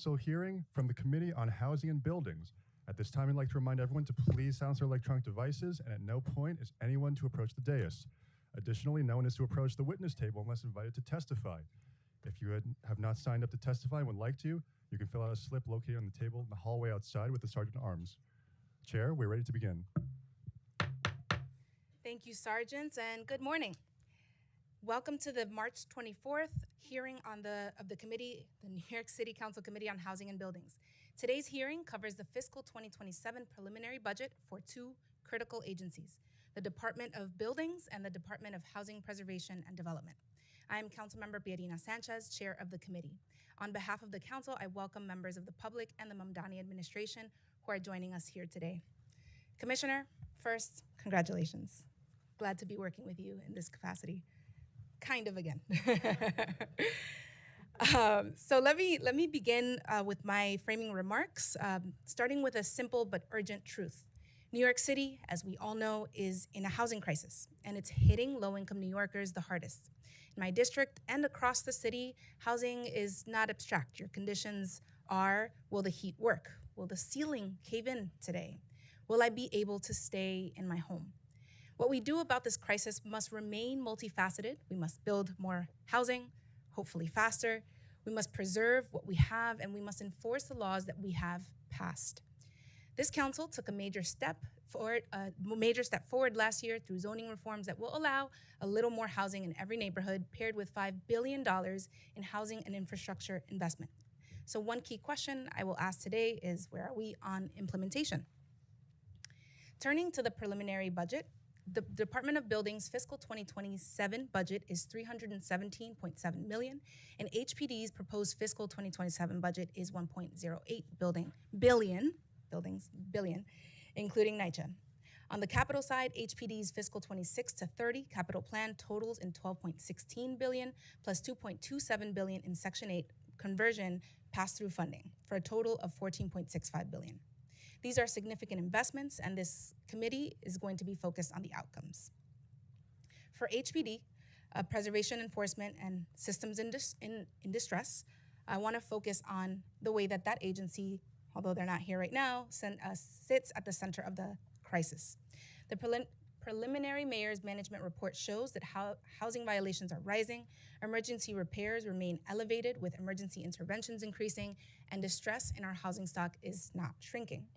council hearing from the Committee on Housing and Buildings. At this time, I'd like to remind everyone to please silence their electronic devices, and at no point is anyone to approach the dais. Additionally, no one is to approach the witness table unless invited to testify. If you have not signed up to testify and would like to, you can fill out a slip located on the table in the hallway outside with the Sergeant at Arms. Chair, we're ready to begin. Thank you, Sergeants, and good morning. Welcome to the March 24th hearing of the committee, the New York City Council Committee on Housing and Buildings. Today's hearing covers the fiscal 2027 preliminary budget for two critical agencies, the Department of Buildings and the Department of Housing Preservation and Development. I am Councilmember Pierina Sanchez, Chair of the committee. On behalf of the Council, I welcome members of the public and the Mamdani administration who are joining us here today. Commissioner, first, congratulations. Glad to be working with you in this capacity. Kind of again. So let me begin with my framing remarks, starting with a simple but urgent truth. New York City, as we all know, is in a housing crisis, and it's hitting low-income New Yorkers the hardest. In my district and across the city, housing is not abstract. Your conditions are, will the heat work? Will the ceiling cave in today? Will I be able to stay in my home? What we do about this crisis must remain multifaceted. We must build more housing, hopefully faster. We must preserve what we have, and we must enforce the laws that we have passed. This council took a major step forward last year through zoning reforms that will allow a little more housing in every neighborhood, paired with $5 billion in housing and infrastructure investment. So one key question I will ask today is, where are we on implementation? Turning to the preliminary budget, the Department of Buildings fiscal 2027 budget is $317.7 million, and HPD's proposed fiscal 2027 budget is $1.08 billion, including NYCHA. On the capital side, HPD's fiscal 26 to 30 capital plan totals in $12.16 billion plus $2.27 billion in Section 8 conversion pass-through funding for a total of $14.65 billion. These are significant investments, and this committee is going to be focused on the outcomes. For HPD, Preservation Enforcement and Systems in Distress, I want to focus on the way that agency, although they're not here right now, sits at the center of the crisis. The preliminary mayor's management report shows that housing violations are rising, emergency repairs remain elevated with emergency interventions increasing, and distress in our housing stock is not shrinking.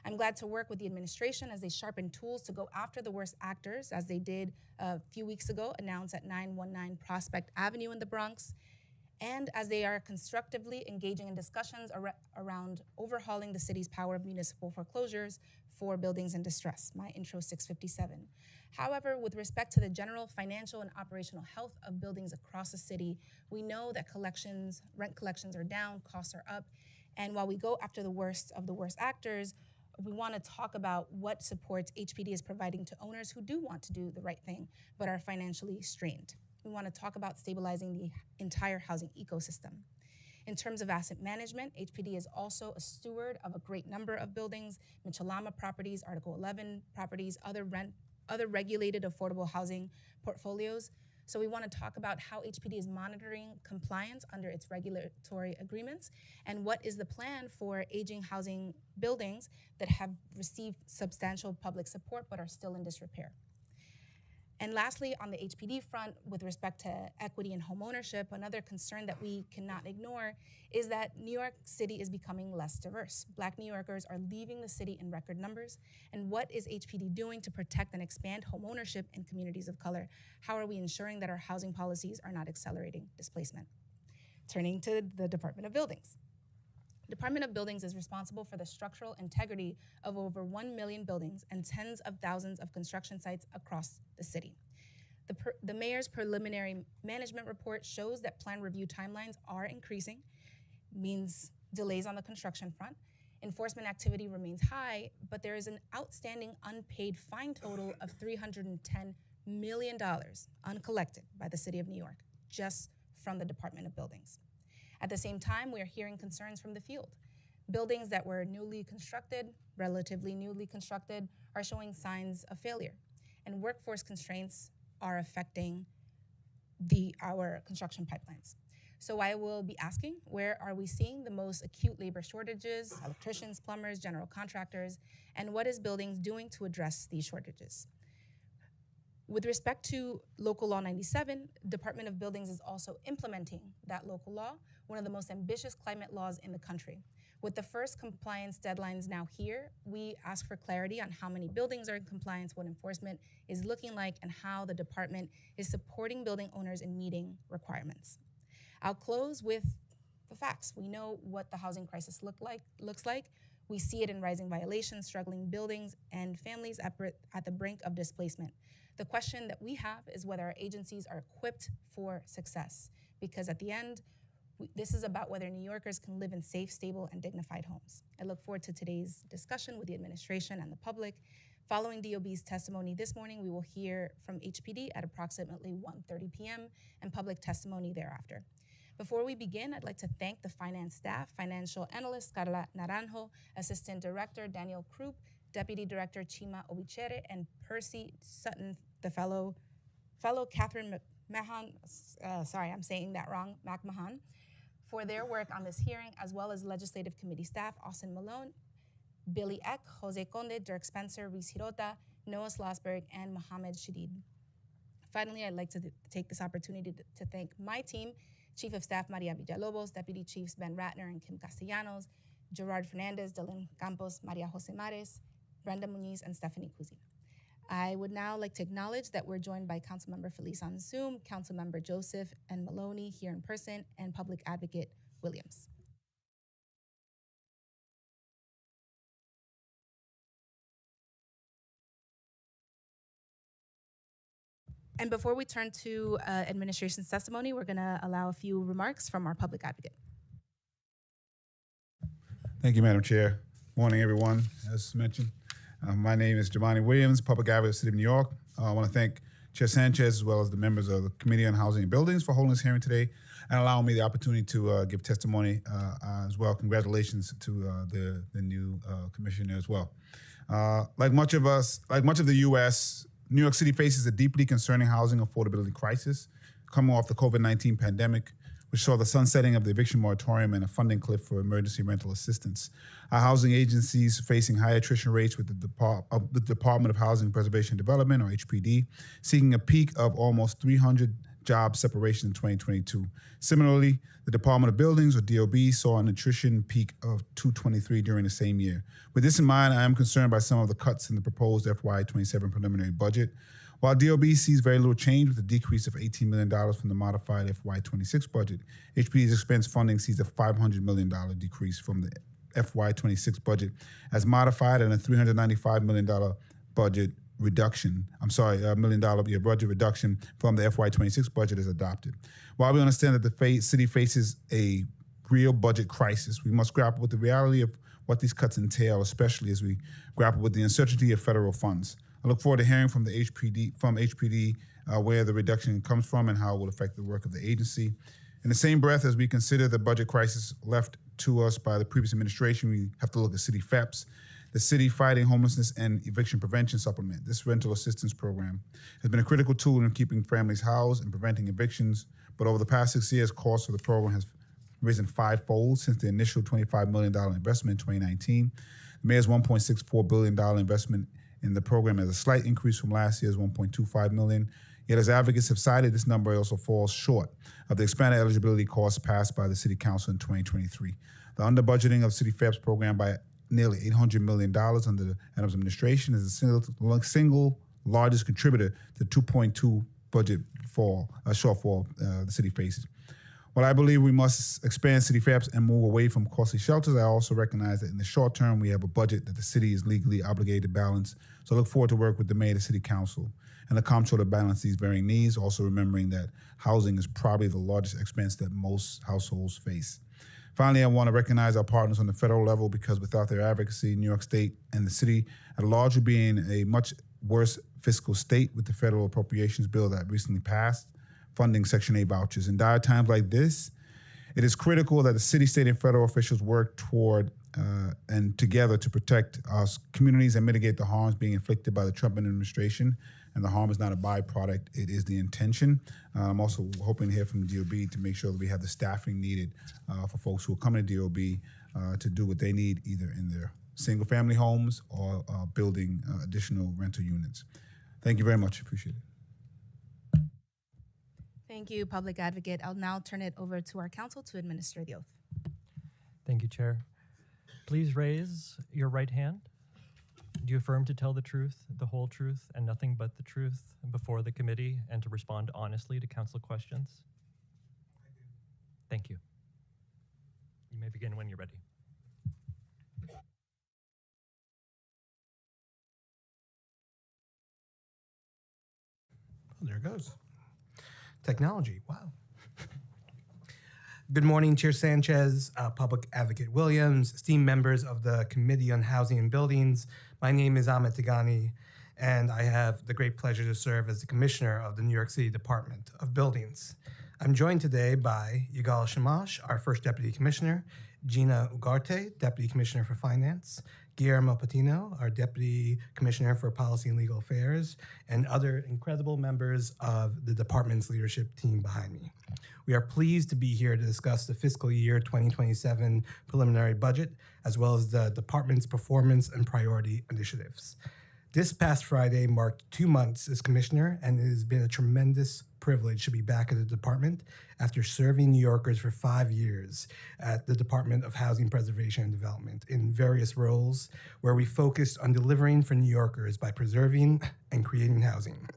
I'm glad to work with the administration as they sharpen tools to go after the worst actors, as they did a few weeks ago, announced at 919 Prospect Avenue in the Bronx, and as they are constructively engaging in discussions around overhauling the city's power of municipal foreclosures for buildings in distress, my intro 657. However, with respect to the general financial and operational health of buildings across the city, we know that rent collections are down, costs are up, and while we go after the worst of the worst actors, we want to talk about what supports HPD is providing to owners who do want to do the right thing but are financially strained. We want to talk about stabilizing the entire housing ecosystem. In terms of asset management, HPD is also a steward of a great number of buildings, Mitchell-Lama properties, Article 11 properties, other regulated affordable housing portfolios. So we want to talk about how HPD is monitoring compliance under its regulatory agreements, and what is the plan for aging housing buildings that have received substantial public support but are still in disrepair. And lastly, on the HPD front, with respect to equity and homeownership, another concern that we cannot ignore is that New York City is becoming less diverse. Black New Yorkers are leaving the city in record numbers. And what is HPD doing to protect and expand homeownership in communities of color? How are we ensuring that our housing policies are not accelerating displacement? Turning to the Department of Buildings. Department of Buildings is responsible for the structural integrity of over 1 million buildings and tens of thousands of construction sites across the city. The mayor's preliminary management report shows that plan review timelines are increasing, means delays on the construction front. Enforcement activity remains high, but there is an outstanding unpaid fine total of $310 million uncollected by the city of New York, just from the Department of Buildings. At the same time, we are hearing concerns from the field. Buildings that were relatively newly constructed, are showing signs of failure. And workforce constraints are affecting our construction pipelines. So I will be asking, where are we seeing the most acute labor shortages, electricians, plumbers, general contractors, and what is buildings doing to address these shortages? With respect to Local Law 97, Department of Buildings is also implementing that local law, one of the most ambitious climate laws in the country. With the first compliance deadlines now here, we ask for clarity on how many buildings are in compliance, what enforcement is looking like, and how the department is supporting building owners in meeting requirements. I'll close with the facts. We know what the housing crisis looks like. We see it in rising violations, struggling buildings, and families at the brink of displacement. The question that we have is whether our agencies are equipped for success, because at the end, this is about whether New Yorkers can live in safe, stable, and dignified homes. I look forward to today's discussion with the administration and the public. Following DOB's testimony this morning, we will hear from HPD at approximately 1:30 p.m. and public testimony thereafter. Before we begin, I'd like to thank the finance staff, financial analyst Carla Naranjo, Assistant Director Daniel Krupp, Deputy Director Chima Obichere, and Percy Sutton, the fellow Catherine Mahan, sorry, I'm saying that wrong, McMahon, for their work on this hearing, as well as Legislative Committee staff, Austin Malone, Billy Eck, Jose Conde, Dirk Spencer, Reese Hirota, Noah Slosberg, and Mohammed Shadid. Finally, I'd like to take this opportunity to thank my team, Chief of Staff Maria Villalobos, Deputy Chiefs Ben Ratner and Kim Castellanos, Gerard Fernandez, Dylan Campos, Maria Jose Mares, Brenda Muniz, and Stephanie Kuzi. I would now like to acknowledge that we're joined by Councilmember Feliz on Zoom, Councilmember Joseph and Maloney here in person, and Public Advocate Williams. And before we turn to administration's testimony, we're going to allow a few remarks from our Public Advocate. Thank you, Madam Chair. Morning, everyone. As mentioned, my name is Jamani Williams, Public Advocate of the City of New York. I want to thank Chair Sanchez as well as the members of the Committee on Housing and Buildings for holding this hearing today and allowing me the opportunity to give testimony as well. Congratulations to the new commissioner as well. Like much of the U.S., New York City faces a deeply concerning housing affordability crisis coming off the COVID-19 pandemic, which saw the sunsetting of the eviction moratorium and a funding cliff for emergency rental assistance. Our housing agencies facing high attrition rates with the Department of Housing Preservation and Development, or HPD, seeking a peak of almost 300 job separation in 2022. Similarly, the Department of Buildings, or DOB, saw an attrition peak of 223 during the same year. With this in mind, I am concerned by some of the cuts in the proposed FY27 preliminary budget. While DOB sees very little change with a decrease of $18 million from the modified FY26 budget, HPD's expense funding sees a $500 million decrease from the FY26 budget as modified and a $395 million budget reduction. $1 million budget reduction from the FY26 budget is adopted. While we understand that the city faces a real budget crisis, we must grapple with the reality of what these cuts entail, especially as we grapple with the uncertainty of federal funds. I look forward to hearing from the HPD where the reduction comes from and how it will affect the work of the agency. In the same breath, as we consider the budget crisis left to us by the previous administration, we have to look at City FEPS, the City Fighting Homelessness and Eviction Prevention Supplement. This rental assistance program has been a critical tool in keeping families housed and preventing evictions, but over the past 6 years, costs of the program has risen fivefold since the initial $25 million investment in 2019. The mayor's $1.64 billion investment in the program is a slight increase from last year's $1.25 million. Yet, as advocates have cited, this number also falls short of the expanded eligibility costs passed by the City Council in 2023. The under-budgeting of City FEPS program by nearly $800 million under the Adams administration is the single largest contributor to 2.2 budget shortfall the city faces. While I believe we must expand City FEPS and move away from costly shelters, I also recognize that in the short term, we have a budget that the city is legally obligated to balance. So I look forward to work with the mayor, the City Council, and the comptroller to balance these varying needs, also remembering that housing is probably the largest expense that most households face. Finally, I want to recognize our partners on the federal level, because without their advocacy, New York State and the city at large would be in a much worse fiscal state with the federal appropriations bill that recently passed, funding Section 8 vouchers. In dire times like this, it is critical that the city, state, and federal officials work toward and together to protect our communities and mitigate the harms being inflicted by the Trump administration and the harm is not a byproduct, it is the intention. I'm also hoping to hear from DOB to make sure that we have the staffing needed for folks who are coming to DOB to do what they need, either in their single-family homes or building additional rental units. Thank you very much. Appreciate it. Thank you, Public Advocate. I'll now turn it over to our counsel to administer the oath. Thank you, Chair. Please raise your right hand. Do you affirm to tell the truth, the whole truth, and nothing but the truth before the committee, and to respond honestly to council questions? Thank you. You may begin when you're ready. There it goes. Technology, wow. Good morning, Chair Sanchez, Public Advocate Williams, esteemed members of the Committee on Housing and Buildings. My name is Ahmed Tigani, and I have the great pleasure to serve as the Commissioner of the New York City Department of Buildings. I'm joined today by Yigal Shamash, our first Deputy Commissioner, Gina Ugarte, Deputy Commissioner for Finance, Guillermo Patino, our Deputy Commissioner for Policy and Legal Affairs, and other incredible members of the department's leadership team behind me. We are pleased to be here to discuss the fiscal year 2027 preliminary budget, as well as the department's performance and priority initiatives. This past Friday marked 2 months as commissioner, and it has been a tremendous privilege to be back at the department after serving New Yorkers for 5 years at the Department of Housing Preservation and Development in various roles where we focused on delivering for New Yorkers by preserving and creating housing.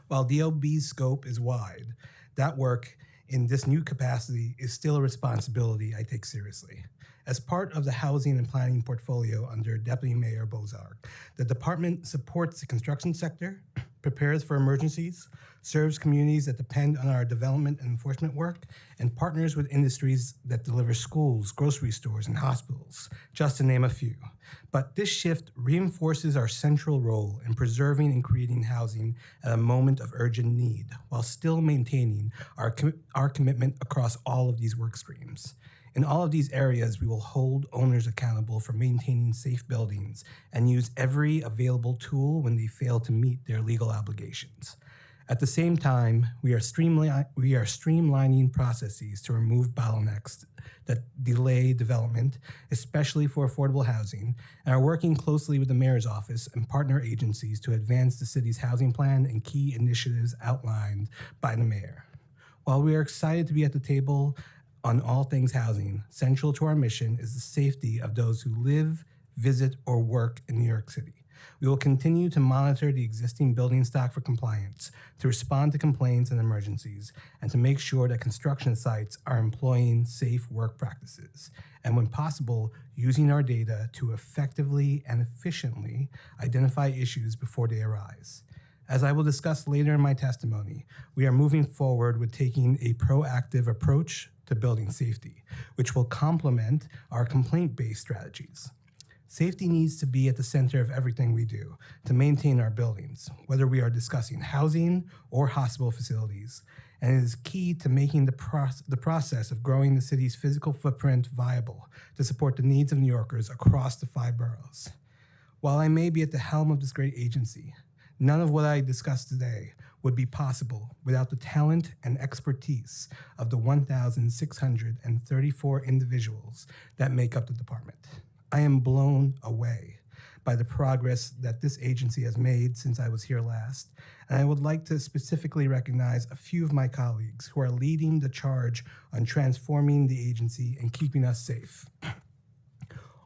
While DOB's scope is wide, that work in this new capacity is still a responsibility I take seriously. As part of the housing and planning portfolio under Deputy Mayor Bozarg, the department supports the construction sector, prepares for emergencies, serves communities that depend on our development and enforcement work, and partners with industries that deliver schools, grocery stores, and hospitals, just to name a few. But this shift reinforces our central role in preserving and creating housing at a moment of urgent need, while still maintaining our commitment across all of these work streams. In all of these areas, we will hold owners accountable for maintaining safe buildings and use every available tool when they fail to meet their legal obligations. At the same time, we are streamlining processes to remove bottlenecks that delay development, especially for affordable housing, and are working closely with the mayor's office and partner agencies to advance the city's housing plan and key initiatives outlined by the mayor. While we are excited to be at the table on all things housing, central to our mission is the safety of those who live, visit, or work in New York City. We will continue to monitor the existing building stock for compliance, to respond to complaints and emergencies, and to make sure that construction sites are employing safe work practices, and when possible, using our data to effectively and efficiently identify issues before they arise. As I will discuss later in my testimony, we are moving forward with taking a proactive approach to building safety, which will complement our complaint-based strategies. Safety needs to be at the center of everything we do to maintain our buildings, whether we are discussing housing or hospital facilities, and it is key to making the process of growing the city's physical footprint viable to support the needs of New Yorkers across the 5 boroughs. While I may be at the helm of this great agency, none of what I discussed today would be possible without the talent and expertise of the 1,634 individuals that make up the department. I am blown away by the progress that this agency has made since I was here last, and I would like to specifically recognize a few of my colleagues who are leading the charge on transforming the agency and keeping us safe.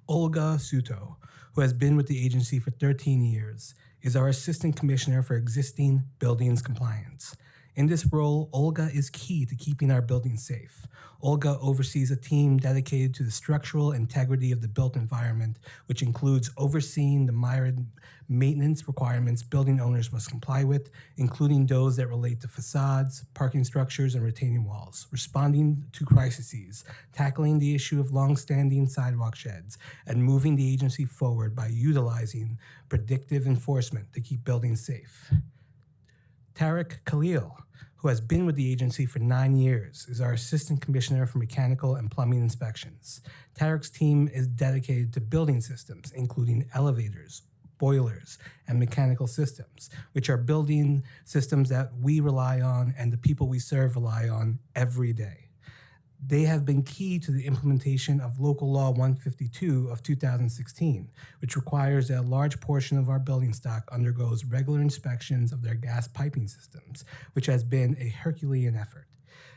Olga Suto, who has been with the agency for 13 years, is our Assistant Commissioner for Existing Buildings Compliance. In this role, Olga is key to keeping our buildings safe. Olga oversees a team dedicated to the structural integrity of the built environment, which includes overseeing the myriad maintenance requirements building owners must comply with, including those that relate to facades, parking structures, and retaining walls, responding to crises, tackling the issue of long-standing sidewalk sheds, and moving the agency forward by utilizing predictive enforcement to keep buildings safe. Tarek Khalil, who has been with the agency for 9 years, is our Assistant Commissioner for Mechanical and Plumbing Inspections. Tarek's team is dedicated to building systems, including elevators, boilers, and mechanical systems, which are building systems that we rely on and the people we serve rely on every day. They have been key to the implementation of Local Law 152 of 2016, which requires that a large portion of our building stock undergoes regular inspections of their gas piping systems, which has been a Herculean effort.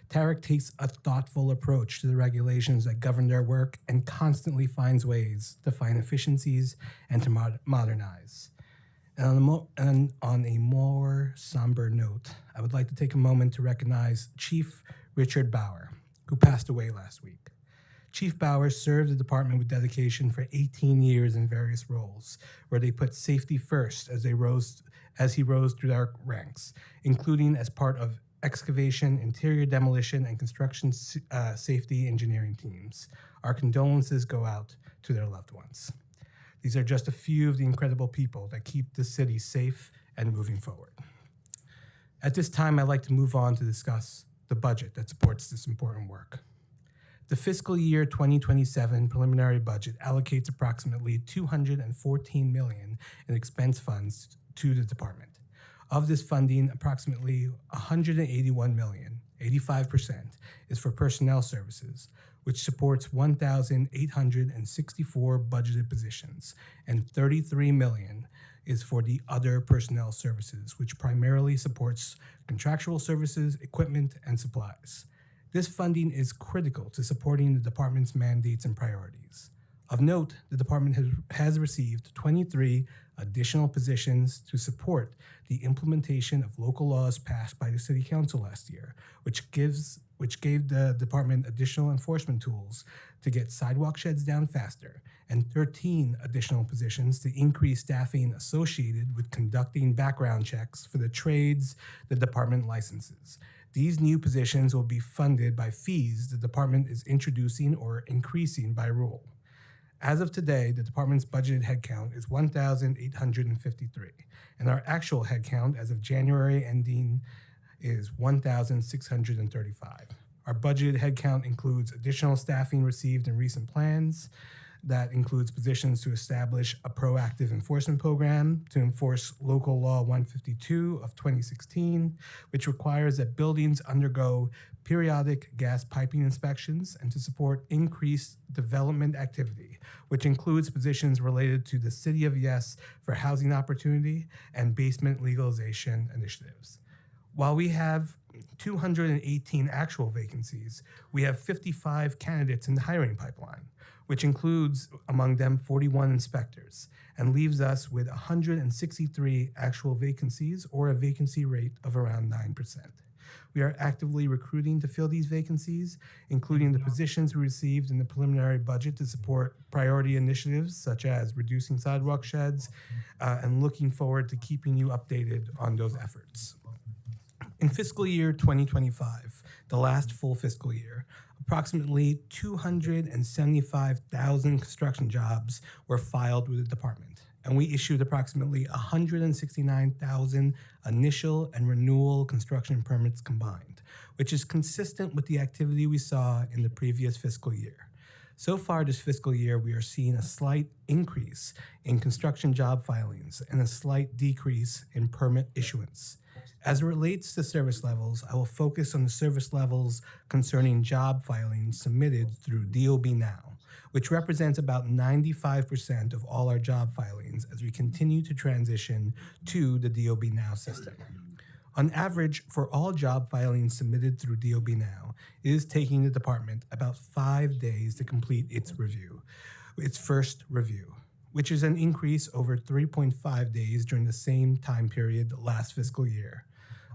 Tarek takes a thoughtful approach to the regulations that govern their work and constantly finds ways to find efficiencies and to modernize. And on a more somber note, I would like to take a moment to recognize Chief Richard Bauer, who passed away last week. Chief Bauer served the department with dedication for 18 years in various roles, where they put safety first as he rose through our ranks, including as part of excavation, interior demolition, and construction safety engineering teams. Our condolences go out to their loved ones. These are just a few of the incredible people that keep the city safe and moving forward. At this time, I'd like to move on to discuss the budget that supports this important work. The fiscal year 2027 preliminary budget allocates approximately $214 million in expense funds to the department. Of this funding, approximately $181 million, 85%, is for personnel services, which supports 1,864 budgeted positions, and $33 million is for the other personnel services, which primarily supports contractual services, equipment, and supplies. This funding is critical to supporting the department's mandates and priorities. Of note, the department has received 23 additional positions to support the implementation of local laws passed by the City Council last year, which gave the department additional enforcement tools to get sidewalk sheds down faster, and 13 additional positions to increase staffing associated with conducting background checks for the trades the department licenses. These new positions will be funded by fees the department is introducing or increasing by rule. As of today, the department's budgeted headcount is 1,853, and our actual headcount as of January ending is 1,635. Our budgeted headcount includes additional staffing received in recent plans. That includes positions to establish a proactive enforcement program to enforce Local Law 152 of 2016, which requires that buildings undergo periodic gas piping inspections, and to support increased development activity, which includes positions related to the City of Yes for housing opportunity and basement legalization initiatives. While we have 218 actual vacancies, we have 55 candidates in the hiring pipeline, which includes among them 41 inspectors, and leaves us with 163 actual vacancies, or a vacancy rate of around 9%. We are actively recruiting to fill these vacancies, including the positions we received in the preliminary budget to support priority initiatives such as reducing sidewalk sheds, and looking forward to keeping you updated on those efforts. In fiscal year 2025, the last full fiscal year, approximately 275,000 construction jobs were filed with the department, and we issued approximately 169,000 initial and renewal construction permits combined, which is consistent with the activity we saw in the previous fiscal year. So far this fiscal year, we are seeing a slight increase in construction job filings and a slight decrease in permit issuance. As it relates to service levels, I will focus on the service levels concerning job filings submitted through DOB Now, which represents about 95% of all our job filings as we continue to transition to the DOB Now system. On average, for all job filings submitted through DOB Now, it is taking the department about 5 days to complete its first review, which is an increase over 3.5 days during the same time period last fiscal year.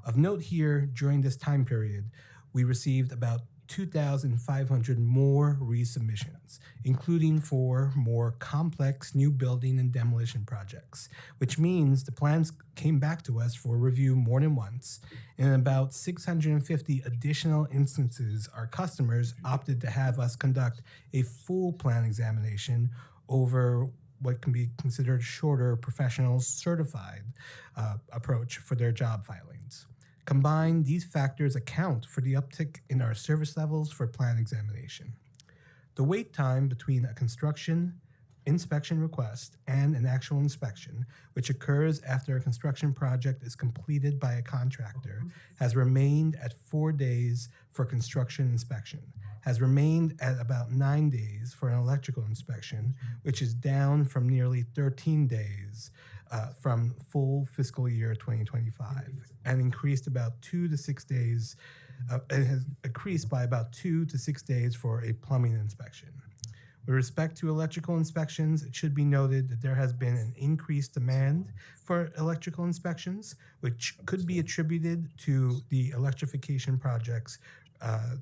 Of note here, during this time period, we received about 2,500 more resubmissions, including for more complex new building and demolition projects, which means the plans came back to us for review more than once. In about 650 additional instances, our customers opted to have us conduct a full plan examination over what can be considered shorter professional certified approach for their job filings. Combined, these factors account for the uptick in our service levels for plan examination. The wait time between a construction inspection request and an actual inspection, which occurs after a construction project is completed by a contractor, has remained at 4 days for construction inspection, has remained at about 9 days for an electrical inspection, which is down from nearly 13 days from full fiscal year 2025, and increased about 2 to 6 days. It has increased by about 2 to 6 days for a plumbing inspection. With respect to electrical inspections, it should be noted that there has been an increased demand for electrical inspections, which could be attributed to the electrification projects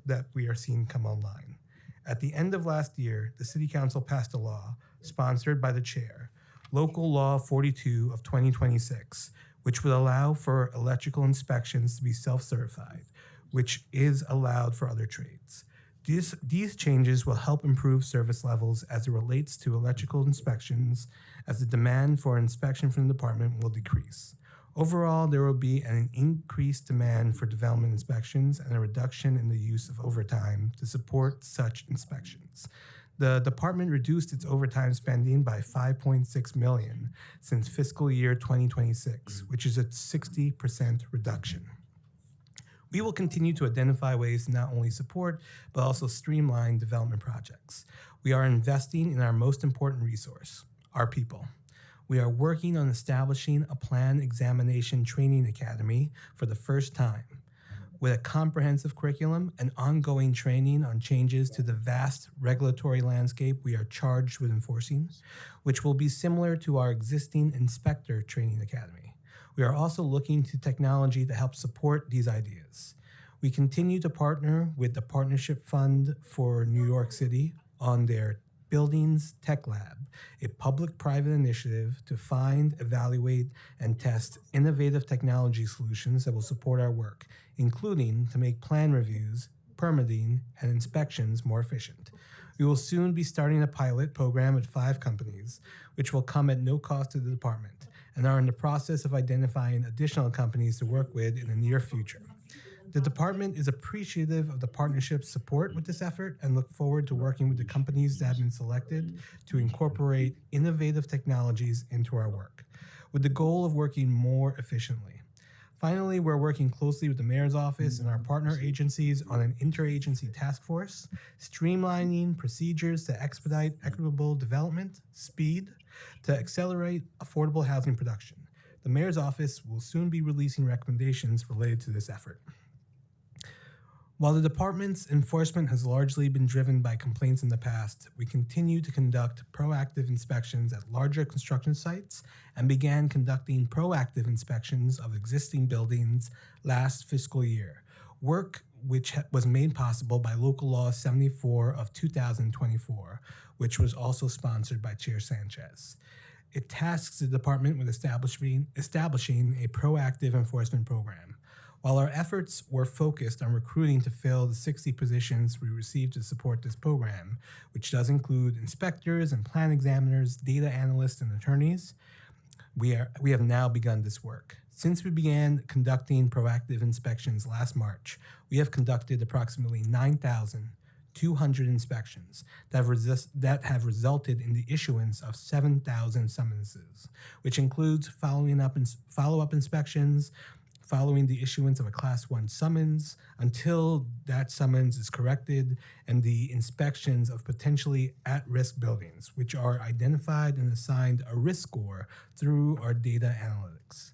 that we are seeing come online. At the end of last year, the City Council passed a law, sponsored by the Chair, Local Law 42 of 2026, which would allow for electrical inspections to be self-certified, which is allowed for other trades. These changes will help improve service levels as it relates to electrical inspections, as the demand for inspection from the department will decrease. Overall, there will be an increased demand for development inspections and a reduction in the use of overtime to support such inspections. The department reduced its overtime spending by $5.6 million since fiscal year 2026, which is a 60% reduction. We will continue to identify ways to not only support, but also streamline development projects. We are investing in our most important resource, our people. We are working on establishing a planned examination training academy for the first time, with a comprehensive curriculum and ongoing training on changes to the vast regulatory landscape we are charged with enforcing, which will be similar to our existing inspector training academy. We are also looking to technology to help support these ideas. We continue to partner with the Partnership Fund for New York City on their Buildings Tech Lab, a public-private initiative to find, evaluate, and test innovative technology solutions that will support our work, including to make plan reviews, permitting, and inspections more efficient. We will soon be starting a pilot program with 5 companies, which will come at no cost to the department, and are in the process of identifying additional companies to work with in the near future. The department is appreciative of the partnership's support with this effort and look forward to working with the companies that have been selected to incorporate innovative technologies into our work, with the goal of working more efficiently. Finally, we're working closely with the Mayor's Office and our partner agencies on an interagency task force, streamlining procedures to expedite equitable development, speed, to accelerate affordable housing production. The Mayor's Office will soon be releasing recommendations related to this effort. While the department's enforcement has largely been driven by complaints in the past, we continue to conduct proactive inspections at larger construction sites and began conducting proactive inspections of existing buildings last fiscal year, work which was made possible by Local Law 74 of 2024, which was also sponsored by Chair Sanchez. It tasks the department with establishing a proactive enforcement program. While our efforts were focused on recruiting to fill the 60 positions we received to support this program, which does include inspectors and plan examiners, data analysts, and attorneys, we have now begun this work. Since we began conducting proactive inspections last March, we have conducted approximately 9,200 inspections that have resulted in the issuance of 7,000 summonses, which includes follow-up inspections, following the issuance of a Class 1 summons until that summons is corrected, and the inspections of potentially at-risk buildings, which are identified and assigned a risk score through our data analytics.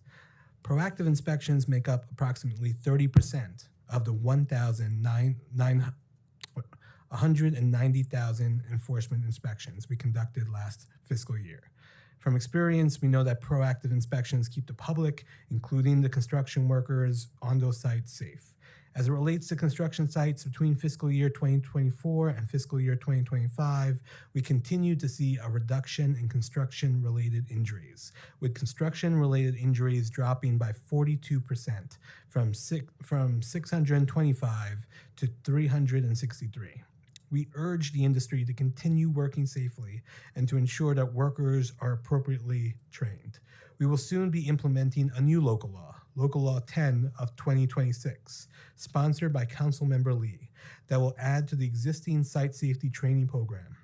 Proactive inspections make up approximately 30% of the 190,000 enforcement inspections we conducted last fiscal year. From experience, we know that proactive inspections keep the public, including the construction workers on those sites, safe. As it relates to construction sites between fiscal year 2024 and fiscal year 2025, we continue to see a reduction in construction-related injuries, with construction-related injuries dropping by 42% from 625 to 363. We urge the industry to continue working safely and to ensure that workers are appropriately trained. We will soon be implementing a new local law, Local Law 10 of 2026, sponsored by Councilmember Lee, that will add to the existing site safety training program.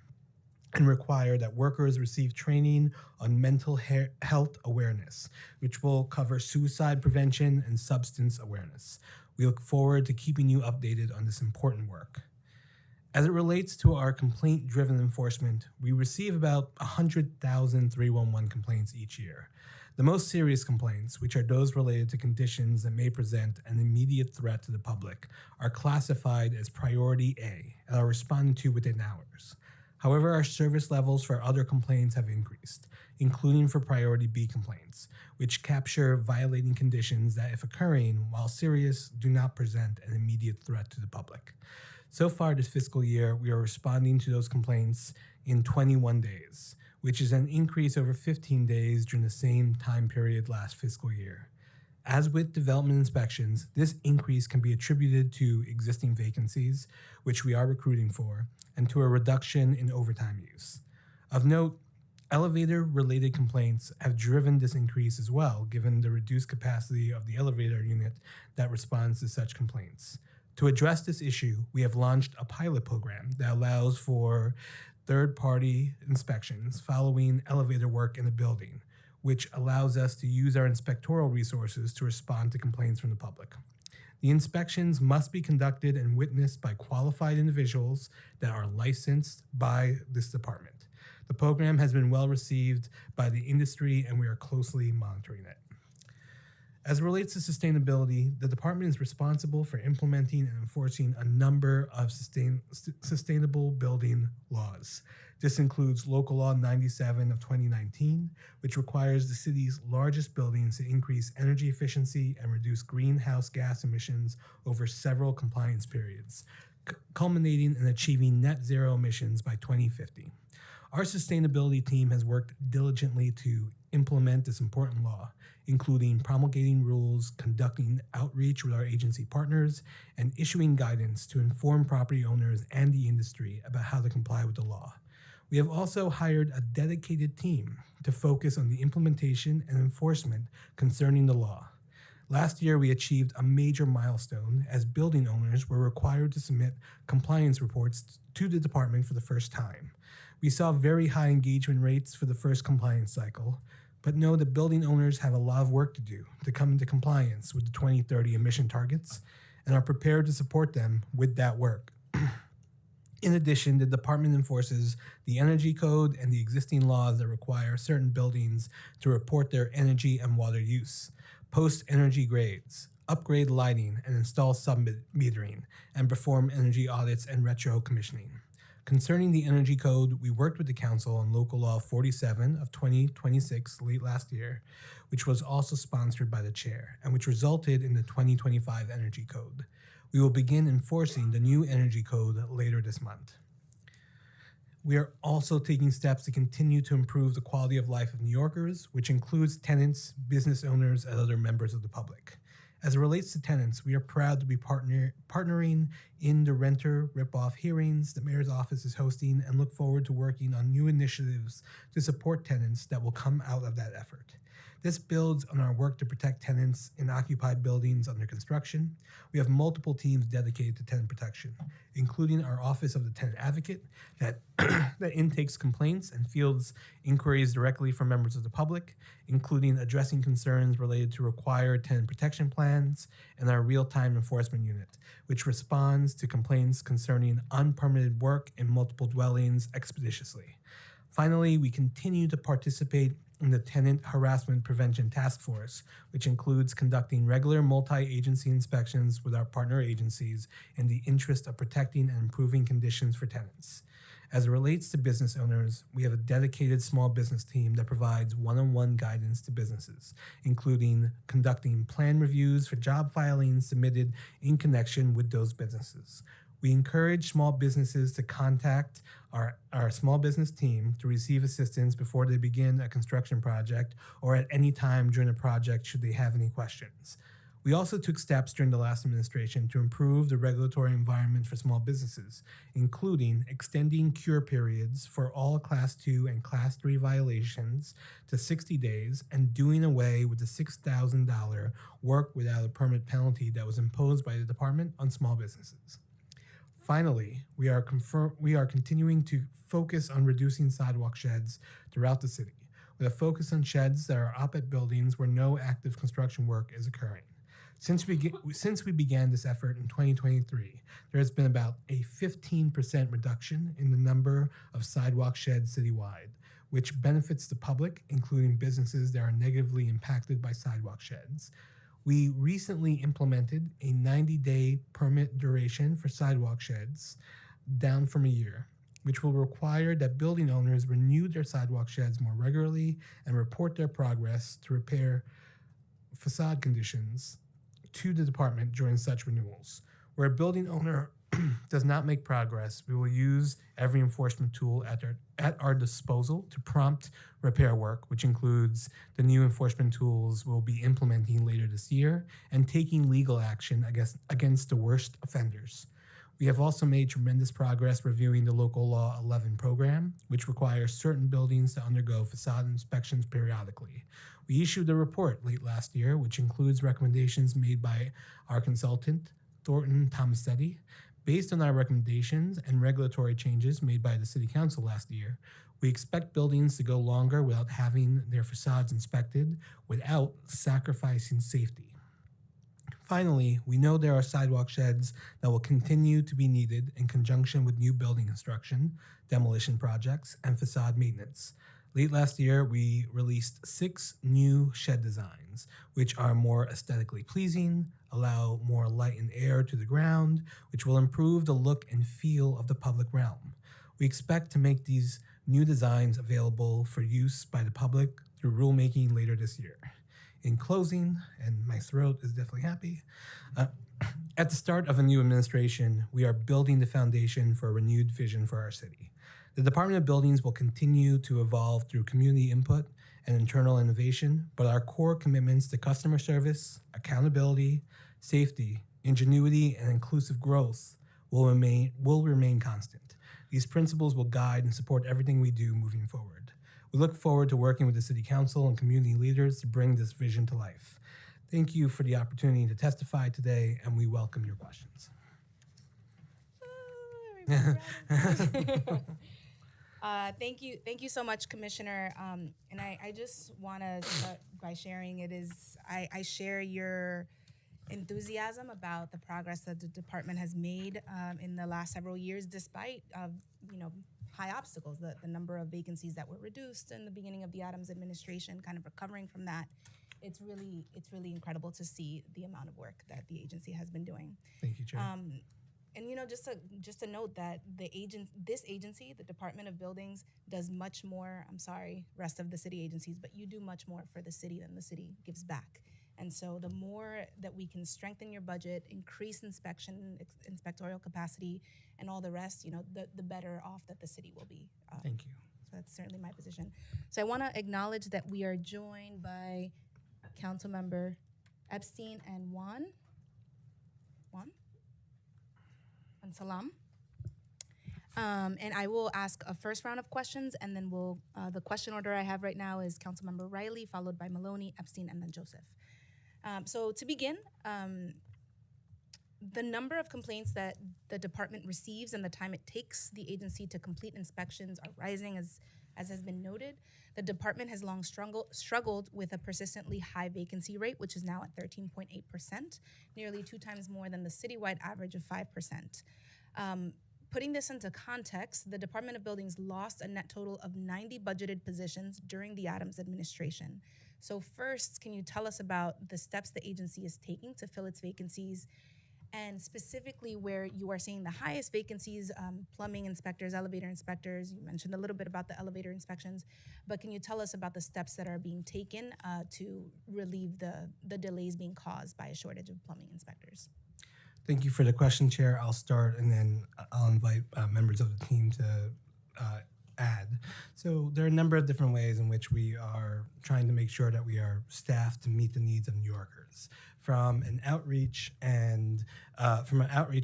and require that workers receive training on mental health awareness, which will cover suicide prevention and substance awareness. We look forward to keeping you updated on this important work. As it relates to our complaint-driven enforcement, we receive about 100,000 311 complaints each year. The most serious complaints, which are those related to conditions that may present an immediate threat to the public, are classified as Priority A and are responded to within hours. However, our service levels for other complaints have increased, including for Priority B complaints, which capture violating conditions that, if occurring, while serious, do not present an immediate threat to the public. So far this fiscal year, we are responding to those complaints in 21 days, which is an increase over 15 days during the same time period last fiscal year. As with development inspections, this increase can be attributed to existing vacancies, which we are recruiting for, and to a reduction in overtime use. Of note, elevator-related complaints have driven this increase as well, given the reduced capacity of the elevator unit that responds to such complaints. To address this issue, we have launched a pilot program that allows for third-party inspections following elevator work in a building, which allows us to use our inspectoral resources to respond to complaints from the public. The inspections must be conducted and witnessed by qualified individuals that are licensed by this department. The program has been well received by the industry, and we are closely monitoring it. As it relates to sustainability, the department is responsible for implementing and enforcing a number of sustainable building laws. This includes Local Law 97 of 2019, which requires the city's largest buildings to increase energy efficiency and reduce greenhouse gas emissions over several compliance periods, culminating in achieving net zero emissions by 2050. Our sustainability team has worked diligently to implement this important law, including promulgating rules, conducting outreach with our agency partners, and issuing guidance to inform property owners and the industry about how to comply with the law. We have also hired a dedicated team to focus on the implementation and enforcement concerning the law. Last year, we achieved a major milestone as building owners were required to submit compliance reports to the department for the first time. We saw very high engagement rates for the first compliance cycle, but know that building owners have a lot of work to do to come into compliance with the 2030 emission targets and are prepared to support them with that work. In addition, the department enforces the energy code and the existing laws that require certain buildings to report their energy and water use, post energy grades, upgrade lighting, and install sub-metering, and perform energy audits and retro commissioning. Concerning the energy code, we worked with the council on Local Law 47 of 2026 late last year, which was also sponsored by the chair, and which resulted in the 2025 energy code. We will begin enforcing the new energy code later this month. We are also taking steps to continue to improve the quality of life of New Yorkers, which includes tenants, business owners, and other members of the public. As it relates to tenants, we are proud to be partnering in the renter rip-off hearings the mayor's office is hosting, and look forward to working on new initiatives to support tenants that will come out of that effort. This builds on our work to protect tenants in occupied buildings under construction. We have multiple teams dedicated to tenant protection, including our Office of the Tenant Advocate that intakes complaints and fields inquiries directly from members of the public, including addressing concerns related to required tenant protection plans, and our real-time enforcement unit, which responds to complaints concerning unpermitted work in multiple dwellings expeditiously. Finally, we continue to participate in the Tenant Harassment Prevention Task Force, which includes conducting regular multi-agency inspections with our partner agencies in the interest of protecting and improving conditions for tenants. As it relates to business owners, we have a dedicated small business team that provides one-on-one guidance to businesses, including conducting plan reviews for job filings submitted in connection with those businesses. We encourage small businesses to contact our small business team to receive assistance before they begin a construction project or at any time during a project should they have any questions. We also took steps during the last administration to improve the regulatory environment for small businesses, including extending cure periods for all Class 2 and Class 3 violations to 60 days and doing away with the $6,000 work without a permit penalty that was imposed by the department on small businesses. Finally, we are continuing to focus on reducing sidewalk sheds throughout the city, with a focus on sheds that are up at buildings where no active construction work is occurring. Since we began this effort in 2023, there has been about a 15% reduction in the number of sidewalk sheds citywide, which benefits the public, including businesses that are negatively impacted by sidewalk sheds. We recently implemented a 90-day permit duration for sidewalk sheds, down from a year, which will require that building owners renew their sidewalk sheds more regularly and report their progress to repair facade conditions to the department during such renewals. Where a building owner does not make progress, we will use every enforcement tool at our disposal to prompt repair work, which includes the new enforcement tools we'll be implementing later this year and taking legal action against the worst offenders. We have also made tremendous progress reviewing the Local Law 11 program, which requires certain buildings to undergo facade inspections periodically. We issued a report late last year, which includes recommendations made by our consultant, Thornton Tomasetti. Based on our recommendations and regulatory changes made by the City Council last year, we expect buildings to go longer without having their facades inspected without sacrificing safety. Finally, we know there are sidewalk sheds that will continue to be needed in conjunction with new building construction, demolition projects, and facade maintenance. Late last year, we released 6 new shed designs, which are more aesthetically pleasing, allow more light and air to the ground, which will improve the look and feel of the public realm. We expect to make these new designs available for use by the public through rulemaking later this year. In closing, and my throat is definitely happy, at the start of a new administration, we are building the foundation for a renewed vision for our city. The Department of Buildings will continue to evolve through community input and internal innovation, but our core commitments to customer service, accountability, safety, ingenuity, and inclusive growth will remain constant. These principles will guide and support everything we do moving forward. We look forward to working with the City Council and community leaders to bring this vision to life. Thank you for the opportunity to testify today, and we welcome your questions. Thank you so much, Commissioner. And I just want to start by sharing I share your enthusiasm about the progress that the department has made in the last several years, despite high obstacles. The number of vacancies that were reduced in the beginning of the Adams administration, kind of recovering from that. It's really incredible to see the amount of work that the agency has been doing. Thank you, Chair. And just to note that this agency, the Department of Buildings, does much more. I'm sorry, rest of the city agencies, but you do much more for the city than the city gives back. And so the more that we can strengthen your budget, increase inspectorial capacity, and all the rest, the better off that the city will be. Thank you. So that's certainly my position. So I want to acknowledge that we are joined by Councilmember Epstein and Juan and Salam. And I will ask a first round of questions, and then the question order I have right now is Councilmember Riley, followed by Maloney, Epstein, and then Joseph. So to begin, the number of complaints that the department receives and the time it takes the agency to complete inspections are rising, as has been noted. The department has long struggled with a persistently high vacancy rate, which is now at 13.8%, nearly 2 times more than the citywide average of 5%. Putting this into context, the Department of Buildings lost a net total of 90 budgeted positions during the Adams administration. So first, can you tell us about the steps the agency is taking to fill its vacancies, and specifically where you are seeing the highest vacancies, plumbing inspectors, elevator inspectors? You mentioned a little bit about the elevator inspections, but can you tell us about the steps that are being taken to relieve the delays being caused by a shortage of plumbing inspectors? Thank you for the question, Chair. I'll start, and then I'll invite members of the team to add. So there are a number of different ways in which we are trying to make sure that we are staffed to meet the needs of New Yorkers. From an outreach and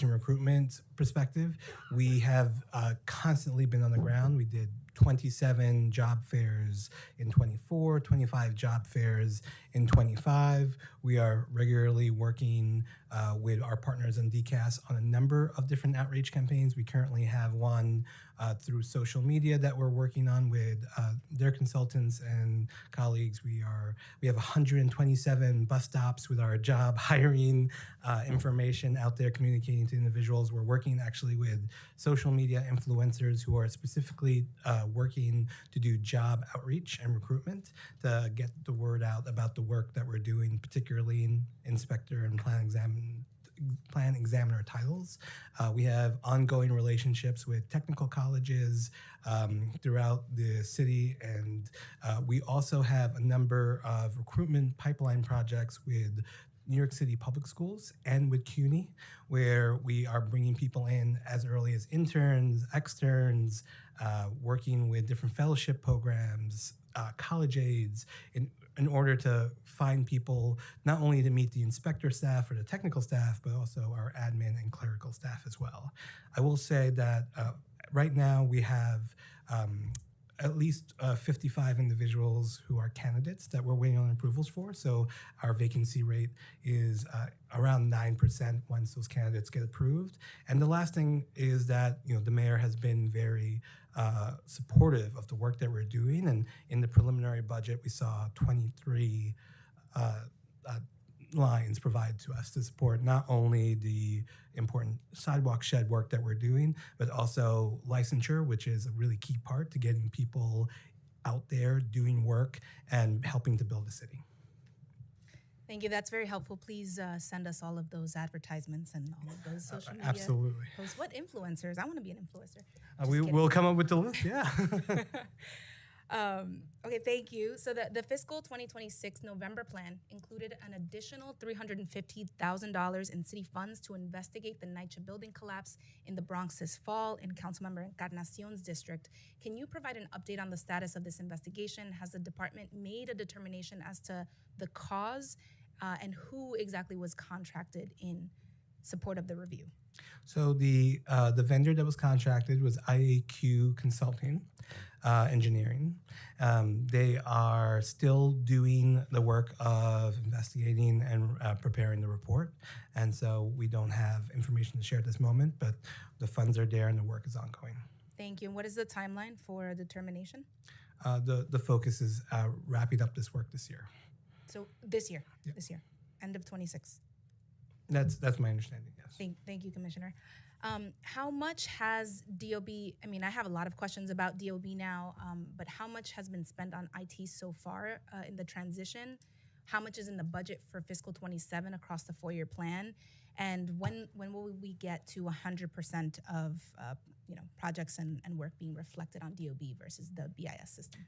recruitment perspective, we have constantly been on the ground. We did 27 job fairs in 24, 25 job fairs in 25. We are regularly working with our partners in DCAS on a number of different outreach campaigns. We currently have one through social media that we're working on with their consultants and colleagues. We have 127 bus stops with our job hiring information out there communicating to individuals. We're working actually with social media influencers who are specifically working to do job outreach and recruitment to get the word out about the work that we're doing, particularly in inspector and plan examiner titles. We have ongoing relationships with technical colleges throughout the city, and we also have a number of recruitment pipeline projects with New York City Public Schools and with CUNY, where we are bringing people in as early as interns, externs, working with different fellowship programs, college aides, in order to find people not only to meet the inspector staff or the technical staff, but also our admin and clerical staff as well. I will say that right now we have at least 55 individuals who are candidates that we're waiting on approvals for. So our vacancy rate is around 9% once those candidates get approved. And the last thing is that the mayor has been very supportive of the work that we're doing. And in the preliminary budget, we saw 23 lines provided to us to support not only the important sidewalk shed work that we're doing, but also licensure, which is a really key part to getting people out there doing work and helping to build the city. Thank you. That's very helpful. Please send us all of those advertisements and all of those social media Absolutely. posts. What influencers? I want to be an influencer. We'll come up with the list, yeah. Okay, thank you. So the fiscal 2026 November plan included an additional $350,000 in city funds to investigate the NYCHA building collapse in the Bronx this fall in Councilmember Encarnacion's district. Can you provide an update on the status of this investigation? Has the department made a determination as to the cause and who exactly was contracted in support of the review? So the vendor that was contracted was IAQ Consulting Engineering. They are still doing the work of investigating and preparing the report. And so we don't have information to share at this moment, but the funds are there and the work is ongoing. Thank you. And what is the timeline for a determination? The focus is wrapping up this work this year. So this year, Yeah. end of 26. That's my understanding, yes. Thank you, Commissioner. How much has DOB, I have a lot of questions about DOB now, but how much has been spent on IT so far in the transition? How much is in the budget for fiscal 27 across the 4-year plan? And when will we get to 100% of projects and work being reflected on DOB versus the BIS system?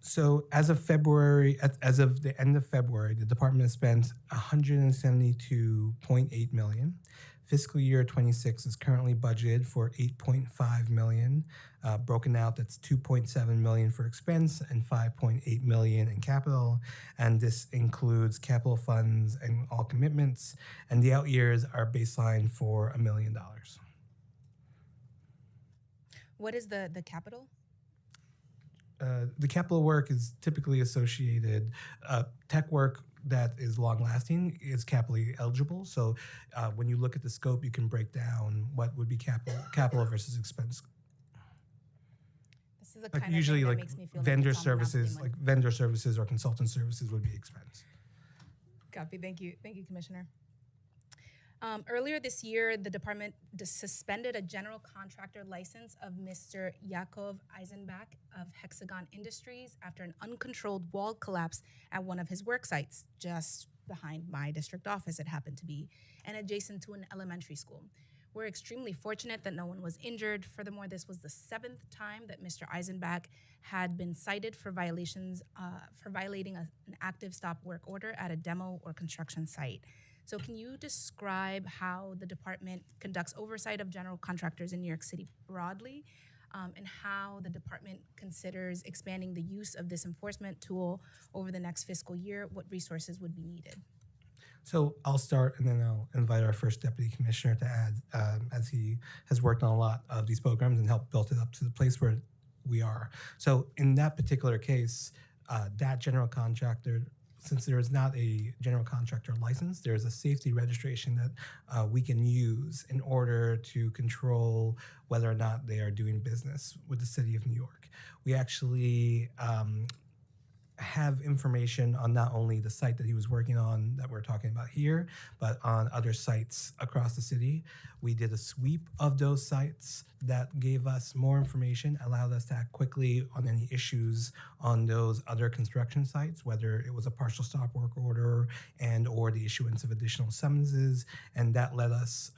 So as of the end of February, the department has spent $172.8 million. Fiscal year 26 is currently budgeted for $8.5 million. Broken out, that's $2.7 million for expense and $5.8 million in capital. And this includes capital funds and all commitments. And the out years are baseline for $1 million. What is the capital? The capital work is typically associated, tech work that is long-lasting is capitally eligible. So when you look at the scope, you can break down what would be capital versus expense. This is a Like kind usually of thing like that makes me feel vendor like it's on Monopoly services, money. like vendor services or consultant services would be expense. Copy. Thank you, Commissioner. Earlier this year, the department suspended a general contractor license of Mr. Yakov Eisenbach of Hexagon Industries after an uncontrolled wall collapse at one of his work sites, just behind my district office, it happened to be, and adjacent to an elementary school. We're extremely fortunate that no one was injured. Furthermore, this was the 7th time that Mr. Eisenbach had been cited for violating an active stop work order at a demo or construction site. So can you describe how the department conducts oversight of general contractors in New York City broadly, and how the department considers expanding the use of this enforcement tool over the next fiscal year? What resources would be needed? So I'll start, and then I'll invite our first deputy commissioner to add, as he has worked on a lot of these programs and helped build it up to the place where we are. So in that particular case, that general contractor, since there is not a general contractor license, there's a safety registration that we can use in order to control whether or not they are doing business with the city of New York. We actually have information on not only the site that he was working on that we're talking about here, but on other sites across the city. We did a sweep of those sites that gave us more information, allowed us to act quickly on any issues on those other construction sites, whether it was a partial stop work order and or the issuance of additional summonses. And that led us,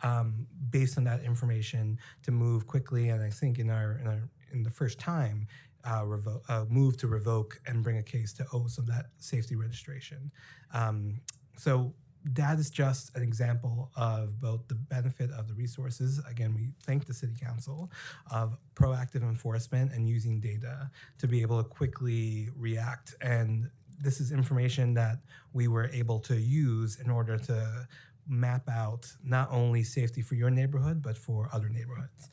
based on that information, to move quickly. And I think in the first time, move to revoke and bring a case to oath of that safety registration. So that is just an example of both the benefit of the resources. Again, we thank the City Council of proactive enforcement and using data to be able to quickly react. And this is information that we were able to use in order to map out not only safety for your neighborhood, but for other neighborhoods.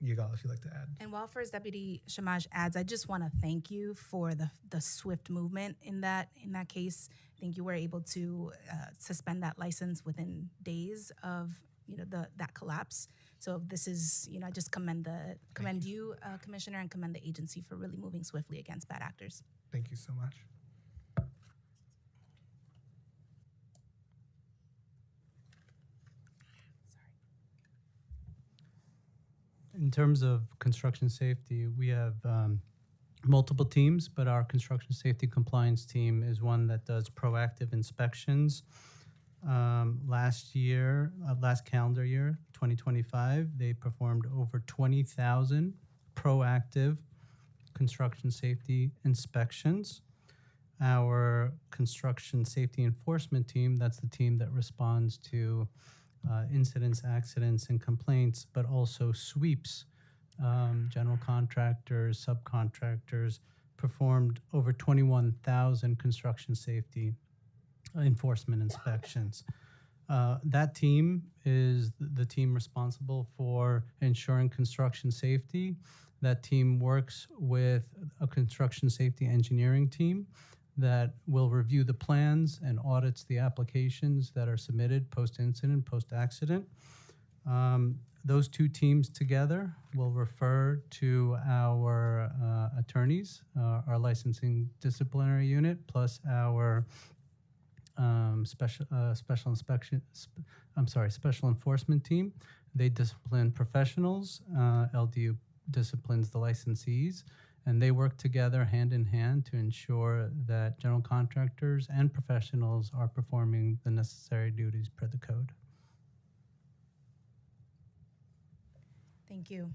Yigal, if you'd like to add. And while First Deputy Shamaj adds, I just want to thank you for the swift movement in that case. I think you were able to suspend that license within days of that collapse. So this is I just commend you, Commissioner, and commend the agency for really moving swiftly against bad actors. Thank you so much. In terms of construction safety, we have multiple teams, but our construction safety compliance team is one that does proactive inspections. Last calendar year, 2025, they performed over 20,000 proactive construction safety inspections. Our construction safety enforcement team, that's the team that responds to incidents, accidents, and complaints, but also sweeps. General contractors, subcontractors performed over 21,000 construction safety enforcement inspections. That team is the team responsible for ensuring construction safety. That team works with a construction safety engineering team that will review the plans and audits the applications that are submitted post-incident, post-accident. Those two teams together will refer to our attorneys, our licensing disciplinary unit, plus our special enforcement team. They discipline professionals. LDU disciplines the licensees. And they work together hand in hand to ensure that general contractors and professionals are performing the necessary duties per the code. Thank you.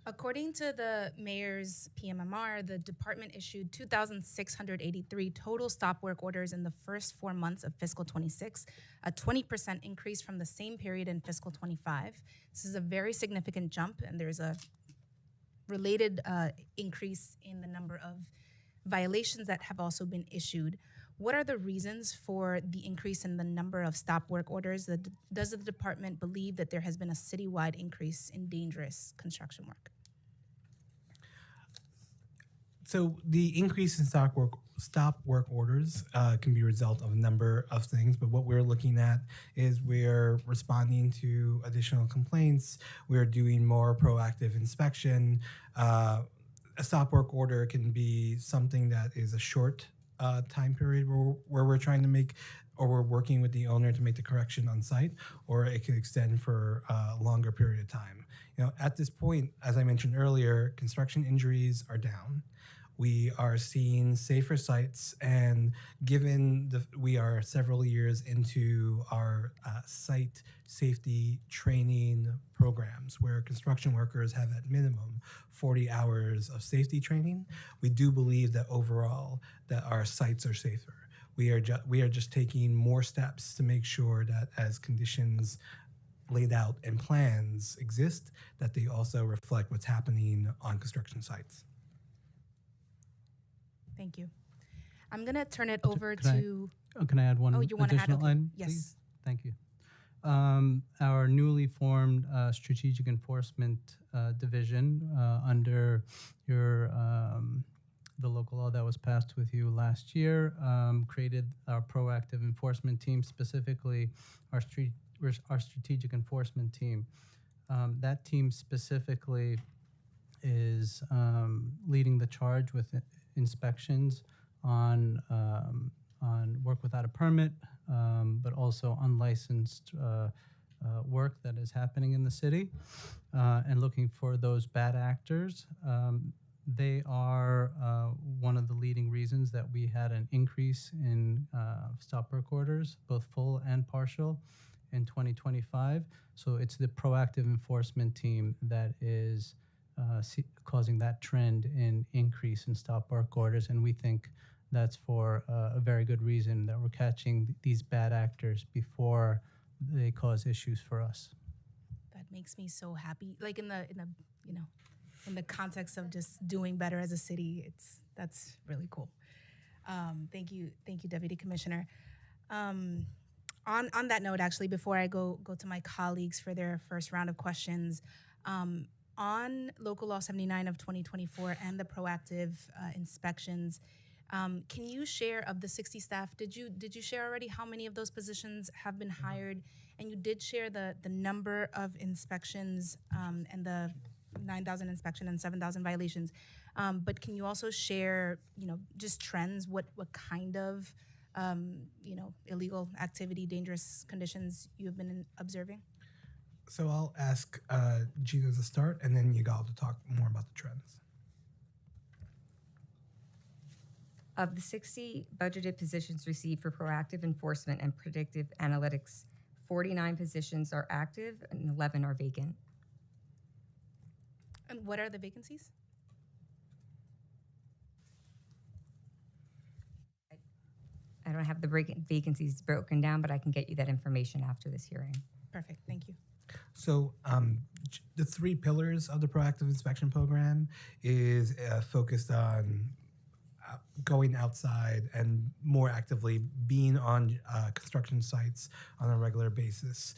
According to the mayor's PMMR, the department issued 2,683 total stop work orders in the first 4 months of fiscal 26, a 20% increase from the same period in fiscal 25. This is a very significant jump, and there's a related increase in the number of violations that have also been issued. What are the reasons for the increase in the number of stop work orders? Does the department believe that there has been a citywide increase in dangerous construction work? So the increase in stop work orders can be a result of a number of things, but what we're looking at is we're responding to additional complaints. We're doing more proactive inspection. A stop work order can be something that is a short time period where we're trying to make, or we're working with the owner to make the correction on site, or it can extend for a longer period of time. At this point, as I mentioned earlier, construction injuries are down. We are seeing safer sites, and given we are several years into our site safety training programs where construction workers have at minimum 40 hours of safety training, we do believe that overall that our sites are safer. We are just taking more steps to make sure that as conditions laid out and plans exist, that they also reflect what's happening on construction sites. Thank you. I'm gonna turn it over can I- to. Can I add one Oh, you want to add? additional Okay. item? Yes. please? Thank you. Our newly formed Strategic Enforcement Division under the local law that was passed with you last year created our proactive enforcement team, specifically our strategic enforcement team. That team specifically is leading the charge with inspections on work without a permit, but also unlicensed work that is happening in the city, and looking for those bad actors. They are one of the leading reasons that we had an increase in stop work orders, both full and partial, in 2025. So it's the proactive enforcement team that is causing that trend in increase in stop work orders, and we think that's for a very good reason, that we're catching these bad actors before they cause issues for us. That makes me so happy. Like in the in the context of just doing better as a city, that's really cool. Thank you, Deputy Commissioner. On that note, actually, before I go to my colleagues for their first round of questions, on Local Law 79 of 2024 and the proactive inspections, can you share, of the 60 staff, did you share already how many of those positions have been hired? And you did share the number of inspections and the 9,000 inspection and 7,000 violations. But can you also share, just trends, what kind of, illegal activity, dangerous conditions you have been observing? So I'll ask Gina to start, and then Yigal to talk more about the trends. Of the 60 budgeted positions received for proactive enforcement and predictive analytics, 49 positions are active and 11 are vacant. And what are the vacancies? I don't have the vacancies broken down, but I can get you that information after this hearing. Perfect, thank you. So the three pillars of the proactive inspection program is focused on going outside and more actively being on construction sites on a regular basis.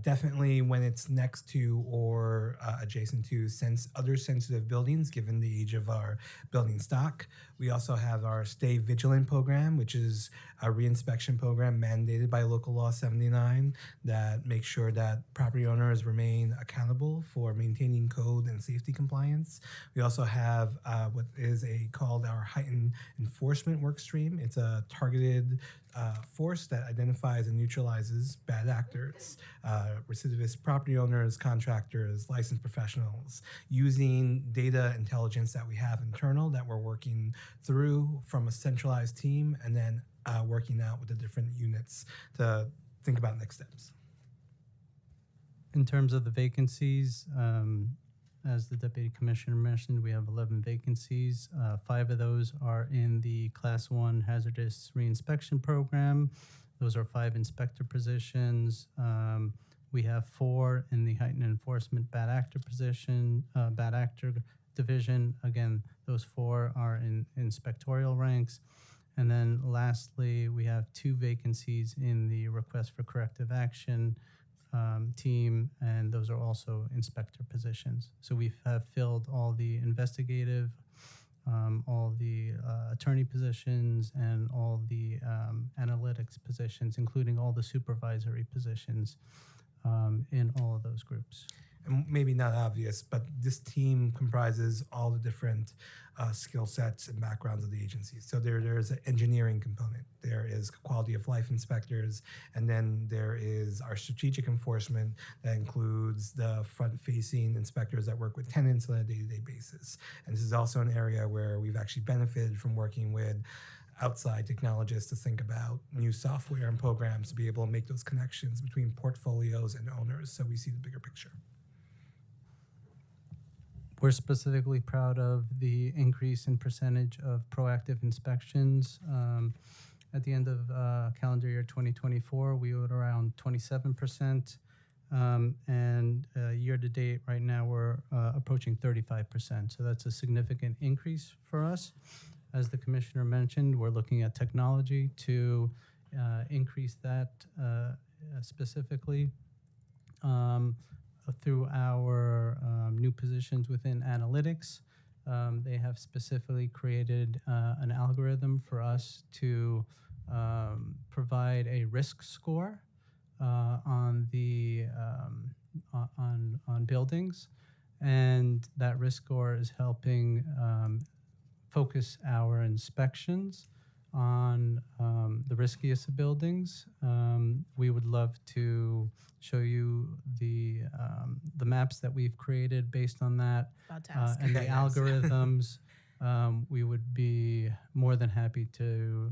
Definitely when it's next to or adjacent to other sensitive buildings, given the age of our building stock. We also have our Stay Vigilant program, which is a reinspection program mandated by Local Law 79 that makes sure that property owners remain accountable for maintaining code and safety compliance. We also have what is called our Heightened Enforcement Work Stream. It's a targeted force that identifies and neutralizes bad actors, recidivist property owners, contractors, licensed professionals, using data intelligence that we have internal that we're working through from a centralized team, and then working out with the different units to think about next steps. In terms of the vacancies, as the Deputy Commissioner mentioned, we have 11 vacancies. 5 of those are in the Class 1 Hazardous Reinspection Program. Those are 5 inspector positions. We have 4 in the Heightened Enforcement Bad Actor Division. Again, those 4 are in inspectorial ranks. And then lastly, we have 2 vacancies in the Request for Corrective Action team, and those are also inspector positions. So we have filled all the investigative, all the attorney positions, and all the analytics positions, including all the supervisory positions in all of those groups. And maybe not obvious, but this team comprises all the different skill sets and backgrounds of the agency. So there's an engineering component, there is quality of life inspectors, and then there is our strategic enforcement that includes the front-facing inspectors that work with tenants on a day-to-day basis. And this is also an area where we've actually benefited from working with outside technologists to think about new software and programs to be able to make those connections between portfolios and owners, so we see the bigger picture. We're specifically proud of the increase in percentage of proactive inspections. At the end of calendar year 2024, we were around 27%. And year to date, right now, we're approaching 35%. So that's a significant increase for us. As the commissioner mentioned, we're looking at technology to increase that specifically through our new positions within analytics. They have specifically created an algorithm for us to provide a risk score on the on buildings, and that risk score is helping focus our inspections on the riskiest of buildings. We would love to show you the maps that we've created based on that About to ask. and the Yes. algorithms. We would be more than happy to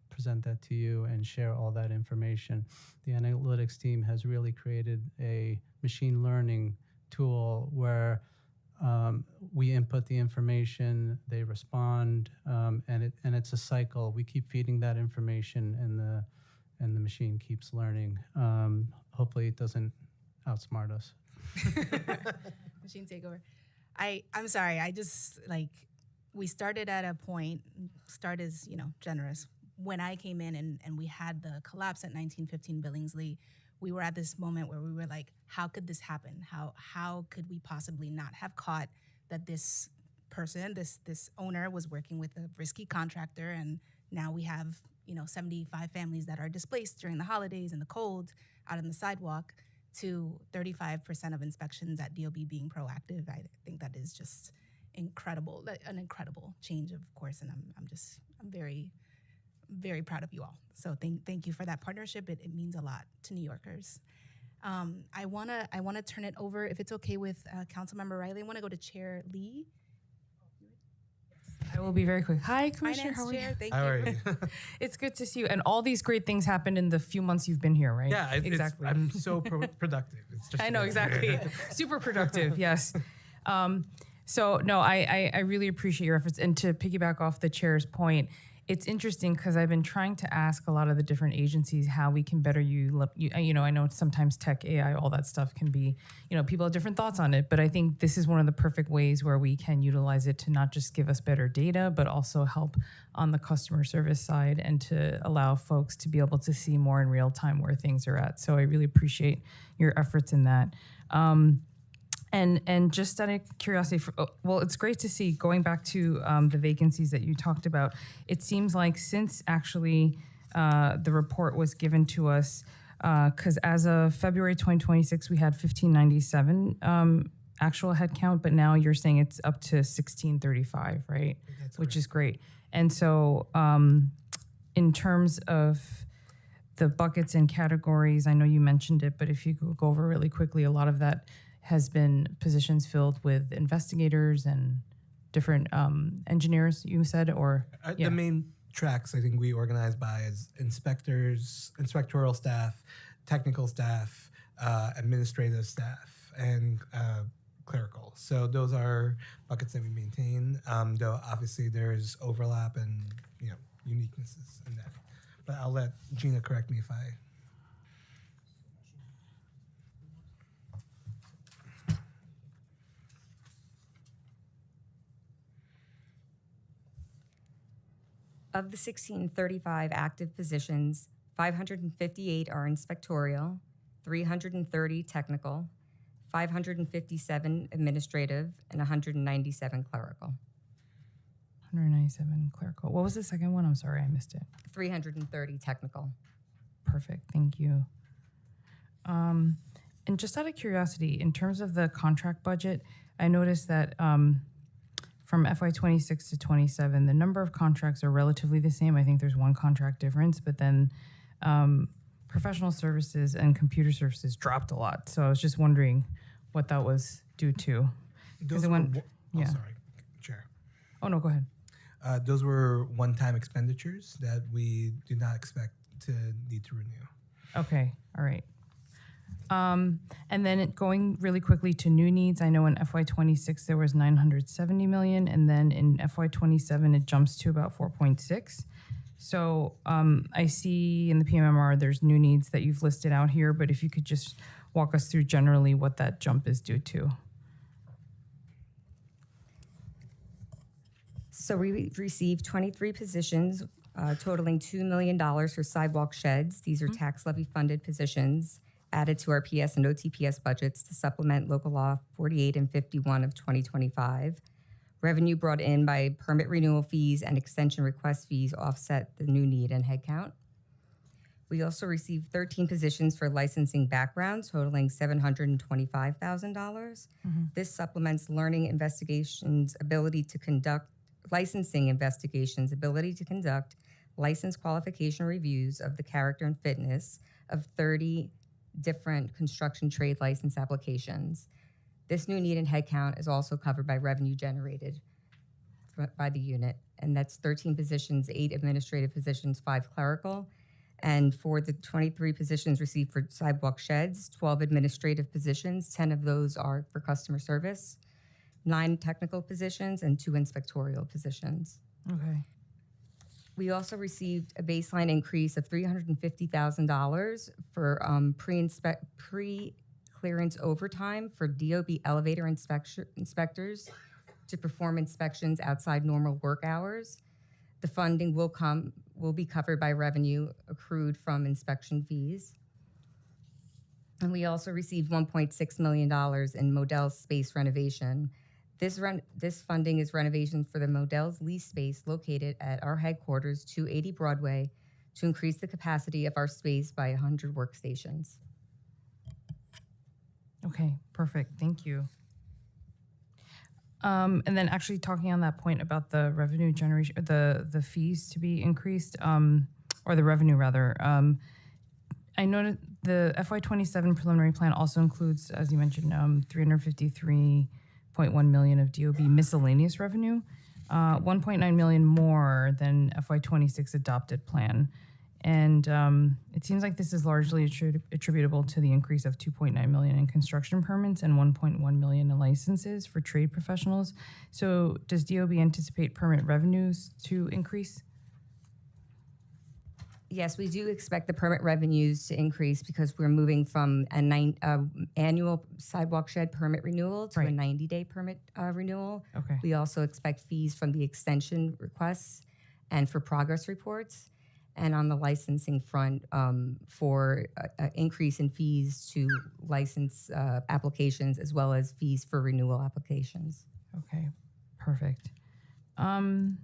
present that to you and share all that information. The analytics team has really created a machine learning tool where we input the information, they respond, and it's a cycle. We keep feeding that information, and the machine keeps learning. Hopefully, it doesn't outsmart us. Machine takeover. I'm sorry. I just we started at a point. Start is generous. When I came in and we had the collapse at 1915 Billingsley, we were at this moment where we were like, how could this happen? How could we possibly not have caught that this person, this owner was working with a risky contractor, and now we have 75 families that are displaced during the holidays and the cold out on the sidewalk, to 35% of inspections at DOB being proactive. I think that is just incredible, an incredible change, of course, and I'm very, very proud of you all. So thank you for that partnership. It means a lot to New Yorkers. I wanna turn it over, if it's okay with Councilmember Riley. I wanna go to Chair Lee. I will be very quick. Hi, Commissioner. Finance How are you? Chair, thank How are you. you? It's good to see you. And all these great things happened in the few months you've been here, right? Yeah, exactly. I'm so productive. It's just I know, exactly. Super productive, yes. So, no, I really appreciate your efforts. And to piggyback off the chair's point, it's interesting because I've been trying to ask a lot of the different agencies how we can better I know sometimes tech, AI, all that stuff can be, people have different thoughts on it, but I think this is one of the perfect ways where we can utilize it to not just give us better data, but also help on the customer service side and to allow folks to be able to see more in real time where things are at. So I really appreciate your efforts in that. And just out of curiosity, it's great to see, going back to the vacancies that you talked about, it seems like since actually the report was given to us, because as of February 2026, we had 1,597 actual headcount, but now you're saying it's up to 1,635, right? Which is great. And so in terms of the buckets and categories, I know you mentioned it, but if you could go over really quickly, a lot of that has been positions filled with investigators and different engineers, you said, or? The main tracks I think we organize by is inspectors, inspectorial staff, technical staff, administrative staff, and clerical. So those are buckets that we maintain, though obviously there's overlap and uniquenesses in that. But I'll let Gina correct me if I... Of the 1,635 active positions, 558 are inspectorial, 330 technical, 557 administrative, and 197 clerical. 197 clerical. What was the second one? I'm sorry, I missed it. 330 technical. Perfect, thank you. And just out of curiosity, in terms of the contract budget, I noticed that from FY26 to 27, the number of contracts are relatively the same. I think there's one contract difference, but then professional services and computer services dropped a lot. So I was just wondering what that was due to. Those it were, went- yeah. sorry, Chair. Oh, no, go ahead. Those were one-time expenditures that we do not expect to need to renew. Okay, all right. And then going really quickly to new needs, I know in FY26 there was 970 million, and then in FY27 it jumps to about 4.6. So I see in the PMMR there's new needs that you've listed out here, but if you could just walk us through generally what that jump is due to. So we received 23 positions totaling $2 million for sidewalk sheds. These are tax levy funded positions added to our PS and OTPS budgets to supplement Local Law 48 and 51 of 2025. Revenue brought in by permit renewal fees and extension request fees offset the new need and headcount. We also received 13 positions for licensing backgrounds totaling $725,000. This supplements learning investigations ability to conduct licensing investigations, ability to conduct license qualification reviews of the character and fitness of 30 different construction trade license applications. This new need and headcount is also covered by revenue generated by the unit, and that's 13 positions, 8 administrative positions, 5 clerical. And for the 23 positions received for sidewalk sheds, 12 administrative positions, 10 of those are for customer service, 9 technical positions, and 2 inspectorial positions. Okay. We also received a baseline increase of $350,000 for pre-clearance overtime for DOB elevator inspectors to perform inspections outside normal work hours. The funding will be covered by revenue accrued from inspection fees. And we also received $1.6 million in Modell's space renovation. This funding is renovation for the Modell's lease space located at our headquarters, 280 Broadway, to increase the capacity of our space by 100 workstations. Okay, perfect. Thank you. And then actually talking on that point about the revenue generation, the fees to be increased, or the revenue rather. I noted the FY27 preliminary plan also includes, as you mentioned, 353.1 million of DOB miscellaneous revenue, 1.9 million more than FY26 adopted plan. And it seems like this is largely attributable to the increase of 2.9 million in construction permits and 1.1 million in licenses for trade professionals. So does DOB anticipate permit revenues to increase? Yes, we do expect the permit revenues to increase because we're moving from an annual sidewalk shed permit renewal to a Right. 90-day permit renewal. Okay. We also expect fees from the extension requests and for progress reports. And on the licensing front, for an increase in fees to license applications as well as fees for renewal applications. Okay, perfect. And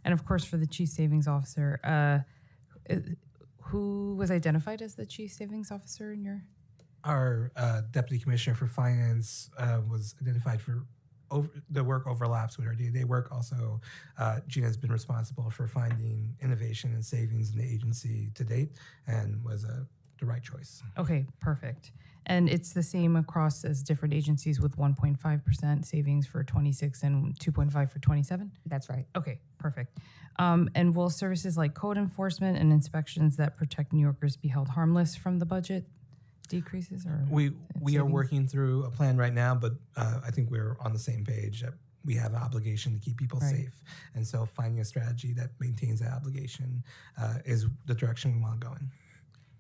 of course, for the chief savings officer, who was identified as the chief savings officer in your? Our deputy commissioner for finance was identified for the work overlaps with her day-to-day work. Also, Gina's been responsible for finding innovation and savings in the agency to date and was the right choice. Okay, perfect. And it's the same across as different agencies with 1.5% savings for 26 and 2.5 for 27? That's right. Okay, perfect. And will services like code enforcement and inspections that protect New Yorkers be held harmless from the budget decreases or? We are savings? working through a plan right now, but I think we're on the same page. We have an obligation to keep people Right. safe. And so finding a strategy that maintains that obligation is the direction we want to go in.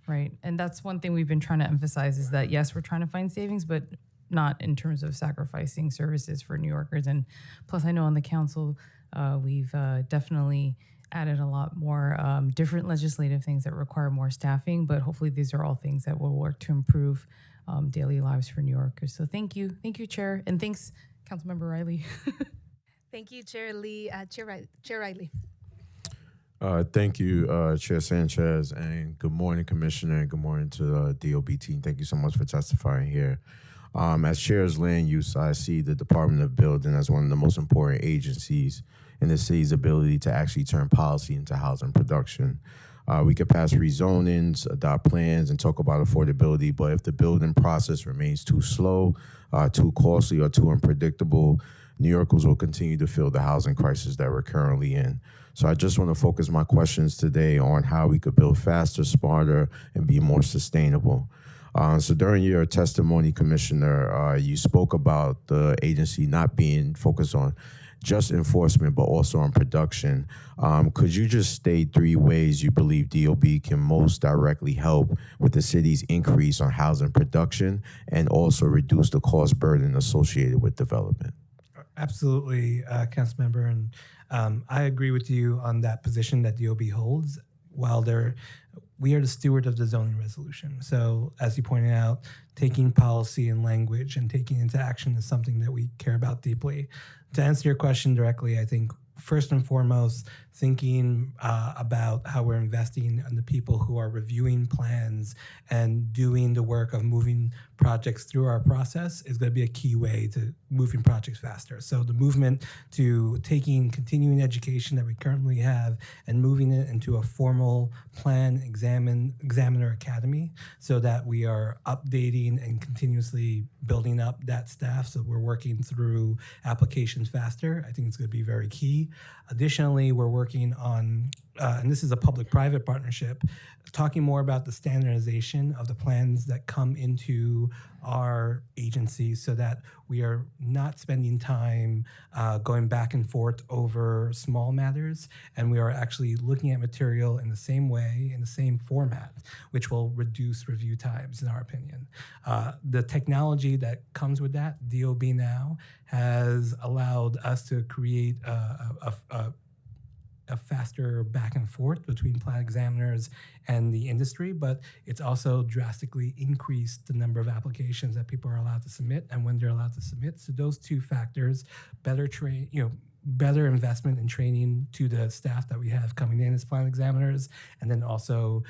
Right, and that's one thing we've been trying to emphasize is that, yes, we're trying to find savings, but not in terms of sacrificing services for New Yorkers. And plus, I know on the council, we've definitely added a lot more different legislative things that require more staffing, but hopefully these are all things that will work to improve daily lives for New Yorkers. So thank you, Chair, and thanks, Councilmember Riley. Thank you, Chair Lee. Chair Riley. Thank you, Chair Sanchez, and good morning, Commissioner, and good morning to the DOB team. Thank you so much for testifying here. As Chair's land use, I see the Department of Building as one of the most important agencies in the city's ability to actually turn policy into housing production. We could pass rezonings, adopt plans, and talk about affordability, but if the building process remains too slow, too costly, or too unpredictable, New Yorkers will continue to feel the housing crisis that we're currently in. So I just want to focus my questions today on how we could build faster, smarter, and be more sustainable. So during your testimony, Commissioner, you spoke about the agency not being focused on just enforcement, but also on production. Could you just state 3 ways you believe DOB can most directly help with the city's increase on housing production and also reduce the cost burden associated with development? Absolutely, Councilmember, and I agree with you on that position that DOB holds. While we are the steward of the zoning resolution. So, as you pointed out, taking policy and language and taking into action is something that we care about deeply. To answer your question directly, I think first and foremost, thinking about how we're investing in the people who are reviewing plans and doing the work of moving projects through our process is going to be a key way to moving projects faster. So the movement to taking continuing education that we currently have and moving it into a formal plan examiner academy so that we are updating and continuously building up that staff so we're working through applications faster, I think it's going to be very key. Additionally, we're working on, and this is a public-private partnership, talking more about the standardization of the plans that come into our agency so that we are not spending time going back and forth over small matters, and we are actually looking at material in the same way, in the same format, which will reduce review times, in our opinion. The technology that comes with that, DOB Now, has allowed us to create a faster back and forth between plan examiners and the industry, but it's also drastically increased the number of applications that people are allowed to submit and when they're allowed to submit. So those two factors, better investment in training to the staff that we have coming in as plan examiners, and then also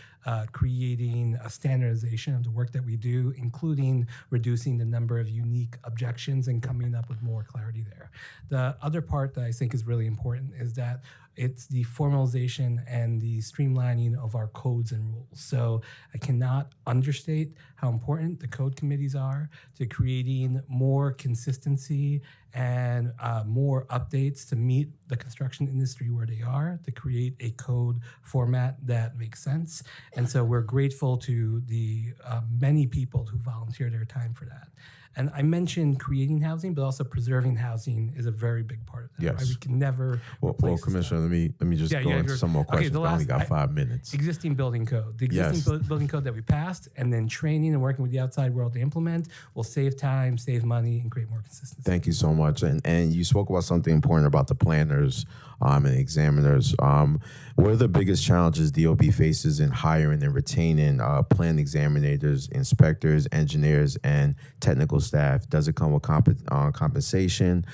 creating a standardization of the work that we do, including reducing the number of unique objections and coming up with more clarity there. The other part that I think is really important is that it's the formalization and the streamlining of our codes and rules. So I cannot understate how important the code committees are to creating more consistency and more updates to meet the construction industry where they are, to create a code format that makes sense. And so we're grateful to the many people who volunteer their time for that. And I mentioned creating housing, but also preserving housing is a very big part of that. Yes. Right? We can never Well, replace Commissioner, let me just go into some more questions. I only got 5 minutes. Existing building code. The existing Yes. building code that we passed, and then training and working with the outside world to implement will save time, save money, and create more consistency. Thank you so much. And you spoke about something important about the planners and examiners. What are the biggest challenges DOB faces in hiring and retaining plan examinators, inspectors, engineers, and technical staff? Does it come with compensation,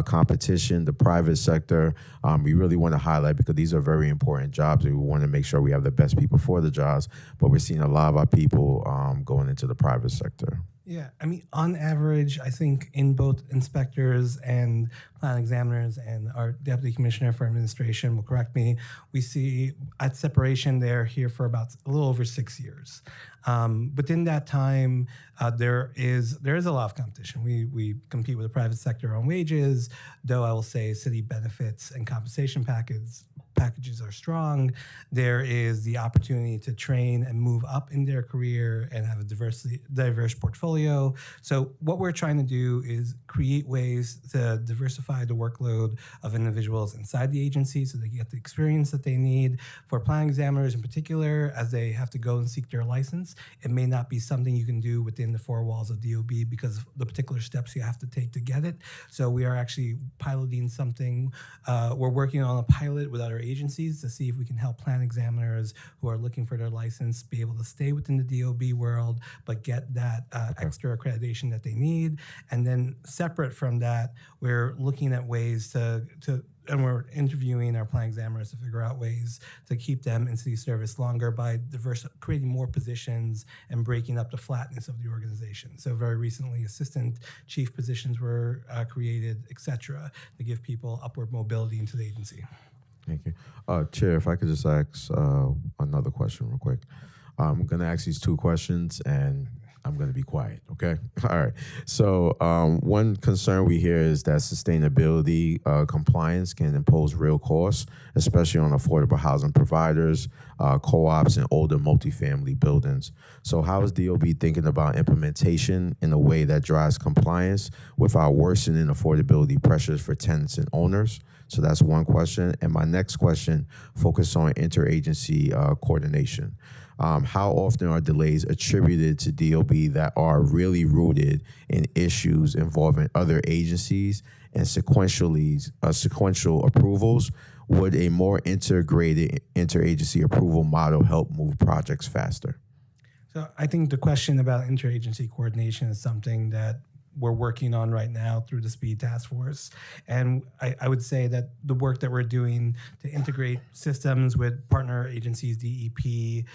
competition, the private sector? We really want to highlight because these are very important jobs, and we want to make sure we have the best people for the jobs, but we're seeing a lot of our people going into the private sector. Yeah, I mean, on average, I think in both inspectors and plan examiners, and our deputy commissioner for administration will correct me, we see at separation they're here for about a little over 6 years. Within that time, there is a lot of competition. We compete with the private sector on wages, though I will say city benefits and compensation packages are strong. There is the opportunity to train and move up in their career and have a diverse portfolio. So what we're trying to do is create ways to diversify the workload of individuals inside the agency so they get the experience that they need. For plan examiners in particular, as they have to go and seek their license, it may not be something you can do within the four walls of DOB because of the particular steps you have to take to get it. So we are actually piloting something. We're working on a pilot with other agencies to see if we can help plan examiners who are looking for their license be able to stay within the DOB world, but get that extra accreditation that they need. And then separate from that, we're looking at ways and we're interviewing our plan examiners to figure out ways to keep them in city service longer by creating more positions and breaking up the flatness of the organization. So very recently, assistant chief positions were created, et cetera, to give people upward mobility into the agency. Thank you. Chair, if I could just ask another question real quick. I'm going to ask these two questions, and I'm going to be quiet, okay? All right. So one concern we hear is that sustainability compliance can impose real costs, especially on affordable housing providers, co-ops, and older multifamily buildings. So how is DOB thinking about implementation in a way that drives compliance without worsening affordability pressures for tenants and owners? So that's one question. And my next question focuses on interagency coordination. How often are delays attributed to DOB that are really rooted in issues involving other agencies and sequential approvals? Would a more integrated interagency approval model help move projects faster? So I think the question about interagency coordination is something that we're working on right now through the Speed Task Force. And I would say that the work that we're doing to integrate systems with partner agencies, DEP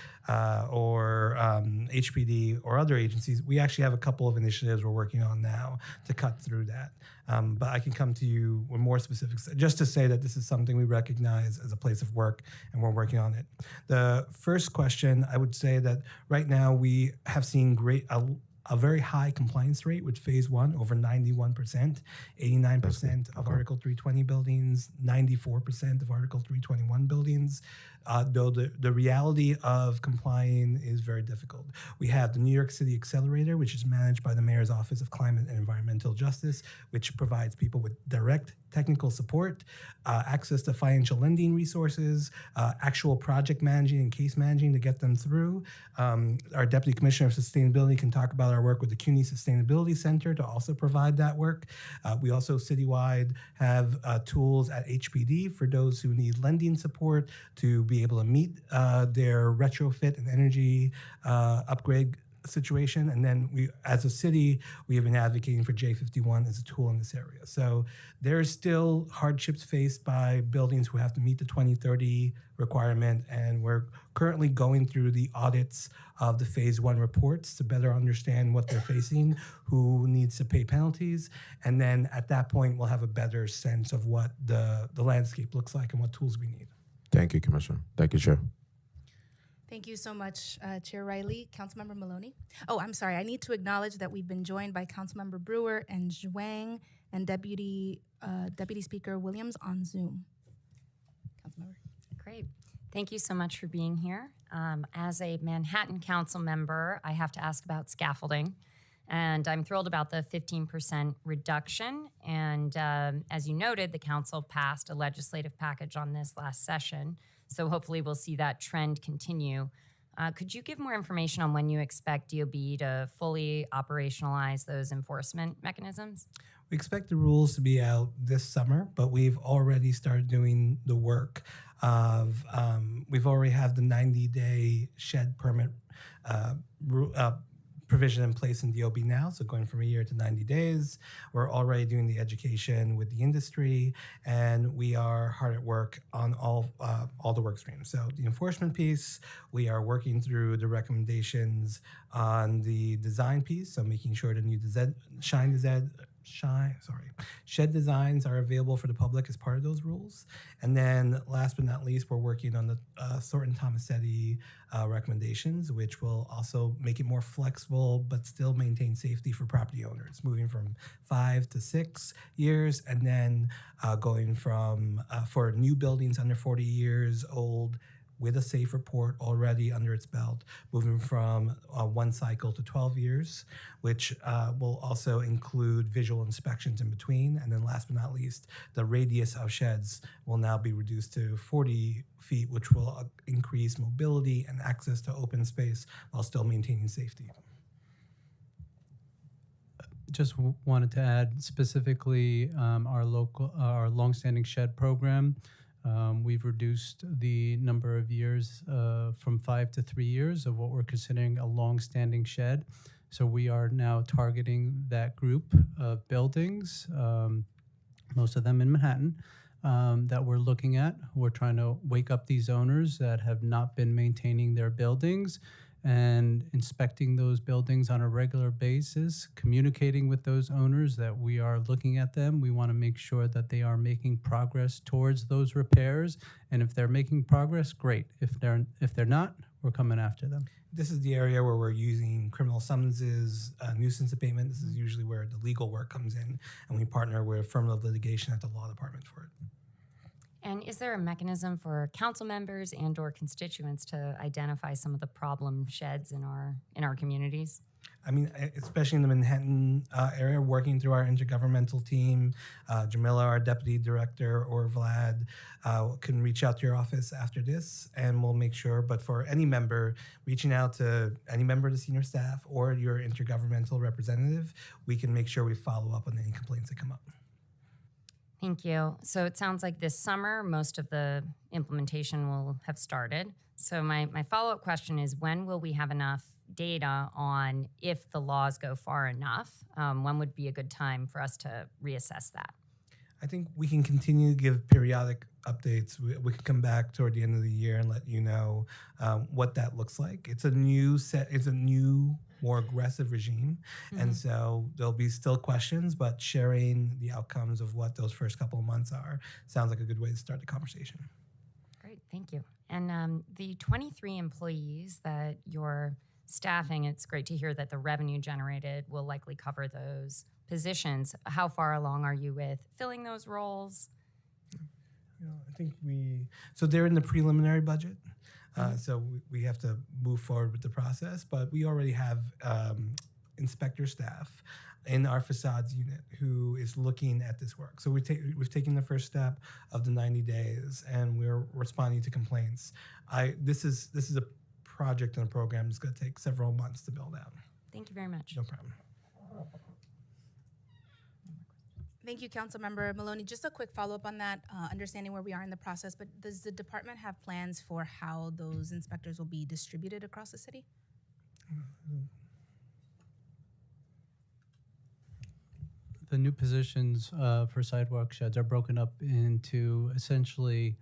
or HPD or other agencies, we actually have a couple of initiatives we're working on now to cut through that. But I can come to you with more specifics, just to say that this is something we recognize as a place of work and we're working on it. The first question, I would say that right now we have seen a very high compliance rate with phase one, over 91%, 89% of Article 320 buildings, 94% of Article 321 buildings. Though the reality of complying is very difficult. We have the New York City Accelerator, which is managed by the Mayor's Office of Climate and Environmental Justice, which provides people with direct technical support, access to financial lending resources, actual project managing and case managing to get them through. Our Deputy Commissioner of Sustainability can talk about our work with the CUNY Sustainability Center to also provide that work. We also citywide have tools at HPD for those who need lending support to be able to meet their retrofit and energy upgrade situation. And then we, as a city, we have been advocating for J51 as a tool in this area. So there's still hardships faced by buildings who have to meet the 2030 requirement. And we're currently going through the audits of the phase one reports to better understand what they're facing, who needs to pay penalties. And then at that point, we'll have a better sense of what the landscape looks like and what tools we need. Thank you, Commissioner. Thank you, Chair. Thank you so much, Chair Riley. Councilmember Maloney. Oh, I'm sorry. I need to acknowledge that we've been joined by Councilmember Brewer and Zhuang and Deputy Speaker Williams on Zoom. Councilmember. Great. Thank you so much for being here. As a Manhattan Council member, I have to ask about scaffolding. And I'm thrilled about the 15% reduction. And as you noted, the council passed a legislative package on this last session. So hopefully we'll see that trend continue. Could you give more information on when you expect DOB to fully operationalize those enforcement mechanisms? We expect the rules to be out this summer, but we've already started doing the work of, we've already have the 90-day shed permit provision in place in DOB now, so going from a year to 90 days. We're already doing the education with the industry, and we are hard at work on all the work streams. So the enforcement piece, we are working through the recommendations on the design piece, so making sure the new shed designs are available for the public as part of those rules. And then last but not least, we're working on the Thornton Tomasetti recommendations, which will also make it more flexible but still maintain safety for property owners, moving from 5 to 6 years, and then going from, for new buildings under 40 years old, with a safe report already under its belt, moving from 1 cycle to 12 years, which will also include visual inspections in between. And then last but not least, the radius of sheds will now be reduced to 40 feet, which will increase mobility and access to open space while still maintaining safety. Just wanted to add specifically our longstanding shed program. We've reduced the number of years from 5 to 3 years of what we're considering a long-standing shed. So we are now targeting that group of buildings, most of them in Manhattan, that we're looking at. We're trying to wake up these owners that have not been maintaining their buildings and inspecting those buildings on a regular basis, communicating with those owners that we are looking at them. We want to make sure that they are making progress towards those repairs. And if they're making progress, great. If they're not, we're coming after them. This is the area where we're using criminal summonses, nuisance abatement. This is usually where the legal work comes in, and we partner with affirmative litigation at the law department for it. And is there a mechanism for council members and/or constituents to identify some of the problem sheds in our communities? I mean, especially in the Manhattan area, working through our intergovernmental team, Jamila, our deputy director, or Vlad can reach out to your office after this, and we'll make sure. But for any member, reaching out to any member of the senior staff or your intergovernmental representative, we can make sure we follow up on any complaints that come up. Thank you. So it sounds like this summer, most of the implementation will have started. So my follow-up question is, when will we have enough data on if the laws go far enough? When would be a good time for us to reassess that? I think we can continue to give periodic updates. We can come back toward the end of the year and let you know what that looks like. It's a new, more aggressive regime. And so there'll be still questions, but sharing the outcomes of what those first couple of months are sounds like a good way to start the conversation. Great, thank you. And the 23 employees that you're staffing, it's great to hear that the revenue generated will likely cover those positions. How far along are you with filling those roles? I think so they're in the preliminary budget. So we have to move forward with the process, but we already have inspector staff in our facades unit who is looking at this work. So we've taken the first step of the 90 days, and we're responding to complaints. This is a project and a program that's going to take several months to build out. Thank you very much. No problem. Thank you, Councilmember Maloney. Just a quick follow-up on that, understanding where we are in the process, but does the department have plans for how those inspectors will be distributed across the city? The new positions for sidewalk sheds are broken up into essentially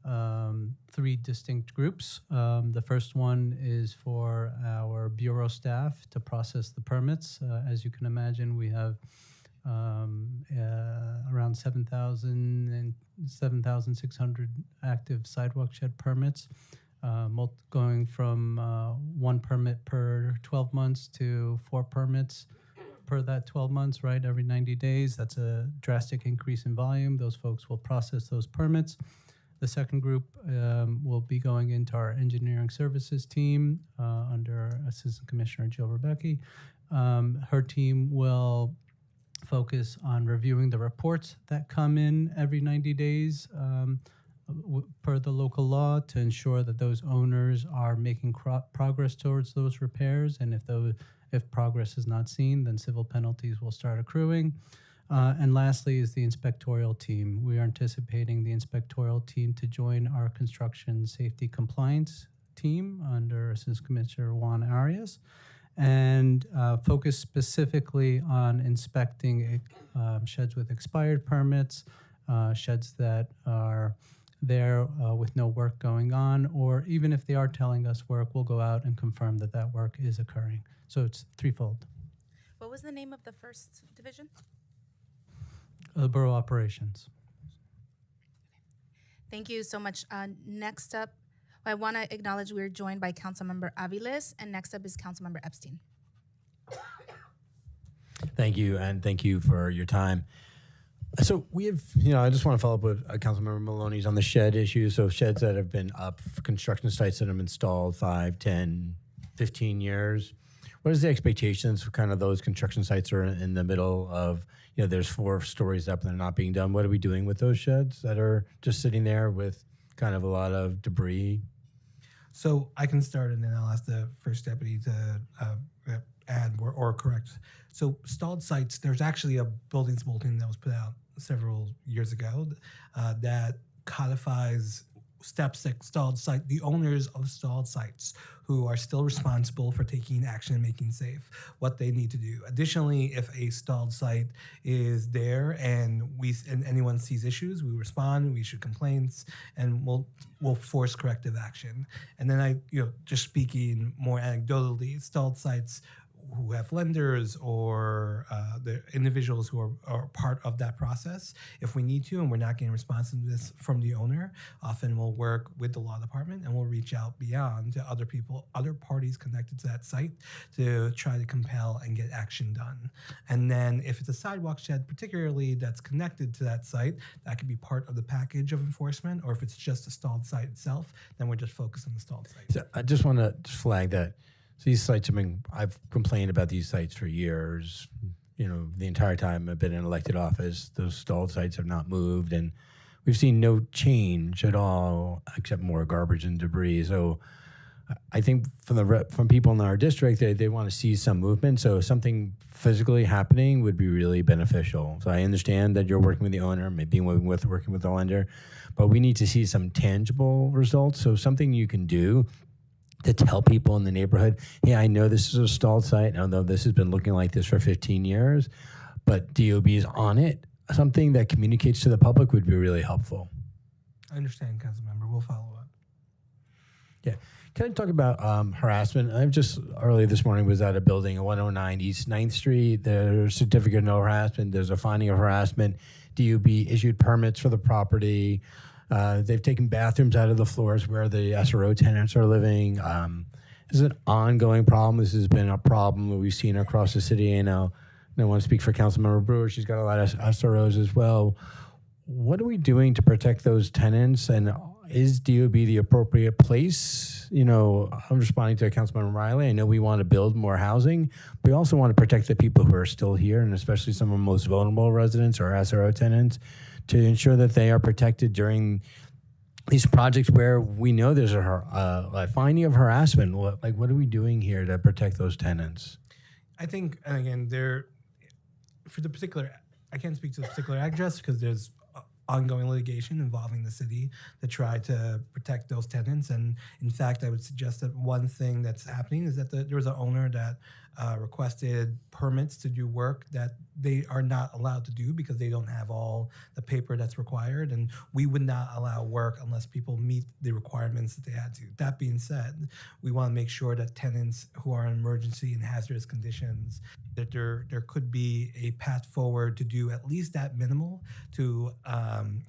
3 distinct groups. The first one is for our bureau staff to process the permits. As you can imagine, we have around 7,600 active sidewalk shed permits, going from 1 permit per 12 months to 4 permits per that 12 months, right? Every 90 days. That's a drastic increase in volume. Those folks will process those permits. The second group will be going into our engineering services team under Assistant Commissioner Jill Rebecki. Her team will focus on reviewing the reports that come in every 90 days per the local law to ensure that those owners are making progress towards those repairs. And if progress is not seen, then civil penalties will start accruing. And lastly is the inspectorial team. We are anticipating the inspectorial team to join our construction safety compliance team under Assistant Commissioner Juan Arias, and focus specifically on inspecting sheds with expired permits, sheds that are there with no work going on, or even if they are telling us work, we'll go out and confirm that that work is occurring. So it's threefold. What was the name of the first division? Borough operations. Thank you so much. Next up, I want to acknowledge we're joined by Councilmember Aviles, and next up is Councilmember Epstein. Thank you, and thank you for your time. So we have, I just want to follow up with Councilmember Maloney's on the shed issue. So sheds that have been up, construction sites that have been installed 5, 10, 15 years. What is the expectations for kind of those construction sites are in the middle of, there's 4 stories up and they're not being done. What are we doing with those sheds that are just sitting there with kind of a lot of debris? So I can start, and then I'll ask the first deputy to add or correct. So stalled sites, there's actually a buildings bulletin that was put out several years ago that codifies steps that stalled site, the owners of stalled sites who are still responsible for taking action and making safe, what they need to do. Additionally, if a stalled site is there and anyone sees issues, we respond, we issue complaints, and we'll force corrective action. And then just speaking more anecdotally, stalled sites, who have lenders or the individuals who are part of that process. If we need to and we're not getting responsiveness from the owner, often we'll work with the law department and we'll reach out beyond to other people, other parties connected to that site to try to compel and get action done. And then if it's a sidewalk shed, particularly that's connected to that site, that could be part of the package of enforcement. Or if it's just a stalled site itself, then we're just focused on the stalled site. So I just want to flag that. So these sites, I've complained about these sites for years. You know, the entire time I've been in elected office, those stalled sites have not moved, and we've seen no change at all except more garbage and debris. So I think from people in our district, they want to see some movement. So something physically happening would be really beneficial. So I understand that you're working with the owner, maybe working with the lender, but we need to see some tangible results. So something you can do to tell people in the neighborhood, hey, I know this is a stalled site. I know this has been looking like this for 15 years, but DOB is on it. Something that communicates to the public would be really helpful. I understand, Councilmember. We'll follow up. Yeah. Can I talk about harassment? I've just early this morning was at a building at 109 East 9th Street. There's a certificate of no harassment. There's a finding of harassment. DOB issued permits for the property. They've taken bathrooms out of the floors where the SRO tenants are living. This is an ongoing problem. This has been a problem that we've seen across the city. And I want to speak for Councilmember Brewer. She's got a lot of SROs as well. What are we doing to protect those tenants? And is DOB the appropriate place? You know, I'm responding to Councilmember Riley. I know we want to build more housing. We also want to protect the people who are still here, and especially some of the most vulnerable residents or SRO tenants, to ensure that they are protected during these projects where we know there's a finding of harassment. What are we doing here to protect those tenants? I think, and again, for the particular, I can't speak to the particular address because there's ongoing litigation involving the city to try to protect those tenants. And in fact, I would suggest that one thing that's happening is that there was an owner that requested permits to do work that they are not allowed to do because they don't have all the paper that's required. And we would not allow work unless people meet the requirements that they had to. That being said, we want to make sure that tenants who are in emergency and hazardous conditions, that there could be a path forward to do at least that minimal to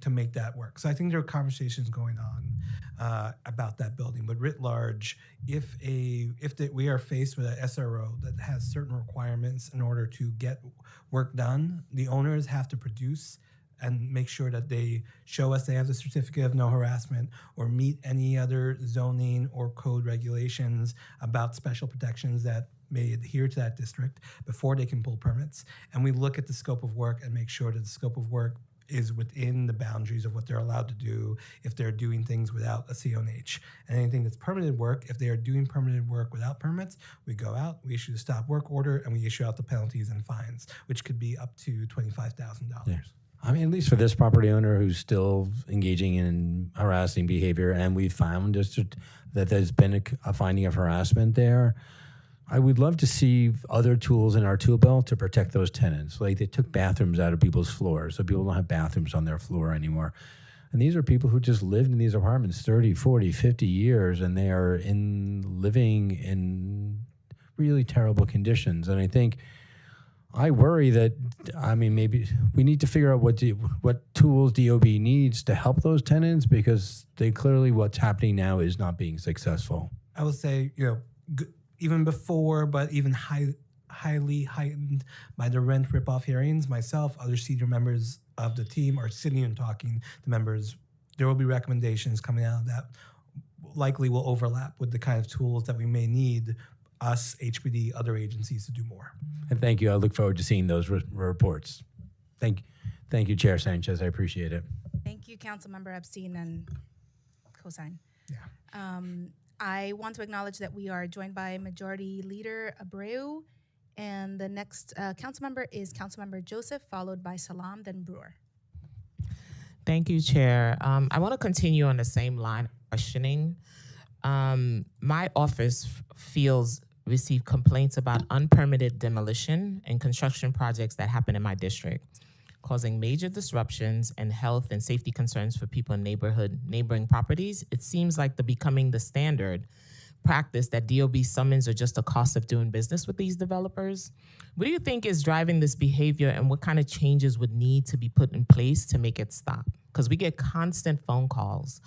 make that work. So I think there are conversations going on about that building. But writ large, if we are faced with an SRO that has certain requirements in order to get work done, the owners have to produce and make sure that they show us they have the certificate of no harassment or meet any other zoning or code regulations about special protections that may adhere to that district before they can pull permits. And we look at the scope of work and make sure that the scope of work is within the boundaries of what they're allowed to do if they're doing things without a CONH. And anything that's permitted work, if they are doing permitted work without permits, we go out, we issue a stop work order, and we issue out the penalties and fines, which could be up to $25,000. Yeah. I mean, at least for this property owner who's still engaging in harassing behavior, and we found that there's been a finding of harassment there, I would love to see other tools in our tool belt to protect those tenants. Like they took bathrooms out of people's floors, so people don't have bathrooms on their floor anymore. And these are people who just lived in these apartments 30, 40, 50 years, and they are living in really terrible conditions. And I think I worry that, maybe we need to figure out what tools DOB needs to help those tenants, because what's happening now is not being successful. I will say, even before, but even highly heightened by the rent ripoff hearings, myself, other senior members of the team are sitting and talking to members. There will be recommendations coming out of that likely will overlap with the kind of tools that we may need, us, HPD, other agencies, to do more. And thank you. I look forward to seeing those reports. Thank you, Chair Sanchez. I appreciate it. Thank you, Councilmember Epstein and cosign. Yeah. I want to acknowledge that we are joined by Majority Leader Abreu, and the next council member is Councilmember Joseph, followed by Salam, then Brewer. Thank you, Chair. I want to continue on the same line of questioning. My office receive complaints about unpermitted demolition and construction projects that happen in my district, causing major disruptions and health and safety concerns for people in neighboring properties. It seems like they're becoming the standard, practice that DOB summons are just a cost of doing business with these developers? What do you think is driving this behavior, and what kind of changes would need to be put in place to make it stop? Because we get constant phone calls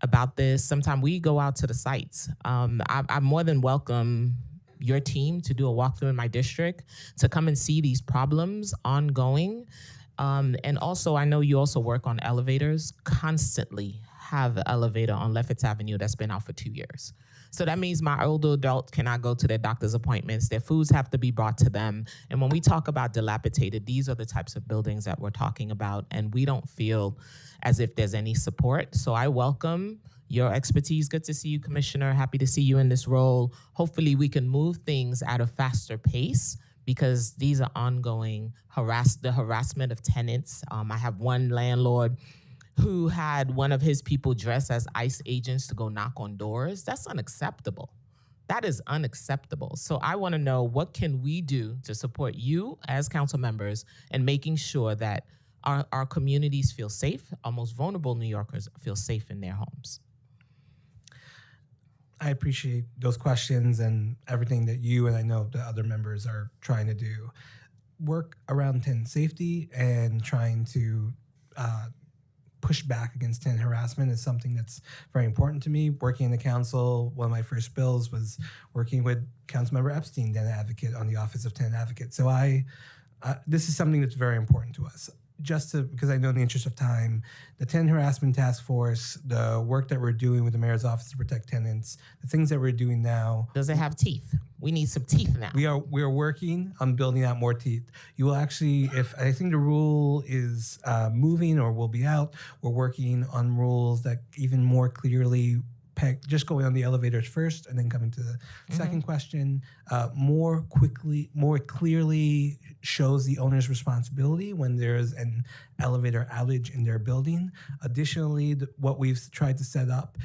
about this. Sometimes we go out to the sites. I more than welcome your team to do a walkthrough in my district to come and see these problems ongoing. And also, I know you also work on elevators. Constantly have an elevator on Lefferts Avenue that's been out for 2 years. So that means my older adults cannot go to their doctor's appointments. Their foods have to be brought to them. And when we talk about dilapidated, these are the types of buildings that we're talking about. And we don't feel as if there's any support. So I welcome your expertise. Good to see you, Commissioner. Happy to see you in this role. Hopefully we can move things at a faster pace, because these are ongoing harassment of tenants. I have one landlord who had one of his people dressed as ICE agents to go knock on doors. That's unacceptable. That is unacceptable. So I want to know, what can we do to support you as council members and making sure that our communities feel safe, our most vulnerable New Yorkers feel safe in their homes? I appreciate those questions and everything that you and I know the other members are trying to do. Work around tenant safety and trying to push back against tenant harassment is something that's very important to me. Working in the council, one of my first bills was working with Councilmember Epstein, tenant advocate, on the Office of Tenant Advocate. So this is something that's very important to us. Because I know in the interest of time, the Tenant Harassment Task Force, the work that we're doing with the Mayor's Office to protect tenants, the things that we're doing now. Does it have teeth? We need some teeth now. We are working on building out more teeth. You will actually, if I think the rule is moving or will be out, we're working on rules that even more clearly just going on the elevators first and then coming to the second question, more clearly shows the owner's responsibility when there's an elevator outage in their building. Additionally, what we've tried to set up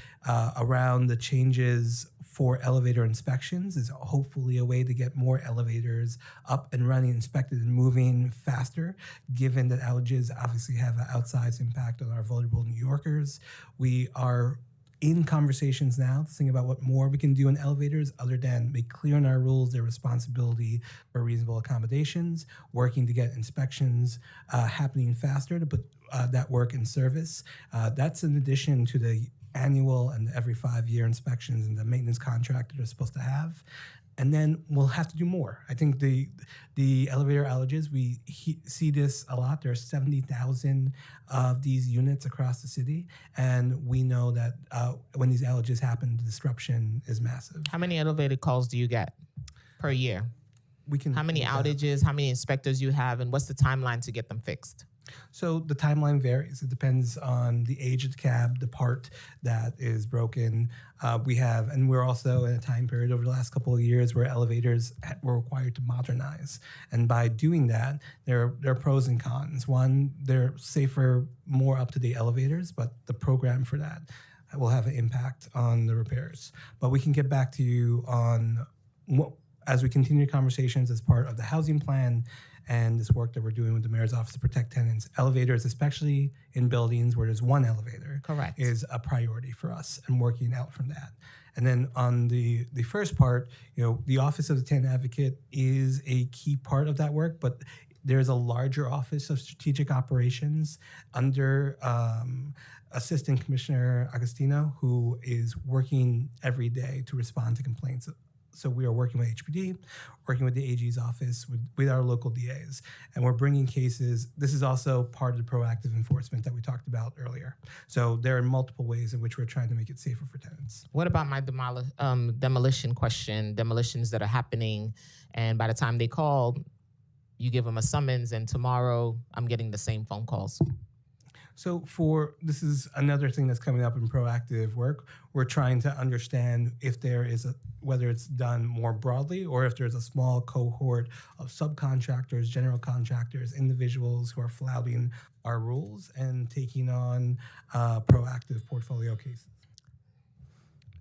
around the changes for elevator inspections is hopefully a way to get more elevators up and running, inspected, and moving faster, given that outages obviously have an outsized impact on our vulnerable New Yorkers. We are in conversations now to think about what more we can do in elevators other than make clear in our rules their responsibility for reasonable accommodations, working to get inspections happening faster to put that work in service. That's in addition to the annual and every 5-year inspections and the maintenance contract that they're supposed to have. And then we'll have to do more. I think the elevator outages, we see this a lot. There are 70,000 of these units across the city. And we know that when these outages happen, the disruption is massive. How many elevator calls do you get per year? How many outages, how many inspectors you have, and what's the timeline to get them fixed? So the timeline varies. It depends on the age of the cab, the part that is broken. We're also in a time period over the last couple of years where elevators were required to modernize. And by doing that, there are pros and cons. One, they're safer, more up-to-date elevators, but the program for that will have an impact on the repairs. But we can get back to you on as we continue conversations as part of the housing plan and this work that we're doing with the Mayor's Office to protect tenants. Elevators, especially in buildings where there's one elevator, correct, is a priority for us, and working out from that. And then on the first part, the Office of the Tenant Advocate is a key part of that work, but there's a larger Office of Strategic Operations under Assistant Commissioner Agostino, who is working every day to respond to complaints. So we are working with HPD, working with the AG's office, with our local DAs, and we're bringing cases. This is also part of the proactive enforcement that we talked about earlier. So there are multiple ways in which we're trying to make it safer for tenants. What about my demolition question, demolitions that are happening, and by the time they call, you give them a summons, and tomorrow I'm getting the same phone calls? So this is another thing that's coming up in proactive work. We're trying to understand if there is whether it's done more broadly or if there's a small cohort of subcontractors, general contractors, individuals who are flouting our rules and taking on proactive portfolio cases.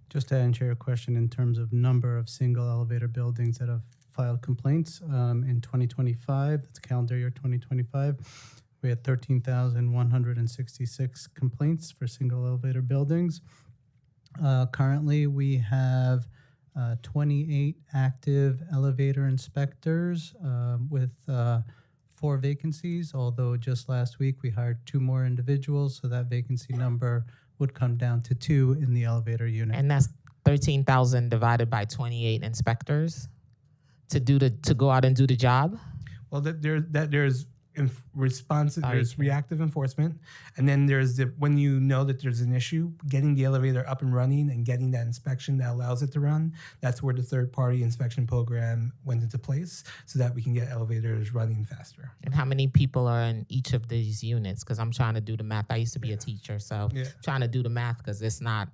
Just to answer your question in terms of number of single elevator buildings that have filed complaints in 2025, that's calendar year 2025, we had 13,166 complaints for single elevator buildings. Currently, we have 28 active elevator inspectors with 4 vacancies, although just last week we hired 2 more individuals, so that vacancy number would come down to 2 in the elevator unit. And that's 13,000 divided by 28 inspectors to go out and do the job? Well, there's responsive, Sorry. there's reactive enforcement, and then there's when you know that there's an issue, getting the elevator up and running and getting that inspection that allows it to run. That's where the third-party inspection program went into place, so that we can get elevators running faster. And how many people are in each of these units? Because I'm trying to do the math. I used to be a teacher, so trying to do the math because it's not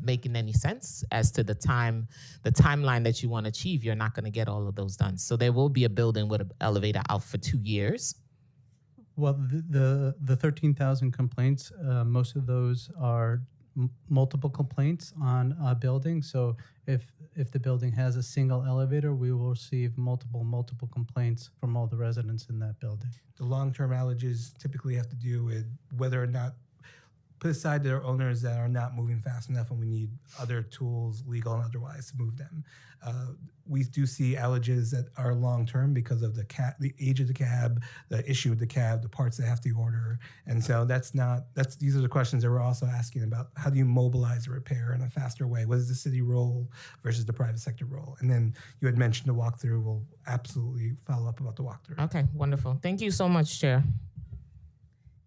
making any sense as to the timeline that you want to achieve. You're not going to get all of those done. So there will be a building with an elevator out for 2 years. Well, the 13,000 complaints, most of those are multiple complaints on a building. So if the building has a single elevator, we will receive multiple complaints from all the residents in that building. The long-term outages typically have to do with whether or not, put aside their owners that are not moving fast enough and we need other tools, legal and otherwise, to move them. We do see outages that are long-term because of the age of the cab, the issue with the cab, the parts they have to order. And so these are the questions that we're also asking about. How do you mobilize a repair in a faster way? What is the city role versus the private sector role? And then you had mentioned the walkthrough. We'll absolutely follow up about the walkthrough. Okay, wonderful. Thank you so much, Chair.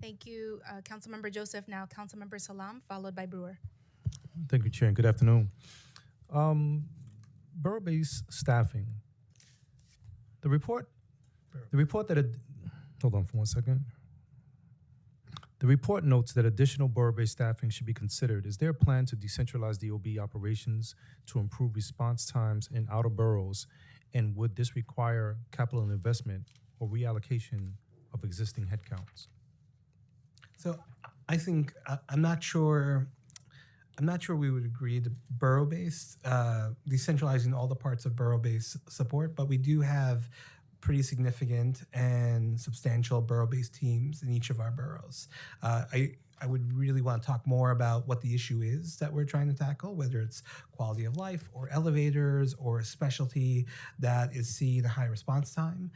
Thank you, Councilmember Joseph. Now, Councilmember Salam, followed by Brewer. Thank you, Chair, and good afternoon. Borough-based staffing. The report that hold on for 1 second. The report notes that additional borough-based staffing should be considered. Is there a plan to decentralize DOB operations to improve response times in outer boroughs? And would this require capital investment or reallocation of existing headcounts? So I think I'm not sure we would agree to borough-based, decentralizing all the parts of borough-based support, but we do have pretty significant and substantial borough-based teams in each of our boroughs. I would really want to talk more about what the issue is that we're trying to tackle, whether it's quality of life or elevators or a specialty that is seeing a high response time.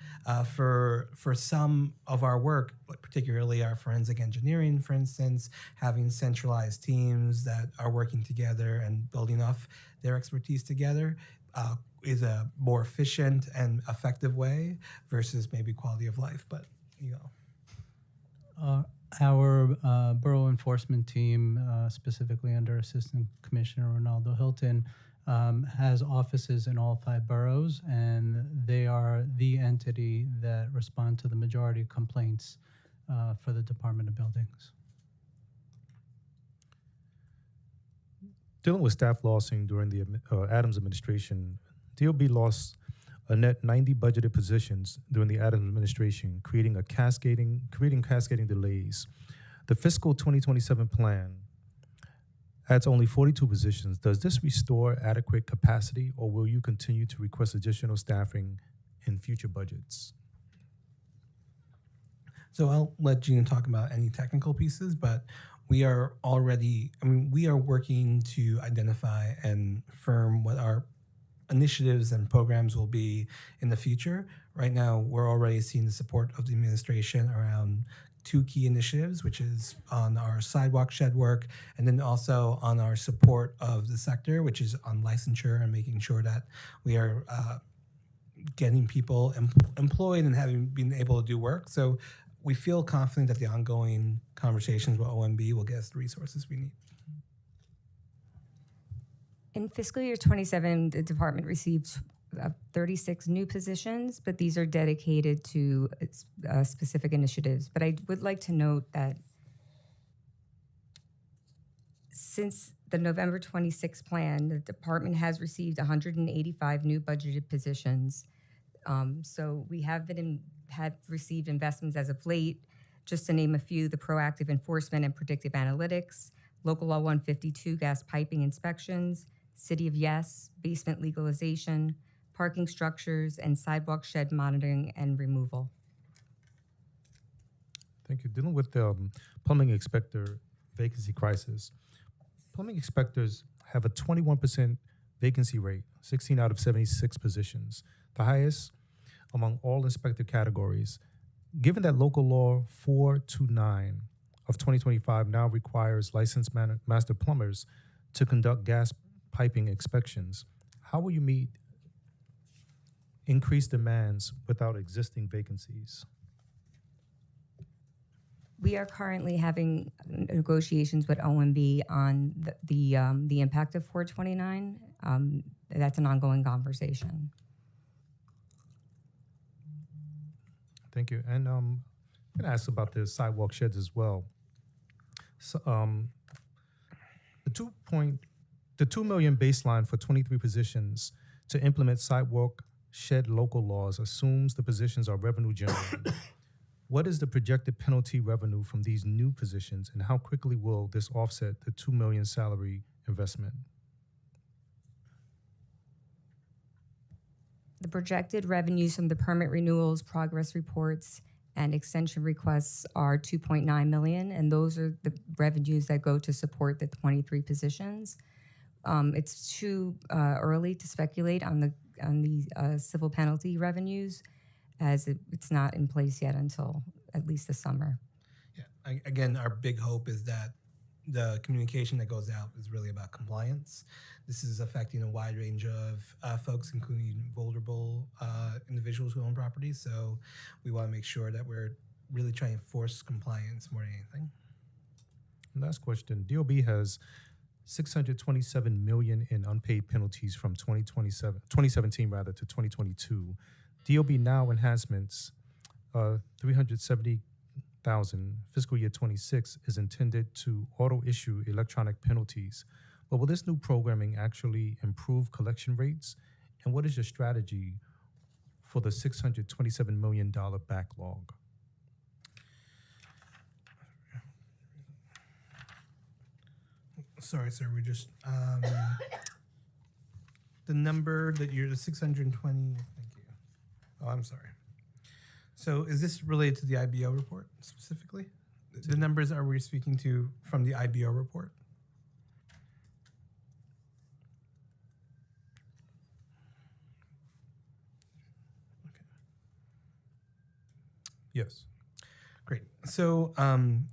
For some of our work, particularly our forensic engineering, for instance, having centralized teams that are working together and building off their expertise together is a more efficient and effective way versus maybe quality of life. But, Our borough enforcement team, specifically under Assistant Commissioner Ronaldo Hilton, has offices in all 5 boroughs, and they are the entity that respond to the majority of complaints for the Department of Buildings. Dealing with staff lossing during the Adams administration, DOB lost a net 90 budgeted positions during the Adams administration, creating cascading delays. The fiscal 2027 plan adds only 42 positions. Does this restore adequate capacity, or will you continue to request additional staffing in future budgets? So I'll let Gina talk about any technical pieces, but we are working to identify and firm what our initiatives and programs will be in the future. Right now, we're already seeing the support of the administration around 2 key initiatives, which is on our sidewalk shed work, and then also on our support of the sector, which is on licensure and making sure that we are getting people employed and having been able to do work. So we feel confident that the ongoing conversations with OMB will get us the resources we need. In fiscal year 27, the department received 36 new positions, but these are dedicated to specific initiatives. But I would like to note that since the November 26 plan, the department has received 185 new budgeted positions. So we have received investments as of late. Just to name a few, the proactive enforcement and predictive analytics, Local Law 152 gas piping inspections, City of Yes, basement legalization, parking structures, and sidewalk shed monitoring and removal. Thank you. Dealing with the plumbing inspector vacancy crisis, plumbing inspectors have a 21% vacancy rate, 16 out of 76 positions, the highest among all inspected categories. Given that local law 429 of 2025 now requires licensed master plumbers to conduct gas piping inspections, how will you meet increased demands without existing vacancies? We are currently having negotiations with OMB on the impact of 429. That's an ongoing conversation. Thank you. And I'm going to ask about the sidewalk sheds as well. So, the 2 million baseline for 23 positions to implement sidewalk shed local laws assumes the positions are revenue generating. What is the projected penalty revenue from these new positions, and how quickly will this offset the 2 million salary investment? The projected revenues from the permit renewals, progress reports, and extension requests are 2.9 million, and those are the revenues that go to support the 23 positions. It's too early to speculate on the civil penalty revenues, as it's not in place yet until at least the summer. Yeah. Again, our big hope is that the communication that goes out is really about compliance. This is affecting a wide range of folks, including vulnerable individuals who own properties. So we want to make sure that we're really trying to force compliance more than anything. Last question. DOB has 627 million in unpaid penalties from 2017 to 2022. DOB Now enhancements, 370,000. Fiscal year 26 is intended to auto-issue electronic penalties. But will this new programming actually improve collection rates? And what is your strategy for the $627 million backlog? Sorry, sir. We're just the number that you're the 620. Thank you. Oh, I'm sorry. So, is this related to the IBO report specifically? The numbers are we speaking to from the IBO report? Okay. Yes. Great. So,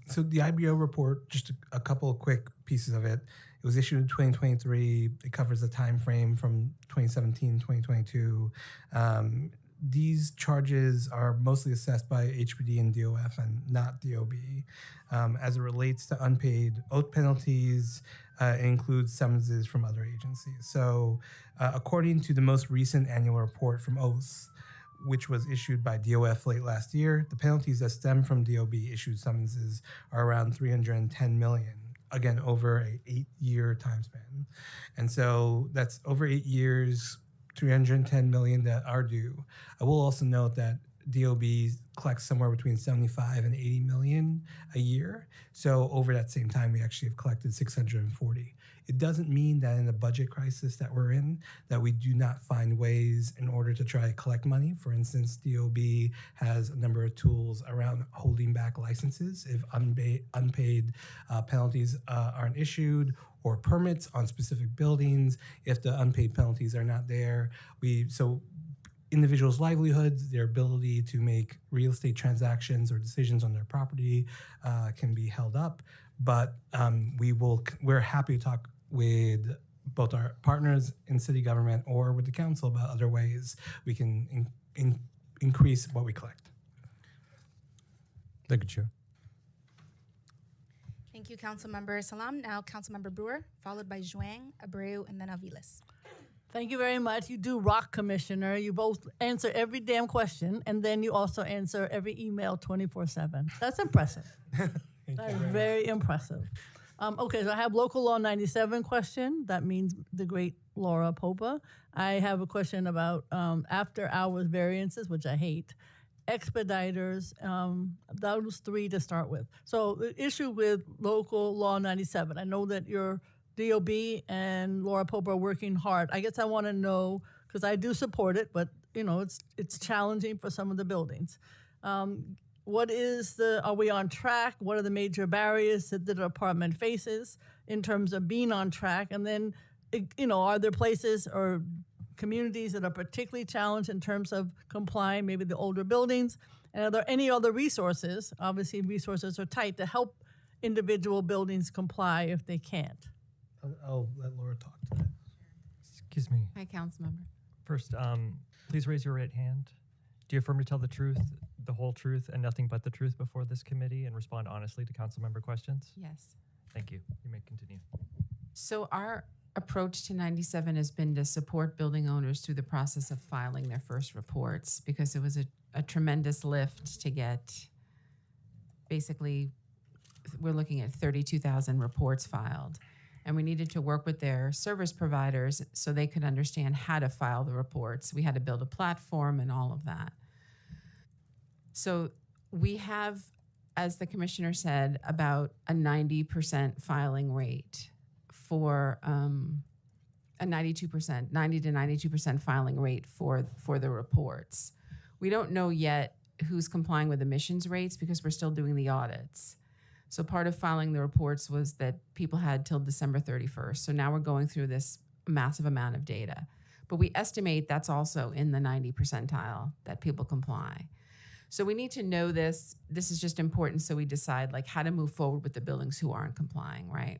so the IBO report, just a couple of quick pieces of it. It was issued in 2023. It covers the time frame from 2017, 2022. These charges are mostly assessed by HPD and DOF and not DOB. As it relates to unpaid oath penalties, it includes summonses from other agencies. So, according to the most recent annual report from OATHS, which was issued by DOF late last year, the penalties that stem from DOB issued summonses are around 310 million, again, over an 8-year time span. And so that's over 8 years, 310 million that are due. I will also note that DOB collects somewhere between 75 and 80 million a year. So over that same time, we actually have collected 640. It doesn't mean that in the budget crisis that we're in, that we do not find ways in order to try to collect money. For instance, DOB has a number of tools around holding back licenses if unpaid penalties aren't issued, or permits on specific buildings if the unpaid penalties are not there. So individuals' livelihoods, their ability to make real estate transactions or decisions on their property can be held up. But we're happy to talk with both our partners in city government or with the council about other ways we can increase what we collect. Thank you, Chair. Thank you, Councilmember Salam. Now, Councilmember Brewer, followed by Zhuang, Abreu, and then Aviles. Thank you very much. You do rock, Commissioner. You both answer every damn question, and then you also answer every email 24/7. That's impressive. That's very impressive. Okay, so I have local law 97 question. That means the great Laura Popa. I have a question about after hours variances, which I hate. Expediters, those three to start with. So the issue with local law 97, I know that your DOB and Laura Pope are working hard. I guess I want to know, because I do support it, but you know it's challenging for some of the buildings. Are we on track? What are the major barriers that the department faces in terms of being on track? And then are there places or communities that are particularly challenged in terms of complying, maybe the older buildings? And are there any other resources, obviously resources are tight, to help individual buildings comply if they can't? I'll let Laura talk to that. Excuse me. Hi, council member. First, please raise your right hand. Do you affirm to tell the truth, the whole truth, and nothing but the truth before this committee and respond honestly to council member questions? Yes. Thank you. You may continue. So our approach to 97 has been to support building owners through the process of filing their first reports, because it was a tremendous lift to get, basically, we're looking at 32,000 reports filed. And we needed to work with their service providers so they could understand how to file the reports. We had to build a platform and all of that. So we have, as the commissioner said, about a 90% filing rate for a 90 to 92% filing rate for the reports. We don't know yet who's complying with emissions rates because we're still doing the audits. So part of filing the reports was that people had till December 31st. So now we're going through this massive amount of data. But we estimate that's also in the 90 percentile that people comply. So we need to know this. This is just important so we decide like how to move forward with the buildings who aren't complying, right?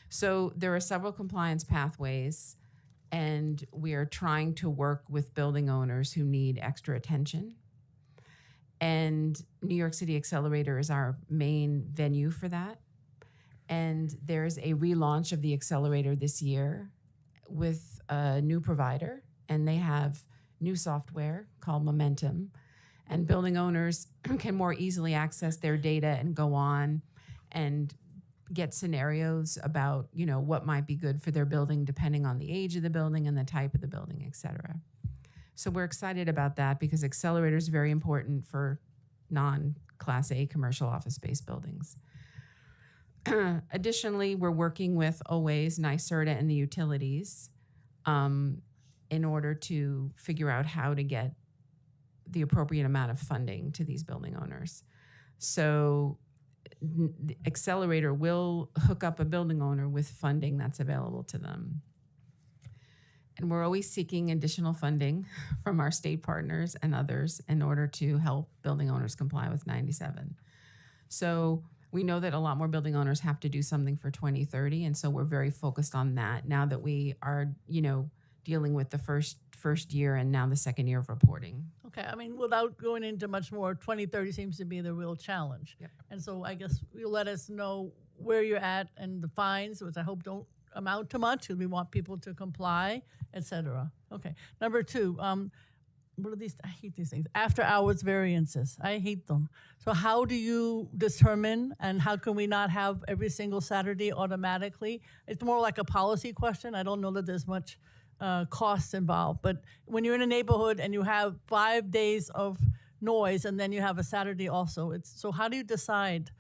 So there are several compliance pathways, and we are trying to work with building owners who need extra attention. And New York City Accelerator is our main venue for that. And there's a relaunch of the Accelerator this year with a new provider, and they have new software called Momentum. And building owners can more easily access their data and go on and get scenarios about, what might be good for their building depending on the age of the building and the type of the building, et cetera. So we're excited about that because Accelerator is very important for non-Class A commercial office space buildings. Additionally, we're working with Always, NYSERDA, and the utilities in order to figure out how to get the appropriate amount of funding to these building owners. So the Accelerator will hook up a building owner with funding that's available to them. And we're always seeking additional funding from our state partners and others in order to help building owners comply with 97. So we know that a lot more building owners have to do something for 2030, and so we're very focused on that now that we are, dealing with the first year and now the second year of reporting. Okay, without going into much more, 2030 seems to be the real challenge. Yep. And so I guess you'll let us know where you're at and the fines, which I hope don't amount to much, because we want people to comply, et cetera. Okay, number two, what are these? I hate these things. After hours variances, I hate them. So how do you determine, and how can we not have every single Saturday automatically? It's more like a policy question. I don't know that there's much costs involved, but when you're in a neighborhood and you have 5 days of noise and then you have a Saturday also, so how do you decide?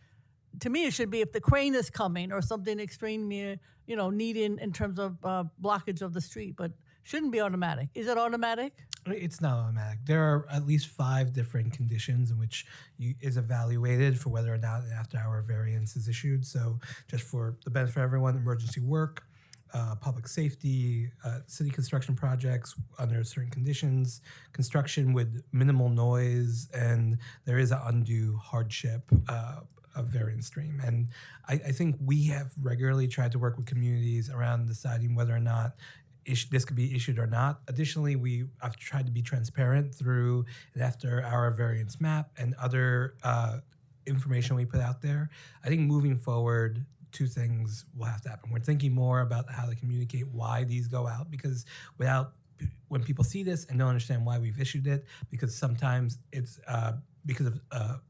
To me, it should be if the crane is coming or something extremely, needing in terms of blockage of the street, but shouldn't be automatic. Is it automatic? It's not automatic. There are at least 5 different conditions in which is evaluated for whether or not an after-hour variance is issued. So just for the benefit of everyone, emergency work, public safety, city construction projects under certain conditions, construction with minimal noise, and there is an undue hardship of variance stream. And I think we have regularly tried to work with communities around deciding whether or not this could be issued or not. Additionally, I've tried to be transparent through an after-hour variance map and other information we put out there. I think moving forward, 2 things will have to happen. We're thinking more about how to communicate why these go out, because when people see this and don't understand why we've issued it, because sometimes it's because of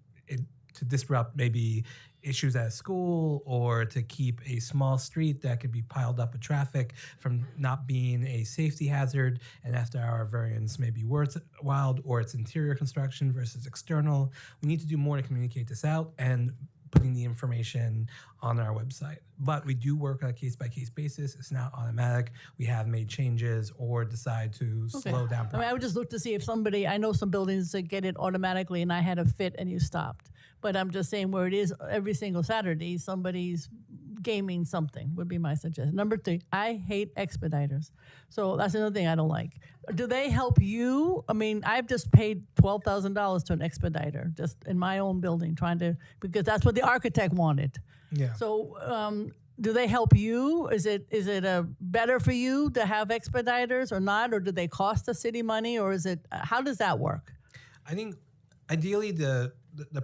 to disrupt maybe issues at school or to keep a small street that could be piled up with traffic from not being a safety hazard, and after-hour variance may be worthwhile, or it's interior construction versus external. We need to do more to communicate this out and putting the information on our website. But we do work on a case-by-case basis. It's not automatic. We have made changes or decide to slow down. I would just look to see if I know some buildings that get it automatically and I had a fit and you stopped. But I'm just saying where it is every single Saturday, somebody's gaming something would be my suggestion. Number 3, I hate expediters. So that's another thing I don't like. Do they help you? I mean, I've just paid $12,000 to an expediter just in my own building because that's what the architect wanted. Yeah. So do they help you? Is it better for you to have expediters or not? Or do they cost the city money? Or how does that work? I think ideally the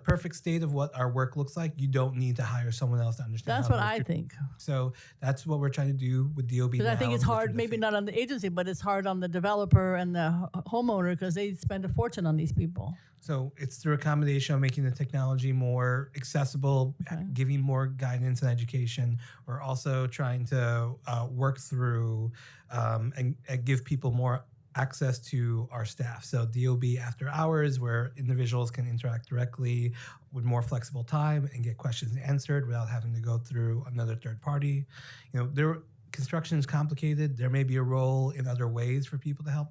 perfect state of what our work looks like, you don't need to hire someone else to understand. That's how what to I work. think. So that's what we're trying to do with DOB. Because I think now it's and hard, with maybe not on the agency, but it's hard on the developer and the homeowner because they spend a fortune on these people. So it's through a combination of making the technology more accessible, giving more guidance and education. We're also trying to work through and give people more access to our staff. So DOB after hours, where individuals can interact directly with more flexible time and get questions answered without having to go through another third party. Construction is complicated. There may be a role in other ways for people to help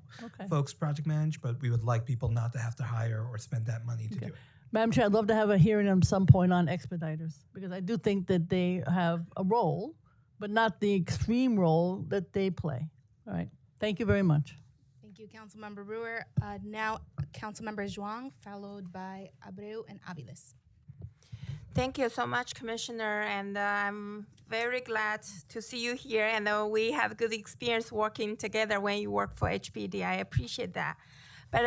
folks project manage, but we would like people not to have to hire or spend that money to do it. Madam Chair, I'd love to have a hearing at some point on expediters because I do think that they have a role, but not the extreme role that they play. All right. Thank you very much. Thank you, Councilmember Brewer. Now, Councilmember Zhuang, followed by Abreu and Aviles. Thank you so much, Commissioner, and I'm very glad to see you here. And we have good experience working together when you work for HPD. I appreciate that. But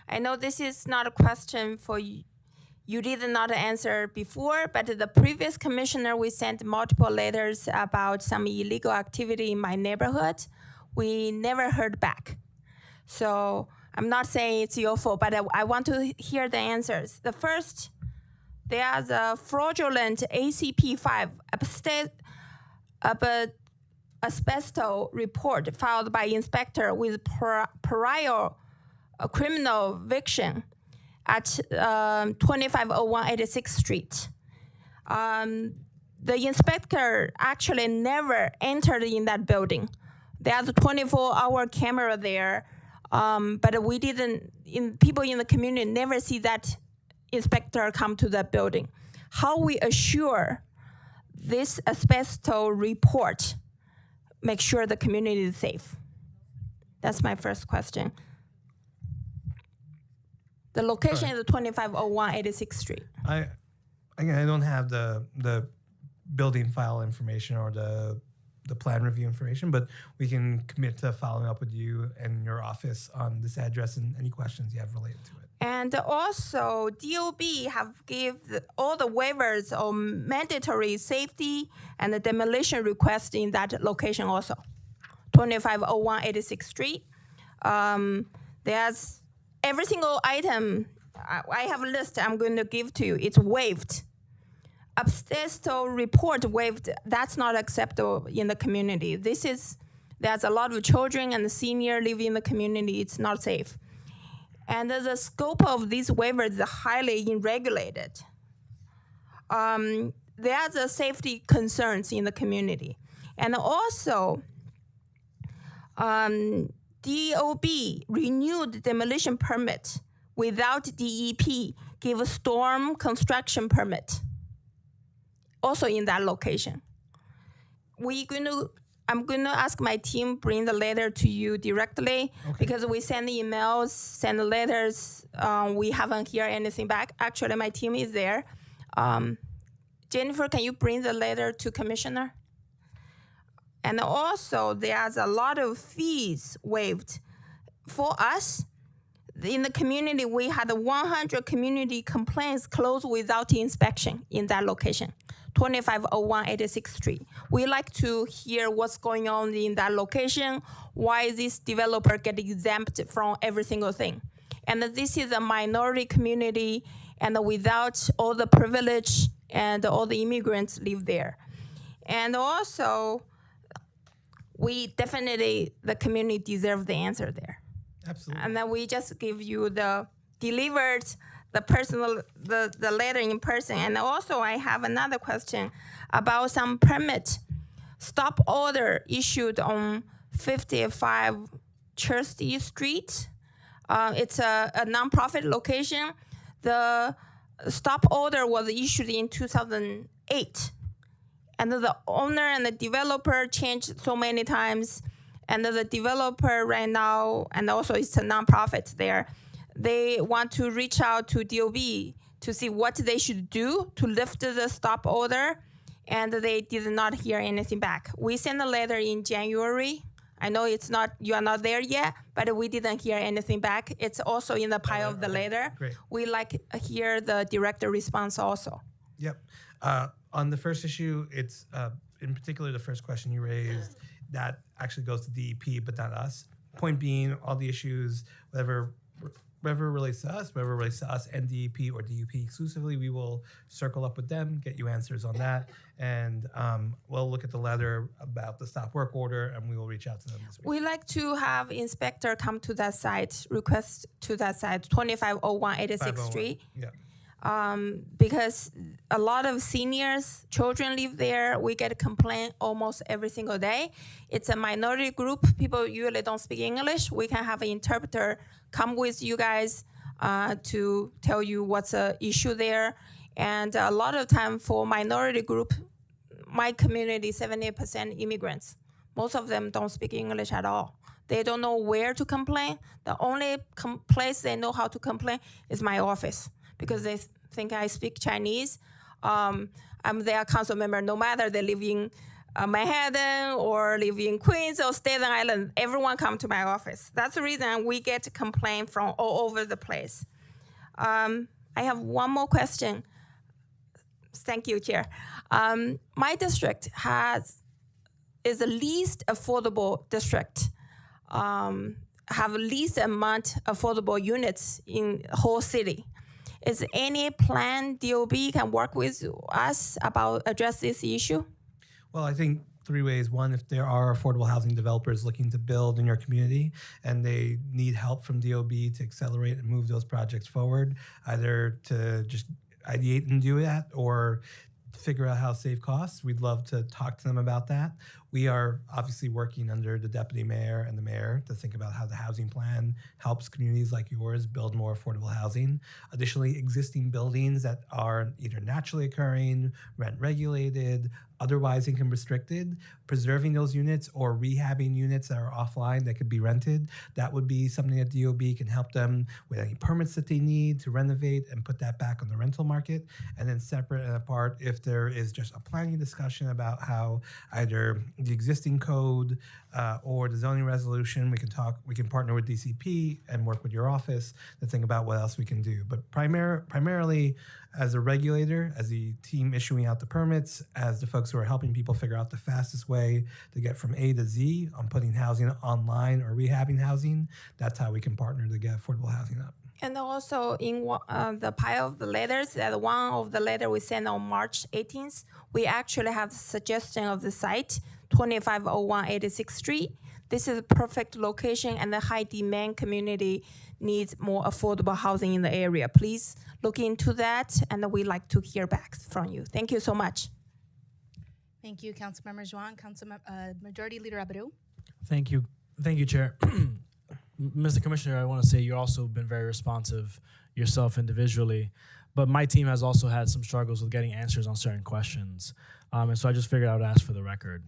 I know this is not a question for you. You did not answer before, but the previous commissioner, we sent multiple letters about some illegal activity in my neighborhood. We never heard back. So I'm not saying it's your fault, but I want to hear the answers. The first, there's a fraudulent ACP-5 asbestos report filed by inspector with prior criminal conviction at 2501 86th Street. The inspector actually never entered in that building. There's a 24-hour camera there, but we didn't. People in the community never see that inspector come to that building. How we assure this asbestos report make sure the community is safe? That's my first question. The location is 2501 86th Street. I don't have the building file information or the plan review information, but we can commit to following up with you and your office on this address and any questions you have related to it. And also, DOB have give all the waivers on mandatory safety and the demolition request in that location also. 2501 86th Street. There's every single item, I have a list I'm going to give to you. It's waived. Asbestos report waived. That's not acceptable in the community. There's a lot of children and senior living in the community. It's not safe. And the scope of these waivers is highly unregulated. There's a safety concerns in the community. And also, DOB renewed demolition permit without DEP give a storm construction permit. Also in that location. I'm going to ask my team bring the letter to you directly because we send emails, send letters. We haven't heard anything back. Actually, my team is there. Jennifer, can you bring the letter to Commissioner? And also, there's a lot of fees waived. For us, in the community, we had 100 community complaints closed without inspection in that location. 2501 86th Street. We like to hear what's going on in that location, why this developer get exempt from every single thing. And this is a minority community, and without all the privilege and all the immigrants live there. And also, the community deserves the answer there. Absolutely. And then we just give you the letter in person. And also I have another question about some permit stop order issued on 55 Church Street. It's a nonprofit location. The stop order was issued in 2008. And the owner and the developer changed so many times. And the developer right now, and also it's a nonprofit there, they want to reach out to DOB to see what they should do to lift the stop order. And they did not hear anything back. We sent a letter in January. I know you are not there yet, but we didn't hear anything back. It's also in the pile of the letter. Great. We hear the direct response also. Yep. On the first issue, it's in particular the first question you raised, that actually goes to DEP, but not us. Point being, all the issues, whatever relates to us and DEP or DUP exclusively, we will circle up with them, get you answers on that, and we'll look at the letter about the stop work order, and we will reach out to them this week. We like to have inspector come to that site, request to that site, 2501 86th Street. Yeah. Because a lot of seniors, children live there. We get a complaint almost every single day. It's a minority group. People usually don't speak English. We can have an interpreter come with you guys to tell you what's the issue there. And a lot of time for minority group, my community, 70% immigrants. Most of them don't speak English at all. They don't know where to complain. The only place they know how to complain is my office, because they think I speak Chinese. I'm their council member, no matter they live in Manhattan or live in Queens or Staten Island, everyone come to my office. That's the reason we get complaints from all over the place. I have one more question. Thank you, Chair. My district is the least affordable district, have least amount affordable units in whole city. Is any plan DOB can work with us about address this issue? Well, I think three ways. One, if there are affordable housing developers looking to build in your community and they need help from DOB to accelerate and move those projects forward, either to just ideate and do that or figure out how to save costs, we'd love to talk to them about that. We are obviously working under the deputy mayor and the mayor to think about how the housing plan helps communities like yours build more affordable housing. Additionally, existing buildings that are either naturally occurring, rent regulated, otherwise income restricted, preserving those units or rehabbing units that are offline that could be rented. That would be something that DOB can help them with any permits that they need to renovate and put that back on the rental market. And then separate and apart, if there is just a planning discussion about how either the existing code or the zoning resolution, we can partner with DCP and work with your office to think about what else we can do. But primarily as a regulator, as the team issuing out the permits, as the folks who are helping people figure out the fastest way to get from A to Z on putting housing online or rehabbing housing, that's how we can partner to get affordable housing up. And also in the pile of the letters, that one of the letter we sent on March 18th, we actually have suggestion of the site, 2501 86th Street. This is a perfect location and the high demand community needs more affordable housing in the area. Please look into that, and we'd like to hear back from you. Thank you so much. Thank you, Councilmember Zhuang. Majority Leader Abadou. Thank you, Chair. Mr. Commissioner, I want to say you've also been very responsive yourself individually, but my team has also had some struggles with getting answers on certain questions, and so I just figured I would ask for the record.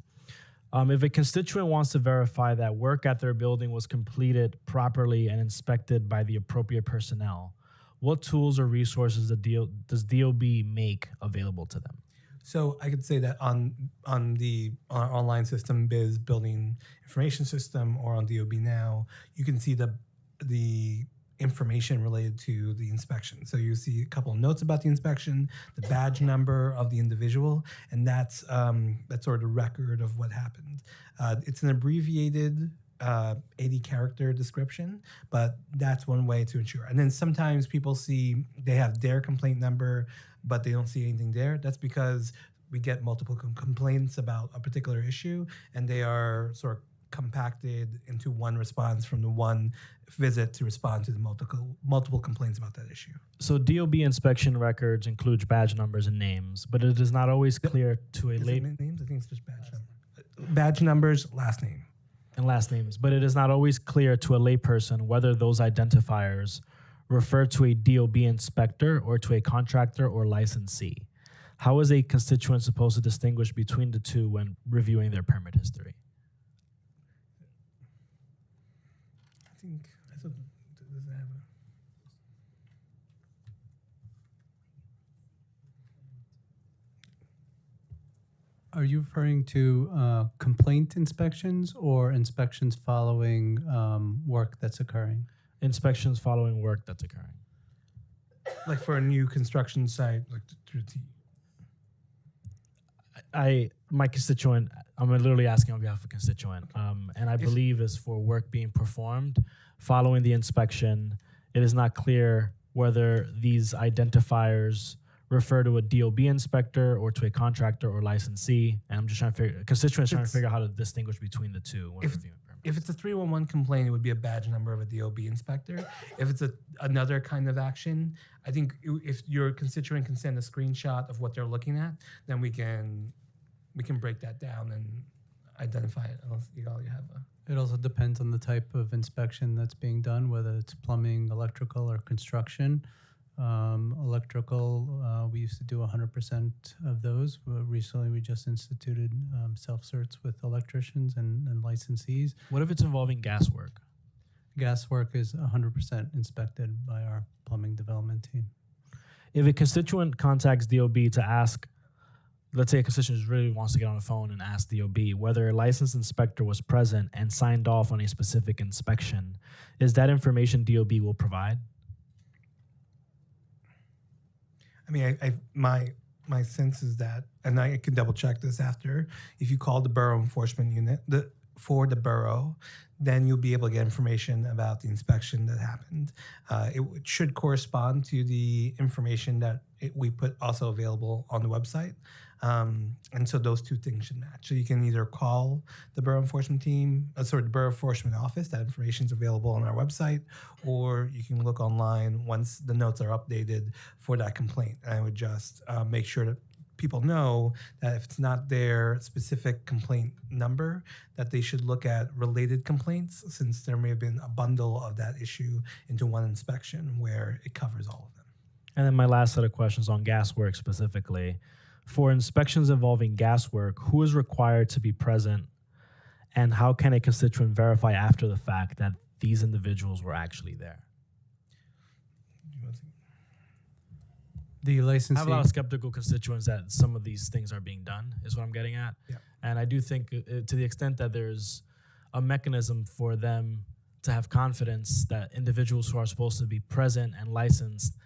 If a constituent wants to verify that work at their building was completed properly and inspected by the appropriate personnel, what tools or resources does DOB make available to them? So I could say that on our online system, BIZ Building Information System, or on DOB Now, you can see the information related to the inspection. So you see a couple of notes about the inspection, the badge number of the individual, and that's sort of the record of what happened. It's an abbreviated 80-character description, but that's one way to ensure. And then sometimes people see they have their complaint number, but they don't see anything there. That's because we get multiple complaints about a particular issue, and they are sort of compacted into one response from the one visit to respond to the multiple complaints about that issue. So DOB inspection records include badge numbers and names, but it is not always clear to a names? I think it's just badge numbers. Badge numbers, last name. And last names, but it is not always clear to a layperson whether those identifiers refer to a DOB inspector or to a contractor or licensee? How is a constituent supposed to distinguish between the two when reviewing their permit history? I thought, does it have Are you referring to complaint inspections or inspections following work that's occurring? Inspections following work that's occurring. like for a new construction site, like my constituent, I'm literally asking on behalf of a constituent, and I believe is for work being performed following the inspection. It is not clear whether these identifiers refer to a DOB inspector or to a contractor or licensee. And I'm just trying to figure, constituents trying to figure out how to distinguish between the two when reviewing permits. If it's a 311 complaint, it would be a badge number of a DOB inspector. If it's another kind of action, I think if your constituent can send a screenshot of what they're looking at, then we can break that down and identify it. Unless you have a. It also depends on the type of inspection that's being done, whether it's plumbing, electrical, or construction. Electrical, we used to do 100% of those. Recently, we just instituted self-certs with electricians and licensees. What if it's involving gas work? Gas work is 100% inspected by our plumbing development team. If a constituent contacts DOB to ask, let's say a constituent really wants to get on the phone and ask DOB whether a licensed inspector was present and signed off on a specific inspection, is that information DOB will provide? I mean, my sense is that, and I can double check this after, if you call the borough enforcement unit for the borough, then you'll be able to get information about the inspection that happened. It should correspond to the information that we put also available on the website. And so those two things should match. So you can either call the borough enforcement team, the borough enforcement office, that information is available on our website, or you can look online once the notes are updated for that complaint. And I would just make sure that people know that if it's not their specific complaint number, that they should look at related complaints, since there may have been a bundle of that issue into one inspection where it covers all of them. And then my last set of questions on gas work specifically. For inspections involving gas work, who is required to be present, and how can a constituent verify after the fact that these individuals were actually there? The licensee. I have a lot of skeptical constituents that some of these things are being done, is what I'm getting at. Yeah. And I do think to the extent that there's a mechanism for them to have confidence that individuals who are supposed to be present and licensed,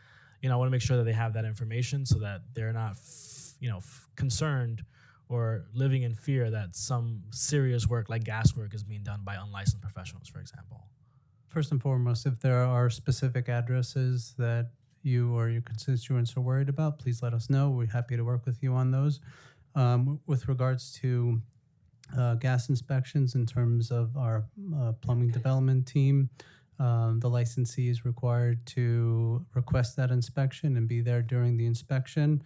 I want to make sure that they have that information so that they're not concerned or living in fear that some serious work like gas work is being done by unlicensed professionals, for example. First and foremost, if there are specific addresses that you or your constituents are worried about, please let us know. We're happy to work with you on those. With regards to gas inspections, in terms of our plumbing development team, the licensee is required to request that inspection and be there during the inspection.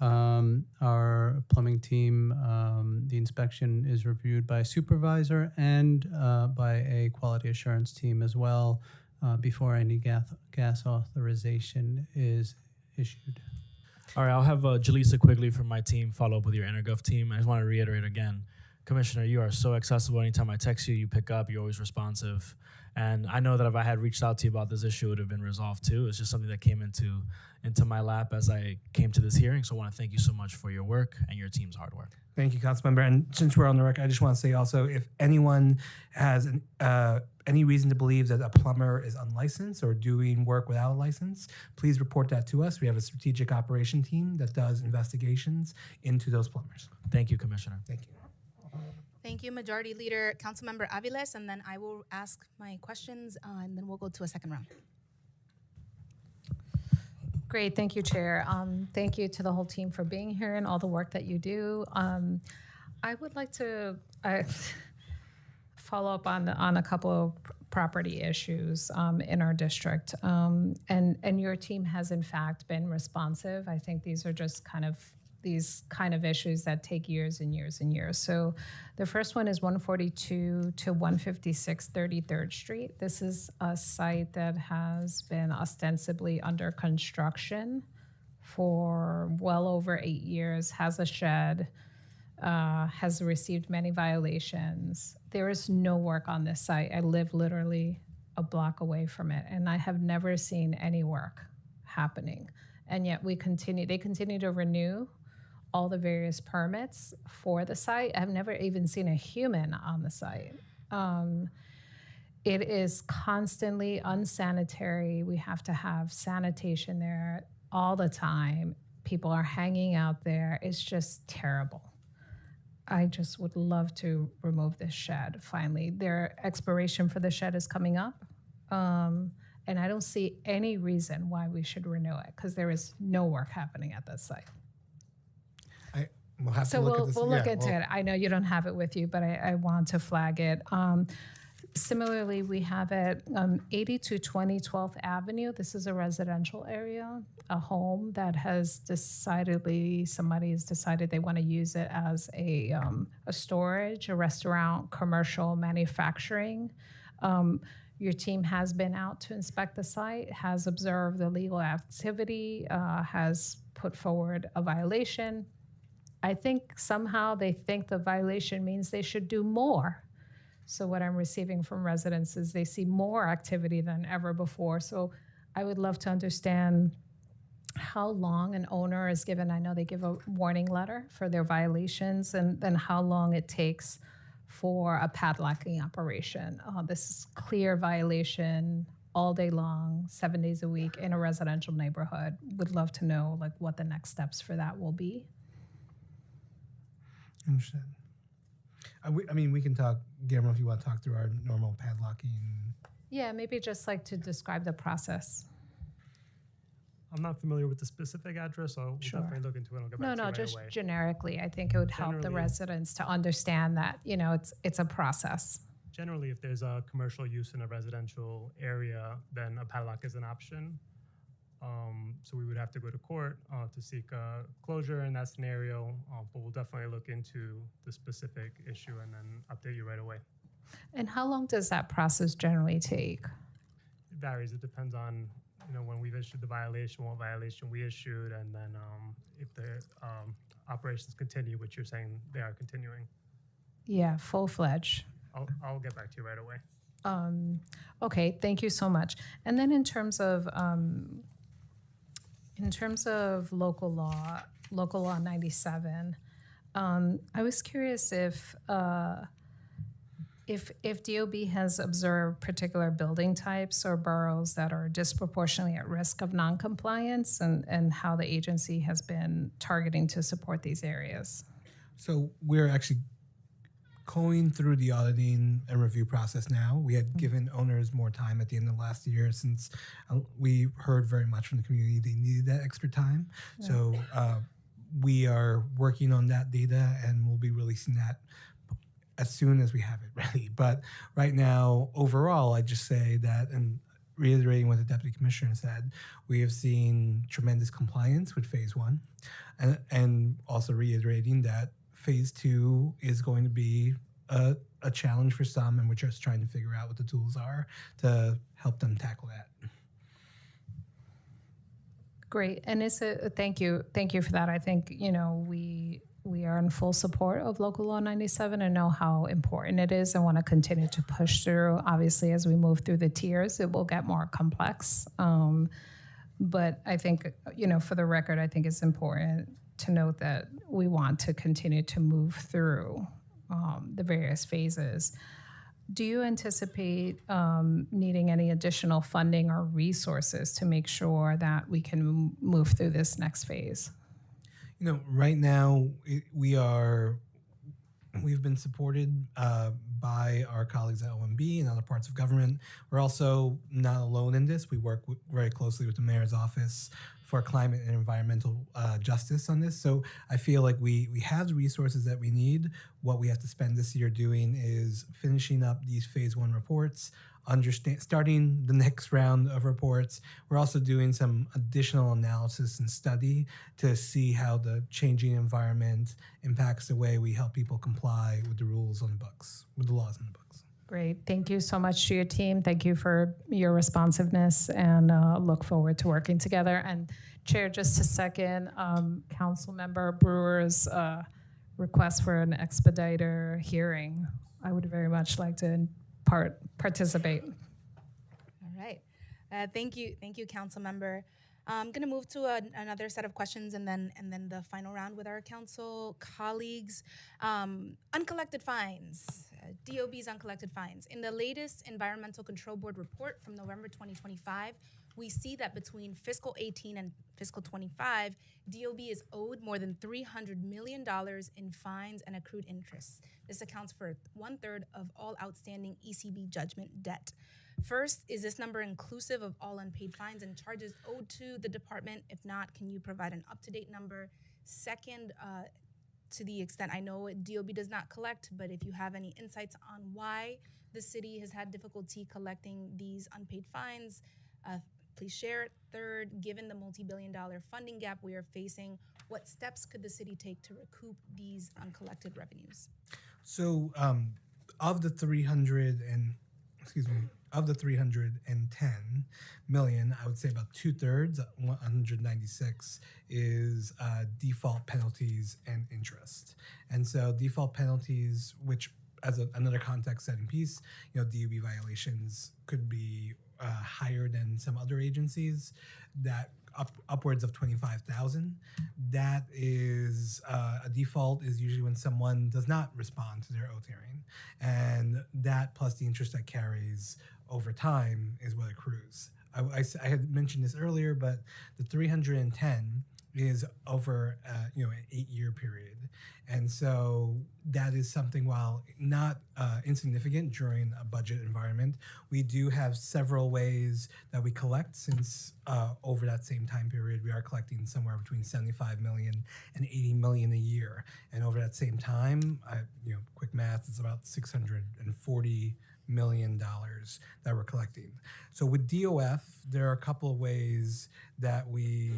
Our plumbing team, the inspection is reviewed by a supervisor and by a quality assurance team as well before any gas authorization is issued. All right, I'll have Jaleesa Quigley from my team follow up with your InterGov team. I just want to reiterate again, Commissioner, you are so accessible. Anytime I text you, you pick up, you're always responsive. And I know that if I had reached out to you about this issue, it would have been resolved too. It's just something that came into my lap as I came to this hearing. So I want to thank you so much for your work and your team's hard work. Thank you, Councilmember. And since we're on the record, I just want to say also, if anyone has any reason to believe that a plumber is unlicensed or doing work without a license, please report that to us. We have a strategic operation team that does investigations into those plumbers. Thank you, Commissioner. Thank you. Thank you, Majority Leader Councilmember Aviles, and then I will ask my questions, and then we'll go to a second round. Great, thank you, Chair. Thank you to the whole team for being here and all the work that you do. I would like to follow up on a couple of property issues in our district, and your team has in fact been responsive. I think these are just kind of these kind of issues that take years and years and years. So the first one is 142 to 156 33rd Street. This is a site that has been ostensibly under construction for well over 8 years, has a shed, has received many violations. There is no work on this site. I live literally a block away from it, and I have never seen any work happening. And yet they continue to renew all the various permits for the site. I've never even seen a human on the site. It is constantly unsanitary. We have to have sanitation there all the time. People are hanging out there. It's just terrible. I just would love to remove this shed finally. Their expiration for the shed is coming up. And I don't see any reason why we should renew it because there is no work happening at that site. We'll have So to look we'll, at this. we'll look into it. I know you don't have it with you, but I want to flag it. Similarly, we have at 8220 12th Avenue. This is a residential area, a home that somebody has decided they want to use it as a storage, a restaurant, commercial, manufacturing. Your team has been out to inspect the site, has observed the legal activity, has put forward a violation. I think somehow they think the violation means they should do more. So what I'm receiving from residents is they see more activity than ever before. So I would love to understand how long an owner is given. I know they give a warning letter for their violations, and then how long it takes for a padlocking operation. This is clear violation all day long, 7 days a week in a residential neighborhood. Would love to know like what the next steps for that will be. Understood. We can talk, Guillermo, if you want to talk through our normal padlocking. Yeah, maybe just like to describe the process. I'm not familiar with the specific address, so we'll Sure. definitely look into it. I'll get back to you No, right just away. generically. I think it would help the Generally- residents to understand that, it's a process. Generally, if there's a commercial use in a residential area, then a padlock is an option. So we would have to go to court to seek closure in that scenario, but we'll definitely look into the specific issue and then update you right away. And how long does that process generally take? It varies. It depends on when we've issued the violation, what violation we issued, and then if the operations continue, which you're saying they are continuing. Yeah, full-fledged. I'll get back to you right away. Okay, thank you so much. And then in terms of local law 97, I was curious if DOB has observed particular building types or boroughs that are disproportionately at risk of noncompliance, and how the agency has been targeting to support these areas. So we're actually going through the auditing and review process now. We had given owners more time at the end of last year since we heard very much from the community they needed that extra time. Yeah. So we are working on that data, and we'll be releasing that as soon as we have it ready. But right now, overall, I just say that, and reiterating what the deputy commissioner said, we have seen tremendous compliance with phase one, and also reiterating that phase two is going to be a challenge for some, and we're just trying to figure out what the tools are to help them tackle that. Great, and thank you for that. I think we are in full support of Local Law 97 and know how important it is and want to continue to push through. Obviously, as we move through the tiers, it will get more complex. But I think, for the record, I think it's important to note that we want to continue to move through the various phases. Do you anticipate needing any additional funding or resources to make sure that we can move through this next phase? Right now we've been supported by our colleagues at OMB and other parts of government. We're also not alone in this. We work very closely with the mayor's office for climate and environmental justice on this. So I feel like we have the resources that we need. What we have to spend this year doing is finishing up these phase one reports, starting the next round of reports. We're also doing some additional analysis and study to see how the changing environment impacts the way we help people comply with the rules on the books, with the laws on the books. Great. Thank you so much to your team. Thank you for your responsiveness, and look forward to working together. And Chair, just to second Councilmember Brewer's request for an expediter hearing, I would very much like to participate. All right. Thank you, council member. I'm going to move to another set of questions and then the final round with our council colleagues. Uncollected fines, DOB's uncollected fines. In the latest Environmental Control Board report from November 2025, we see that between fiscal 18 and fiscal 25, DOB is owed more than $300 million in fines and accrued interest. This accounts for 1/3 of all outstanding ECB judgment debt. First, is this number inclusive of all unpaid fines and charges owed to the department? If not, can you provide an up-to-date number? Second, to the extent I know DOB does not collect, but if you have any insights on why the city has had difficulty collecting these unpaid fines, please share it. Third, given the multi-billion-dollar funding gap we are facing, what steps could the city take to recoup these uncollected revenues? So, of the 310 million, I would say about 2/3, 196, is default penalties and interest. And so default penalties, which as another context-setting piece, DOB violations could be higher than some other agencies, that upwards of 25,000. That is a default is usually when someone does not respond to their oath hearing, and that plus the interest that carries over time is what accrues. I had mentioned this earlier, but the 310 is over an 8-year period. And so that is something, while not insignificant during a budget environment, we do have several ways that we collect, since over that same time period, we are collecting somewhere between 75 million and 80 million a year. And over that same time, quick math, it's about $640 million that we're collecting. So with DOF, there are a couple of ways that we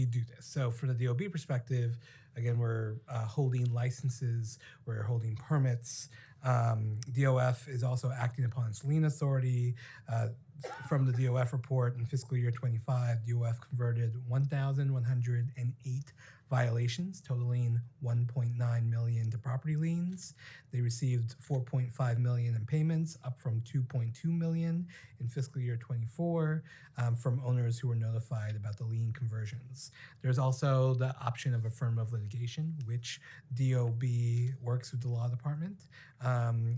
do this. So from the DOB perspective, again, we're holding licenses, we're holding permits. DOF is also acting upon its lien authority. From the DOF report in fiscal year 25, DOF converted 1,108 violations, totaling 1.9 million to property liens. They received 4.5 million in payments, up from 2.2 million in fiscal year 24, from owners who were notified about the lien conversions. There's also the option of affirmative litigation, which DOB works with the law department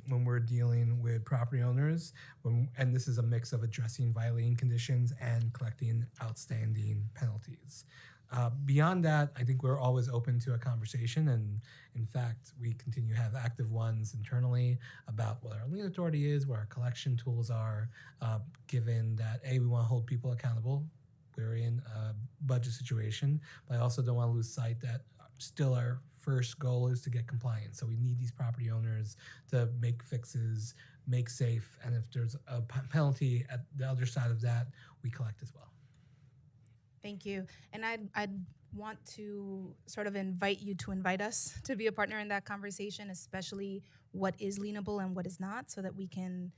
when we're dealing with property owners, and this is a mix of addressing violating conditions and collecting outstanding penalties. Beyond that, I think we're always open to a conversation, and in fact, we continue to have active ones internally about what our lien authority is, what our collection tools are, given that we want to hold people accountable. We're in a budget situation, but I also don't want to lose sight that still our first goal is to get compliance. So we need these property owners to make fixes, make safe, and if there's a penalty at the other side of that, we collect as well. Thank you. And I'd want to sort of invite you to invite us to be a partner in that conversation, especially what is lienable and what is not, so that we can,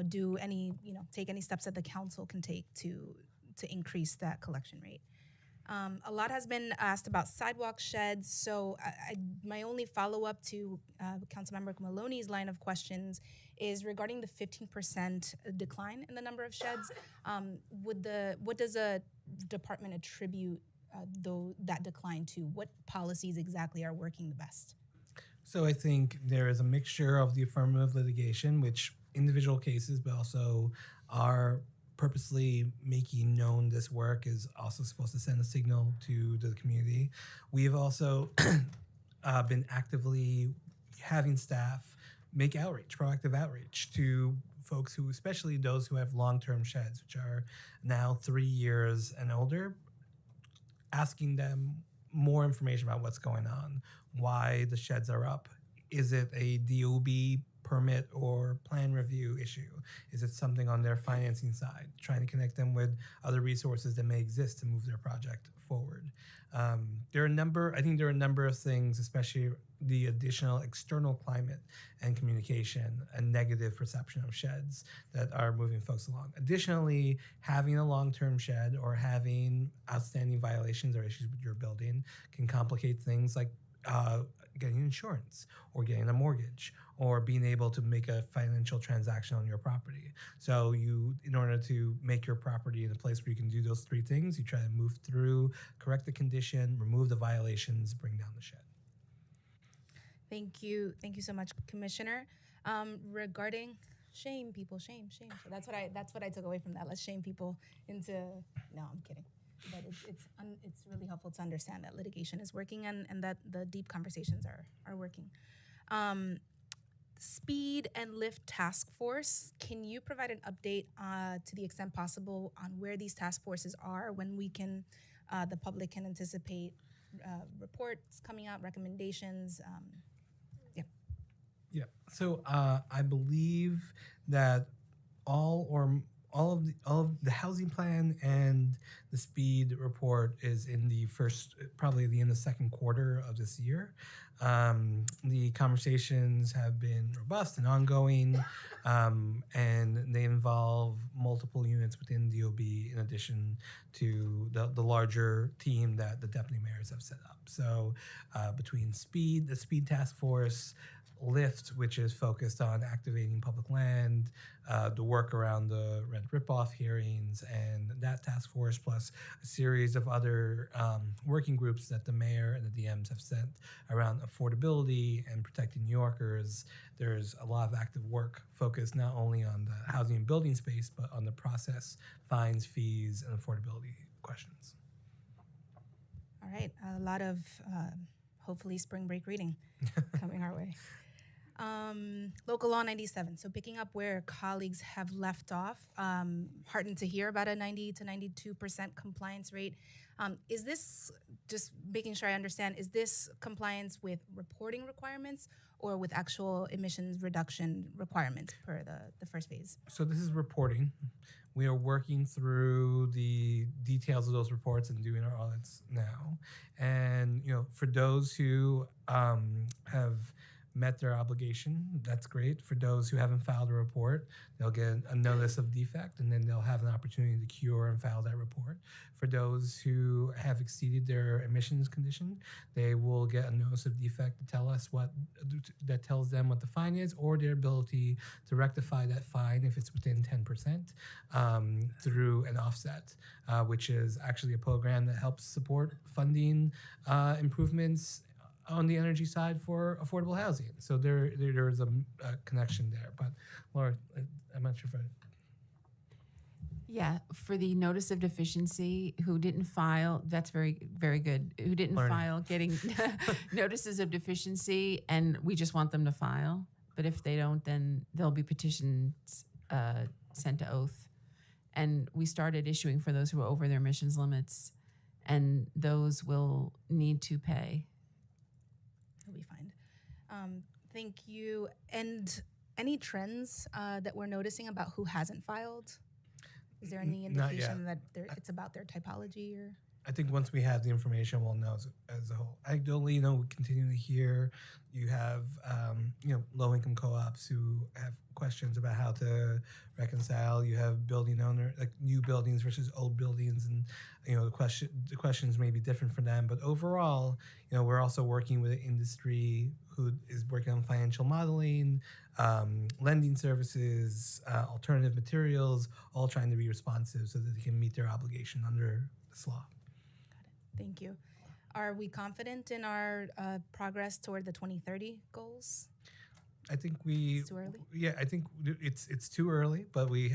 do any, take any steps that the council can take to increase that collection rate. A lot has been asked about sidewalk sheds. So my only follow-up to Councilmember Maloney's line of questions is regarding the 15% decline in the number of sheds. What does a department attribute that decline to? What policies exactly are working the best? So I think there is a mixture of the affirmative litigation, which individual cases, but also our purposely making known this work is also supposed to send a signal to the community. We've also been actively having staff make outreach, proactive outreach to folks who, especially those who have long-term sheds, which are now 3 years and older, asking them more information about what's going on, why the sheds are up, is it a DOB permit or plan review issue? Is it something on their financing side, trying to connect them with other resources that may exist to move their project forward? I think there are a number of things, especially the additional external climate and communication and negative perception of sheds that are moving folks along. Additionally, having a long-term shed or having outstanding violations or issues with your building can complicate things like getting insurance or getting a mortgage or being able to make a financial transaction on your property. So in order to make your property in a place where you can do those three things, you try to move through, correct the condition, remove the violations, bring down the shed. Thank you so much, Commissioner. Regarding shame people, shame. So that's what I took away from that. Let's shame people into. No, I'm kidding. But it's really helpful to understand that litigation is working and that the deep conversations are working. Speed and Lift Task Force, can you provide an update to the extent possible on where these task forces are, when the public can anticipate reports coming out, recommendations? Yeah. So I believe that all of the housing plan and the speed report is in the probably the end of the second quarter of this year. The conversations have been robust and ongoing, and they involve multiple units within DOB in addition to the larger team that the deputy mayors have set up. So between the speed task force, Lift, which is focused on activating public land, the work around the rent ripoff hearings, and that task force, plus a series of other working groups that the mayor and the DMs have sent around affordability and protecting New Yorkers. There's a lot of active work focused not only on the housing and building space, but on the process, fines, fees, and affordability questions. All right, a lot of hopefully spring break reading coming our way. Local Law 97. So picking up where colleagues have left off, heartened to hear about a 90 to 92% compliance rate. Is this, just making sure I understand, is this compliance with reporting requirements or with actual emissions reduction requirements per the first phase? So this is reporting. We are working through the details of those reports and doing our audits now. And for those who have met their obligation, that's great. For those who haven't filed a report, they'll get a notice of defect, and then they'll have an opportunity to cure and file that report. For those who have exceeded their emissions condition, they will get a notice of defect to tell us that tells them what the fine is, or their ability to rectify that fine if it's within 10% through an offset, which is actually a program that helps support funding improvements on the energy side for affordable housing. So there is a connection there. But Laura, I'm not sure if I... Yeah, for the notice of deficiency, who didn't file, that's very, very good. Who didn't file, getting notices of deficiency, and we just want them to file. But if they don't, then there'll be petitions sent to oath. And we started issuing for those who are over their emissions limits, and those will need to pay. It'll be fine. Thank you. And any trends that we're noticing about who hasn't filed? Is there any indication that it's about their typology or? I think once we have the information, we'll know as a whole. Anecdotally, we continue to hear you have, low-income co-ops who have questions about how to reconcile. You have building owner, like new buildings versus old buildings, and the questions may be different for them. But overall, we're also working with an industry who is working on financial modeling, lending services, alternative materials, all trying to be responsive so that they can meet their obligation under this law. Thank you. Are we confident in our progress toward the 2030 goals? I think It's too early? Yeah, I think it's too early, but we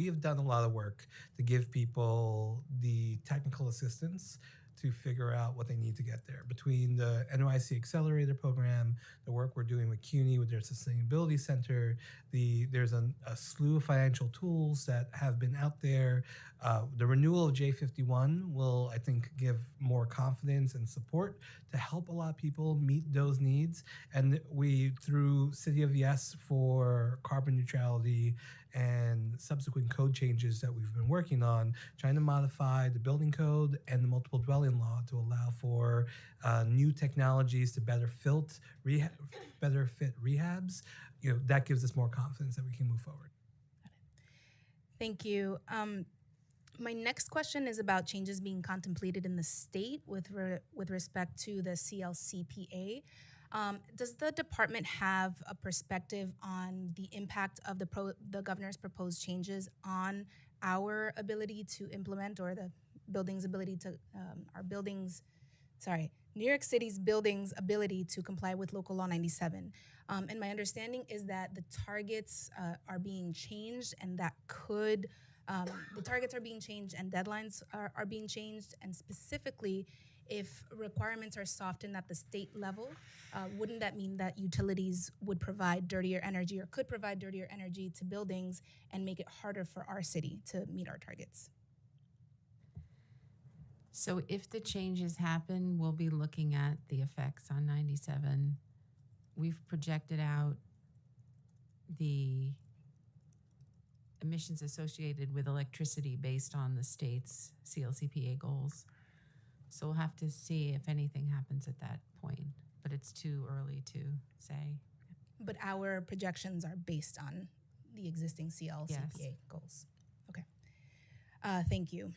have done a lot of work to give people the technical assistance to figure out what they need to get there. Between the NYC Accelerator Program, the work we're doing with CUNY with their Sustainability Center, there's a slew of financial tools that have been out there. The renewal of J51 will, I think, give more confidence and support to help a lot of people meet those needs. And we, through City of Yes for carbon neutrality and subsequent code changes that we've been working on, trying to modify the building code and the multiple dwelling law to allow for new technologies to better fit rehabs. That gives us more confidence that we can move forward. Thank you. My next question is about changes being contemplated in the state with respect to the CLCPA. Does the department have a perspective on the impact of the governor's proposed changes on our ability to implement, or the building's ability to, New York City's building's ability to comply with Local Law 97? And my understanding is that the targets are being changed, and that could, the targets are being changed and deadlines are being changed, and specifically, if requirements are softened at the state level, wouldn't that mean that utilities would provide dirtier energy, or could provide dirtier energy to buildings, and make it harder for our city to meet our targets? So if the changes happen, we'll be looking at the effects on 97. We've projected out the emissions associated with electricity based on the state's CLCPA goals. So we'll have to see if anything happens at that point, but it's too early to say. But our projections are based on the existing CLCPA goals. Okay. Thank you.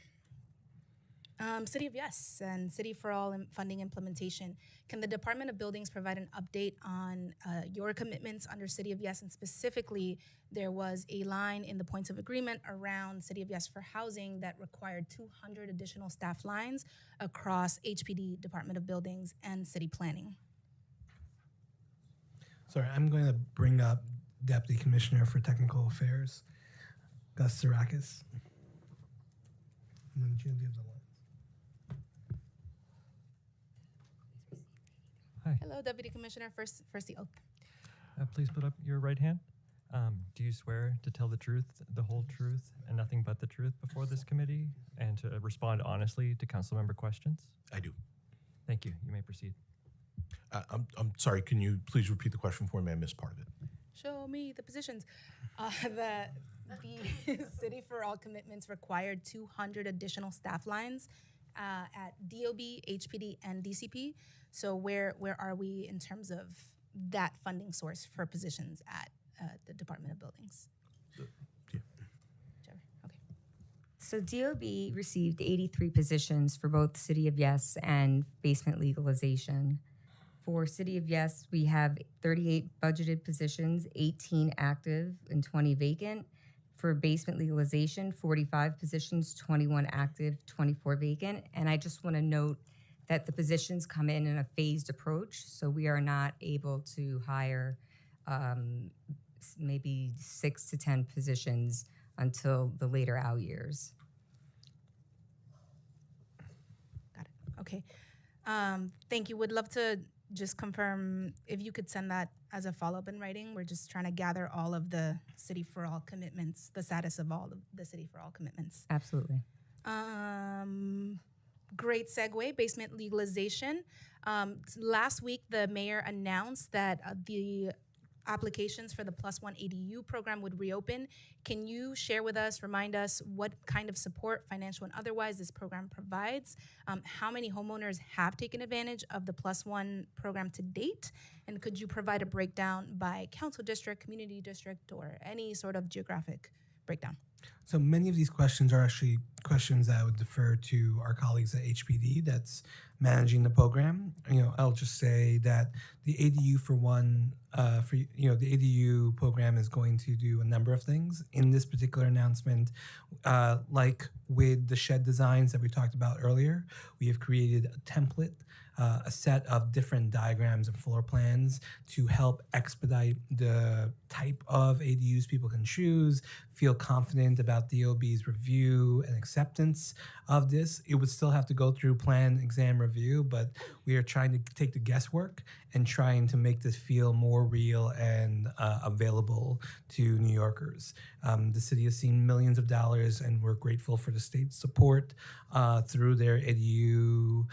City of Yes and City for All funding implementation. Can the Department of Buildings provide an update on your commitments under City of Yes? And specifically, there was a line in the points of agreement around City of Yes for housing that required 200 additional staff lines across HPD, Department of Buildings, and City Planning. Sorry, I'm going to bring up Deputy Commissioner for Technical Affairs, Gus Sarakis. And then June gives a line. Hi. Hello, Deputy Commissioner. First the oath. Please put up your right hand. Do you swear to tell the truth, the whole truth, and nothing but the truth before this committee, and to respond honestly to council member questions? I do. Thank you. You may proceed. I'm sorry, can you please repeat the question for me? I missed part of it. Show me the positions. The City for All commitments required 200 additional staff lines at DOB, HPD, and DCP. So where are we in terms of that funding source for positions at the Department of Buildings? So DOB received 83 positions for both City of Yes and basement legalization. For City of Yes, we have 38 budgeted positions, 18 active and 20 vacant. For basement legalization, 45 positions, 21 active, 24 vacant. And I just want to note that the positions come in a phased approach, so we are not able to hire maybe 6 to 10 positions until the later out years. Got it. Okay. Thank you. Would love to just confirm if you could send that as a follow-up in writing. We're just trying to gather all of the City for All commitments, the status of all of the City for All commitments. Absolutely. Great segue, basement legalization. Last week, the mayor announced that the applications for the Plus One ADU program would reopen. Can you share with us, remind us what kind of support, financial and otherwise, this program provides? How many homeowners have taken advantage of the Plus One program to date? And could you provide a breakdown by council district, community district, or any sort of geographic breakdown? So many of these questions are actually questions that I would defer to our colleagues at HPD that's managing the program. I'll just say that the ADU the ADU program is going to do a number of things. In this particular announcement, like with the shed designs that we talked about earlier, we have created a template, a set of different diagrams and floor plans to help expedite the type of ADUs people can choose, feel confident complaint about DOB's review and acceptance of this. It would still have to go through plan exam review, but we are trying to take the guesswork and trying to make this feel more real and available to New Yorkers. The city has seen millions of dollars, and we're grateful for the state's support through their EDU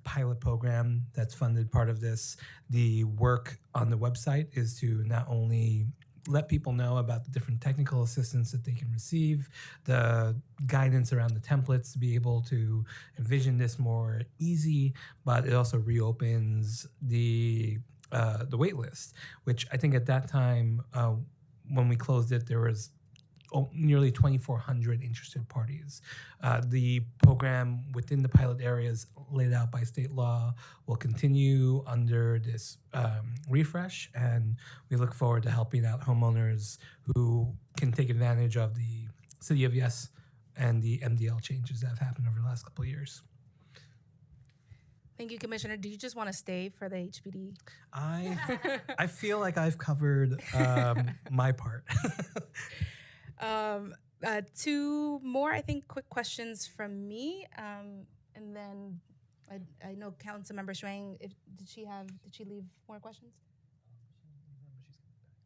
pilot program that's funded part of this. The work on the website is to not only let people know about the different technical assistance that they can receive, the guidance around the templates to be able to envision this more easy, but it also reopens the wait list, which I think at that time when we closed it, there was nearly 2,400 interested parties. The program within the pilot areas laid out by state law will continue under this refresh, and we look forward to helping out homeowners who can take advantage of the City of Yes and the MDL changes that have happened over the last couple of years. Thank you, Commissioner. Do you just want to stay for the HPD? I feel like I've covered my part. Two more, I think, quick questions from me, and then I know Councilmember Schwang. Did she leave more questions?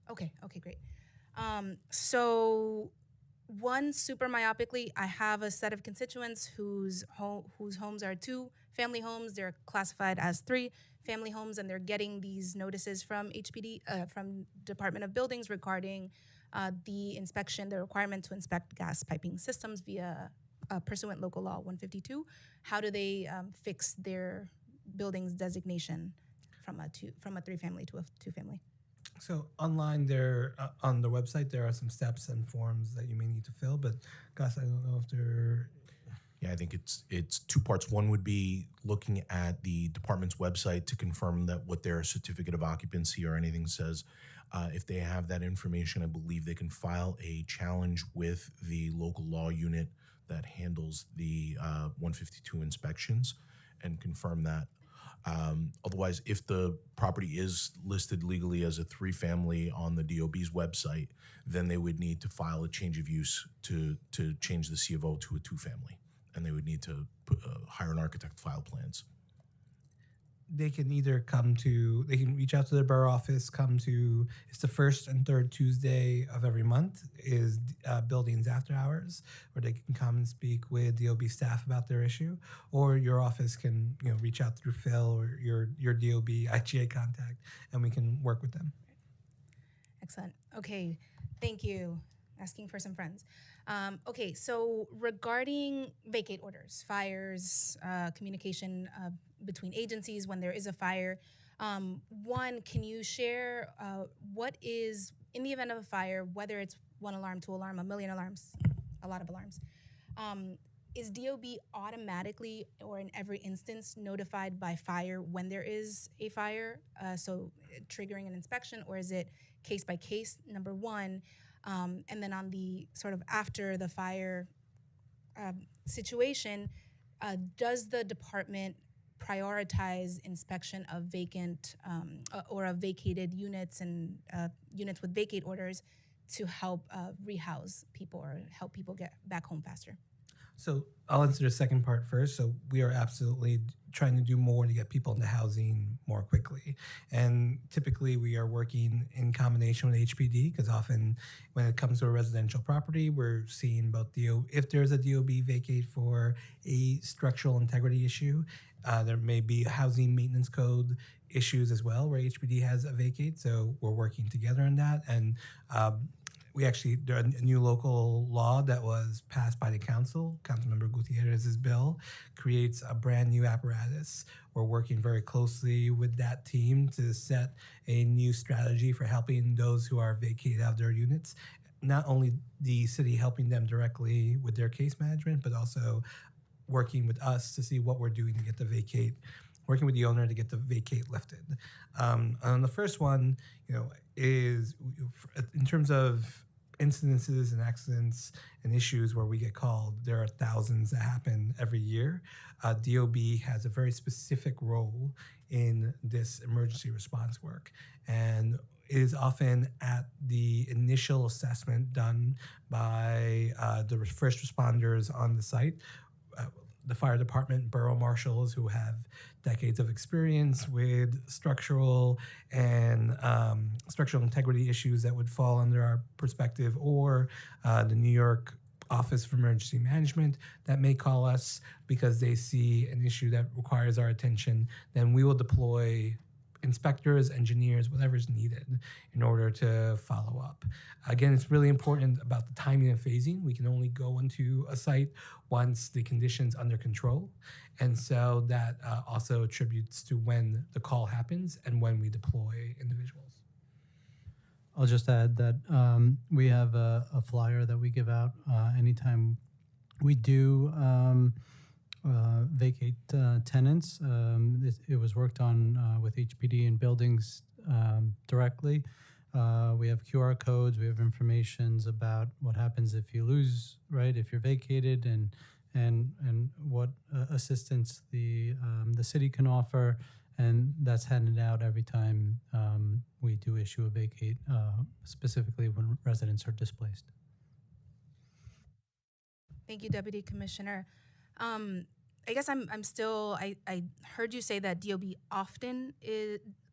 Okay, great. So, one, super myopically, I have a set of constituents whose homes are 2-family homes. They're classified as 3-family homes, and they're getting these notices from HPD, from Department of Buildings regarding the requirement to inspect gas piping systems via pursuant local law 152. How do they fix their building's designation from a 3-family to a 2-family? So online there, on the website, there are some steps and forms that you may need to fill, but Gus, I don't know if they're... Yeah, I think it's two parts. One would be looking at the department's website to confirm that what their certificate of occupancy or anything says. If they have that information, I believe they can file a challenge with the local law unit that handles the 152 inspections and confirm that. Otherwise, if the property is listed legally as a 3-family on the DOB's website, then they would need to file a change of use to change the C of O to a 2-family. And they would need to hire an architect to file plans. They can either they can reach out to their borough office, it's the first and third Tuesday of every month is buildings after hours, where they can come and speak with DOB staff about their issue, or your office can reach out through Phil or your DOB IGA contact, and we can work with them. Excellent. Okay, thank you. Asking for some friends. Okay, so regarding vacate orders, fires, communication between agencies when there is a fire, one, can you share what is, in the event of a fire, whether it's 1 alarm, 2 alarm, 1 million alarms, a lot of alarms, is DOB automatically or in every instance notified by fire when there is a fire, so triggering an inspection, or is it case by case, number one? And then on the sort of after the fire situation, does the department prioritize inspection of vacant or of vacated units and units with vacate orders to help rehouse people or help people get back home faster? So I'll answer the second part first. So we are absolutely trying to do more to get people into housing more quickly. And typically we are working in combination with HPD, because often when it comes to a residential property, we're seeing both if there's a DOB vacate for a structural integrity issue, there may be housing maintenance code issues as well where HPD has a vacate. So we're working together on that. And there's a new local law that was passed by the council. Councilmember Gutierrez's bill creates a brand new apparatus. We're working very closely with that team to set a new strategy for helping those who are vacated out of their units. Not only the city helping them directly with their case management, but also working with us to see what we're doing to get the vacate, working with the owner to get the vacate lifted. On the first one, is in terms of incidences and accidents and issues where we get called, there are thousands that happen every year. DOB has a very specific role in this emergency response work. And is often at the initial assessment done by the first responders on the site. The fire department, borough marshals who have decades of experience with structural and structural integrity issues that would fall under our perspective, or the New York Office for Emergency Management that may call us because they see an issue that requires our attention. Then we will deploy inspectors, engineers, whatever is needed in order to follow up. Again, it's really important about the timing and phasing. We can only go into a site once the condition's under control. And so that also attributes to when the call happens and when we deploy individuals. I'll just add that we have a flyer that we give out anytime we do vacate tenants. It was worked on with HPD and buildings directly. We have QR codes. We have informations about what happens if you lose, right? If you're vacated, and what assistance the city can offer, and that's handed out every time we do issue a vacate, specifically when residents are displaced. Thank you, Deputy Commissioner. I guess I'm still, I heard you say that DOB often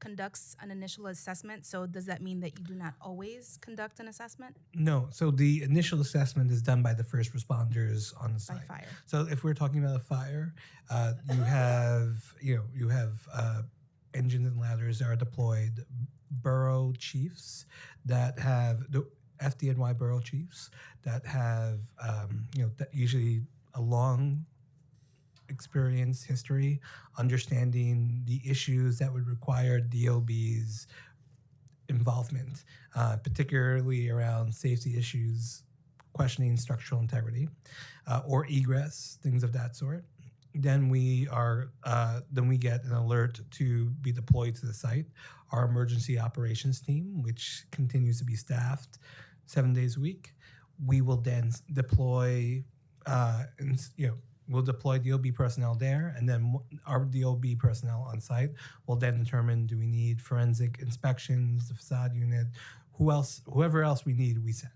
conducts an initial assessment. So does that mean that you do not always conduct an assessment? No. So the initial assessment is done by the first responders on the site. By fire. So if we're talking about a fire, you have engines and ladders that are deployed, borough chiefs that have the FDNY borough chiefs that have that usually a long experience, history, understanding the issues that would require DOB's involvement, particularly around safety issues, questioning structural integrity, or egress, things of that sort. Then we get an alert to be deployed to the site. Our emergency operations team, which continues to be staffed 7 days a week, we will then deploy, we'll deploy DOB personnel there, and then our DOB personnel on site will then determine, do we need forensic inspections, the facade unit, whoever else we need, we send.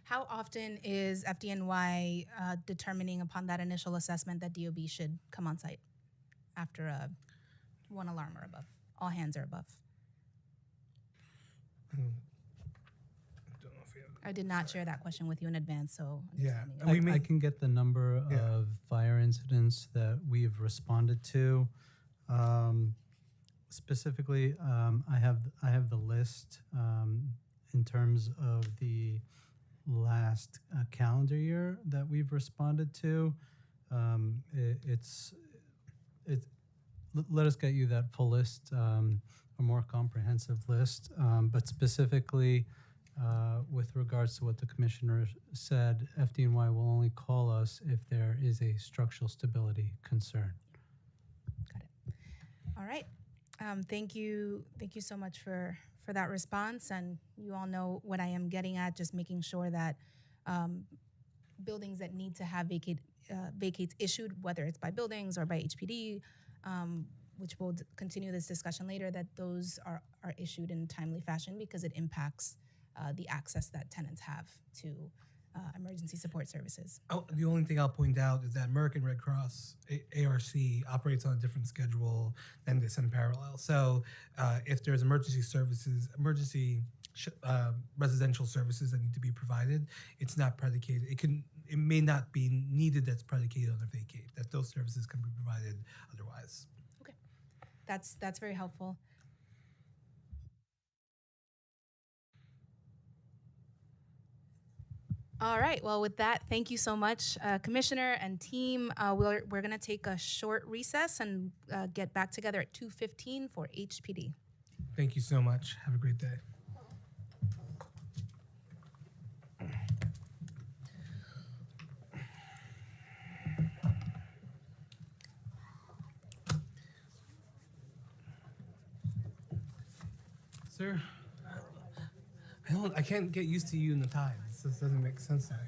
How often is FDNY determining upon that initial assessment that DOB should come on site after one alarm or above? All hands are above. I did not share that question with you in advance, so I'm just sending it. I can get the number of fire incidents that we've responded to. Specifically, I have the list in terms of the last calendar year that we've responded to. Let us get you that full list, a more comprehensive list, but specifically. With regards to what the commissioner said, FDNY will only call us if there is a structural stability concern. Got it. All right. Thank you so much for that response. And you all know what I am getting at, just making sure that buildings that need to have vacates issued, whether it's by buildings or by HPD, which we'll continue this discussion later, that those are issued in a timely fashion because it impacts the access that tenants have to emergency support services. Oh, the only thing I'll point out is that American Red Cross, ARC, operates on a different schedule than this in parallel. So if there's emergency services, residential services that need to be provided, it's not predicated. It may not be needed that's predicated on a vacate, that those services can be provided otherwise. Okay, that's very helpful. All right. Well, with that, thank you so much, Commissioner and team. We're going to take a short recess and get back together at 2:15 for HPD. Thank you so much. Have a great day. Sir, I can't get used to you in the tie. This doesn't make sense to me.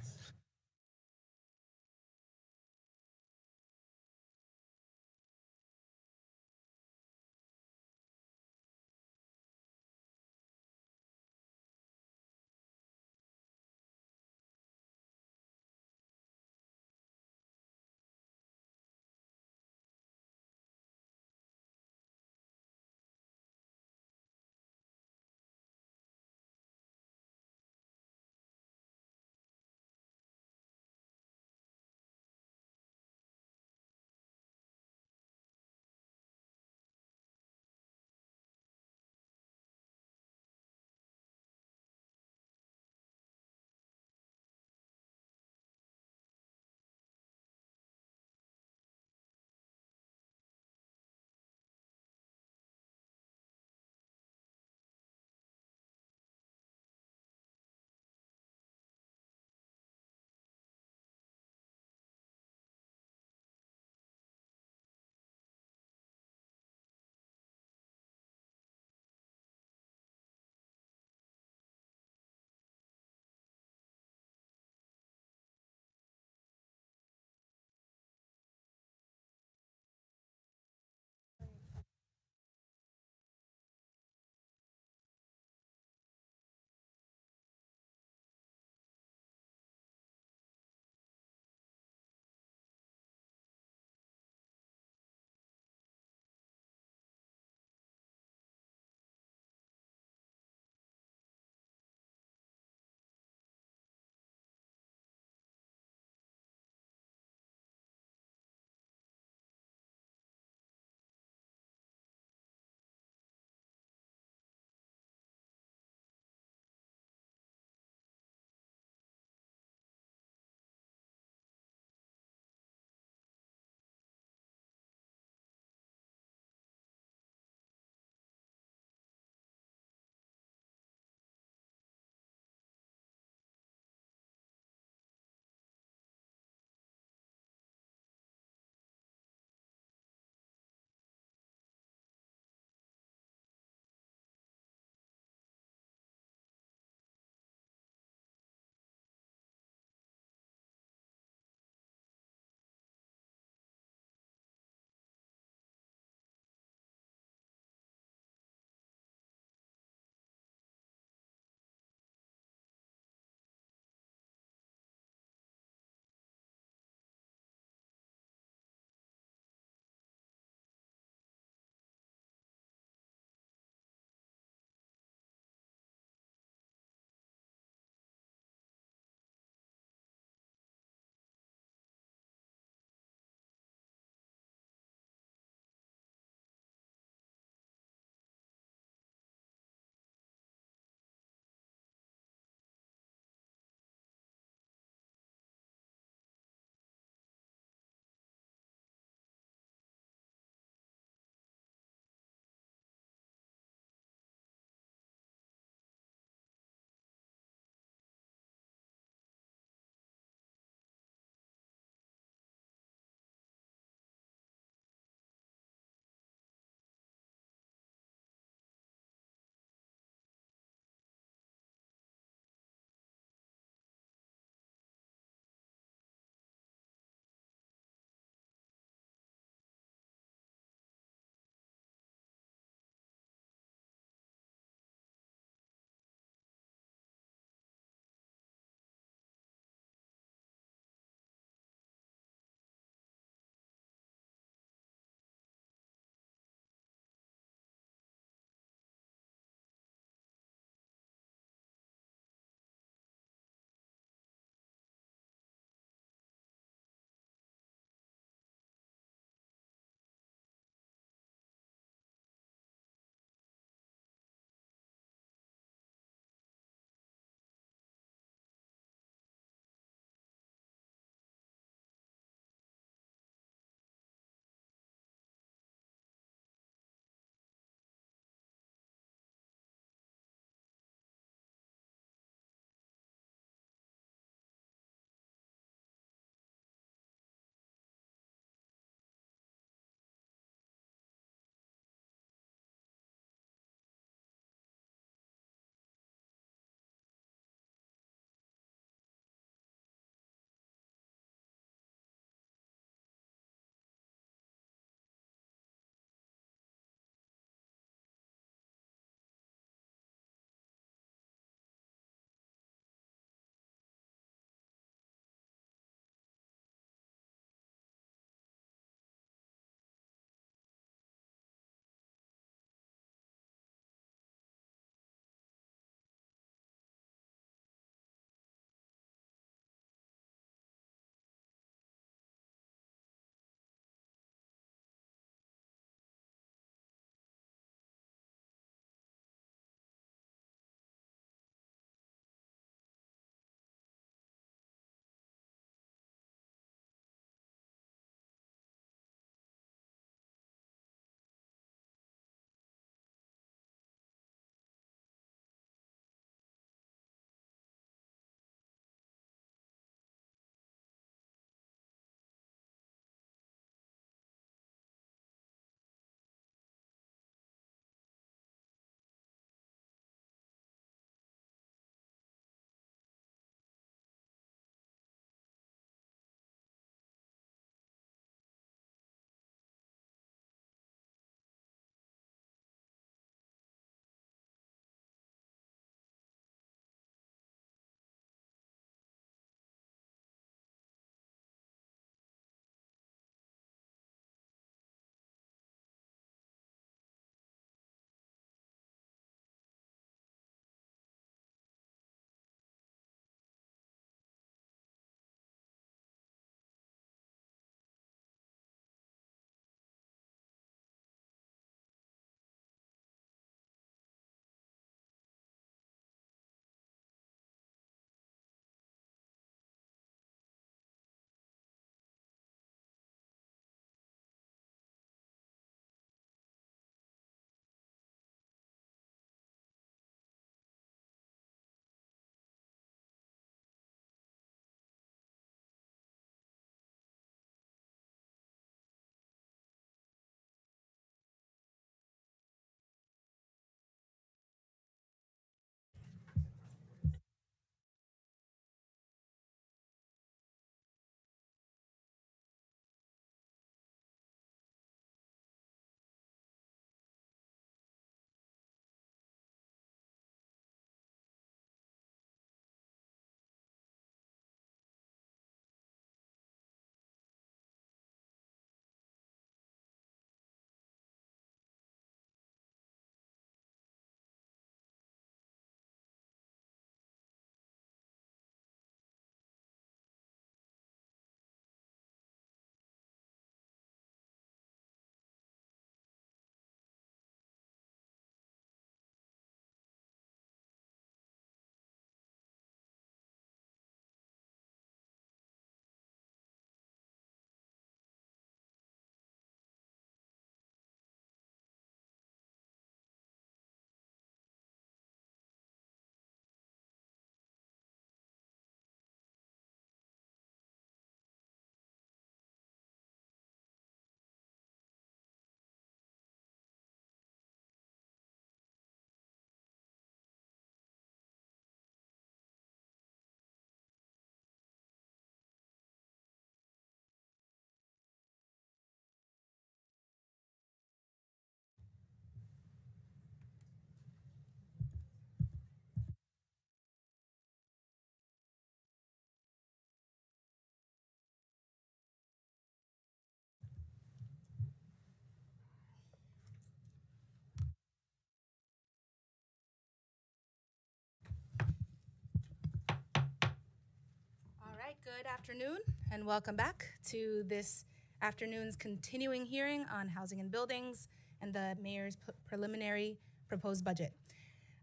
Good afternoon, and welcome back to this afternoon's continuing hearing on housing and buildings and the mayor's preliminary proposed budget.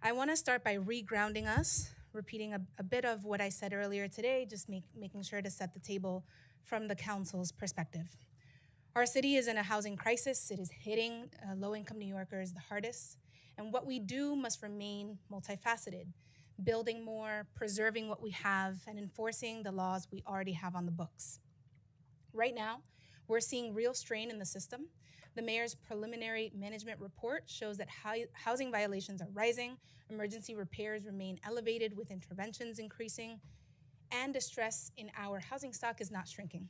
I want to start by regrounding us, repeating a bit of what I said earlier today, just making sure to set the table from the council's perspective. Our city is in a housing crisis. It is hitting low-income New Yorkers the hardest, and what we do must remain multifaceted, building more, preserving what we have, and enforcing the laws we already have on the books. Right now, we're seeing real strain in the system. The mayor's preliminary management report shows that housing violations are rising, emergency repairs remain elevated with interventions increasing, and distress in our housing stock is not shrinking.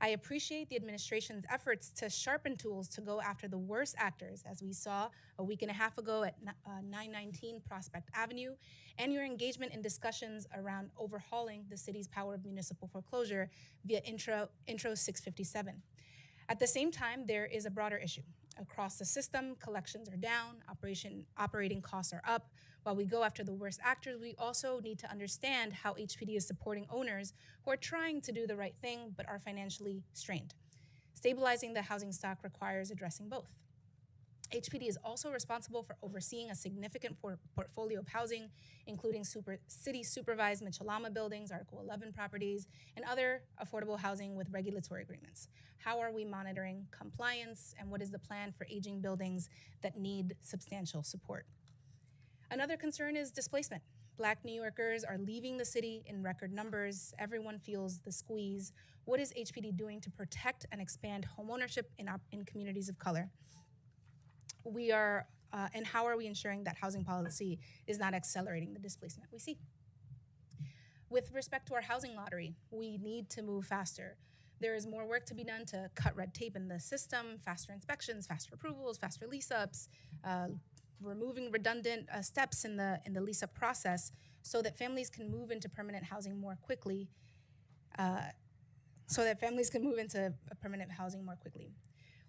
I appreciate the administration's efforts to sharpen tools to go after the worst actors, as we saw a week and a half ago at 919 Prospect Avenue, and your engagement in discussions around overhauling the city's power of municipal foreclosure via Intro 657. At the same time, there is a broader issue. Across the system, collections are down, operating costs are up. While we go after the worst actors, we also need to understand how HPD is supporting owners who are trying to do the right thing but are financially strained. Stabilizing the housing stock requires addressing both. HPD is also responsible for overseeing a significant portfolio of housing, including city supervised Mitchell-Lama buildings, Article 11 properties, and other affordable housing with regulatory agreements. How are we monitoring compliance, and what is the plan for aging buildings that need substantial support? Another concern is displacement. Black New Yorkers are leaving the city in record numbers. Everyone feels the squeeze. What is HPD doing to protect and expand homeownership in communities of color? And how are we ensuring that housing policy is not accelerating the displacement we see? With respect to our housing lottery, we need to move faster. There is more work to be done to cut red tape in the system, faster inspections, faster approvals, faster lease-ups, removing redundant steps in the lease-up process so that families can move into permanent housing more quickly.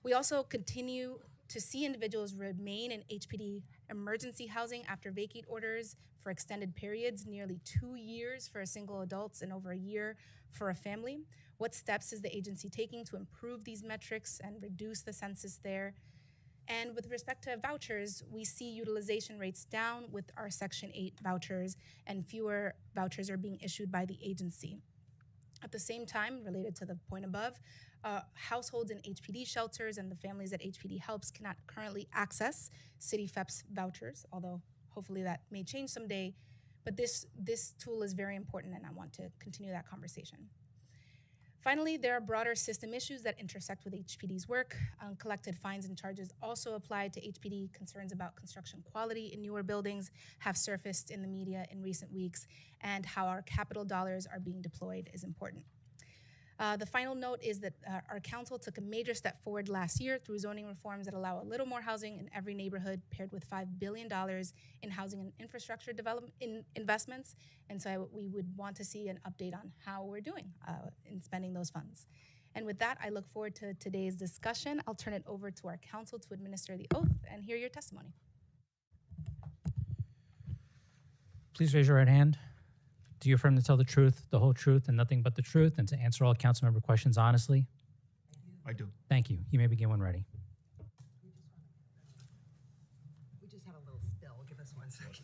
We also continue to see individuals remain in HPD emergency housing after vacate orders for extended periods, nearly 2 years for a single adult and over a year for a family. What steps is the agency taking to improve these metrics and reduce the census there? And with respect to vouchers, we see utilization rates down with our Section 8 vouchers, and fewer vouchers are being issued by the agency. At the same time, related to the point above, households in HPD shelters and the families that HPD helps cannot currently access City FEPS vouchers, although hopefully that may change someday. But this tool is very important, and I want to continue that conversation. Finally, there are broader system issues that intersect with HPD's work. Uncollected fines and charges also apply to HPD. Concerns about construction quality in newer buildings have surfaced in the media in recent weeks, and how our capital dollars are being deployed is important. The final note is that our council took a major step forward last year through zoning reforms that allow a little more housing in every neighborhood, paired with $5 billion in housing and infrastructure development investments. And so we would want to see an update on how we're doing in spending those funds. And with that, I look forward to today's discussion. I'll turn it over to our council to administer the oath and hear your testimony. Please raise your right hand. Do you affirm to tell the truth, the whole truth, and nothing but the truth, and to answer all council member questions honestly? I do. Thank you. You may begin when ready. We just had a little spill. Give us 1 second.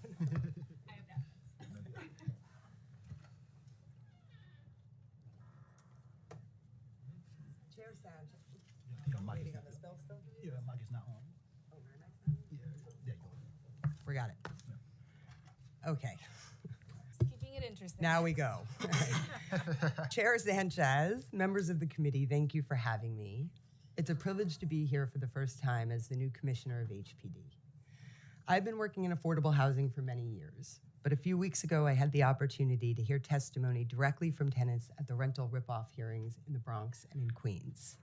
Chair Sanchez. Waiting on the spill still? Yeah, mic is not on. Oh, my mic's not on? Yeah, there you go. We got it. Okay. Keeping it interesting. Now we go. Chair Sanchez, members of the committee, thank you for having me. It's a privilege to be here for the first time as the new commissioner of HPD. I've been working in affordable housing for many years, but a few weeks ago I had the opportunity to hear testimony directly from tenants at the rental ripoff hearings in the Bronx and in Queens.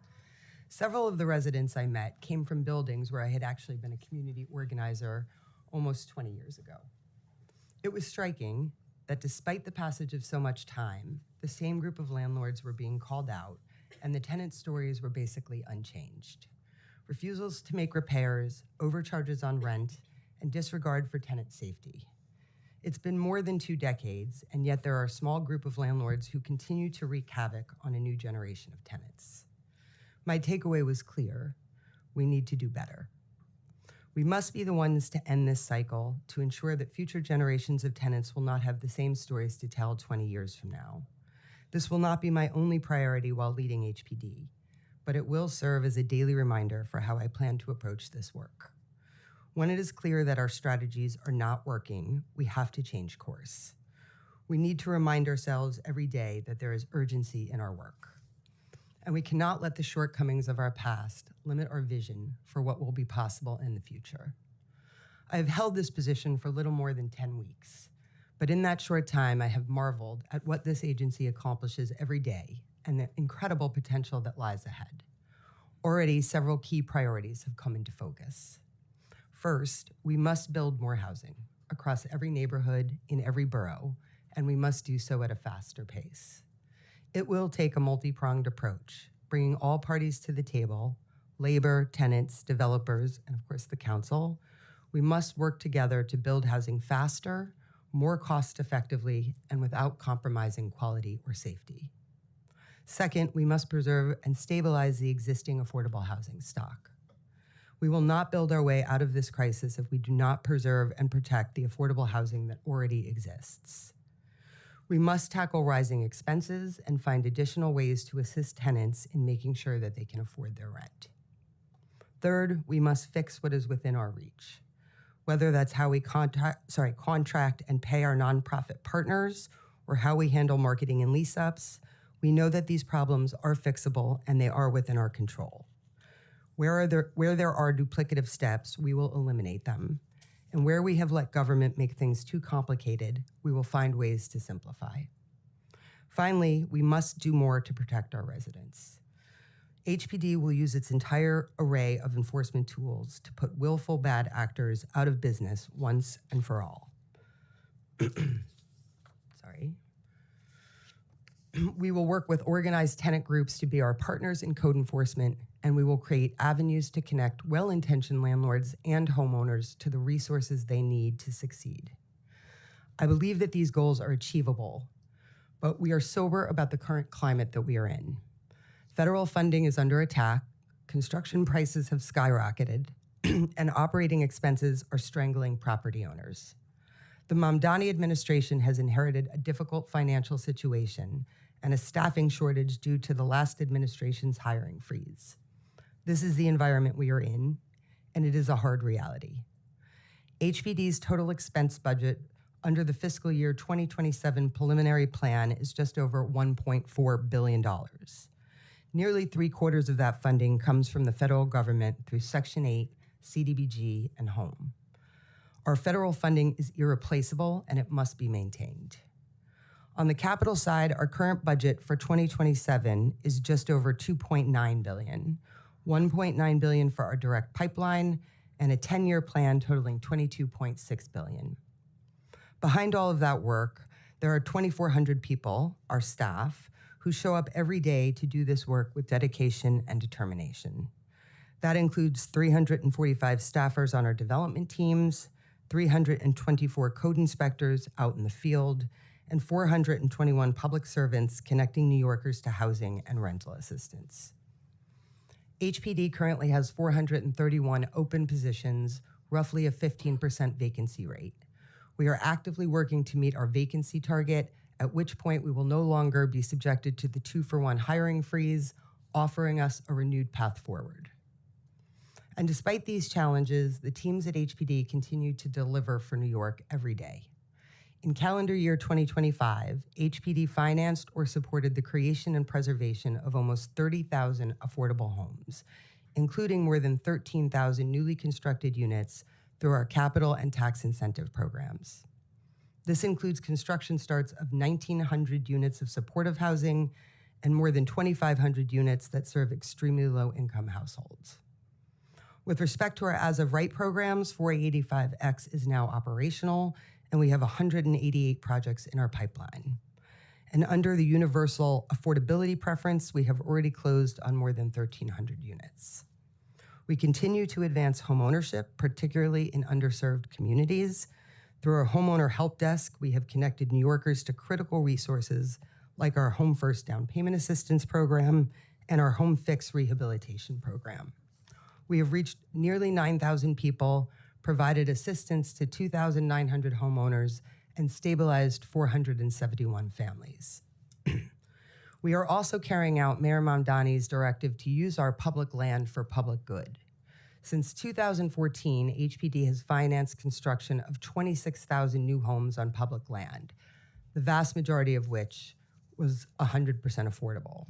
Several of the residents I met came from buildings where I had actually been a community organizer almost 20 years ago. It was striking that despite the passage of so much time, the same group of landlords were being called out, and the tenant stories were basically unchanged. Refusals to make repairs, overcharges on rent, and disregard for tenant safety. It's been more than 2 decades, and yet there are a small group of landlords who continue to wreak havoc on a new generation of tenants. My takeaway was clear. We need to do better. We must be the ones to end this cycle to ensure that future generations of tenants will not have the same stories to tell 20 years from now. This will not be my only priority while leading HPD, but it will serve as a daily reminder for how I plan to approach this work. When it is clear that our strategies are not working, we have to change course. We need to remind ourselves every day that there is urgency in our work. And we cannot let the shortcomings of our past limit our vision for what will be possible in the future. I have held this position for little more than 10 weeks, but in that short time, I have marveled at what this agency accomplishes every day and the incredible potential that lies ahead. Already, several key priorities have come into focus. First, we must build more housing across every neighborhood in every borough, and we must do so at a faster pace. It will take a multi-pronged approach, bringing all parties to the table, labor, tenants, developers, and of course the council. We must work together to build housing faster, more cost-effectively, and without compromising quality or safety. Second, we must preserve and stabilize the existing affordable housing stock. We will not build our way out of this crisis if we do not preserve and protect the affordable housing that already exists. We must tackle rising expenses and find additional ways to assist tenants in making sure that they can afford their rent. Third, we must fix what is within our reach, whether that's how we contract and pay our nonprofit partners or how we handle marketing and lease-ups. We know that these problems are fixable and they are within our control. Where there are duplicative steps, we will eliminate them. And where we have let government make things too complicated, we will find ways to simplify. Finally, we must do more to protect our residents. HPD will use its entire array of enforcement tools to put willful bad actors out of business once and for all. Sorry. We will work with organized tenant groups to be our partners in code enforcement, and we will create avenues to connect well-intentioned landlords and homeowners to the resources they need to succeed. I believe that these goals are achievable, but we are sober about the current climate that we are in. Federal funding is under attack, construction prices have skyrocketed, and operating expenses are strangling property owners. The Mamdani administration has inherited a difficult financial situation and a staffing shortage due to the last administration's hiring freeze. This is the environment we are in, and it is a hard reality. HPD's total expense budget under the fiscal year 2027 preliminary plan is just over $1.4 billion. Nearly 3/4 of that funding comes from the federal government through Section 8, CDBG, and HOME. Our federal funding is irreplaceable and it must be maintained. On the capital side, our current budget for 2027 is just over $2.9 billion. $1.9 billion for our direct pipeline, and a 10-year plan totaling $22.6 billion. Behind all of that work, there are 2,400 people, our staff, who show up every day to do this work with dedication and determination. That includes 345 staffers on our development teams, 324 code inspectors out in the field, and 421 public servants connecting New Yorkers to housing and rental assistance. HPD currently has 431 open positions, roughly a 15% vacancy rate. We are actively working to meet our vacancy target, at which point we will no longer be subjected to the 2-for-1 hiring freeze, offering us a renewed path forward. And despite these challenges, the teams at HPD continue to deliver for New York every day. In calendar year 2025, HPD financed or supported the creation and preservation of almost 30,000 affordable homes, including more than 13,000 newly constructed units through our capital and tax incentive programs. This includes construction starts of 1,900 units of supportive housing and more than 2,500 units that serve extremely low-income households. With respect to our as-of-right programs, 485X is now operational, and we have 188 projects in our pipeline. And under the universal affordability preference, we have already closed on more than 1,300 units. We continue to advance homeownership, particularly in underserved communities. Through our homeowner help desk, we have connected New Yorkers to critical resources like our Home First Down Payment Assistance Program and our Home Fix Rehabilitation Program. We have reached nearly 9,000 people, provided assistance to 2,900 homeowners, and stabilized 471 families. We are also carrying out Mayor Mamdani's directive to use our public land for public good. Since 2014, HPD has financed construction of 26,000 new homes on public land, the vast majority of which was 100% affordable.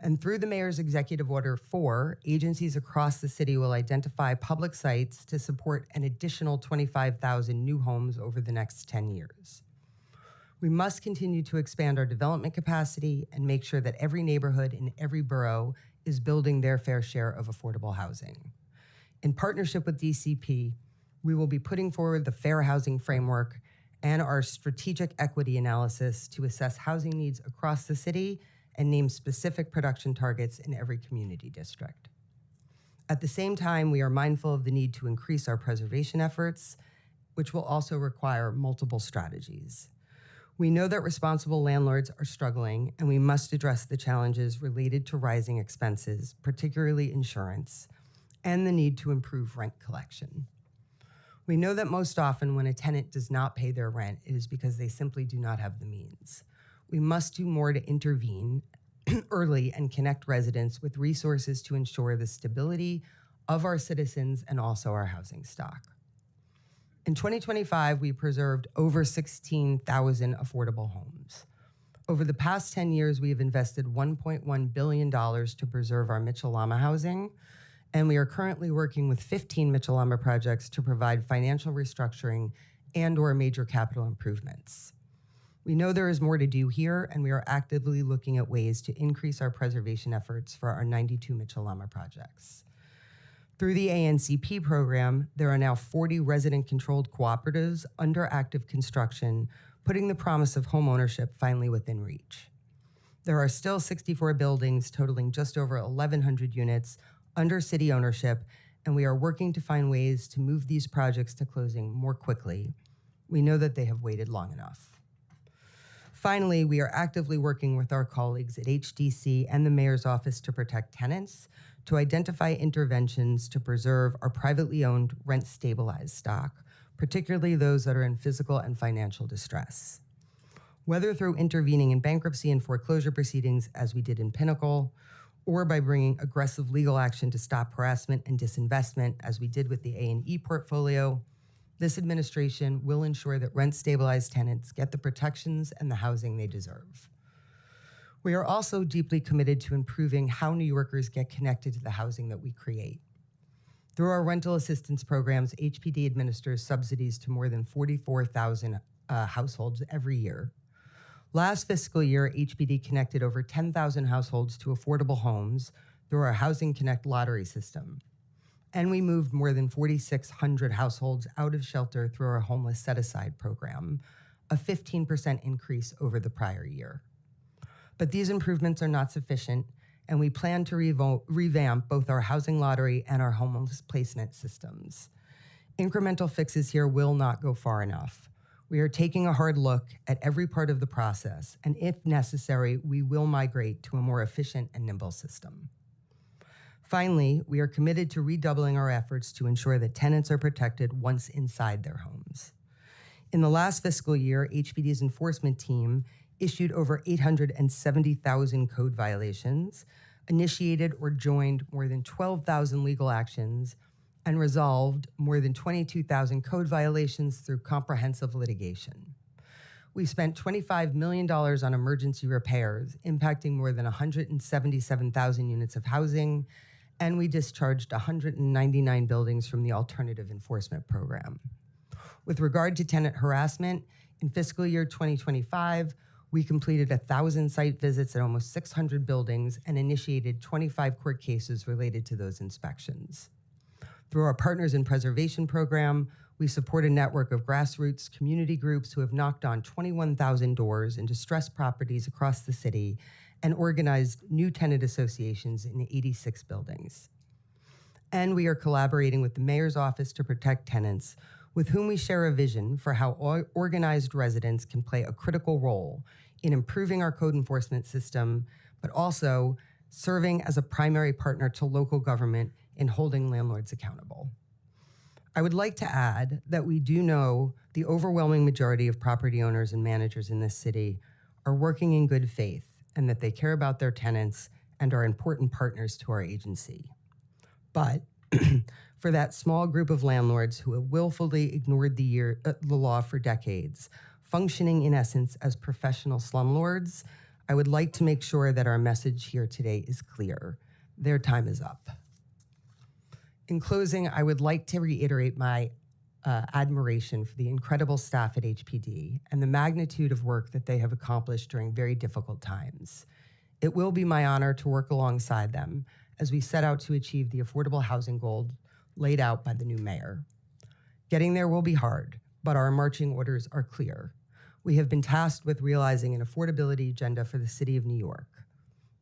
And through the Mayor's Executive Order 4, agencies across the city will identify public sites to support an additional 25,000 new homes over the next 10 years. We must continue to expand our development capacity and make sure that every neighborhood in every borough is building their fair share of affordable housing. In partnership with DCP, we will be putting forward the Fair Housing Framework and our strategic equity analysis to assess housing needs across the city and name specific production targets in every community district. At the same time, we are mindful of the need to increase our preservation efforts, which will also require multiple strategies. We know that responsible landlords are struggling, and we must address the challenges related to rising expenses, particularly insurance, and the need to improve rent collection. We know that most often when a tenant does not pay their rent, it is because they simply do not have the means. We must do more to intervene early and connect residents with resources to ensure the stability of our citizens and also our housing stock. In 2025, we preserved over 16,000 affordable homes. Over the past 10 years, we have invested $1.1 billion to preserve our Mitchell-Lama housing, and we are currently working with 15 Mitchell-Lama projects to provide financial restructuring and/or major capital improvements. We know there is more to do here, and we are actively looking at ways to increase our preservation efforts for our 92 Mitchell-Lama projects. Through the ANCP program, there are now 40 resident-controlled cooperatives under active construction, putting the promise of homeownership finally within reach. There are still 64 buildings totaling just over 1,100 units under city ownership, and we are working to find ways to move these projects to closing more quickly. We know that they have waited long enough. Finally, we are actively working with our colleagues at HDC and the Mayor's Office to Protect Tenants to identify interventions to preserve our privately owned rent-stabilized stock, particularly those that are in physical and financial distress. Whether through intervening in bankruptcy and foreclosure proceedings, as we did in Pinnacle, or by bringing aggressive legal action to stop harassment and disinvestment, as we did with the A&E portfolio, this administration will ensure that rent-stabilized tenants get the protections and the housing they deserve. We are also deeply committed to improving how New Yorkers get connected to the housing that we create. Through our rental assistance programs, HPD administers subsidies to more than 44,000 households every year. Last fiscal year, HPD connected over 10,000 households to affordable homes through our Housing Connect lottery system. And we moved more than 4,600 households out of shelter through our homeless set-aside program, a 15% increase over the prior year. But these improvements are not sufficient, and we plan to revamp both our housing lottery and our homeless placement systems. Incremental fixes here will not go far enough. We are taking a hard look at every part of the process, and if necessary, we will migrate to a more efficient and nimble system. Finally, we are committed to redoubling our efforts to ensure that tenants are protected once inside their homes. In the last fiscal year, HPD's enforcement team issued over 870,000 code violations, initiated or joined more than 12,000 legal actions, and resolved more than 22,000 code violations through comprehensive litigation. We spent $25 million on emergency repairs, impacting more than 177,000 units of housing, and we discharged 199 buildings from the Alternative Enforcement Program. With regard to tenant harassment, in fiscal year 2025, we completed 1,000 site visits at almost 600 buildings and initiated 25 court cases related to those inspections. Through our Partners in Preservation program, we support a network of grassroots community groups who have knocked on 21,000 doors in distressed properties across the city and organized new tenant associations in 86 buildings. And we are collaborating with the Mayor's Office to Protect Tenants, with whom we share a vision for how organized residents can play a critical role in improving our code enforcement system, but also serving as a primary partner to local government in holding landlords accountable. I would like to add that we do know the overwhelming majority of property owners and managers in this city are working in good faith and that they care about their tenants and are important partners to our agency. But for that small group of landlords who have willfully ignored the law for decades, functioning in essence as professional slumlords, I would like to make sure that our message here today is clear. Their time is up. In closing, I would like to reiterate my admiration for the incredible staff at HPD and the magnitude of work that they have accomplished during very difficult times. It will be my honor to work alongside them as we set out to achieve the affordable housing goal laid out by the new mayor. Getting there will be hard, but our marching orders are clear. We have been tasked with realizing an affordability agenda for the city of New York.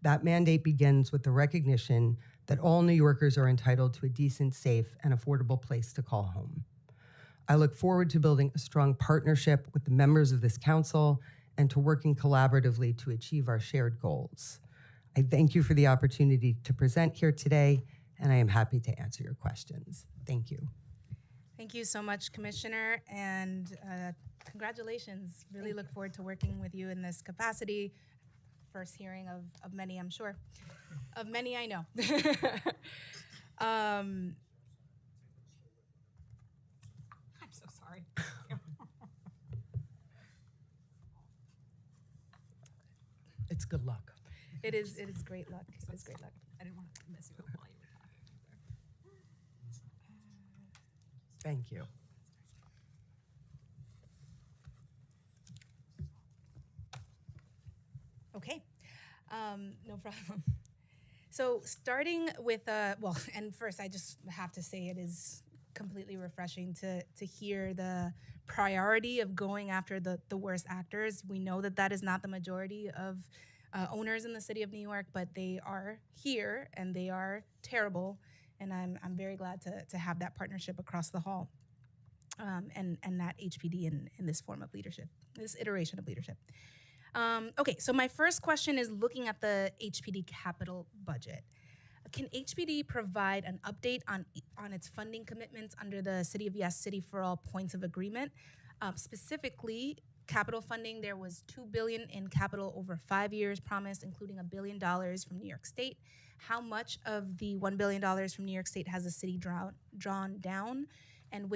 That mandate begins with the recognition that all New Yorkers are entitled to a decent, safe, and affordable place to call home. I look forward to building a strong partnership with the members of this council and to working collaboratively to achieve our shared goals. I thank you for the opportunity to present here today, and I am happy to answer your questions. Thank you. Thank you so much, Commissioner, and congratulations. Really look forward to working with you in this capacity. First hearing of many, I'm sure. Of many, I know. I'm so sorry. It's good luck. It is great luck. It is great luck. I didn't want to mess you up while you were talking. Thank you. Okay, no problem. So starting with, well, and first I just have to say it is completely refreshing to hear the priority of going after the worst actors. We know that that is not the majority of owners in the city of New York, but they are here and they are terrible. And I'm very glad to have that partnership across the hall and that HPD in this form of leadership, this iteration of leadership. Okay, so my first question is looking at the HPD capital budget. Can HPD provide an update on its funding commitments under the City of Yes, City for All points of agreement? Specifically, capital funding, there was $2 billion in capital over 5 years promised, including $1 billion from New York State. How much of the $1 billion from New York State has the city drawn down, and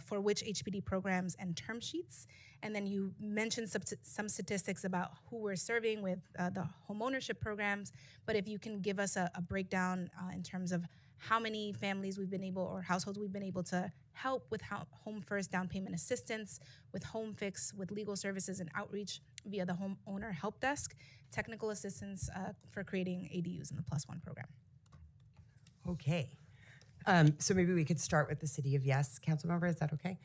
for which HPD programs and term sheets? And then you mentioned some statistics about who we're serving with the homeownership programs, but if you can give us a breakdown in terms of how many families we've been able, or households we've been able to help with Home First down payment assistance, with Home Fix, with legal services and outreach via the homeowner help desk, technical assistance for creating ADUs in the Plus One program. Okay. So maybe we could start with the City of Yes, council member, is that okay?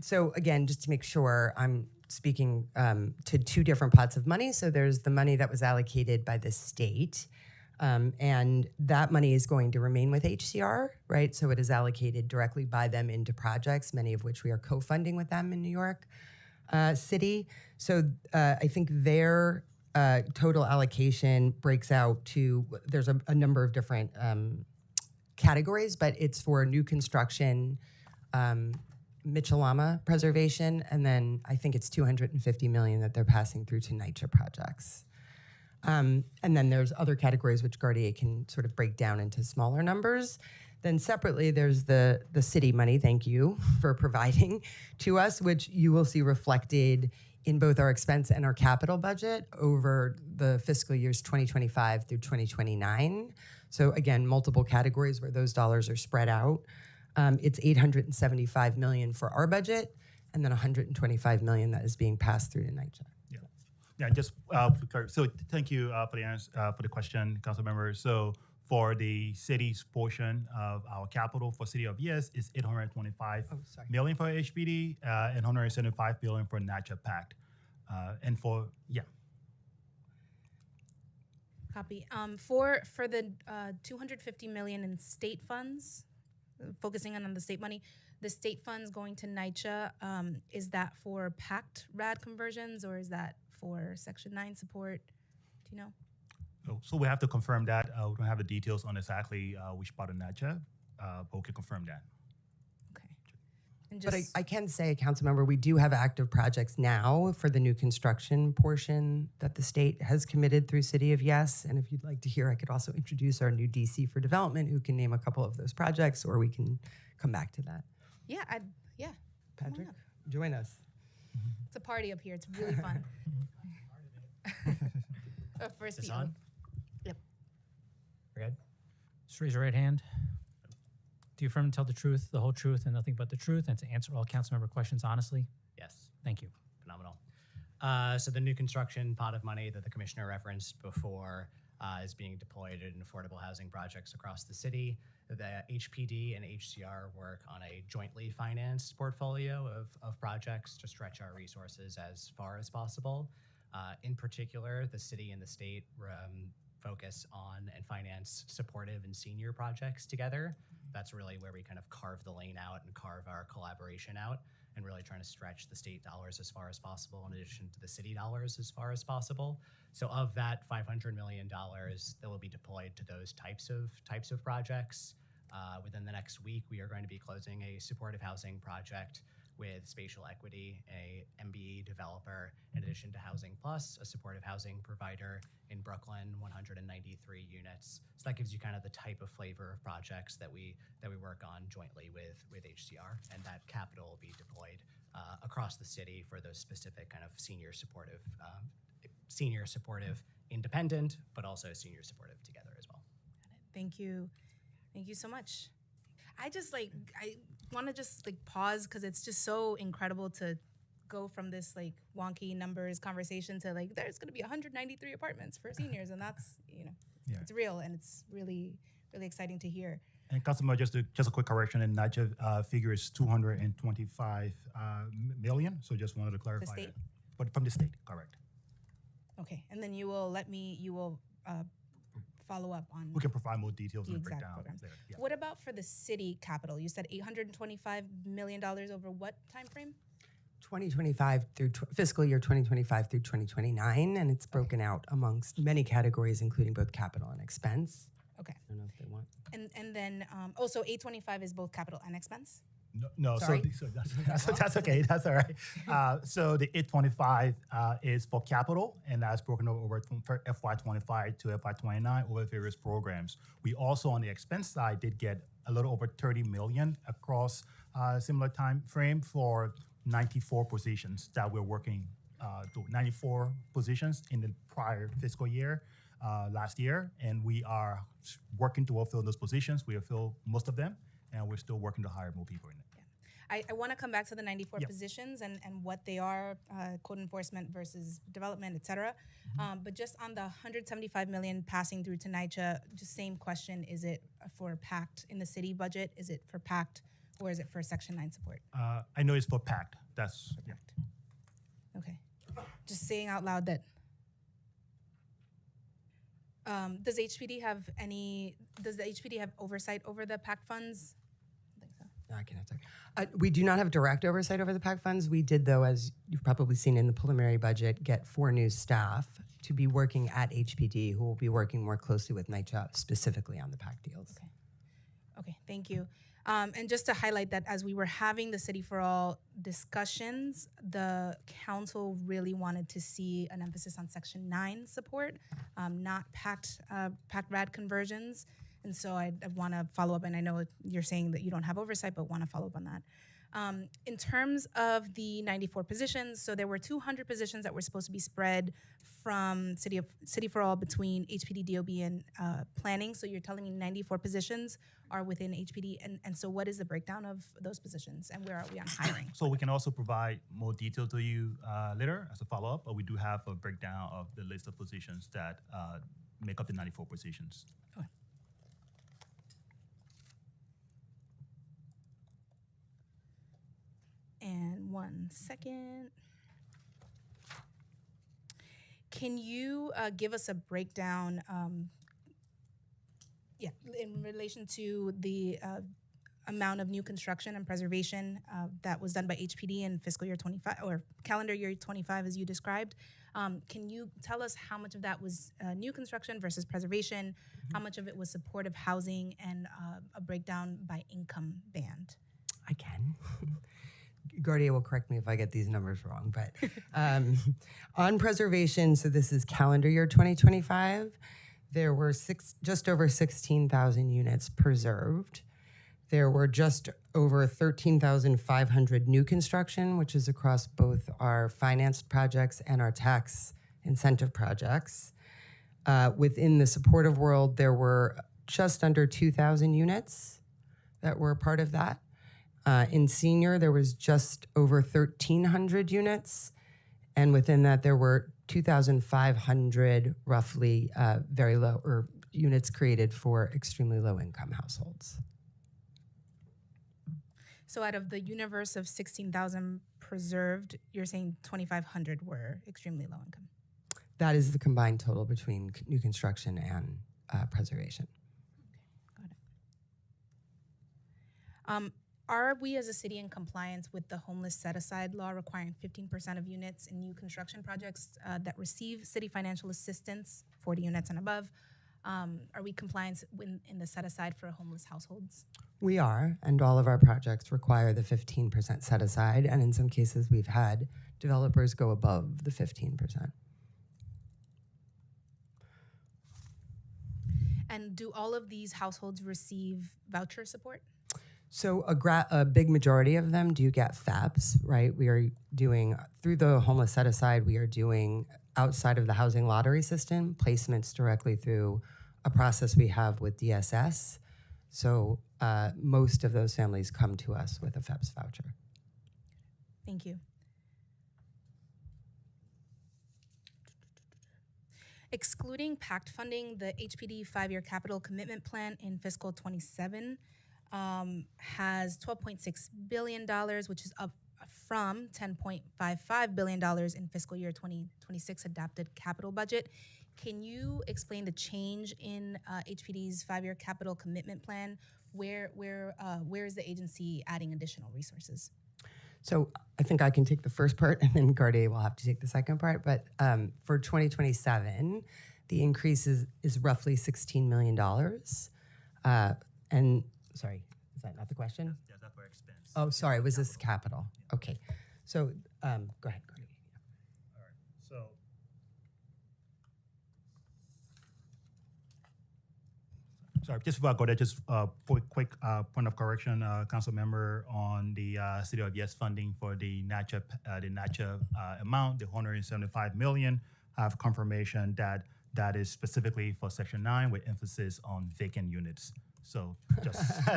So again, just to make sure, I'm speaking to two different pots of money. So there's the money that was allocated by the state, and that money is going to remain with HCR, right? So it is allocated directly by them into projects, many of which we are co-funding with them in New York City. So I think their total allocation breaks out to, there's a number of different categories, but it's for new construction, Mitchell-Lama preservation, and then I think it's $250 million that they're passing through to NYCHA projects. And then there's other categories which Gardier can sort of break down into smaller numbers. Then separately, there's the city money, thank you for providing to us, which you will see reflected in both our expense and our capital budget over the fiscal years 2025 through 2029. So again, multiple categories where those dollars are spread out. It's $875 million for our budget, and then $125 million that is being passed through to NYCHA. Yeah, just so thank you for the answer, for the question, council member. So for the city's portion of our capital for City of Yes is $825 million for HPD and $175 billion for NYCHA Pact, and for Copy. For the $250 million in state funds, focusing on the state money, The state funds going to NYCHA, is that for PACT RAD conversions or is that for Section 9 support? Do you know? So we have to confirm that. We don't have the details on exactly which part of NYCHA, but we can confirm that. And But just I can say, Councilmember, we do have active projects now for the new construction portion that the state has committed through City of Yes. And if you'd like to hear, I could also introduce our new DC for development who can name a couple of those projects, or we can come back to that. yeah, come on Patrick, up. join us. It's a party up here. It's really fun. First Is this people. on? Yep. We're good. Just raise your right hand. Do you affirm to tell the truth, the whole truth, and nothing but the truth, and to answer all council member questions honestly? Yes. Thank you. Phenomenal. So the new construction pot of money that the commissioner referenced before is being deployed in affordable housing projects across the city. The HPD and HCR work on a jointly financed portfolio of projects to stretch our resources as far as possible. In particular, the city and the state focus on and finance supportive and senior projects together. That's really where we kind of carve the lane out and carve our collaboration out, and really trying to stretch the state dollars as far as possible in addition to the city dollars as far as possible. So of that $500 million that will be deployed to those types of projects, within the next week, we are going to be closing a supportive housing project with Spatial Equity, a MBE developer, in addition to Housing Plus, a supportive housing provider in Brooklyn, 193 units. So that gives you kind of the type of flavor of projects that we work on jointly with HCR, and that capital will be deployed across the city for those specific kind of senior supportive, independent, but also senior supportive together as well. Thank you. Thank you so much. I want to just pause because it's just so incredible to go from this wonky numbers conversation to there's going to be 193 apartments for seniors, and that's it's real, and it's really exciting to hear. And Councilman, just a quick correction, and NYCHA figure is 225 million. So just wanted to clarify state? that. But from the state, correct. Okay, and then you will follow up on. We can provide more details the and exact breakdown programs. later. Yeah. What about for the city capital? You said $825 million over what time frame? 2025 through fiscal year 2025 through 2029, and it's broken out amongst many categories, including both capital and expense. Okay. I don't know if they want. And then so 825 is both capital and expense? No, Sorry? so that's okay. That's all right. So the 825 is for capital, and that's broken over for FY25 to FY29 over various programs. We also, on the expense side, did get a little over 30 million across a similar time frame for 94 positions that we're working. 94 positions in the prior fiscal year, last year, and we are working to fill those positions. We have filled most of them, and we're still working to hire more people in it. I want to come back to the 94 positions and what they are, code enforcement versus development, et cetera. But just on the 175 million passing through to NYCHA, just same question, is it for PACT in the city budget? Is it for PACT or is it for Section 9 support? I know it's for PACT. That's, yeah. Okay. Just saying out loud that, does the HPD have oversight over the PACT funds? I can answer. We do not have direct oversight over the PAC funds. We did, though, as you've probably seen in the preliminary budget, get 4 new staff to be working at HPD who will be working more closely with NYCHA specifically on the PAC deals. Okay, thank you. And just to highlight that as we were having the City for All discussions, the council really wanted to see an emphasis on Section 9 support, not PACT RAD conversions. And so I want to follow up, and I know you're saying that you don't have oversight, but want to follow up on that. In terms of the 94 positions, so there were 200 positions that were supposed to be spread from City for All between HPD, DOB, and planning. So you're telling me 94 positions are within HPD, and so what is the breakdown of those positions, and where are we on hiring? So we can also provide more detail to you later as a follow-up, but we do have a breakdown of the list of positions that make up the 94 positions. Okay. And 1 second. Can you give us a breakdown, in relation to the amount of new construction and preservation that was done by HPD in fiscal year 25 or calendar year 25, as you described. Can you tell us how much of that was new construction versus preservation? How much of it was supportive housing, and a breakdown by income band? I can. Guardia will correct me if I get these numbers wrong, but on preservation, so this is calendar year 2025, there were just over 16,000 units preserved. There were just over 13,500 new construction, which is across both our financed projects and our tax incentive projects. Within the supportive world, there were just under 2,000 units that were part of that. In senior, there was just over 1,300 units. And within that, there were 2,500 roughly very low, or units created for extremely low income households. So out of the universe of 16,000 preserved, you're saying 2,500 were extremely low income? That is the combined total between new construction and preservation. Are we as a city in compliance with the homeless set-aside law requiring 15% of units in new construction projects that receive city financial assistance, 40 units and above? Are we compliant in the set-aside for homeless households? We are, and all of our projects require the 15% set aside, and in some cases we've had developers go above the 15%. And do all of these households receive voucher support? So a big majority of them do get FAPs, right? We are doing, through the homeless set aside, we are doing outside of the housing lottery system, placements directly through a process we have with DSS. So most of those families come to us with a FAPS voucher. Thank you. Excluding PACT funding, the HPD 5-year capital commitment plan in fiscal 27 has $12.6 billion, which is up from $10.55 billion in fiscal year 2026 adopted capital budget. Can you explain the change in HPD's 5-year capital commitment plan? Where is the agency adding additional resources? So I think I can take the first part, and then Guardia will have to take the second part. But for 2027, the increase is roughly $16 million. And sorry, is that not the question? Yeah, that's for expense. Oh, sorry, was this capital? Okay. So go ahead, Guardia. All right. So sorry, just before I go there, just a quick point of correction, council member, on the City of Yes funding for the NACHA amount, the $175 million. I have confirmation that that is specifically for Section 9 with emphasis on vacant units. So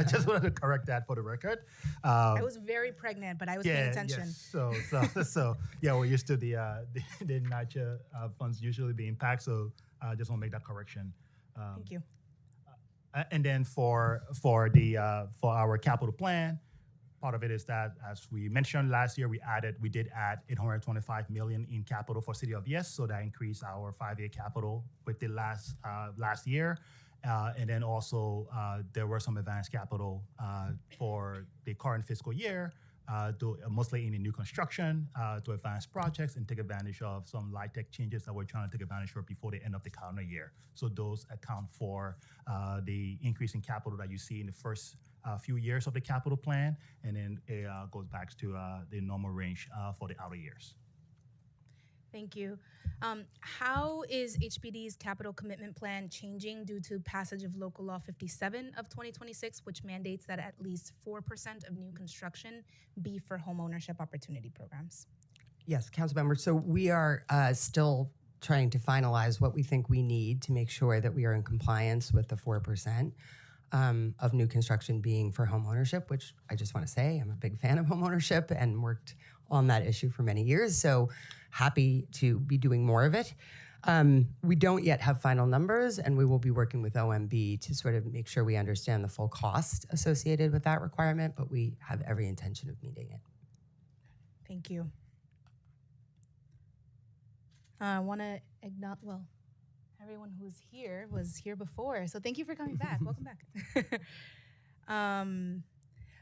just wanted to correct that for the record. I was very pregnant, but I was paying attention. Yes. So yeah, we're used to the NACHA funds usually being packed. So I just want to make that correction. Thank you. And then for our capital plan, part of it is that, as we mentioned last year, we did add $825 million in capital for City of Yes, so that increased our 5-year capital with the last year. And then also there were some advanced capital for the current fiscal year, mostly in the new construction, to advance projects and take advantage of some light tech changes that we're trying to take advantage of before the end of the calendar year. So those account for the increase in capital that you see in the first few years of the capital plan, and then it goes back to the normal range for the outer years. Thank you. How is HPD's capital commitment plan changing due to passage of Local Law 57 of 2026, which mandates that at least 4% of new construction be for homeownership opportunity programs? Yes, council member. So we are still trying to finalize what we think we need to make sure that we are in compliance with the 4% of new construction being for homeownership, which I just want to say I'm a big fan of homeownership and worked on that issue for many years. So happy to be doing more of it. We don't yet have final numbers, and we will be working with OMB to sort of make sure we understand the full cost associated with that requirement, but we have every intention of meeting it. Thank you. I want to acknowledge, well, everyone who's here was here before, so thank you for coming back. Welcome back.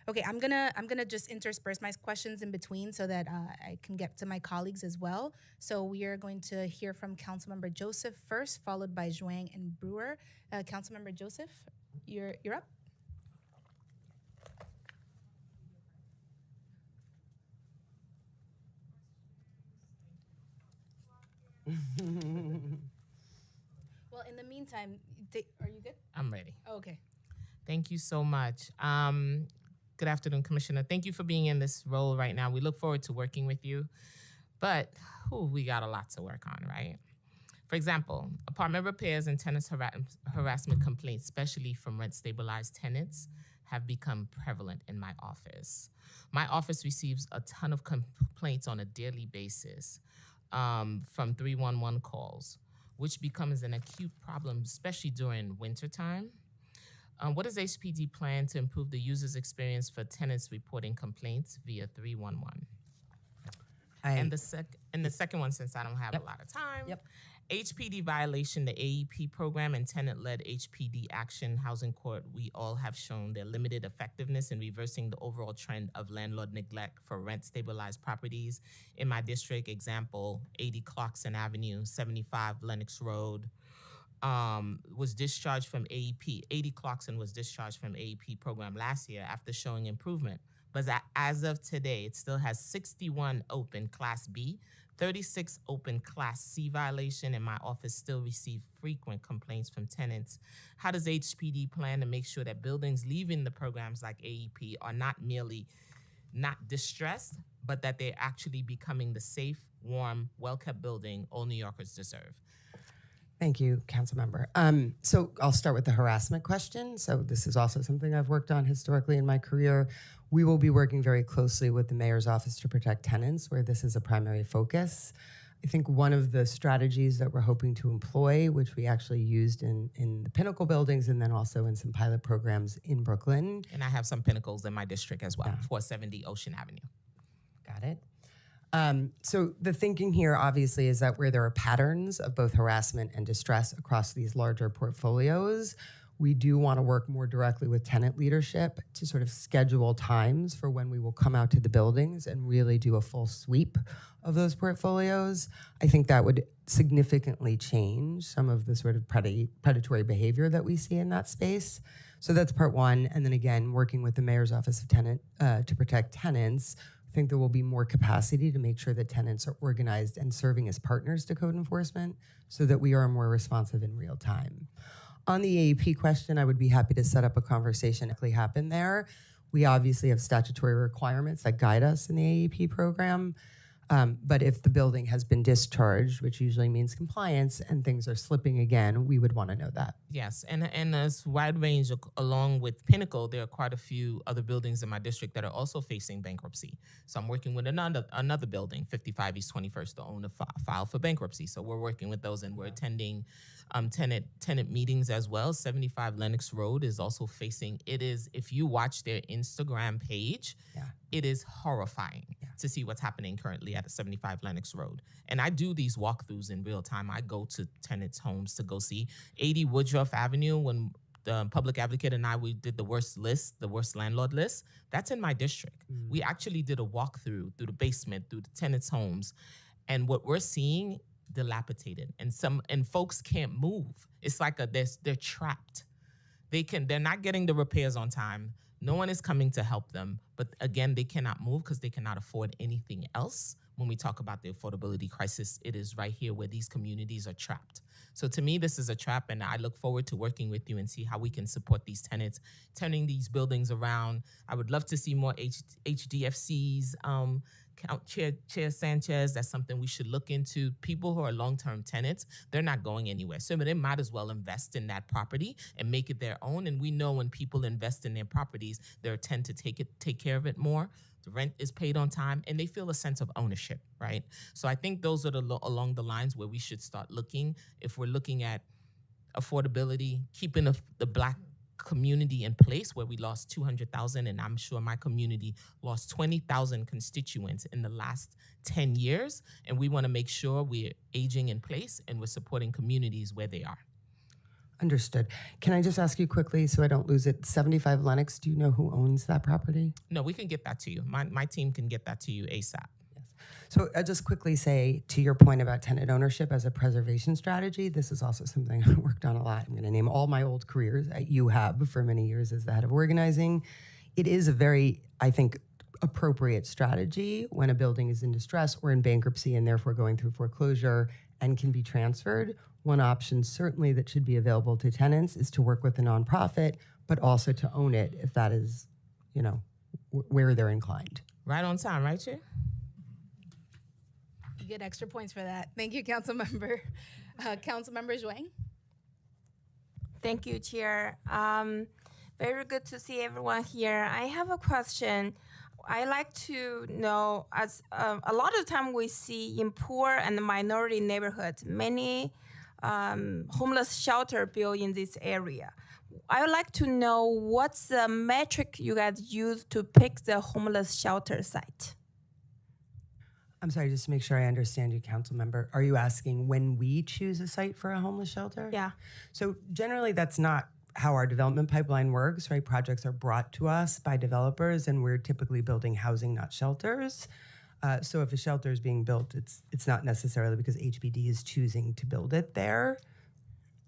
Okay, I'm gonna just intersperse my questions in between so that I can get to my colleagues as well. So we are going to hear from Councilmember Joseph first, followed by Zhuang and Brewer. Councilmember Joseph, you're up. Well, in the meantime, are you good? I'm ready. Oh, okay. Thank you so much. Good afternoon, Commissioner. Thank you for being in this role right now. We look forward to working with you, but we got a lot to work on, right? For example, apartment repairs and tenant harassment complaints, especially from rent-stabilized tenants, have become prevalent in my office. My office receives a ton of complaints on a daily basis from 311 calls, which becomes an acute problem, especially during wintertime. What does HPD plan to improve the user's experience for tenants reporting complaints via 311? And the second one, since I don't have a lot of time, HPD violation, the AEP program and tenant-led HPD action housing court, we all have shown their limited effectiveness in reversing the overall trend of landlord neglect for rent-stabilized properties. In my district, example, 80 Clarkson Avenue, 75 Lenox Road, was discharged from AEP. 80 Clarkson was discharged from AEP program last year after showing improvement. But as of today, it still has 61 open Class B, 36 open Class C violation, and my office still receives frequent complaints from tenants. How does HPD plan to make sure that buildings leaving the programs like AEP are not merely not distressed, but that they're actually becoming the safe, warm, well-kept building all New Yorkers deserve? Thank you, Councilmember. So I'll start with the harassment question. So this is also something I've worked on historically in my career. We will be working very closely with the Mayor's Office to Protect Tenants, where this is a primary focus. I think one of the strategies that we're hoping to employ, which we actually used in the Pinnacle buildings and then also in some pilot programs in Brooklyn. And I have some Pinnacles in my district as well, 470 Ocean Avenue. Got it. So the thinking here obviously is that where there are patterns of both harassment and distress across these larger portfolios, we do want to work more directly with tenant leadership to sort of schedule times for when we will come out to the buildings and really do a full sweep of those portfolios. I think that would significantly change some of the sort of predatory behavior that we see in that space. So that's part one. And then again, working with the Mayor's Office of Tenant to Protect Tenants, I think there will be more capacity to make sure that tenants are organized and serving as partners to code enforcement so that we are more responsive in real time. On the AEP question, I would be happy to set up a conversation that happen there. We obviously have statutory requirements that guide us in the AEP program. But if the building has been discharged, which usually means compliance, and things are slipping again, we would want to know that. Yes, and as wide range along with Pinnacle, there are quite a few other buildings in my district that are also facing bankruptcy. So I'm working with another building, 55 East 21st, the owner filed for bankruptcy. So we're working with those and we're attending tenant meetings as well. 75 Lenox Road is also facing, if you watch their Instagram page, it is horrifying to see what's happening currently at 75 Lenox Road. And I do these walkthroughs in real time. I go to tenants' homes to go see 80 Woodruff Avenue. When the public advocate and we did the worst landlord list, that's in my district. We actually did a walkthrough through the basement, through the tenants' homes. And what we're seeing, dilapidated. And folks can't move. It's like they're trapped. They're not getting the repairs on time. No one is coming to help them. But again, they cannot move because they cannot afford anything else. When we talk about the affordability crisis, it is right here where these communities are trapped. So to me, this is a trap, and I look forward to working with you and see how we can support these tenants, turning these buildings around. I would love to see more HDFCs. Chair Sanchez, that's something we should look into. People who are long-term tenants, they're not going anywhere. So they might as well invest in that property and make it their own. And we know when people invest in their properties, they tend to take care of it more. The rent is paid on time, and they feel a sense of ownership, right? So I think those are along the lines where we should start looking. If we're looking at affordability, keeping the Black community in place, where we lost 200,000, and I'm sure my community lost 20,000 constituents in the last 10 years. And we want to make sure we're aging in place and we're supporting communities where they are. Understood. Can I just ask you quickly so I don't lose it? 75 Lenox, do you know who owns that property? No, we can get that to you. My team can get that to you ASAP. So I'll just quickly say, to your point about tenant ownership as a preservation strategy, this is also something I worked on a lot. I'm going to name all my old careers at UHAB for many years as the head of organizing. It is a very, I think, appropriate strategy when a building is in distress or in bankruptcy and therefore going through foreclosure and can be transferred. One option certainly that should be available to tenants is to work with a nonprofit, but also to own it if that is, where they're inclined. Right on time, right, Chair? You get extra points for that. Thank you, Councilmember. Councilmember Zhuang. Thank you, Chair. Very good to see everyone here. I have a question. I like to know, as a lot of time we see in poor and minority neighborhoods, many homeless shelter built in this area. I would like to know what's the metric you guys use to pick the homeless shelter site? I'm sorry, just to make sure I understand you, council member. Are you asking when we choose a site for a homeless shelter? Yeah. So generally that's not how our development pipeline works, right? Projects are brought to us by developers and we're typically building housing, not shelters. So if a shelter is being built, it's not necessarily because HPD is choosing to build it there.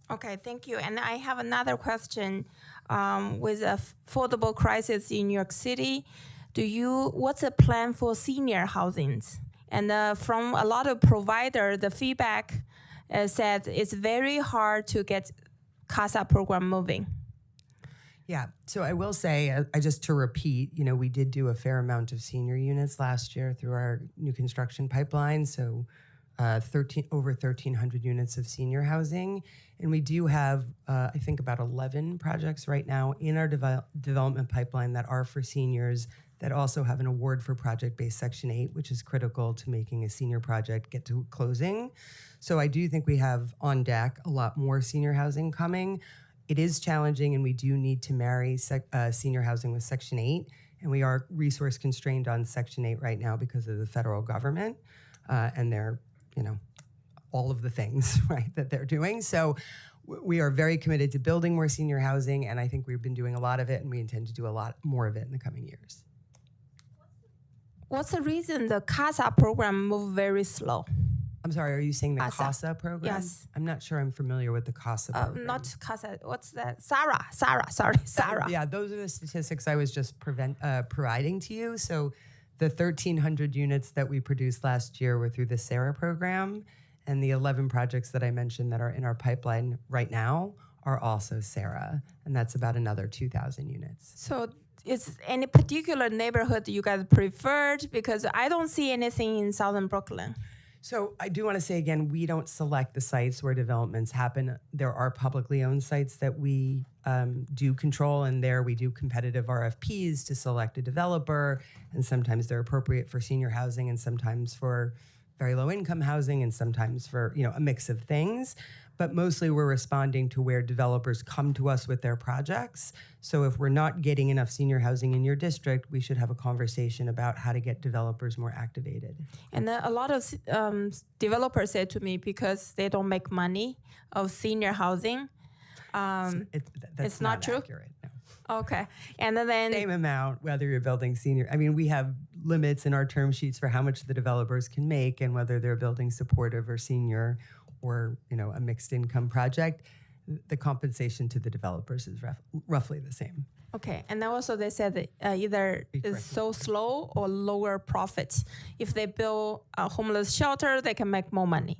Okay, thank you. And I have another question. With affordable crisis in New York City, what's the plan for senior housings? And from a lot of providers, the feedback said it's very hard to get CASA program moving. Yeah, so I will say, just to repeat, we did do a fair amount of senior units last year through our new construction pipeline. So over 1,300 units of senior housing. And we do have, I think, about 11 projects right now in our development pipeline that are for seniors that also have an award for project-based Section 8, which is critical to making a senior project get to closing. So I do think we have on deck a lot more senior housing coming. It is challenging, and we do need to marry senior housing with Section 8, and we are resource constrained on Section 8 right now because of the federal government and their, all of the things, right, that they're doing. So we are very committed to building more senior housing, and I think we've been doing a lot of it, and we intend to do a lot more of it in the coming years. What's the reason the CASA program moved very slow? I'm sorry, are you saying the CASA program? Yes. I'm not sure I'm familiar with the CASA program. Not CASA, what's that? SARA. Yeah, those are the statistics I was just providing to you. So the 1,300 units that we produced last year were through the SARA program, and the 11 projects that I mentioned that are in our pipeline right now are also SARA, and that's about another 2,000 units. So is any particular neighborhood you guys preferred? Because I don't see anything in Southern Brooklyn. So I do want to say again, we don't select the sites where developments happen. There are publicly owned sites that we do control, and there we do competitive RFPs to select a developer, and sometimes they're appropriate for senior housing and sometimes for very low income housing and sometimes for a mix of things. But mostly we're responding to where developers come to us with their projects. So if we're not getting enough senior housing in your district, we should have a conversation about how to get developers more activated. And a lot of developers said to me, because they don't make money of senior housing, it's not true? Accurate, no. Okay. And then same amount, whether you're building senior. I mean, we have limits in our term sheets for how much the developers can make and whether they're building supportive or senior or a mixed income project. The compensation to the developers is roughly the same. Okay, and then also they said that either it's so slow or lower profits. If they build a homeless shelter, they can make more money.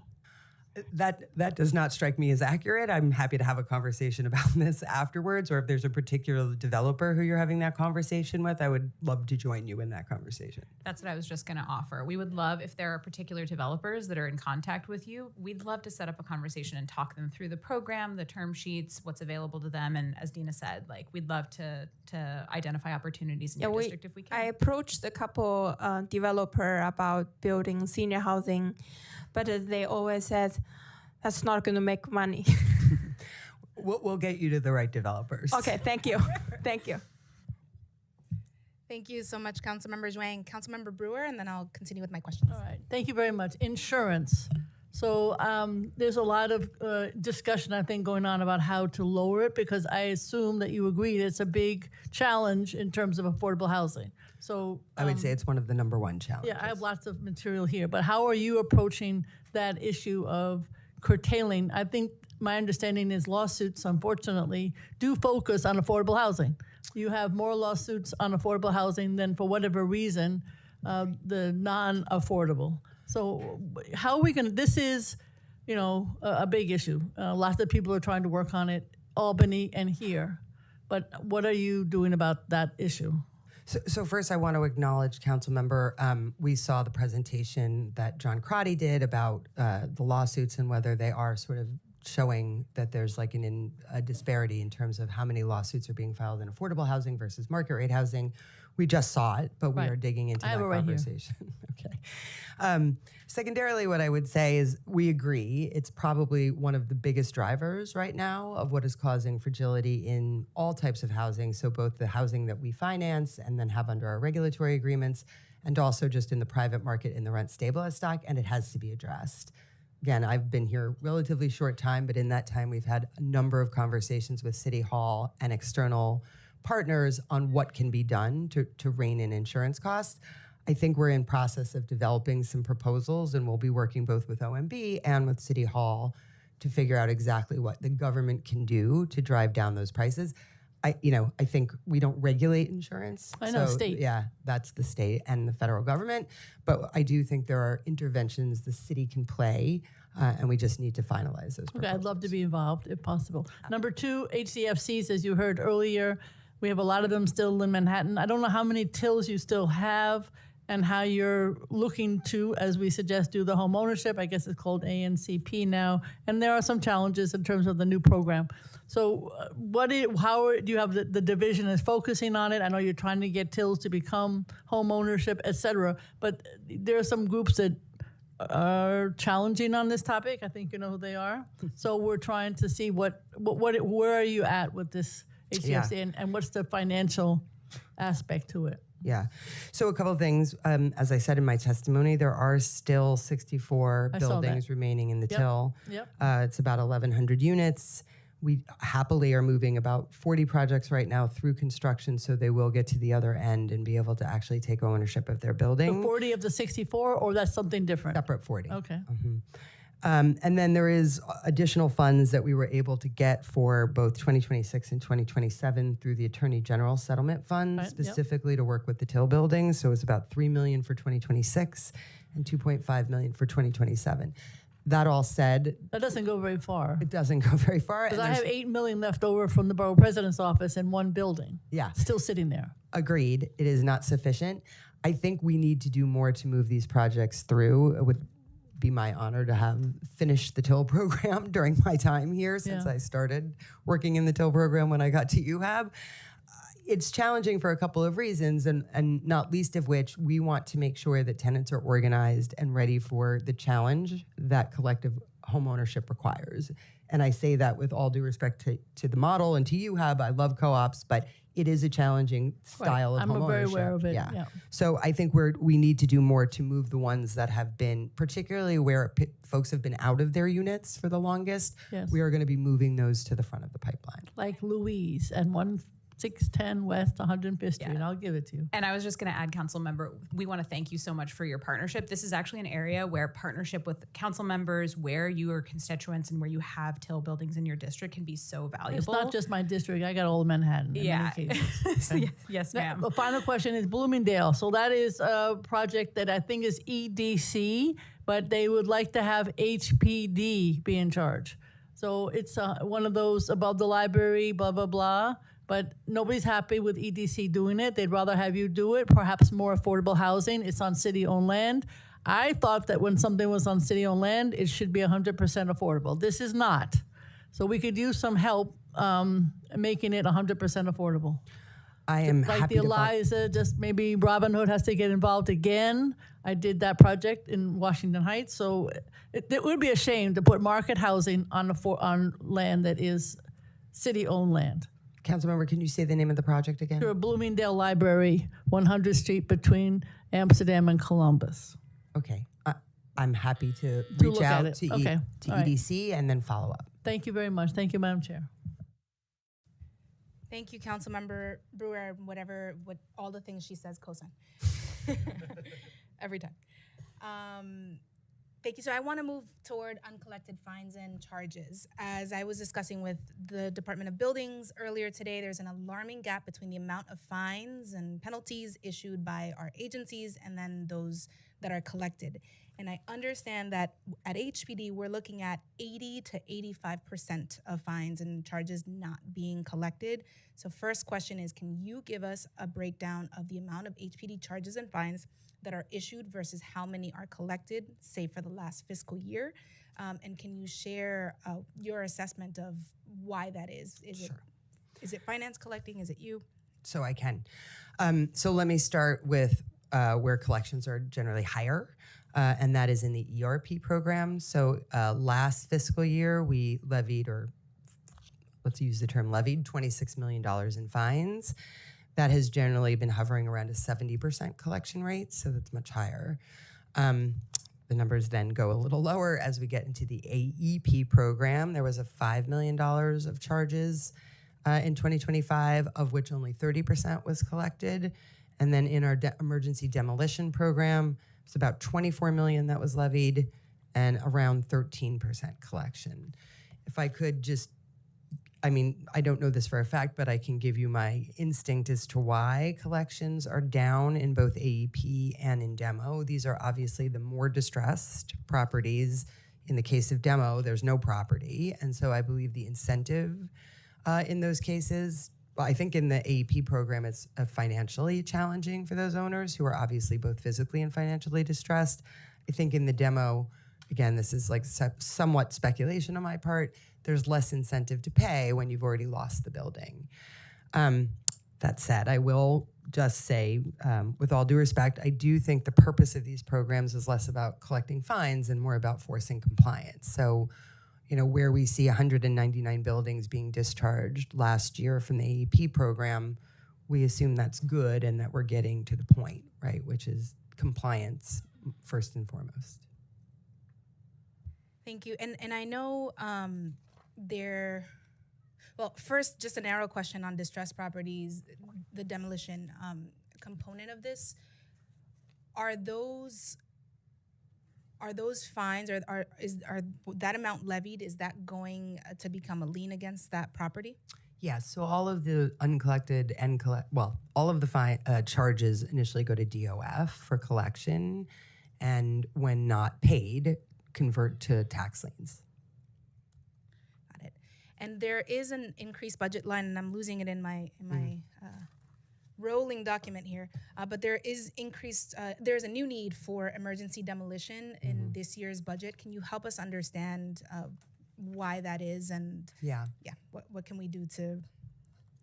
That does not strike me as accurate. I'm happy to have a conversation about this afterwards, or if there's a particular developer who you're having that conversation with, I would love to join you in that conversation. That's what I was just going to offer. We would love, if there are particular developers that are in contact with you, we'd love to set up a conversation and talk them through the program, the term sheets, what's available to them. And as Dina said, we'd love to identify opportunities in your district if we can. I approached a couple developer about building senior housing, but they always said, that's not going to make money. We'll get you to the right developers. Okay, thank you. Thank you. Thank you so much, Councilmember Zhuang. Councilmember Brewer, and then I'll continue with my questions. All right, thank you very much. Insurance. So there's a lot of discussion, I think, going on about how to lower it, because I assume that you agree that it's a big challenge in terms of affordable housing. So I would say it's one of the number one challenges. yeah, I have lots of material here, but how are you approaching that issue of curtailing? I think my understanding is lawsuits, unfortunately, do focus on affordable housing. You have more lawsuits on affordable housing than, for whatever reason, the non-affordable. So how are we going to, this is, you know, a big issue. Lots of people are trying to work on it, Albany and here. But what are you doing about that issue? So first, I want to acknowledge, council member, we saw the presentation that John Crotty did about the lawsuits and whether they are sort of showing that there's like a disparity in terms of how many lawsuits are being filed in affordable housing versus market rate housing. We just saw it, but we Right. are digging into I have that it right here. conversation. Okay. Secondarily, what I would say is we agree it's probably one of the biggest drivers right now of what is causing fragility in all types of housing. So both the housing that we finance and then have under our regulatory agreements, and also just in the private market in the rent stabilized stock, and it has to be addressed. Again, I've been here relatively short time, but in that time we've had a number of conversations with City Hall and external partners on what can be done to rein in insurance costs. I think we're in process of developing some proposals, and we'll be working both with OMB and with City Hall to figure out exactly what the government can do to drive down those prices. I think we don't regulate insurance. I know, so, state. Yeah, that's the state and the federal government. But I do think there are interventions the city can play, and we just need to finalize those. Okay, I'd love to be involved if possible. Number two, HCFCs, as you heard earlier, we have a lot of them still in Manhattan. I don't know how many TILs you still have and how you're looking to, as we suggest, do the home ownership. I guess it's called ANCP now. And there are some challenges in terms of the new program. So do you have the division is focusing on it? I know you're trying to get TILs to become home ownership, et cetera. But there are some groups that are challenging on this topic. I think you know who they are. So we're trying to see where are you at with this HCFC and what's the financial aspect to it? Yeah. So a couple of things. As I said in my testimony, there are still 64 I saw that. buildings remaining in the Yep. TIL. Yep. It's about 1,100 units. We happily are moving about 40 projects right now through construction, so they will get to the other end and be able to actually take ownership of their building. The 40 of the 64, or that's something different? Separate 40. Okay. And then there is additional funds that we were able to get for both 2026 and 2027 through the Attorney General Settlement Fund, Right, yep. specifically to work with the TIL buildings. So it's about $3 million for 2026 and $2.5 million for 2027. That all said, That doesn't go very far. it doesn't go very far. Because and I have there's- $8 million left over from the borough president's office in one building, Yeah. still sitting there. Agreed. It is not sufficient. I think we need to do more to move these projects through. It would be my honor to have finished the TIL program during my time here since Yeah. I started working in the TIL program when I got to UHAB. It's challenging for a couple of reasons, and not least of which, we want to make sure that tenants are organized and ready for the challenge that collective homeownership requires. And I say that with all due respect to the model and to UHAB. I love co-ops, but it is a challenging style of I'm homeownership. very aware of it, yeah. So I think we need to do more to move the ones that have been, particularly where folks have been out of their units for the longest. Yes. We are going to be moving those to the front of the pipeline. Like Louise and 1610 West 105th Street. I'll give it to you. And I was just going to add, council member, we want to thank you so much for your partnership. This is actually an area where partnership with council members, where you are constituents and where you have TIL buildings in your district can be so valuable. It's not just my district. I got all of Manhattan. in Yeah. many cases. Yes, Now, ma'am. the final question is Bloomingdale. So that is a project that I think is EDC, but they would like to have HPD be in charge. So it's one of those above the library, blah, blah, blah. But nobody's happy with EDC doing it. They'd rather have you do it, perhaps more affordable housing. It's on city-owned land. I thought that when something was on city-owned land, it should be 100% affordable. This is not. So we could use some help making it 100% affordable. I am Like happy the to Eliza, just maybe Robin Hood has to get involved again. I did that project in Washington Heights. So it would be a shame to put market housing on land that is city-owned land. Councilmember, can you say the name of the project again? Sure, Bloomingdale Library, 100th Street between Amsterdam and Columbus. Okay. I'm happy to To reach look at out it. to, Okay. to All right. EDC and then follow up. Thank you very much. Thank you, Madam Chair. Thank you, Councilmember Brewer. What all the things she says, cosign every time. Thank you. So I want to move toward uncollected fines and charges. As I was discussing with the Department of Buildings earlier today, there's an alarming gap between the amount of fines and penalties issued by our agencies and then those that are collected. And I understand that at HPD, we're looking at 80 to 85% of fines and charges not being collected. So first question is, can you give us a breakdown of the amount of HPD charges and fines that are issued versus how many are collected, say for the last fiscal year? And can you share your assessment of why that is? Is it finance collecting? Is it you? So I can. So let me start with where collections are generally higher, and that is in the ERP program. So last fiscal year, we levied, or let's use the term levied, $26 million in fines. That has generally been hovering around a 70% collection rate, so that's much higher. The numbers then go a little lower as we get into the AEP program. There was a $5 million of charges in 2025, of which only 30% was collected. And then in our emergency demolition program, it's about 24 million that was levied and around 13% collection. If I could just, I mean, I don't know this for a fact, but I can give you my instinct as to why collections are down in both AEP and in demo. These are obviously the more distressed properties. In the case of demo, there's no property. And so I believe the incentive in those cases, well, I think in the AEP program, it's financially challenging for those owners who are obviously both physically and financially distressed. I think in the demo, again, this is like somewhat speculation on my part, there's less incentive to pay when you've already lost the building. That said, I will just say, with all due respect, I do think the purpose of these programs is less about collecting fines and more about forcing compliance. So, you know, where we see 199 buildings being discharged last year from the AEP program, we assume that's good and that we're getting to the point, right, which is compliance first and foremost. Thank you. And I know well, first, just a narrow question on distressed properties, the demolition component of this. Are those fines, or are that amount levied, is that going to become a lien against that property? Yeah, so all of the uncollected and all of the charges initially go to DOF for collection, and when not paid, convert to tax liens. Got it. And there is an increased budget line, and I'm losing it in my rolling document here, but there is there's a new need for emergency demolition in this year's budget. Can you help us understand why that is, and what can we do to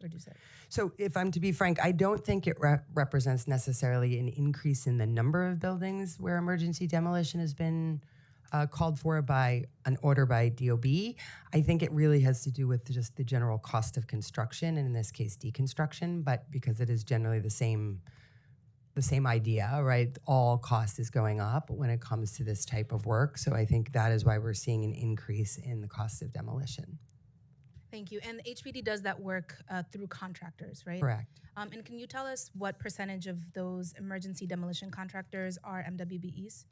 reduce it? So if I'm to be frank, I don't think it represents necessarily an increase in the number of buildings where emergency demolition has been called for by an order by DOB. I think it really has to do with just the general cost of construction, and in this case, deconstruction, but because it is generally the same idea, right? All cost is going up when it comes to this type of work. So I think that is why we're seeing an increase in the cost of demolition. Thank you. And HPD does that work through contractors, right? Correct. And can you tell us what percentage of those emergency demolition contractors are MWBEs?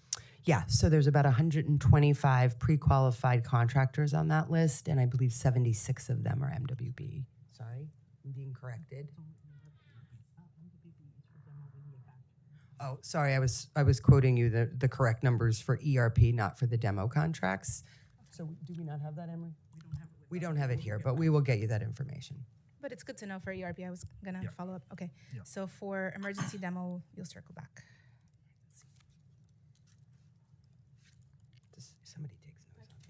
Yeah, so there's about 125 pre-qualified contractors on that list, and I believe 76 of them are MWB. Sorry, I'm being corrected. Oh, sorry, I was quoting you the correct numbers for ERP, not for the demo contracts. So do we not have that, Emery? We don't have it here, but we will get you that information. But it's good to know for ERP. I was going to follow up. Okay. Yeah. So for emergency demo, you'll circle back. Somebody takes notes.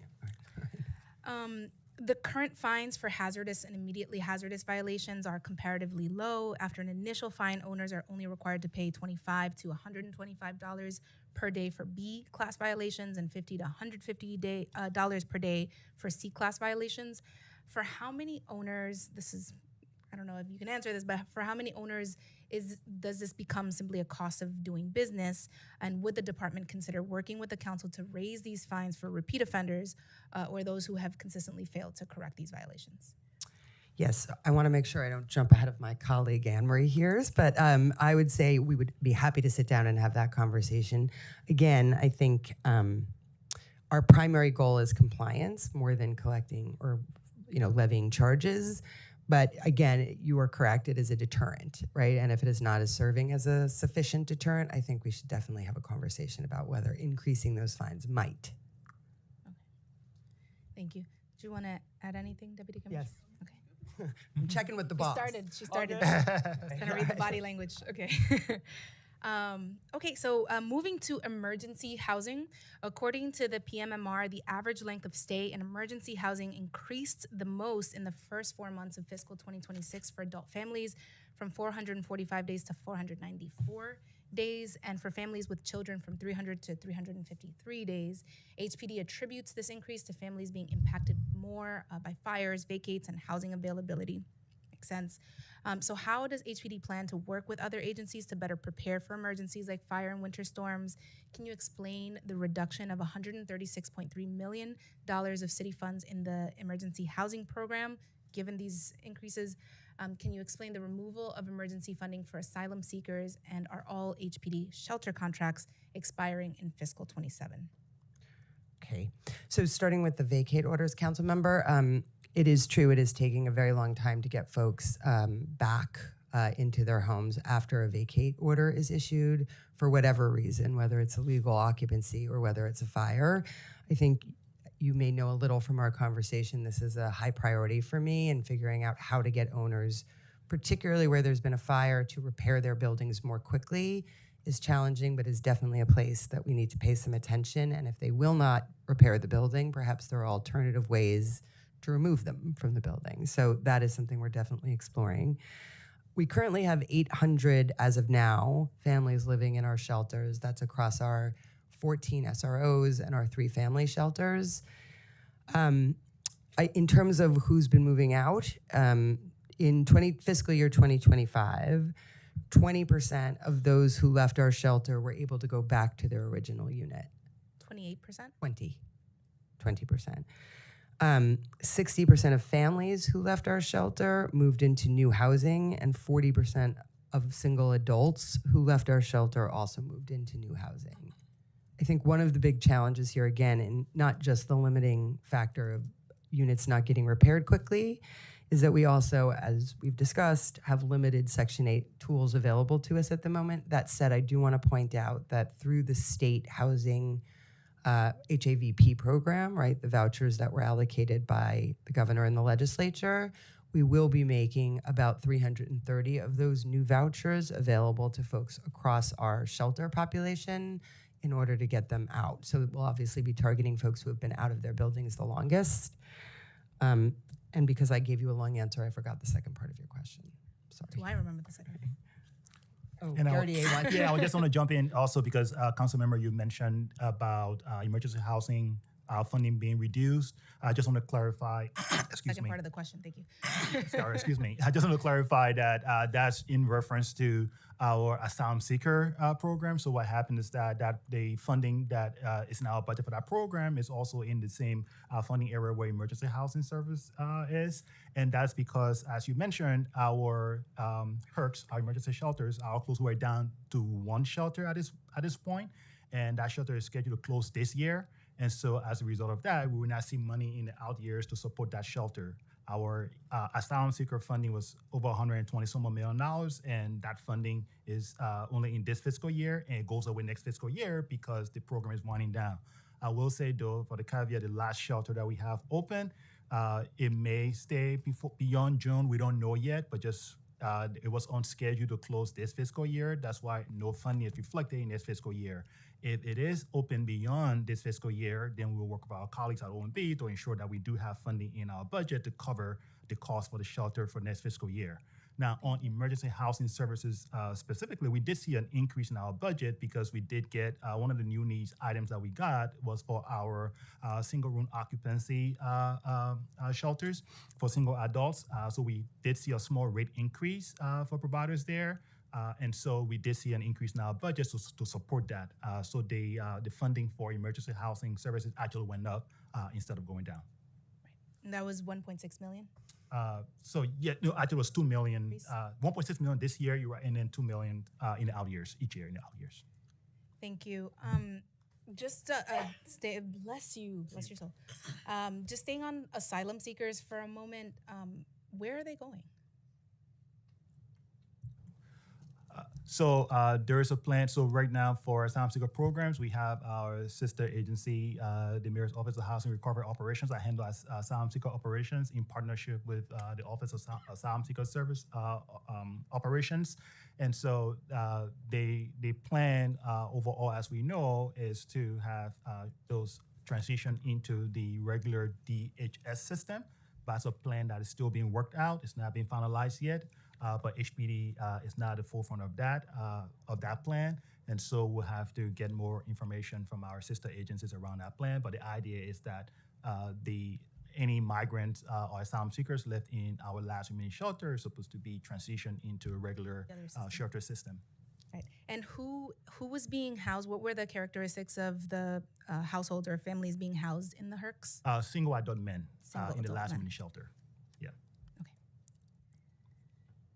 All right. The current fines for hazardous and immediately hazardous violations are comparatively low. After an initial fine, owners are only required to pay $25 to $125 per day for B class violations and $50 to $150 per day for C class violations. For how many owners, this is I don't know if you can answer this, but for how many owners does this become simply a cost of doing business? And would the department consider working with the council to raise these fines for repeat offenders or those who have consistently failed to correct these violations? Yes, I want to make sure I don't jump ahead of my colleague Anne Marie here, but I would say we would be happy to sit down and have that conversation. Again, I think our primary goal is compliance more than collecting or levying charges. But again, you are correct, it is a deterrent, right? And if it is not as serving as a sufficient deterrent, I think we should definitely have a conversation about whether increasing those fines might. Thank you. Do you want to add anything, Deputy Commissioner? Yes. Okay. I'm checking with the boss. She started. Trying to read the body language. Okay. So moving to emergency housing, according to the PMMR, the average length of stay in emergency housing increased the most in the first 4 months of fiscal 2026 for adult families, from 445 days to 494 days, and for families with children from 300 to 353 days. HPD attributes this increase to families being impacted more by fires, vacates, and housing availability. Makes sense. So how does HPD plan to work with other agencies to better prepare for emergencies like fire and winter storms? Can you explain the reduction of $136.3 million of city funds in the emergency housing program, given these increases? Can you explain the removal of emergency funding for asylum seekers, and are all HPD shelter contracts expiring in fiscal 27? Okay, so starting with the vacate orders, council member, it is true, it is taking a very long time to get folks back into their homes after a vacate order is issued for whatever reason, whether it's illegal occupancy or whether it's a fire. I think you may know a little from our conversation, this is a high priority for me in figuring out how to get owners, particularly where there's been a fire, to repair their buildings more quickly is challenging, but is definitely a place that we need to pay some attention. And if they will not repair the building, perhaps there are alternative ways to remove them from the building. So that is something we're definitely exploring. We currently have 800, as of now, families living in our shelters. That's across our 14 SROs and our 3 family shelters. In terms of who's been moving out, in fiscal year 2025, 20% of those who left our shelter were able to go back to their original unit. 28%? 20%. 60% of families who left our shelter moved into new housing, and 40% of single adults who left our shelter also moved into new housing. I think one of the big challenges here, again, and not just the limiting factor of units not getting repaired quickly, is that we also, as we've discussed, have limited Section 8 tools available to us at the moment. That said, I do want to point out that through the state housing HAVP program, right, the vouchers that were allocated by the governor and the legislature, we will be making about 330 of those new vouchers available to folks across our shelter population in order to get them out. So we'll obviously be targeting folks who have been out of their buildings the longest. And because I gave you a long answer, I forgot the second part of your question. Sorry. Do I remember the second? Oh, And I I just want to jump in also because, council member, you mentioned about emergency housing funding being reduced. I just want to clarify, Second part of the question, thank you. Sorry, excuse me. I just want to clarify that that's in reference to our asylum seeker program. So what happened is that the funding that is in our budget for that program is also in the same funding area where emergency housing service is. And that's because, as you mentioned, our HERCs, our emergency shelters, are close. We're down to 1 shelter at this point, and that shelter is scheduled to close this year. And so as a result of that, we will not see money in the out years to support that shelter. Our asylum seeker funding was over $120 million, and that funding is only in this fiscal year, and it goes away next fiscal year because the program is winding down. I will say, though, for the caveat, the last shelter that we have open, it may stay beyond June. We don't know yet, but just it was on schedule to close this fiscal year. That's why no funding is reflected in this fiscal year. If it is open beyond this fiscal year, then we will work with our colleagues at OMB to ensure that we do have funding in our budget to cover the cost for the shelter for next fiscal year. Now, on emergency housing services specifically, we did see an increase in our budget because we did get one of the new needs items that we got was for our single room occupancy shelters for single adults. So we did see a small rate increase for providers there. And so we did see an increase in our budget to support that. So the funding for emergency housing services actually went up instead of going down. And that was 1.6 million. So yeah, no, actually it was 2 million, 1.6 million this year, you're right, and then 2 million in the out years, each year in the out years. Thank you. Just stay, bless you, bless your soul. Just staying on asylum seekers for a moment, where are they going? So there is a plan. So right now for asylum seeker programs, we have our sister agency, the Mayor's Office of Housing Recovery Operations, that handle asylum seeker operations in partnership with the Office of Asylum Seeker Service Operations. And so they plan overall, as we know, is to have those transition into the regular DHS system. But that's a plan that is still being worked out. It's not being finalized yet. But HPD is not at the forefront of that plan. And so we'll have to get more information from our sister agencies around that plan. But the idea is that any migrants or asylum seekers left in our last remaining shelter are supposed to be transitioned into a regular shelter system. Right. And who was being housed? What were the characteristics of the households or families being housed in the HERCs? Single adult men in the last men. remaining shelter. Yeah.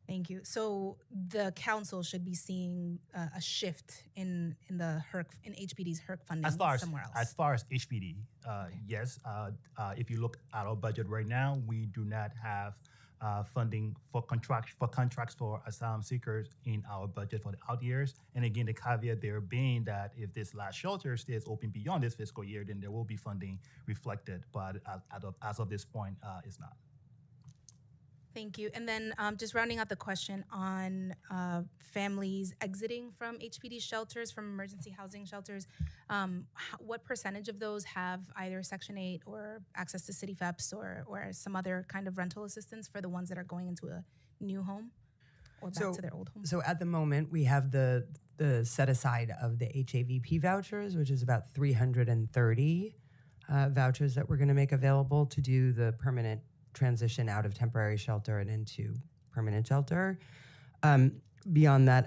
Thank you. So the council should be seeing a shift in the HERC, in HPD's HERC funding somewhere else. As far as HPD, yes. If you look at our budget right now, we do not have funding for contracts for asylum seekers in our budget for the out years. And again, the caveat there being that if this last shelter stays open beyond this fiscal year, then there will be funding reflected. But as of this point, it's not. Thank you. And then just rounding out the question on families exiting from HPD shelters, from emergency housing shelters, what percentage of those have either Section 8 or access to city FEPS or some other kind of rental assistance for the ones that are going into a new home or back to their old home? So at the moment, we have the set aside of the HAVP vouchers, which is about 330 vouchers that we're going to make available to do the permanent transition out of temporary shelter and into permanent shelter. Beyond that,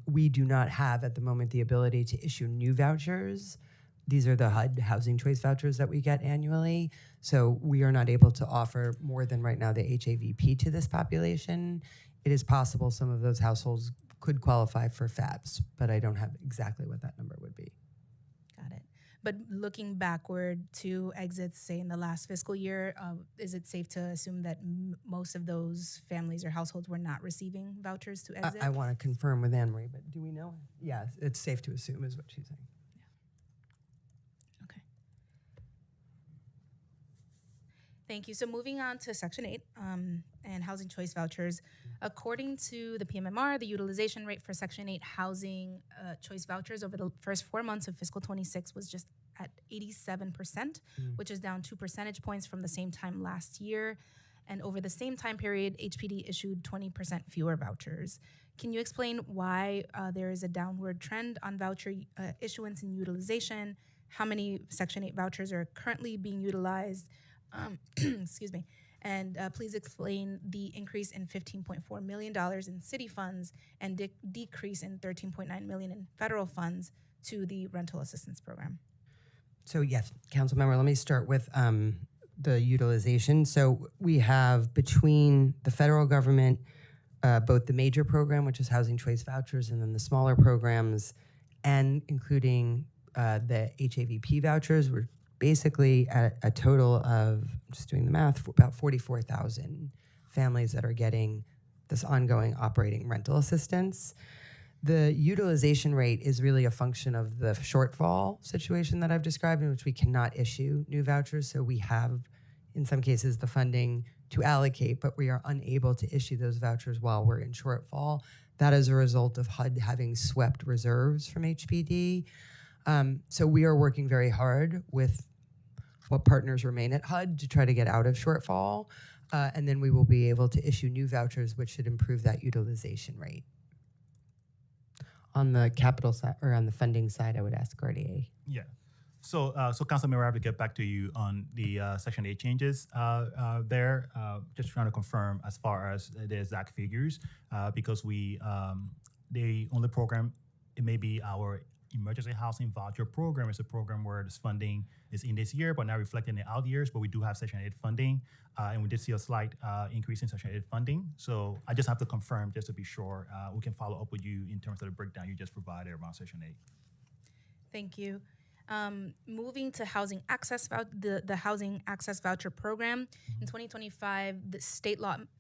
we do not have at the moment the ability to issue new vouchers. These are the HUD housing choice vouchers that we get annually. So we are not able to offer more than right now the HAVP to this population. It is possible some of those households could qualify for FABs, but I don't have exactly what that number would be. Got it. But looking backward to exits, say in the last fiscal year, is it safe to assume that most of those families or households were not receiving vouchers to exit? I want to confirm with Anne Marie, but do we know? Yes, it's safe to assume is what she's saying. Okay. Thank you. So moving on to Section 8 and housing choice vouchers. According to the PMMR, the utilization rate for Section 8 housing choice vouchers over the first 4 months of fiscal 26 was just at 87%, which is down 2 percentage points from the same time last year. And over the same time period, HPD issued 20% fewer vouchers. Can you explain why there is a downward trend on voucher issuance and utilization? How many Section 8 vouchers are currently being utilized? Excuse me. And please explain the increase in $15.4 million in city funds and decrease in $13.9 million in federal funds to the rental assistance program. So yes, council member, let me start with the utilization. So we have between the federal government, both the major program, which is housing choice vouchers, and then the smaller programs, and including the HAVP vouchers, we're basically at a total of, just doing the math, for about 44,000 families that are getting this ongoing operating rental assistance. The utilization rate is really a function of the shortfall situation that I've described, in which we cannot issue new vouchers. So we have, in some cases, the funding to allocate, but we are unable to issue those vouchers while we're in shortfall. That is a result of HUD having swept reserves from HPD. So we are working very hard with what partners remain at HUD to try to get out of shortfall. And then we will be able to issue new vouchers, which should improve that utilization rate. On the capital side or on the funding side, I would ask Gardier. Yeah. So, Councilmember, I have to get back to you on the Section 8 changes there. Just trying to confirm as far as the exact figures, because the only program, it may be our emergency housing voucher program is a program where this funding is in this year, but not reflected in the out years, but we do have Section 8 funding, and we did see a slight increase in Section 8 funding. So I just have to confirm just to be sure. We can follow up with you in terms of the breakdown you just provided around Section 8. Thank you. Moving to housing access, the housing access voucher program. In 2025, the state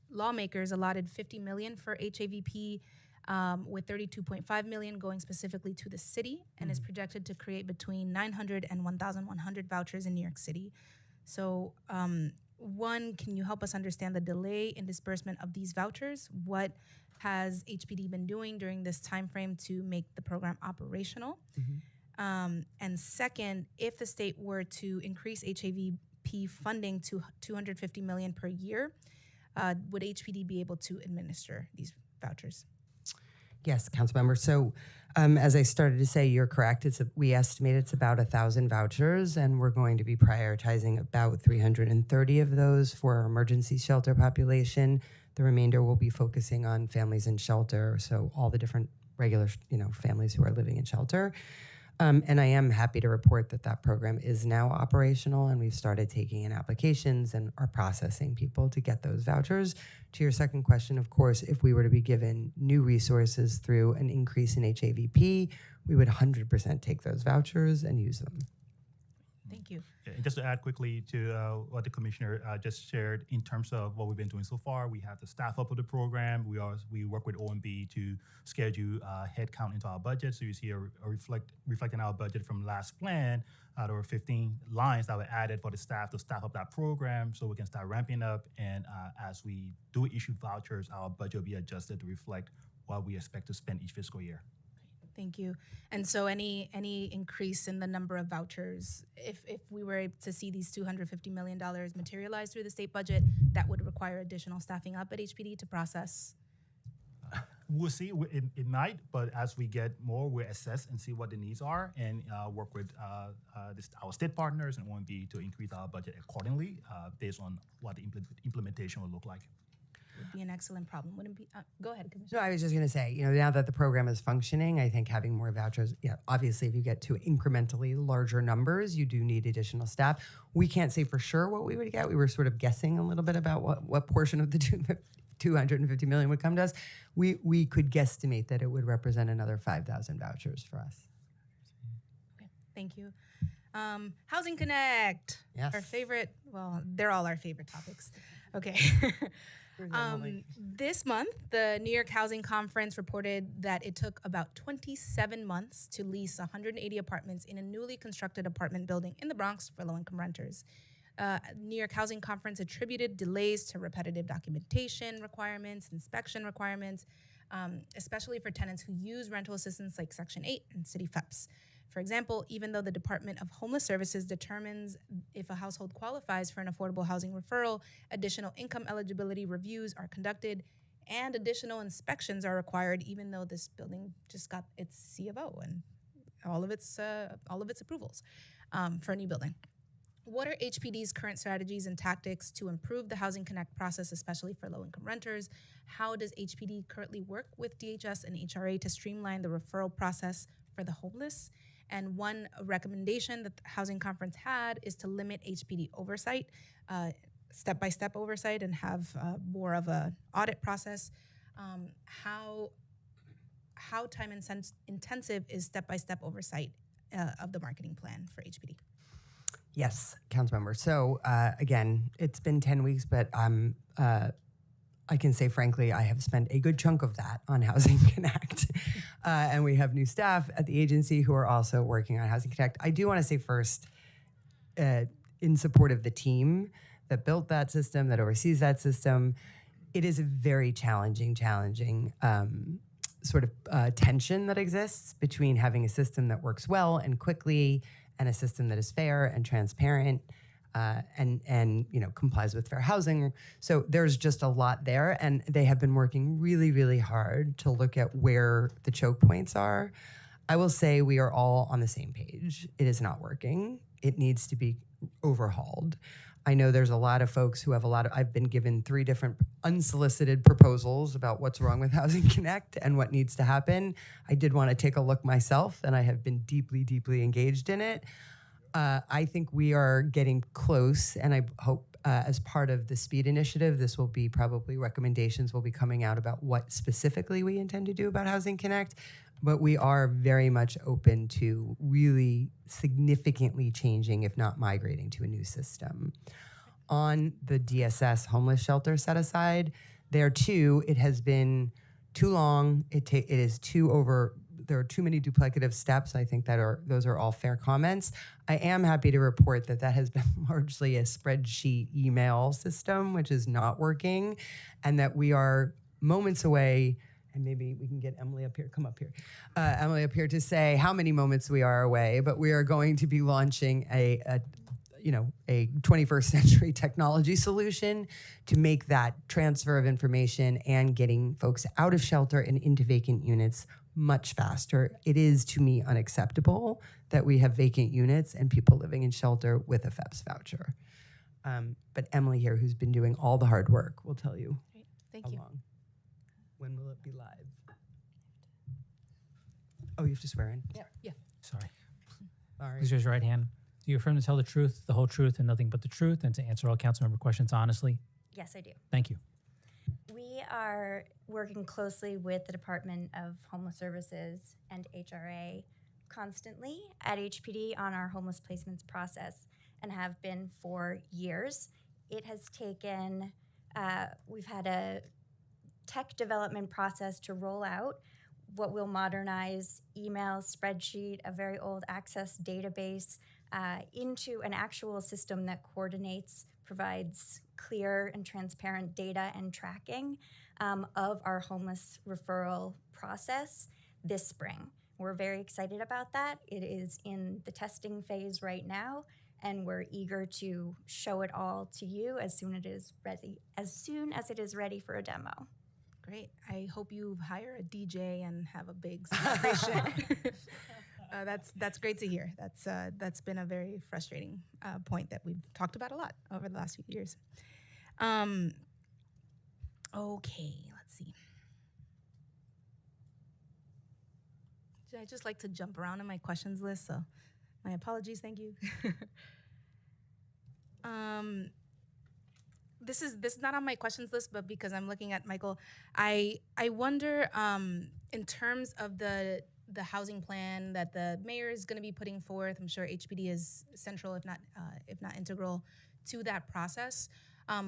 lawmakers allotted $50 million for HAVP, with $32.5 million going specifically to the city, and is projected to create between 900 and 1,100 vouchers in New York City. So, one, can you help us understand the delay in disbursement of these vouchers? What has HPD been doing during this time frame to make the program operational? And second, if the state were to increase HAVP funding to $250 million per year, would HPD be able to administer these vouchers? Yes, Councilmember. So as I started to say, you're correct. We estimate it's about 1,000 vouchers, and we're going to be prioritizing about 330 of those for our emergency shelter population. The remainder will be focusing on families in shelter, so all the different regular, families who are living in shelter. And I am happy to report that that program is now operational, and we've started taking in applications and are processing people to get those vouchers. To your second question, of course, if we were to be given new resources through an increase in HAVP, we would 100% take those vouchers and use them. Thank you. Yeah, and just to add quickly to what the commissioner just shared in terms of what we've been doing so far, we have the staff up of the program. We work with OMB to schedule headcount into our budget. So you see a reflecting our budget from last plan. There were 15 lines that were added for the staff to staff up that program, so we can start ramping up. And as we do issue vouchers, our budget will be adjusted to reflect what we expect to spend each fiscal year. Thank you. And so any increase in the number of vouchers, if we were to see these $250 million materialize through the state budget, that would require additional staffing up at HPD to process? We'll see. It might, but as we get more, we'll assess and see what the needs are and work with our state partners and OMB to increase our budget accordingly based on what the implementation will look like. Would be an excellent problem. Wouldn't be? Go ahead, Commissioner. No, I was just going to say, now that the program is functioning, I think having more vouchers, obviously if you get to incrementally larger numbers, you do need additional staff. We can't say for sure what we would get. We were sort of guessing a little bit about what portion of the $250 million would come to us. We could guesstimate that it would represent another 5,000 vouchers for us. Okay, thank you. Housing Connect. Yes. Our favorite, well, they're all our favorite topics. Okay. This month, the New York Housing Conference reported that it took about 27 months to lease 180 apartments in a newly constructed apartment building in the Bronx for low-income renters. New York Housing Conference attributed delays to repetitive documentation requirements, inspection requirements, especially for tenants who use rental assistance like Section 8 and City FEPS. For example, even though the Department of Homeless Services determines if a household qualifies for an affordable housing referral, additional income eligibility reviews are conducted and additional inspections are required, even though this building just got its C of O and all of its approvals for a new building. What are HPD's current strategies and tactics to improve the Housing Connect process, especially for low-income renters? How does HPD currently work with DHS and HRA to streamline the referral process for the homeless? And one recommendation that the Housing Conference had is to limit HPD oversight, step-by-step oversight, and have more of an audit process. How time-intensive is step-by-step oversight of the marketing plan for HPD? Yes, Councilmember. So again, it's been 10 weeks, but I can say frankly, I have spent a good chunk of that on Housing Connect. And we have new staff at the agency who are also working on Housing Connect. I do want to say first, in support of the team that built that system, that oversees that system, it is a very challenging sort of tension that exists between having a system that works well and quickly and a system that is fair and transparent. and complies with fair housing. So there's just a lot there, and they have been working really, really hard to look at where the choke points are. I will say we are all on the same page. It is not working. It needs to be overhauled. I know there's a lot of folks who have I've been given 3 different unsolicited proposals about what's wrong with Housing Connect and what needs to happen. I did want to take a look myself, and I have been deeply, deeply engaged in it. I think we are getting close, and I hope as part of the SPEED initiative, this will be probably recommendations will be coming out about what specifically we intend to do about Housing Connect. But we are very much open to really significantly changing, if not migrating, to a new system. On the DSS homeless shelter set aside, there too, it has been too long. There are too many duplicative steps. I think those are all fair comments. I am happy to report that has been largely a spreadsheet email system, which is not working, and that we are moments away. And maybe we can get Emily up here. Come up here, Emily up here to say how many moments we are away. But we are going to be launching a 21st century technology solution to make that transfer of information and getting folks out of shelter and into vacant units much faster. It is, to me, unacceptable that we have vacant units and people living in shelter with a FEPS voucher. But Emily here, who's been doing all the hard work, will tell you. Great. Thank how you. long. When will it be live? Oh, you have to swear in? Yeah. Sorry. Sorry. Please raise your right hand. Do you affirm to tell the truth, the whole truth, and nothing but the truth, and to answer all council member questions honestly? Yes, I do. Thank you. We are working closely with the Department of Homeless Services and HRA constantly at HPD on our homeless placements process and have been for years. It has taken, we've had a tech development process to roll out what will modernize email, spreadsheet, a very old Access database into an actual system that coordinates, provides clear and transparent data and tracking of our homeless referral process this spring. We're very excited about that. It is in the testing phase right now, and we're eager to show it all to you as soon as it is ready for a demo. Great. I hope you hire a DJ and have a big celebration. That's great to hear. That's been a very frustrating point that we've talked about a lot over the last few years. Okay, let's see. I just like to jump around in my questions list, so my apologies. Thank you. This is not on my questions list, but because I'm looking at Michael, I wonder in terms of the housing plan that the mayor is going to be putting forth. I'm sure HPD is central, if not integral, to that process.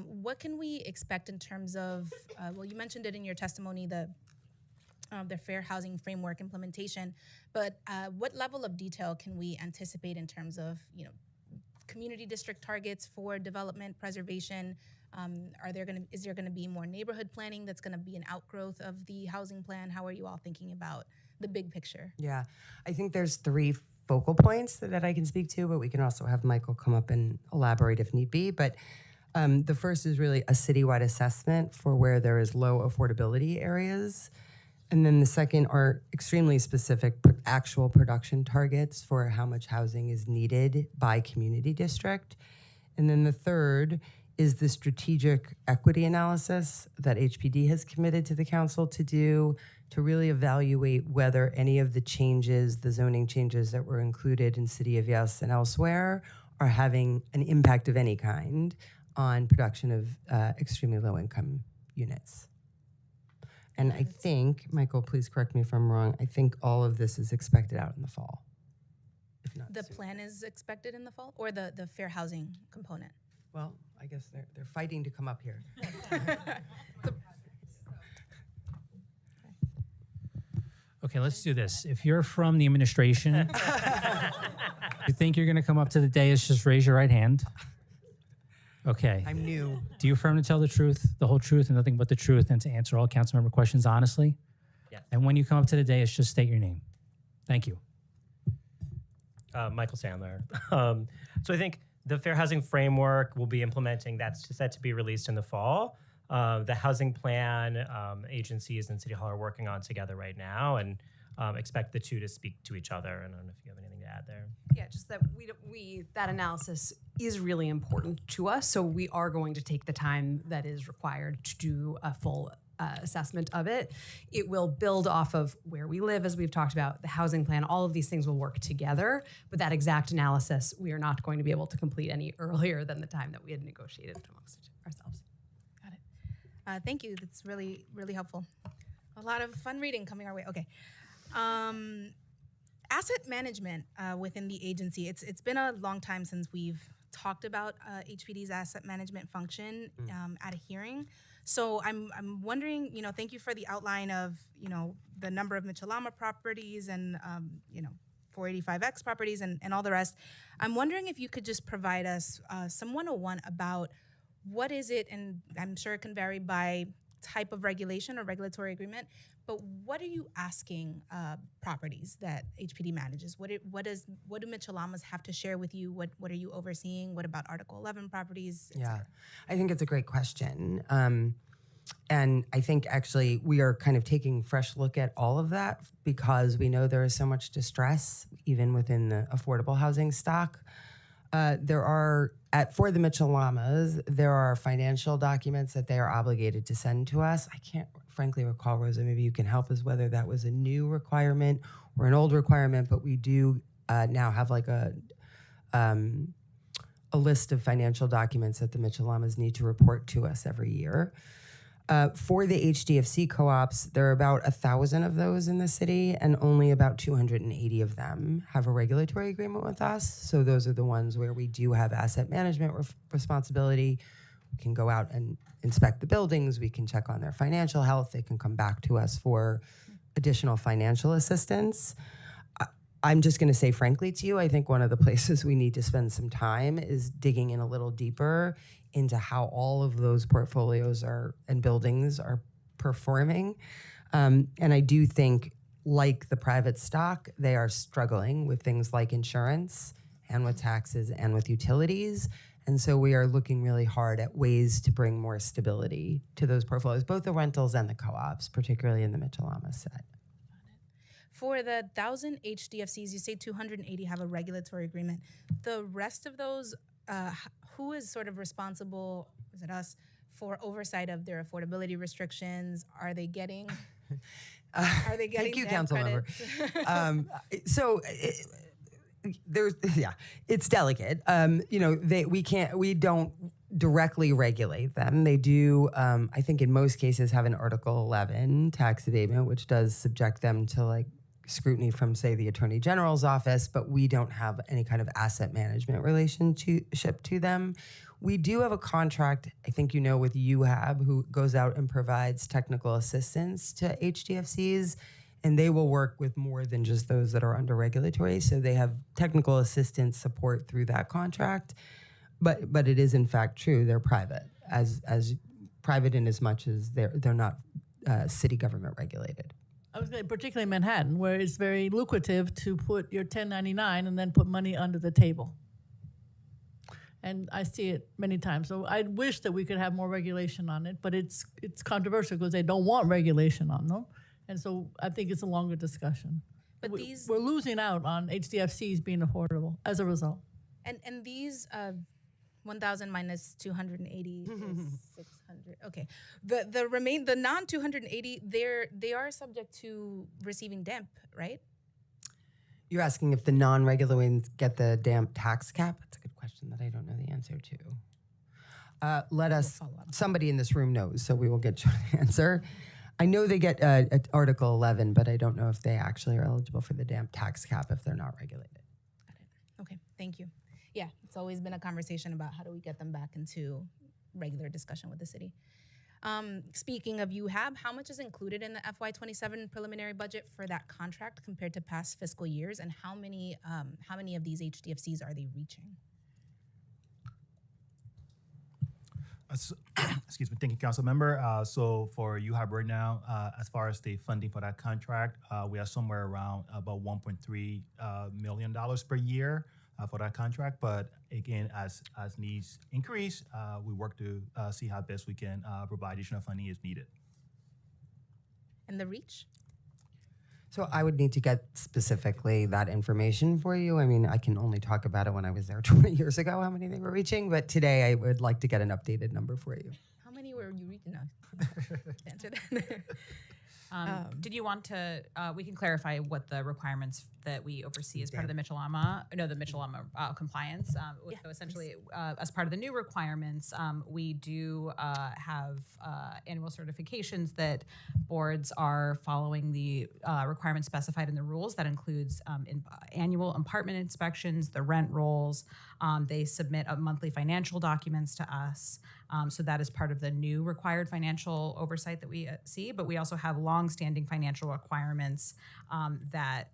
What can we expect in terms of? Well, you mentioned it in your testimony, the Fair Housing Framework implementation, but what level of detail can we anticipate in terms of community district targets for development preservation? Is there going to be more neighborhood planning that's going to be an outgrowth of the housing plan? How are you all thinking about the big picture? Yeah, I think there's 3 focal points that I can speak to, but we can also have Michael come up and elaborate if need be. But the first is really a citywide assessment for where there is low affordability areas. And then the second are extremely specific actual production targets for how much housing is needed by community district. And then the third is the strategic equity analysis that HPD has committed to the council to do to really evaluate whether any of the changes, the zoning changes that were included in City of Yes and elsewhere are having an impact of any kind on production of extremely low income units. And I think, Michael, please correct me if I'm wrong, I think all of this is expected out in the fall. If not The sooner. plan is expected in the fall, or the fair housing component? Well, I guess they're fighting to come up here. Okay, let's do this. If you're from the administration, you think you're going to come up to the dais, just raise your right hand. Okay. I'm new. Do you affirm to tell the truth, the whole truth, and nothing but the truth, and to answer all council member questions honestly? Yes. And when you come up to the dais, just state your name. Thank you. Michael Sandler. So I think the Fair Housing Framework will be implementing. That's set to be released in the fall. The housing plan agencies and City Hall are working on together right now, and expect the two to speak to each other. And I don't know if you have anything to add there. Yeah, just that we that analysis is really important to us. So we are going to take the time that is required to do a full assessment of it. It will build off of where we live, as we've talked about, the housing plan. All of these things will work together. But that exact analysis, we are not going to be able to complete any earlier than the time that we had negotiated amongst ourselves. Thank you. That's really, really helpful. A lot of fun reading coming our way. Okay. Asset management within the agency. It's been a long time since we've talked about HPD's asset management function at a hearing. So I'm wondering, thank you for the outline of, the number of Mitchell-Lama properties and, 485X properties and all the rest. I'm wondering if you could just provide us some 101 about what is it, and I'm sure it can vary by type of regulation or regulatory agreement, but what are you asking properties that HPD manages? What do Mitchell-Lamas have to share with you? What are you overseeing? What about Article 11 properties? Yeah, I think it's a great question. And I think actually we are kind of taking a fresh look at all of that because we know there is so much distress even within the affordable housing stock. For the Mitchell-Lamas, there are financial documents that they are obligated to send to us. I can't frankly recall, Rosa, maybe you can help us whether that was a new requirement or an old requirement, but we do now have like a list of financial documents that the Mitchell-Lamas need to report to us every year. For the HDFC co-ops, there are about 1,000 of those in the city, and only about 280 of them have a regulatory agreement with us. So those are the ones where we do have asset management responsibility. We can go out and inspect the buildings. We can check on their financial health. They can come back to us for additional financial assistance. I'm just going to say frankly to you, I think one of the places we need to spend some time is digging in a little deeper into how all of those portfolios and buildings are performing. And I do think, like the private stock, they are struggling with things like insurance and with taxes and with utilities. And so we are looking really hard at ways to bring more stability to those portfolios, both the rentals and the co-ops, particularly in the Mitchell-Lama set. For the 1,000 HDFCs, you say 280 have a regulatory agreement. The rest of those, who is sort of responsible, is it us, for oversight of their affordability restrictions? Are they getting Thank you, debt council member. credits? It's delicate. We don't directly regulate them. They do, I think in most cases, have an Article 11 tax abatement, which does subject them to scrutiny from, say, the Attorney General's office, but we don't have any kind of asset management relationship to them. We do have a contract, I think with UHAB, who goes out and provides technical assistance to HDFCs, and they will work with more than just those that are under regulatory. So they have technical assistance support through that contract. But it is in fact true, they're private, as private in as much as they're not city government regulated. I was going to, particularly in Manhattan, where it's very lucrative to put your 1099 and then put money under the table. And I see it many times. So I wish that we could have more regulation on it, but it's controversial because they don't want regulation on them. And so I think it's a longer discussion. But we're losing out on HDFCs being affordable as a result. And these 1,000 minus 280 is 600. Okay, the non 280 they are subject to receiving DEMP, right? You're asking if the non-regular ones get the DAMP tax cap? That's a good question that I don't know the answer to. Somebody in this room knows, so we will get you an answer. I know they get Article 11, but I don't know if they actually are eligible for the DAMP tax cap if they're not regulated. Got it. Okay, thank you. Yeah, it's always been a conversation about how do we get them back into regular discussion with the city. Speaking of UHAB, how much is included in the FY27 preliminary budget for that contract compared to past fiscal years, and how many of these HDFCs are they reaching? Excuse me, thank you, council member. So for UHAB right now, as far as the funding for that contract, we are somewhere around about $1.3 million per year. for that contract. But again, as needs increase, we work to see how best we can provide additional funding as needed. And the reach? So I would need to get specifically that information for you. I mean, I can only talk about it when I was there 20 years ago, how many they were reaching. But today I would like to get an updated number for you. How many were you reaching now? Answer that. Did you want to? We can clarify what the requirements that we oversee as part of the Mitchell-Lama compliance. So essentially, as part of the new requirements, we do have annual certifications that boards are following the requirements specified in the rules. That includes annual apartment inspections, the rent rolls. They submit monthly financial documents to us. So that is part of the new required financial oversight that we see. But we also have long-standing financial requirements that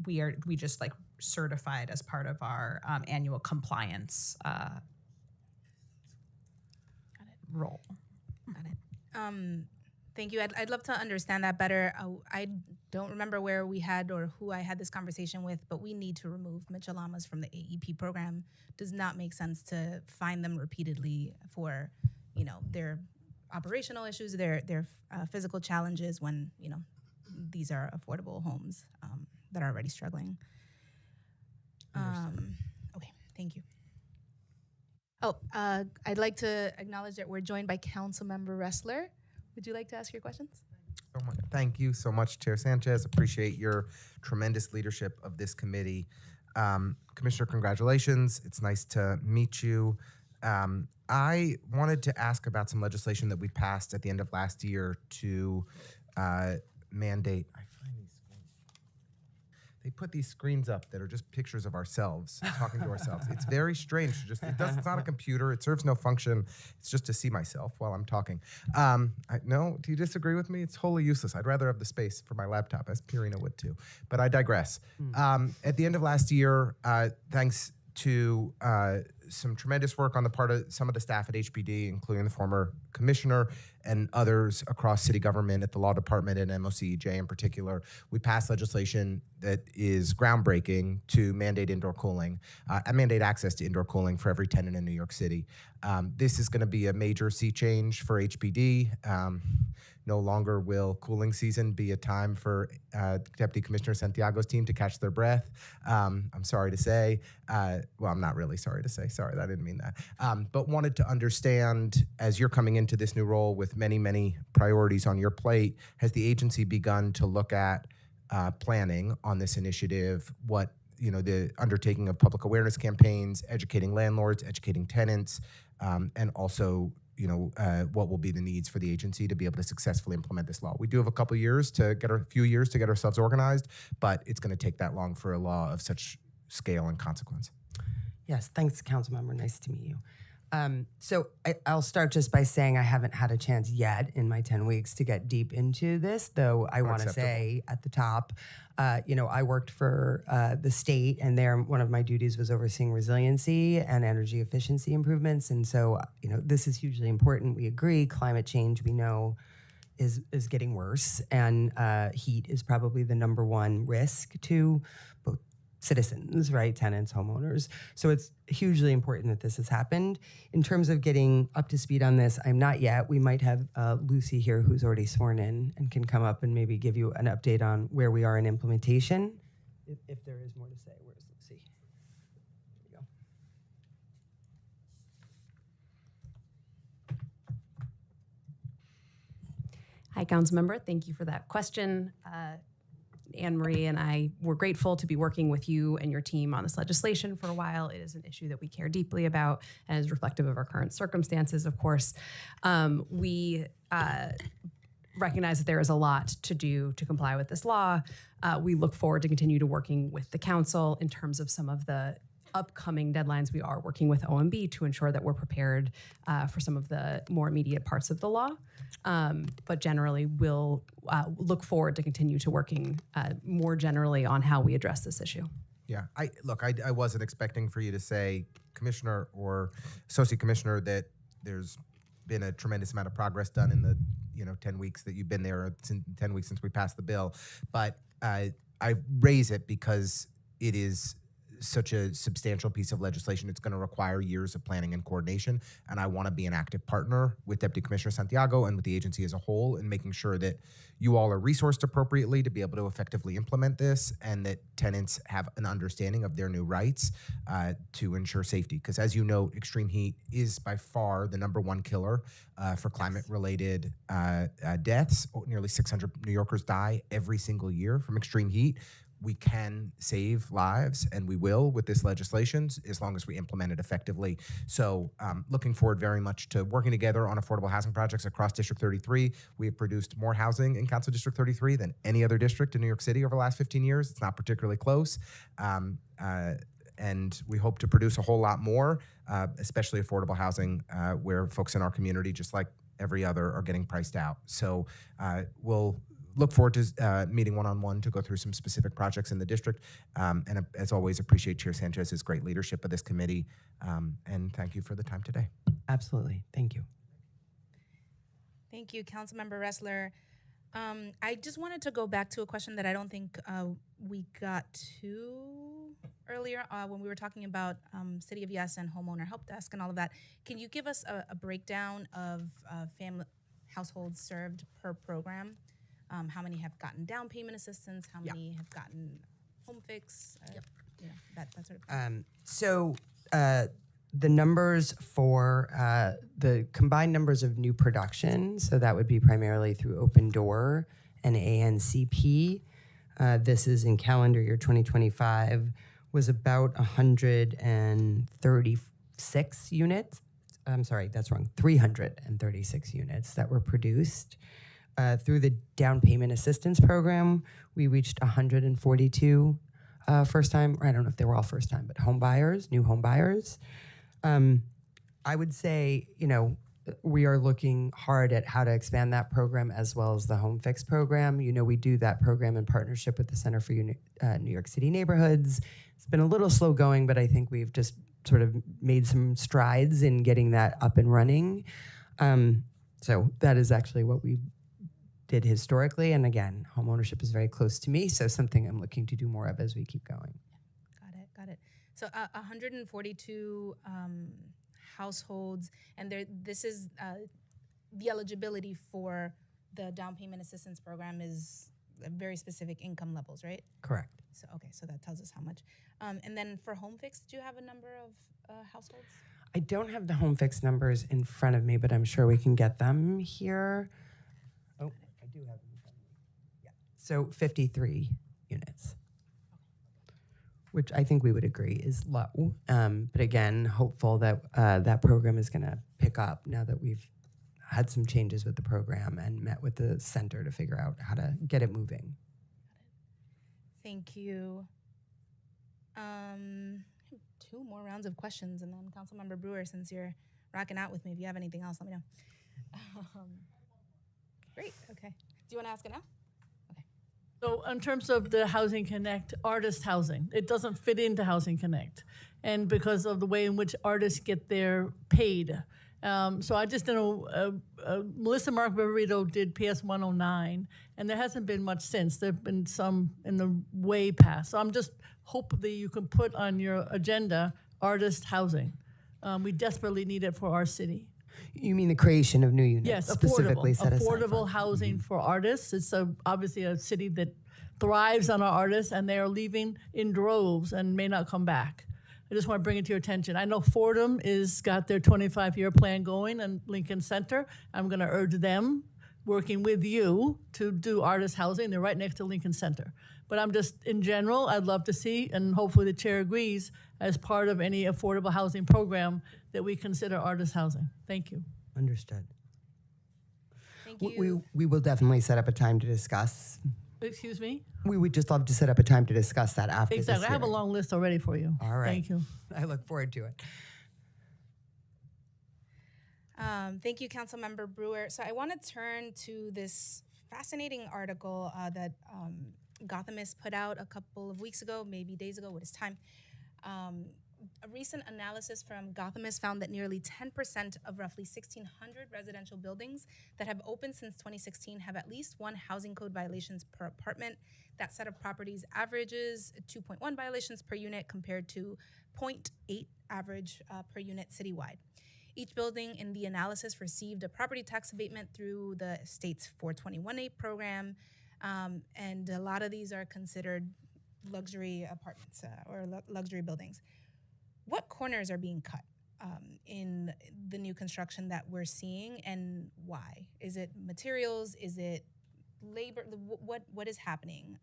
we just like certified as part of our annual compliance role. Got it. Thank you. I'd love to understand that better. I don't remember where we had or who I had this conversation with, but we need to remove Mitchell-Lamas from the AEP program. Does not make sense to find them repeatedly for, their operational issues, their physical challenges when, these are affordable homes that are already struggling. Okay, thank you. Oh, I'd like to acknowledge that we're joined by Councilmember Ressler. Would you like to ask your questions? Thank you so much, Chair Sanchez. Appreciate your tremendous leadership of this committee. Commissioner, congratulations. It's nice to meet you. I wanted to ask about some legislation that we passed at the end of last year to mandate. I find these screens. They put these screens up that are just pictures of ourselves talking to ourselves. It's very strange. It's not a computer. It serves no function. It's just to see myself while I'm talking. No, do you disagree with me? It's wholly useless. I'd rather have the space for my laptop, as Purina would too. But I digress. At the end of last year, thanks to some tremendous work on the part of some of the staff at HPD, including the former commissioner and others across city government at the law department and MOCEJ in particular, we passed legislation that is groundbreaking to mandate indoor cooling, and mandate access to indoor cooling for every tenant in New York City. This is going to be a major sea change for HPD. No longer will cooling season be a time for Deputy Commissioner Santiago's team to catch their breath. I'm sorry to say. Well, I'm not really sorry to say. Sorry, I didn't mean that. But wanted to understand, as you're coming into this new role with many, many priorities on your plate, has the agency begun to look at planning on this initiative? What, the undertaking of public awareness campaigns, educating landlords, educating tenants, and also what will be the needs for the agency to be able to successfully implement this law. We do have a few years to get ourselves organized, but it's going to take that long for a law of such scale and consequence. Yes, thanks, Councilmember. Nice to meet you. So I'll start just by saying I haven't had a chance yet in my 10 weeks to get deep into this, though I want to say at the top, I worked for the state, and there one of my duties was overseeing resiliency and energy efficiency improvements. And so, this is hugely important. We agree climate change, we know, is getting worse, and heat is probably the number one risk to both citizens, right? Tenants, homeowners. So it's hugely important that this has happened. In terms of getting up to speed on this, I'm not yet. We might have Lucy here, who's already sworn in and can come up and maybe give you an update on where we are in implementation. If there is more to say, where's Lucy? There you go. Hi, Councilmember. Thank you for that question. Anne Marie and I were grateful to be working with you and your team on this legislation for a while. It is an issue that we care deeply about and is reflective of our current circumstances, of course. We recognize that there is a lot to do to comply with this law. We look forward to continue to working with the council in terms of some of the upcoming deadlines. We are working with OMB to ensure that we're prepared for some of the more immediate parts of the law. But generally, we'll look forward to continue to working more generally on how we address this issue. Yeah, I wasn't expecting for you to say, Commissioner or Associate Commissioner, that there's been a tremendous amount of progress done in the 10 weeks that you've been there, or 10 weeks since we passed the bill. But I raise it because it is such a substantial piece of legislation. It's going to require years of planning and coordination, and I want to be an active partner with Deputy Commissioner Santiago and with the agency as a whole in making sure that you all are resourced appropriately to be able to effectively implement this, and that tenants have an understanding of their new rights to ensure safety. Because as you know, extreme heat is by far the #1 killer for climate-related deaths. Nearly 600 New Yorkers die every single year from extreme heat. We can save lives, and we will with this legislation as long as we implement it effectively. So looking forward very much to working together on affordable housing projects across District 33. We have produced more housing in Council District 33 than any other district in New York City over the last 15 years. It's not particularly close. And we hope to produce a whole lot more, especially affordable housing where folks in our community, just like every other, are getting priced out. So we'll look forward to meeting one-on-one to go through some specific projects in the district. And as always, appreciate Chair Sanchez's great leadership of this committee. And thank you for the time today. Absolutely. Thank you. Thank you, Councilmember Ressler. I just wanted to go back to a question that I don't think we got to earlier when we were talking about City of Yes and Homeowner Help Desk and all of that. Can you give us a breakdown of family households served per program? How many have gotten down payment assistance? How many have gotten home fix? You know, that sort of thing. So the numbers for the combined numbers of new production, so that would be primarily through Open Door and ANCP. This is in calendar year 2025, was about 136 units. I'm sorry, that's wrong. 336 units that were produced. Through the down payment assistance program, we reached 142 first time, or I don't know if they were all first time, but home buyers, new home buyers. I would say, you know, we are looking hard at how to expand that program as well as the Home Fix program. You know, we do that program in partnership with the Center for New York City Neighborhoods. It's been a little slow going, but I think we've just sort of made some strides in getting that up and running. So that is actually what we did historically. And again, home ownership is very close to me, so something I'm looking to do more of as we keep going. Got it. So 142 households, and this is the eligibility for the down payment assistance program is very specific income levels, right? Correct. So so that tells us how much. And then for Home Fix, do you have a number of households? I don't have the Home Fix numbers in front of me, but I'm sure we can get them here. Oh, I do have them in front of me. Yeah. So 53 units, which I think we would agree is low. But again, hopeful that that program is going to pick up now that we've had some changes with the program and met with the center to figure out how to get it moving. Thank you. 2 more rounds of questions, and then Councilmember Brewer, since you're rocking out with me, if you have anything else, let me know. Great. Okay. Do you want to ask it now? So in terms of the Housing Connect artist housing, it doesn't fit into Housing Connect, and because of the way in which artists get their paid. So I just know Melissa Mark Barreto did PS 109, and there hasn't been much since. There have been some in the way past. So I'm just hoping that you can put on your agenda artist housing. We desperately need it for our city. You mean the creation of new units? Yes, specifically set aside affordable housing for artists. It's obviously a city that thrives on our artists, and they are leaving in droves and may not come back. I just want to bring it to your attention. I know Fordham is got their 25-year plan going in Lincoln Center. I'm going to urge them, working with you, to do artist housing. They're right next to Lincoln Center. But I'm just, in general, I'd love to see, and hopefully the chair agrees, as part of any affordable housing program, that we consider artist housing. Thank you. Understood. Thank you. We will definitely set up a time to discuss. Excuse me? We would just love to set up a time to discuss that after Exactly. this I have a hearing. long list already for you. All right. Thank you. I look forward to it. Thank you, Councilmember Brewer. So I want to turn to this fascinating article that Gothamist put out a couple of weeks ago, maybe days ago, what is time, A recent analysis from Gothamist found that nearly 10% of roughly 1,600 residential buildings that have opened since 2016 have at least one housing code violations per apartment. That set of properties averages 2.1 violations per unit compared to 0.8 average per unit citywide. Each building in the analysis received a property tax abatement through the state's 421A program, and a lot of these are considered luxury apartments or luxury buildings. What corners are being cut in the new construction that we're seeing, and why? Is it materials? Is it labor? What is happening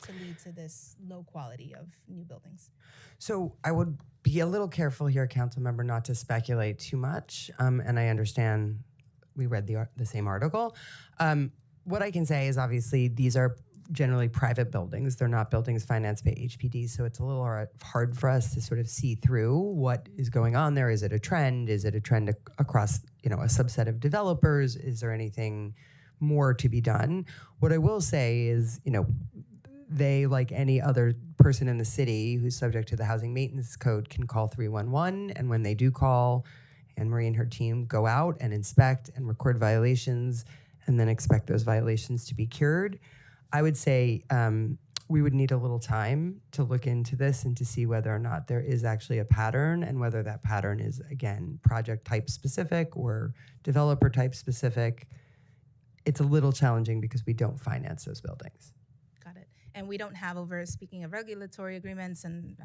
to lead to this low quality of new buildings? So I would be a little careful here, council member, not to speculate too much. And I understand we read the same article. What I can say is obviously these are generally private buildings. They're not buildings financed by HPD, so it's a little hard for us to sort of see through what is going on there. Is it a trend? Is it a trend across, a subset of developers? Is there anything more to be done? What I will say is, they, like any other person in the city who's subject to the Housing Maintenance Code, can call 311, and when they do call, Anne Marie and her team go out and inspect and record violations and then expect those violations to be cured. I would say we would need a little time to look into this and to see whether or not there is actually a pattern, and whether that pattern is, again, project type specific or developer type specific. It's a little challenging because we don't finance those buildings. Got it. And we don't have speaking of regulatory agreements and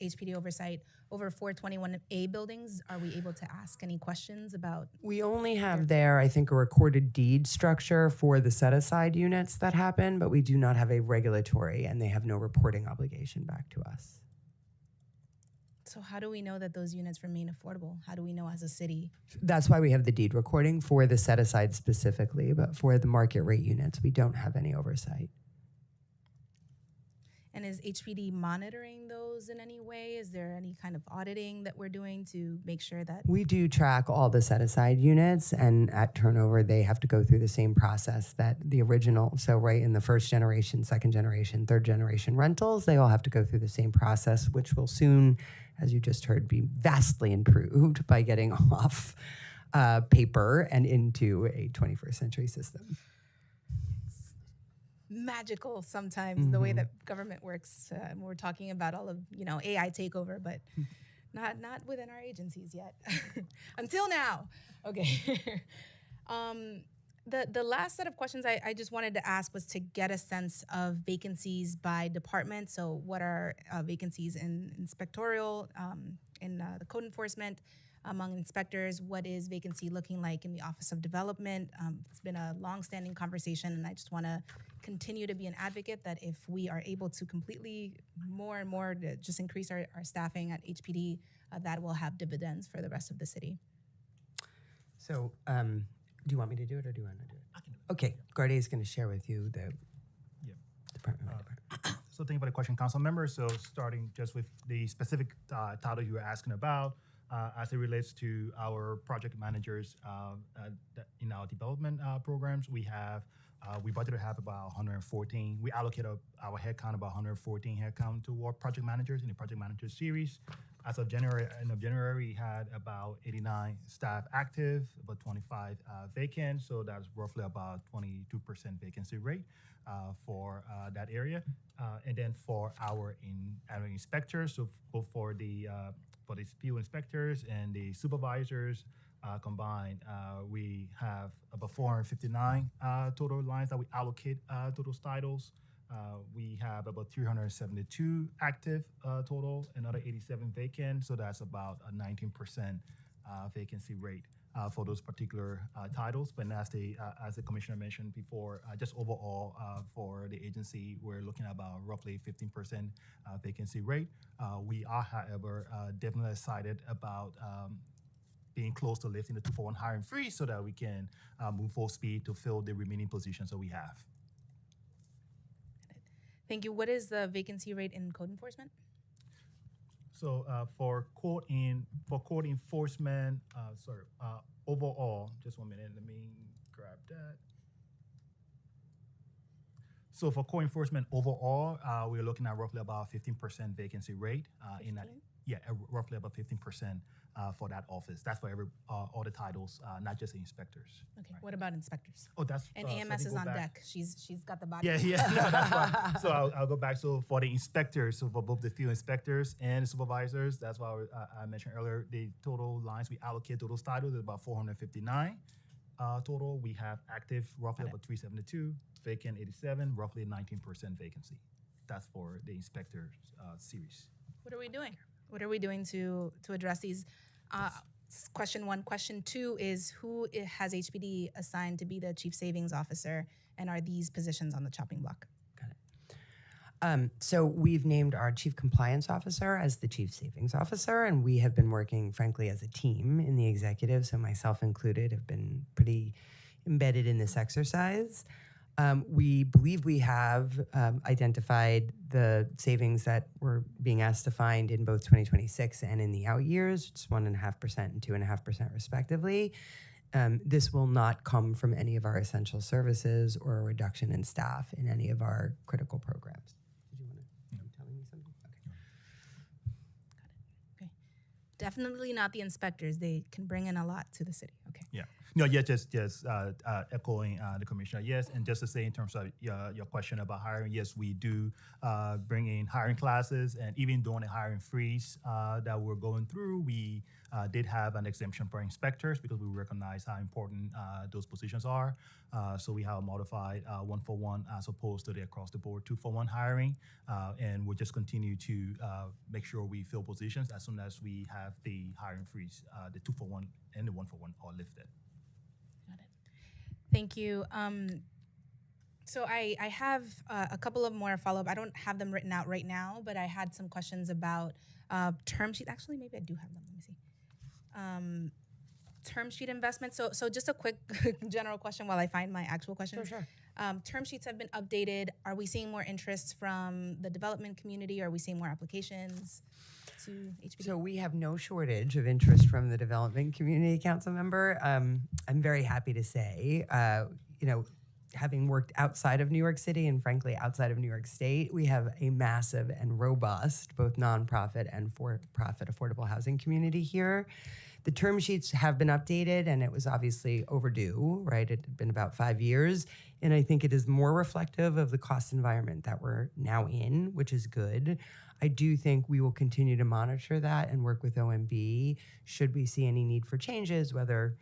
HPD oversight, over 421A buildings. Are we able to ask any questions about? We only have there, I think, a recorded deed structure for the set-aside units that happen, but we do not have a regulatory, and they have no reporting obligation back to us. So how do we know that those units remain affordable? How do we know as a city? That's why we have the deed recording for the set-aside specifically, but for the market rate units, we don't have any oversight. And is HPD monitoring those in any way? Is there any kind of auditing that we're doing to make sure that? We do track all the set-aside units, and at turnover, they have to go through the same process that the original, so right in the first generation, second generation, third generation rentals, they all have to go through the same process, which will soon, as you just heard, be vastly improved by getting off paper and into a 21st century system. Magical sometimes the way that government works. We're talking about all of AI takeover, but not within our agencies yet. Until now. Okay. The last set of questions I just wanted to ask was to get a sense of vacancies by department. So what are vacancies in inspectorial, in the code enforcement, among inspectors? What is vacancy looking like in the Office of Development? It's been a long-standing conversation, and I just want to continue to be an advocate that if we are able to completely more and more to just increase our staffing at HPD, that will have dividends for the rest of the city. So do you want me to do it, or do you want to do it? I can do it. Okay, Garde is going to share with you the department by department. So thank you for the question, council members. So starting just with the specific title you were asking about, as it relates to our project managers in our development programs, we budgeted to have about 114. We allocate our headcount about 114 headcount toward project managers in the project manager series. As of end of January, we had about 89 staff active, about 25 vacant. So that's roughly about 22% vacancy rate for that area. And then for our inspectors, so both for the field inspectors and the supervisors combined, we have about 459 total lines that we allocate to those titles. We have about 372 active total, another 87 vacant, so that's about a 19% vacancy rate for those particular titles. But as the commissioner mentioned before, just overall for the agency, we're looking at about roughly 15% vacancy rate. We are, however, definitely excited about being close to lifting the 241 hiring freeze so that we can move full speed to fill the remaining positions that we have. Thank you. What is the vacancy rate in code enforcement? So for code enforcement, overall, just 1 minute, let me grab that. So for co-enforcement overall, we're looking at roughly about 15% vacancy rate in that. Yeah, roughly about 15% for that office. That's for all the titles, not just the inspectors. Okay. What about inspectors? Oh, that's And so AMS they is go on back. deck. She's got the body. Yeah, yeah. No, that's fine. So I'll go back. So for the inspectors, so for both the field inspectors and the supervisors, that's why I mentioned earlier, the total lines we allocate to those titles is about 459 total. We have active roughly about 372, vacant 87, roughly 19% vacancy. That's for the inspectors series. What are we doing? What are we doing to address these? Question one. Question two is who has HPD assigned to be the chief savings officer, and are these positions on the chopping block? So we've named our chief compliance officer as the chief savings officer, and we have been working, frankly, as a team in the executive, so myself included, have been pretty embedded in this exercise. We believe we have identified the savings that we're being asked to find in both 2026 and in the out years, it's 1.5% and 2.5% respectively. This will not come from any of our essential services or a reduction in staff in any of our critical programs. Did you want to tell me something? Okay. Definitely not the inspectors. They can bring in a lot to the city. Okay. Yeah. No, yeah, just echoing the commissioner. Yes, and just to say in terms of your question about hiring, yes, we do bring in hiring classes, and even during the hiring freeze that we're going through, we did have an exemption for inspectors because we recognize how important those positions are. So we have a modified 1-for-1 as opposed to the across the board 2-for-1 hiring, and we'll just continue to make sure we fill positions as soon as we have the hiring freeze, the 2-for-1 and the 1-for-1 are lifted. Thank you. So I have a couple of more follow-up. I don't have them written out right now, but I had some questions about term sheet. Actually, maybe I do have them. Let me see. Term sheet investment. So just a quick general question while I find my actual questions. Sure. Term sheets have been updated. Are we seeing more interest from the development community? Are we seeing more applications to HPD? So we have no shortage of interest from the development community, council member. I'm very happy to say, having worked outside of New York City and frankly outside of New York State, we have a massive and robust, both nonprofit and for-profit affordable housing community here. The term sheets have been updated, and it was obviously overdue, right? It had been about 5 years, and I think it is more reflective of the cost environment that we're now in, which is good. I do think we will continue to monitor that and work with OMB should we see any need for changes, whether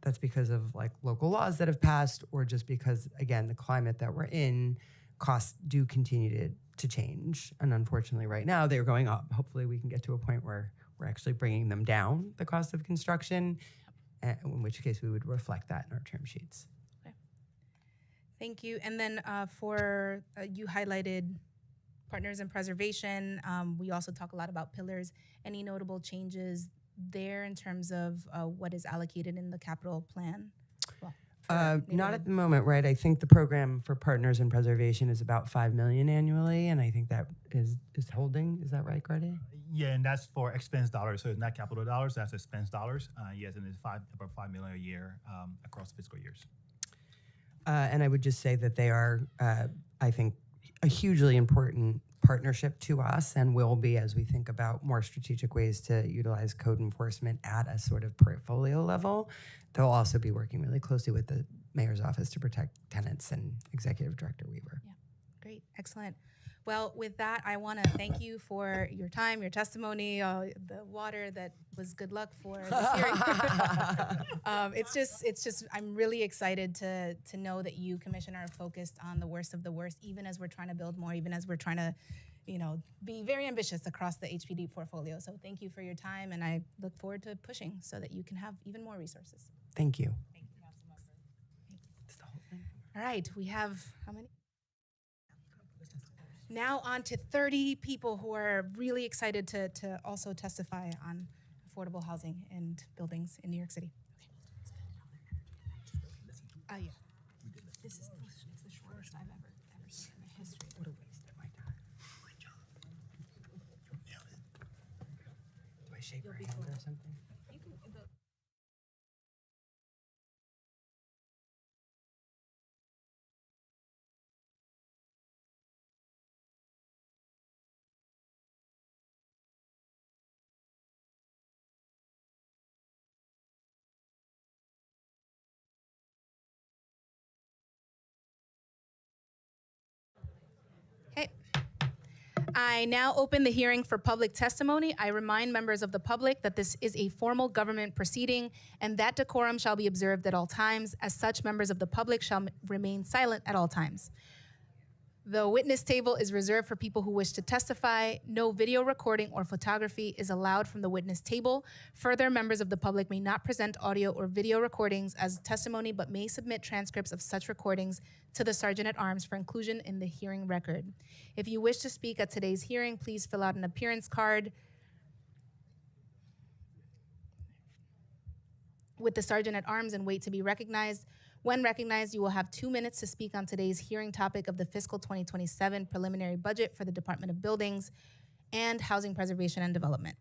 that's because of like local laws that have passed or just because, again, the climate that we're in, costs do continue to change. And unfortunately, right now, they're going up. Hopefully, we can get to a point where we're actually bringing them down, the cost of construction, in which case we would reflect that in our term sheets. Thank you. And then for you highlighted partners in preservation. We also talk a lot about pillars. Any notable changes there in terms of what is allocated in the capital plan? Not at the moment, right? I think the program for partners in preservation is about $5 million annually, and I think that is holding. Is that right, Grady? Yeah, and that's for expense dollars. So it's not capital dollars, that's expense dollars. Yes, and it's about $5 million a year across fiscal years. And I would just say that they are, I think, a hugely important partnership to us and will be as we think about more strategic ways to utilize code enforcement at a sort of portfolio level. They'll also be working really closely with the mayor's office to protect tenants and Executive Director Weaver. Yeah, great, excellent. Well, with that, I want to thank you for your time, your testimony, the water that was good luck for this hearing. It's just, I'm really excited to know that you, Commissioner, are focused on the worst of the worst, even as we're trying to build more, even as we're trying to, be very ambitious across the HPD portfolio. So thank you for your time, and I look forward to pushing so that you can have even more resources. Thank you. Thank you, Councilmember. It's the whole thing. All right, we have how many? Now on to 30 people who are really excited to also testify on affordable housing and buildings in New York City. Okay. Yeah. It's the shortest I've ever seen in the history. What a waste of my time. Good job. Do I shake your hand or something? I now open the hearing for public testimony. I remind members of the public that this is a formal government proceeding and that decorum shall be observed at all times. As such, members of the public shall remain silent at all times. The witness table is reserved for people who wish to testify. No video recording or photography is allowed from the witness table. Further, members of the public may not present audio or video recordings as testimony, but may submit transcripts of such recordings to the Sergeant at Arms for inclusion in the hearing record. If you wish to speak at today's hearing, please fill out an appearance card with the Sergeant at Arms and wait to be recognized. When recognized, you will have 2 minutes to speak on today's hearing topic of the fiscal 2027 preliminary budget for the Department of Buildings and Housing Preservation and Development.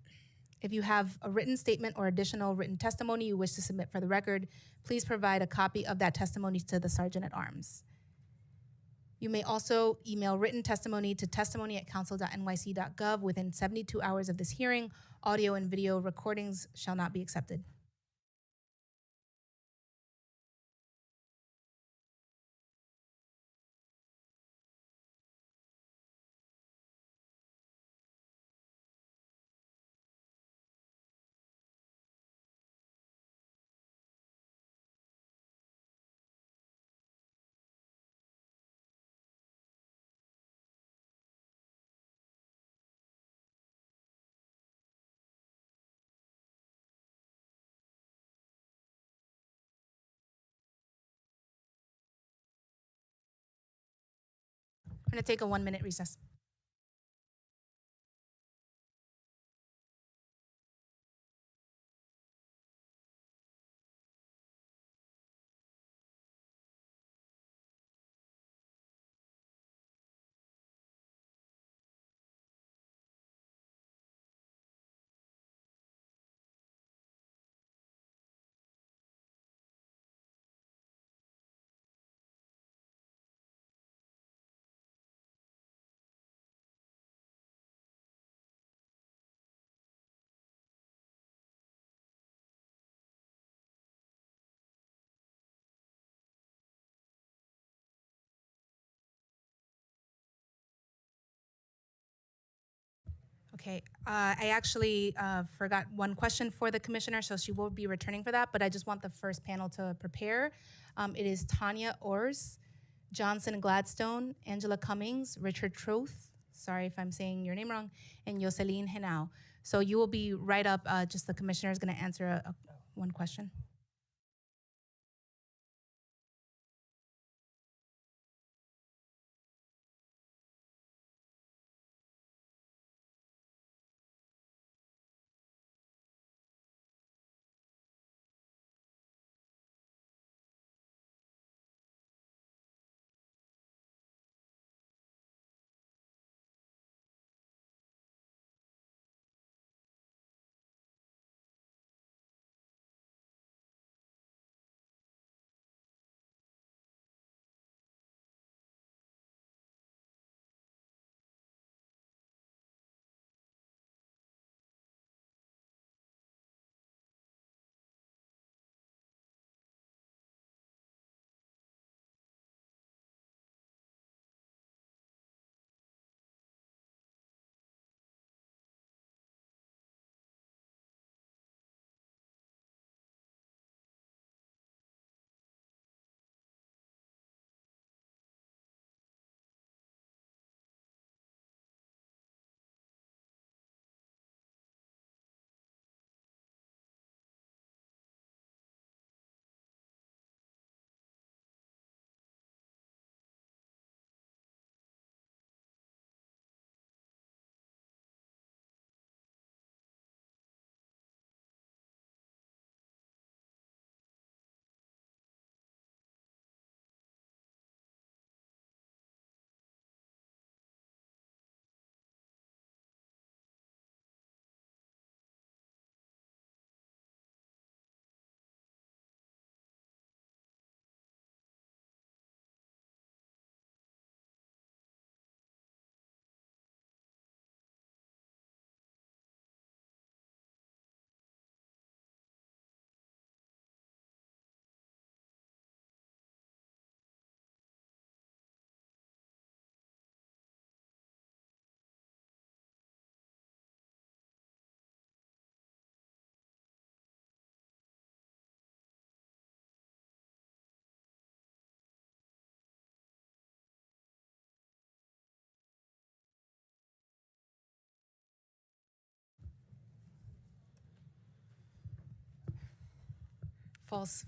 If you have a written statement or additional written testimony you wish to submit for the record, please provide a copy of that testimony to the Sergeant at Arms. You may also email written testimony to testimony@council.nyc.gov within 72 hours of this hearing. Audio and video recordings shall not be accepted. I'm going to take a 1-minute recess. Okay, I actually forgot one question for the commissioner, so she will be returning for that, but I just want the first panel to prepare. It is Tanya Ors, Johnson Gladstone, Angela Cummings, Richard Troth, sorry if I'm saying your name wrong, and Yoselin Henao. So you will be right up, just the commissioner is gonna answer one question.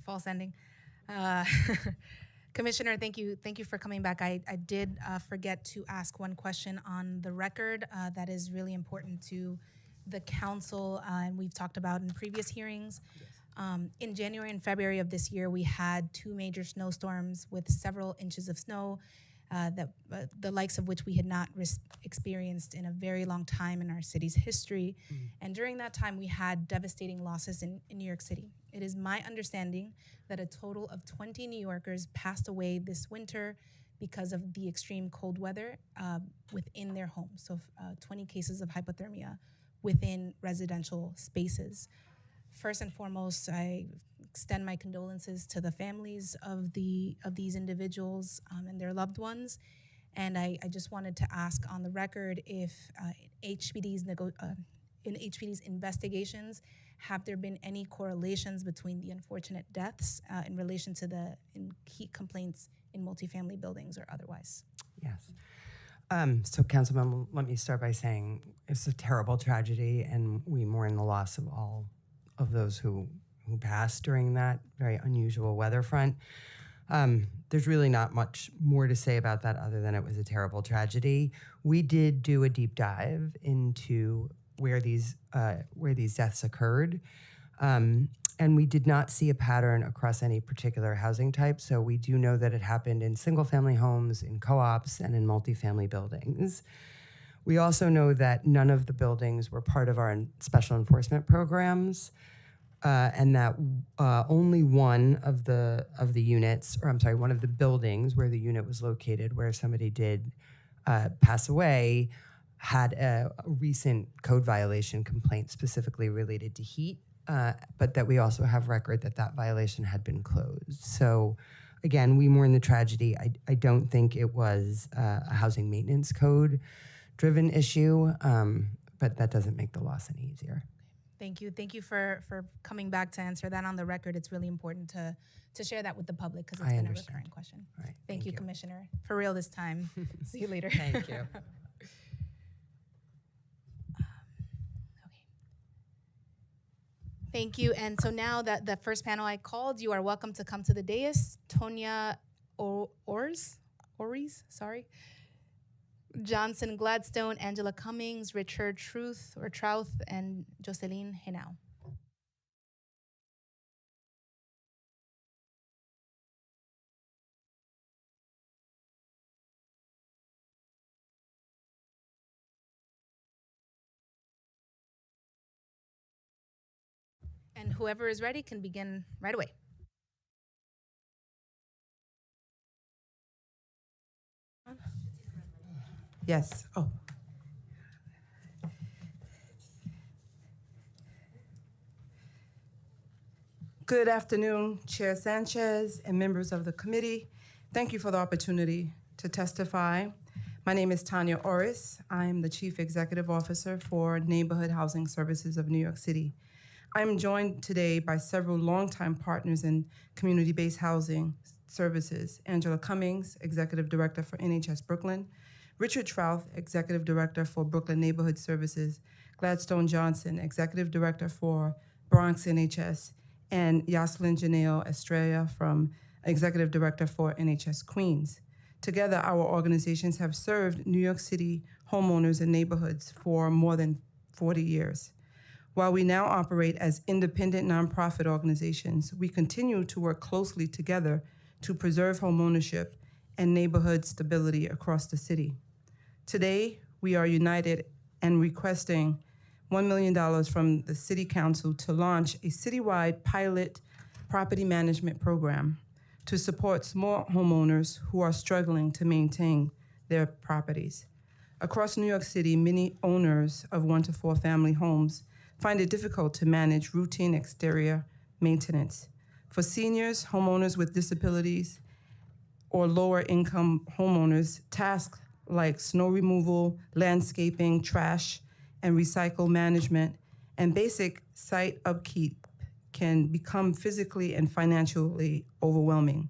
false ending. Uh, Commissioner, thank you for coming back. I did forget to ask one question on the record that is really important to the council, and we've talked about in previous hearings. In January and February of this year, we had 2 major snowstorms with several inches of snow, the likes of which we had not experienced in a very long time in our city's history. And during that time, we had devastating losses in New York City. It is my understanding that a total of 20 New Yorkers passed away this winter because of the extreme cold weather within their homes. So 20 cases of hypothermia within residential spaces. First and foremost, I extend my condolences to the families of these individuals and their loved ones. And I just wanted to ask on the record if in HPD's investigations, have there been any correlations between the unfortunate deaths in relation to the heat complaints in multifamily buildings or otherwise? Yes. So, Councilmember, let me start by saying it's a terrible tragedy, and we mourn the loss of all of those who passed during that very unusual weather front. There's really not much more to say about that other than it was a terrible tragedy. We did do a deep dive into where these deaths occurred, and we did not see a pattern across any particular housing type. So we do know that it happened in single-family homes, in co-ops, and in multifamily buildings. We also know that none of the buildings were part of our special enforcement programs, and that only one of the units, or I'm sorry, one of the buildings where the unit was located, where somebody did pass away, had a recent code violation complaint specifically related to heat, but that we also have record that violation had been closed. So again, we mourn the tragedy. I don't think it was a housing maintenance code driven issue, but that doesn't make the loss any easier. Thank you. Thank you for coming back to answer that on the record. It's really important to share that with the public because it's been a recurring question. All right. Thank you, Commissioner. For real this time. See you later. Thank you. Thank you. And so now that the first panel I called, you are welcome to come to the dais. Tonya Orries, Johnson Gladstone, Angela Cummings, Richard Trouth, and Jocelyn Henao. And whoever is ready can begin right away. Yes. Oh. Good afternoon, Chair Sanchez and members of the committee. Thank you for the opportunity to testify. My name is Tonya Orries. I am the Chief Executive Officer for Neighborhood Housing Services of New York City. I'm joined today by several longtime partners in community-based housing services. Angela Cummings, Executive Director for NHS Brooklyn, Richard Trouth, Executive Director for Brooklyn Neighborhood Services, Gladstone Johnson, Executive Director for Bronx NHS, and Yoselin Janelle Estrella from Executive Director for NHS Queens. Together, our organizations have served New York City homeowners and neighborhoods for more than 40 years. While we now operate as independent nonprofit organizations, we continue to work closely together to preserve homeownership and neighborhood stability across the city. Today, we are united and requesting $1 million from the City Council to launch a citywide pilot property management program to support small homeowners who are struggling to maintain their properties. Across New York City, many owners of 1 to 4 family homes find it difficult to manage routine exterior maintenance. For seniors, homeowners with disabilities, or lower income homeowners, tasks like snow removal, landscaping, trash, and recycle management, and basic site upkeep can become physically and financially overwhelming.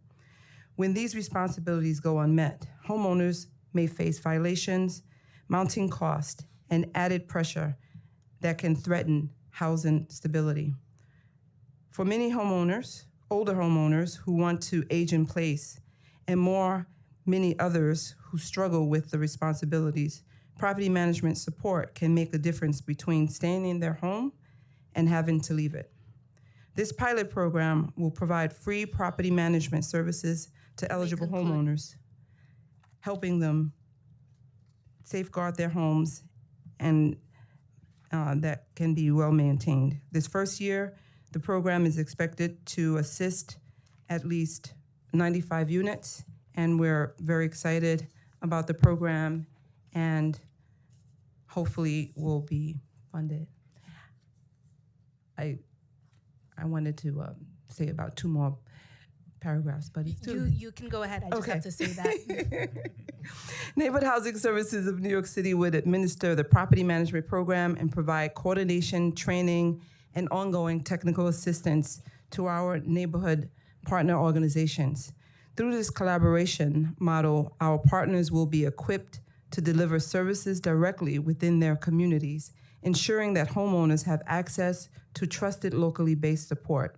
When these responsibilities go unmet, homeowners may face violations, mounting cost, and added pressure that can threaten housing stability. For many homeowners, older homeowners who want to age in place, and many others who struggle with the responsibilities, property management support can make a difference between staying in their home and having to leave it. This pilot program will provide free property management services to eligible homeowners, helping them safeguard their homes and that can be well maintained. This first year, the program is expected to assist at least 95 units, and we're very excited about the program and hopefully will be funded. I wanted to say about 2 more paragraphs, but it's too. You can go ahead. I just have to say that. Neighborhood Housing Services of New York City would administer the property management program and provide coordination, training, and ongoing technical assistance to our neighborhood partner organizations. Through this collaboration model, our partners will be equipped to deliver services directly within their communities, ensuring that homeowners have access to trusted locally based support.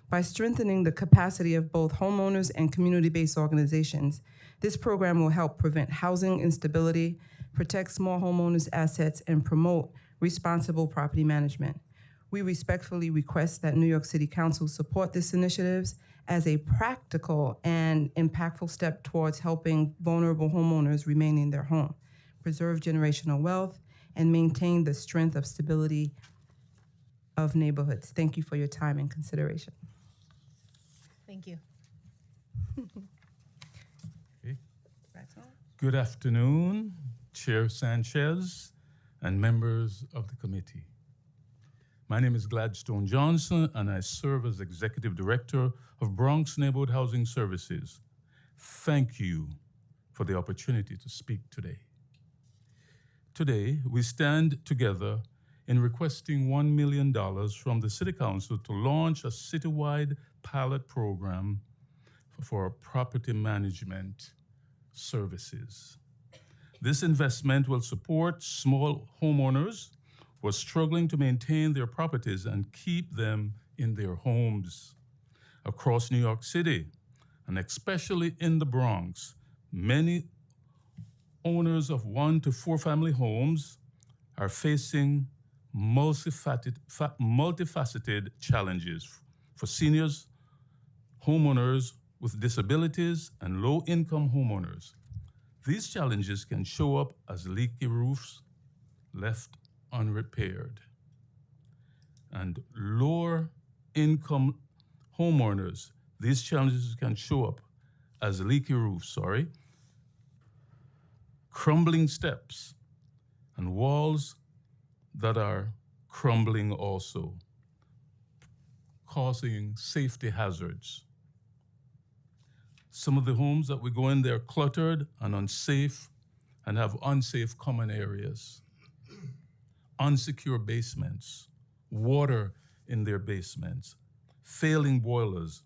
By strengthening the capacity of both homeowners and community-based organizations, this program will help prevent housing instability, protect small homeowners' assets, and promote responsible property management. We respectfully request that New York City Council support this initiative as a practical and impactful step towards helping vulnerable homeowners remain in their home, preserve generational wealth, and maintain the strength of stability of neighborhoods. Thank you for your time and consideration. Thank you. Good afternoon, Chair Sanchez and members of the committee. My name is Gladstone Johnson, and I serve as Executive Director of Bronx Neighborhood Housing Services. Thank you for the opportunity to speak today. Today, we stand together in requesting $1 million from the City Council to launch a citywide pilot program for property management services. This investment will support small homeowners who are struggling to maintain their properties and keep them in their homes. Across New York City, and especially in the Bronx, many owners of 1 to 4 family homes are facing multifaceted challenges. For seniors, homeowners with disabilities, and low-income homeowners, these challenges can show up as leaky roofs left unrepaired. And lower-income homeowners, these challenges can show up as leaky roofs, crumbling steps, and walls that are crumbling also, causing safety hazards. Some of the homes that we go in, they're cluttered and unsafe and have unsafe common areas, unsecure basements, water in their basements, failing boilers,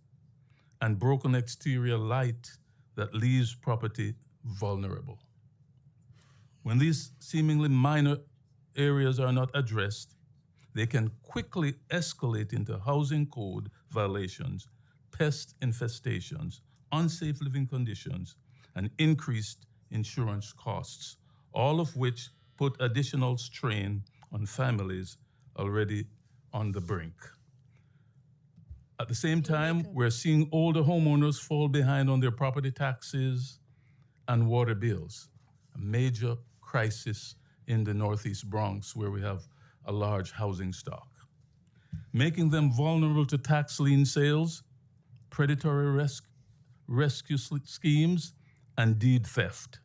and broken exterior light that leaves property vulnerable. When these seemingly minor areas are not addressed, they can quickly escalate into housing code violations, pest infestations, unsafe living conditions, and increased insurance costs, all of which put additional strain on families already on the brink. At the same time, we're seeing older homeowners fall behind on their property taxes and water bills, a major crisis in the Northeast Bronx, where we have a large housing stock, making them vulnerable to tax lien sales, predatory rescue schemes, and deed theft.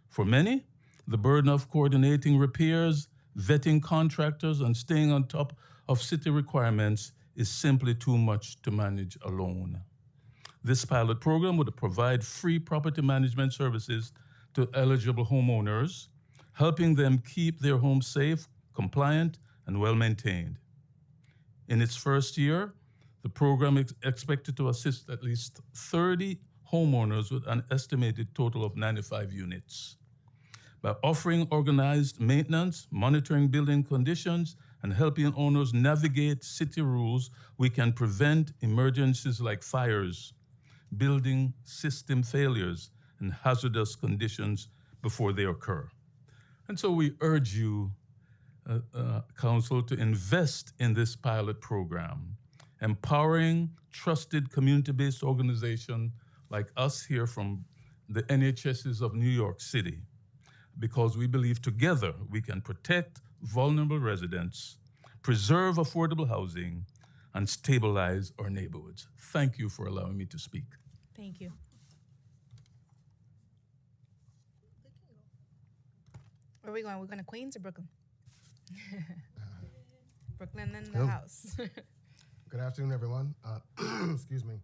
For many, the burden of coordinating repairs, vetting contractors, and staying on top of city requirements is simply too much to manage alone. This pilot program would provide free property management services to eligible homeowners, helping them keep their homes safe, compliant, and well-maintained. In its first year, the program is expected to assist at least 30 homeowners with an estimated total of 95 units. By offering organized maintenance, monitoring building conditions, and helping owners navigate city rules, we can prevent emergencies like fires, building system failures, and hazardous conditions before they occur. And so we urge you, Council, to invest in this pilot program, empowering trusted community-based organizations like us here from the NHSs of New York City, because we believe together we can protect vulnerable residents, preserve affordable housing, and stabilize our neighborhoods. Thank you for allowing me to speak. Thank you. Where are we going? We're going to Queens or Brooklyn? Brooklyn in the Hello. house. Good afternoon, everyone. Excuse me.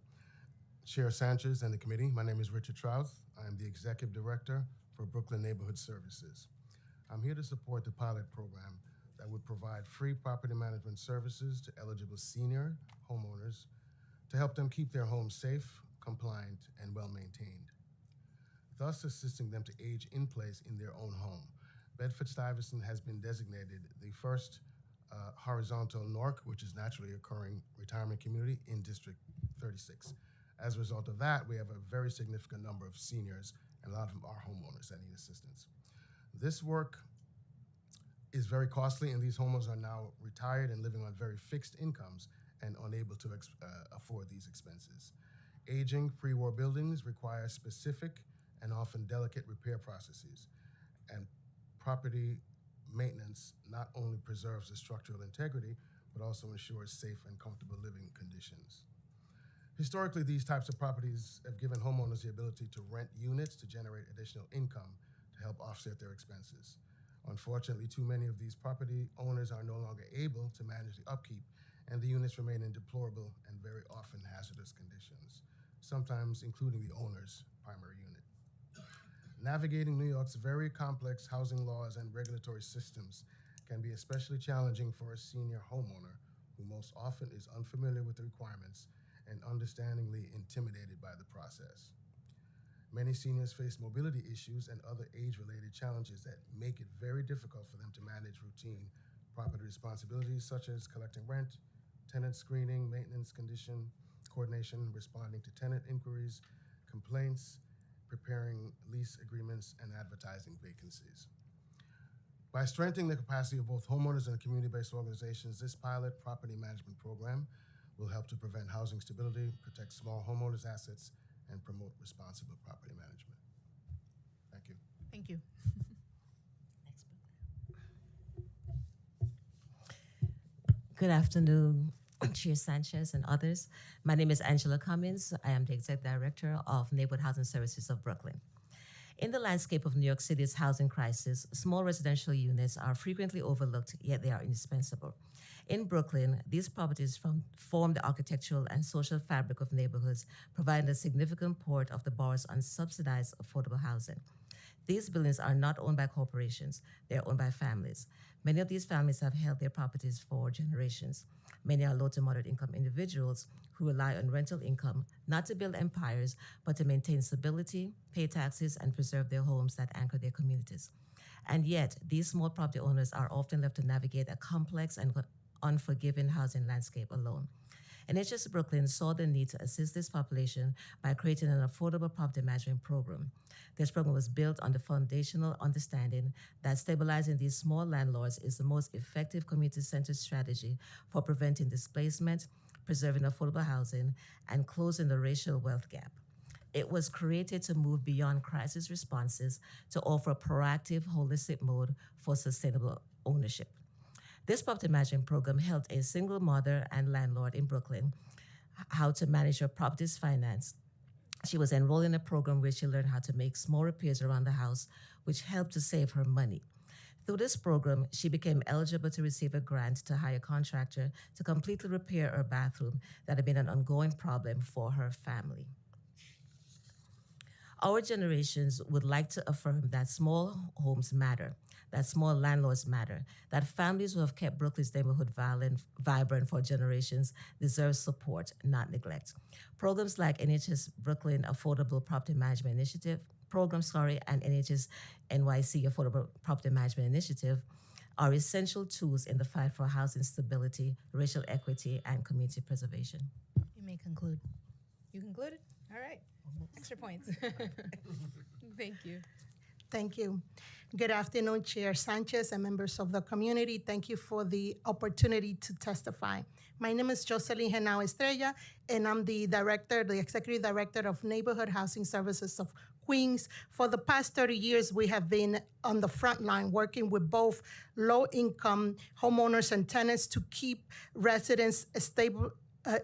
Chair Sanchez and the committee, my name is Richard Strauss. I am the Executive Director for Brooklyn Neighborhood Services. I'm here to support the pilot program that would provide free property management services to eligible senior homeowners to help them keep their homes safe, compliant, and well-maintained, thus assisting them to age in place in their own home. Bedford-Stuyvesant has been designated the first horizontal NORC, which is naturally occurring retirement community in District 36. As a result of that, we have a very significant number of seniors, and a lot of them are homeowners that need assistance. This work is very costly, and these homeowners are now retired and living on very fixed incomes and unable to afford these expenses. Aging pre-war buildings require specific and often delicate repair processes, and property maintenance not only preserves the structural integrity, but also ensures safe and comfortable living conditions. Historically, these types of properties have given homeowners the ability to rent units to generate additional income to help offset their expenses. Unfortunately, too many of these property owners are no longer able to manage the upkeep, and the units remain in deplorable and very often hazardous conditions, sometimes including the owner's primary unit. Navigating New York's very complex housing laws and regulatory systems can be especially challenging for a senior homeowner who most often is unfamiliar with the requirements and understandingly intimidated by the process. Many seniors face mobility issues and other age-related challenges that make it very difficult for them to manage routine property responsibilities such as collecting rent, tenant screening, maintenance condition coordination, responding to tenant inquiries, complaints, preparing lease agreements, and advertising vacancies. By strengthening the capacity of both homeowners and community-based organizations, this pilot property management program will help to prevent housing stability, protect small homeowners' assets, and promote responsible property management. Thank you. Thank you. Good afternoon, Chair Sanchez and others. My name is Angela Cummins. I am the Executive Director of Neighborhood Housing Services of Brooklyn. In the landscape of New York City's housing crisis, small residential units are frequently overlooked, yet they are indispensable. In Brooklyn, these properties form the architectural and social fabric of neighborhoods, providing a significant part of the borough's unsubsidized affordable housing. These buildings are not owned by corporations, they are owned by families. Many of these families have held their properties for generations. Many are low to moderate income individuals who rely on rental income not to build empires, but to maintain stability, pay taxes, and preserve their homes that anchor their communities. And yet, these small property owners are often left to navigate a complex and unforgiving housing landscape alone. NHS Brooklyn saw the need to assist this population by creating an affordable property management program. This program was built on the foundational understanding that stabilizing these small landlords is the most effective community-centered strategy for preventing displacement, preserving affordable housing, and closing the racial wealth gap. It was created to move beyond crisis responses to offer a proactive, holistic mode for sustainable ownership. This property management program helped a single mother and landlord in Brooklyn how to manage her property's finance. She was enrolled in a program where she learned how to make small repairs around the house, which helped to save her money. Through this program, she became eligible to receive a grant to hire a contractor to completely repair her bathroom that had been an ongoing problem for her family. Our generations would like to affirm that small homes matter, that small landlords matter, that families who have kept Brooklyn's neighborhood vibrant for generations deserve support, not neglect. Programs like NHS Brooklyn Affordable Property Management Initiative, and NHS NYC Affordable Property Management Initiative are essential tools in the fight for housing stability, racial equity, and community preservation. You may conclude. You concluded? All right. Extra points. Thank you. Thank you. Good afternoon, Chair Sanchez and members of the community. Thank you for the opportunity to testify. My name is Jocelyn Henao Estrella, and I'm the Executive Director of Neighborhood Housing Services of Queens. For the past 30 years, we have been on the front line working with both low-income homeowners and tenants to keep residents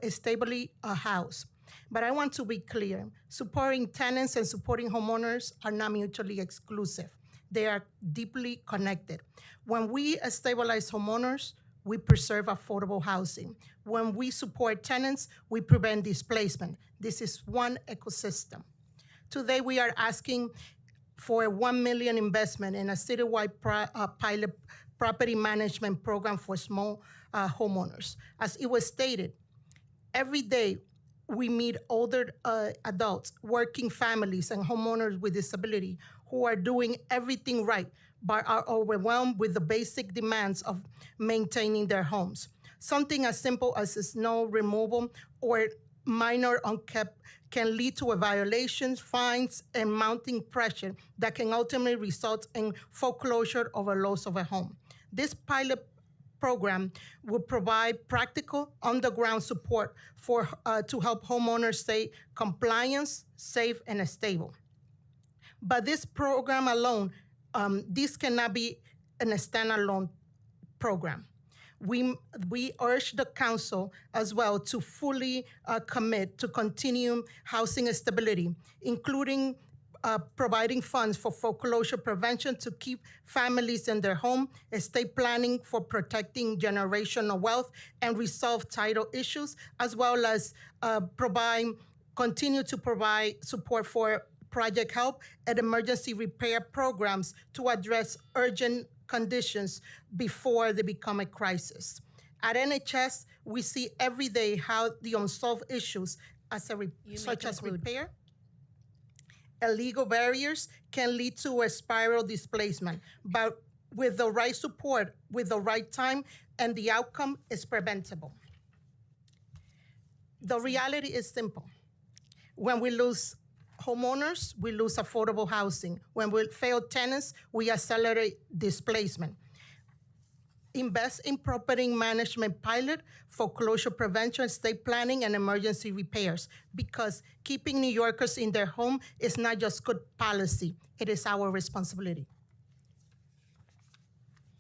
stably housed. But I want to be clear, supporting tenants and supporting homeowners are not mutually exclusive. They are deeply connected. When we stabilize homeowners, we preserve affordable housing. When we support tenants, we prevent displacement. This is one ecosystem. Today, we are asking for a $1 million investment in a citywide pilot property management program for small homeowners. As it was stated, every day, we meet older adults, working families, and homeowners with disability who are doing everything right, but are overwhelmed with the basic demands of maintaining their homes. Something as simple as snow removal or minor unkept can lead to violations, fines, and mounting pressure that can ultimately result in foreclosure or loss of a home. This pilot program will provide practical on-the-ground support to help homeowners stay compliant, safe, and stable. But this program alone, this cannot be a standalone program. We urge the council as well to fully commit to continue housing stability, including providing funds for foreclosure prevention to keep families in their home, estate planning for protecting generational wealth, and resolve title issues, as well as continue to provide support for project help and emergency repair programs to address urgent conditions before they become a crisis. At NHS, we see every day how the unsolved issues such as repair, illegal barriers can lead to a spiral displacement, but with the right support, with the right time, and the outcome is preventable. The reality is simple. When we lose homeowners, we lose affordable housing. When we fail tenants, we accelerate displacement. Invest in property management pilot, foreclosure prevention, estate planning, and emergency repairs, because keeping New Yorkers in their home is not just good policy, it is our responsibility.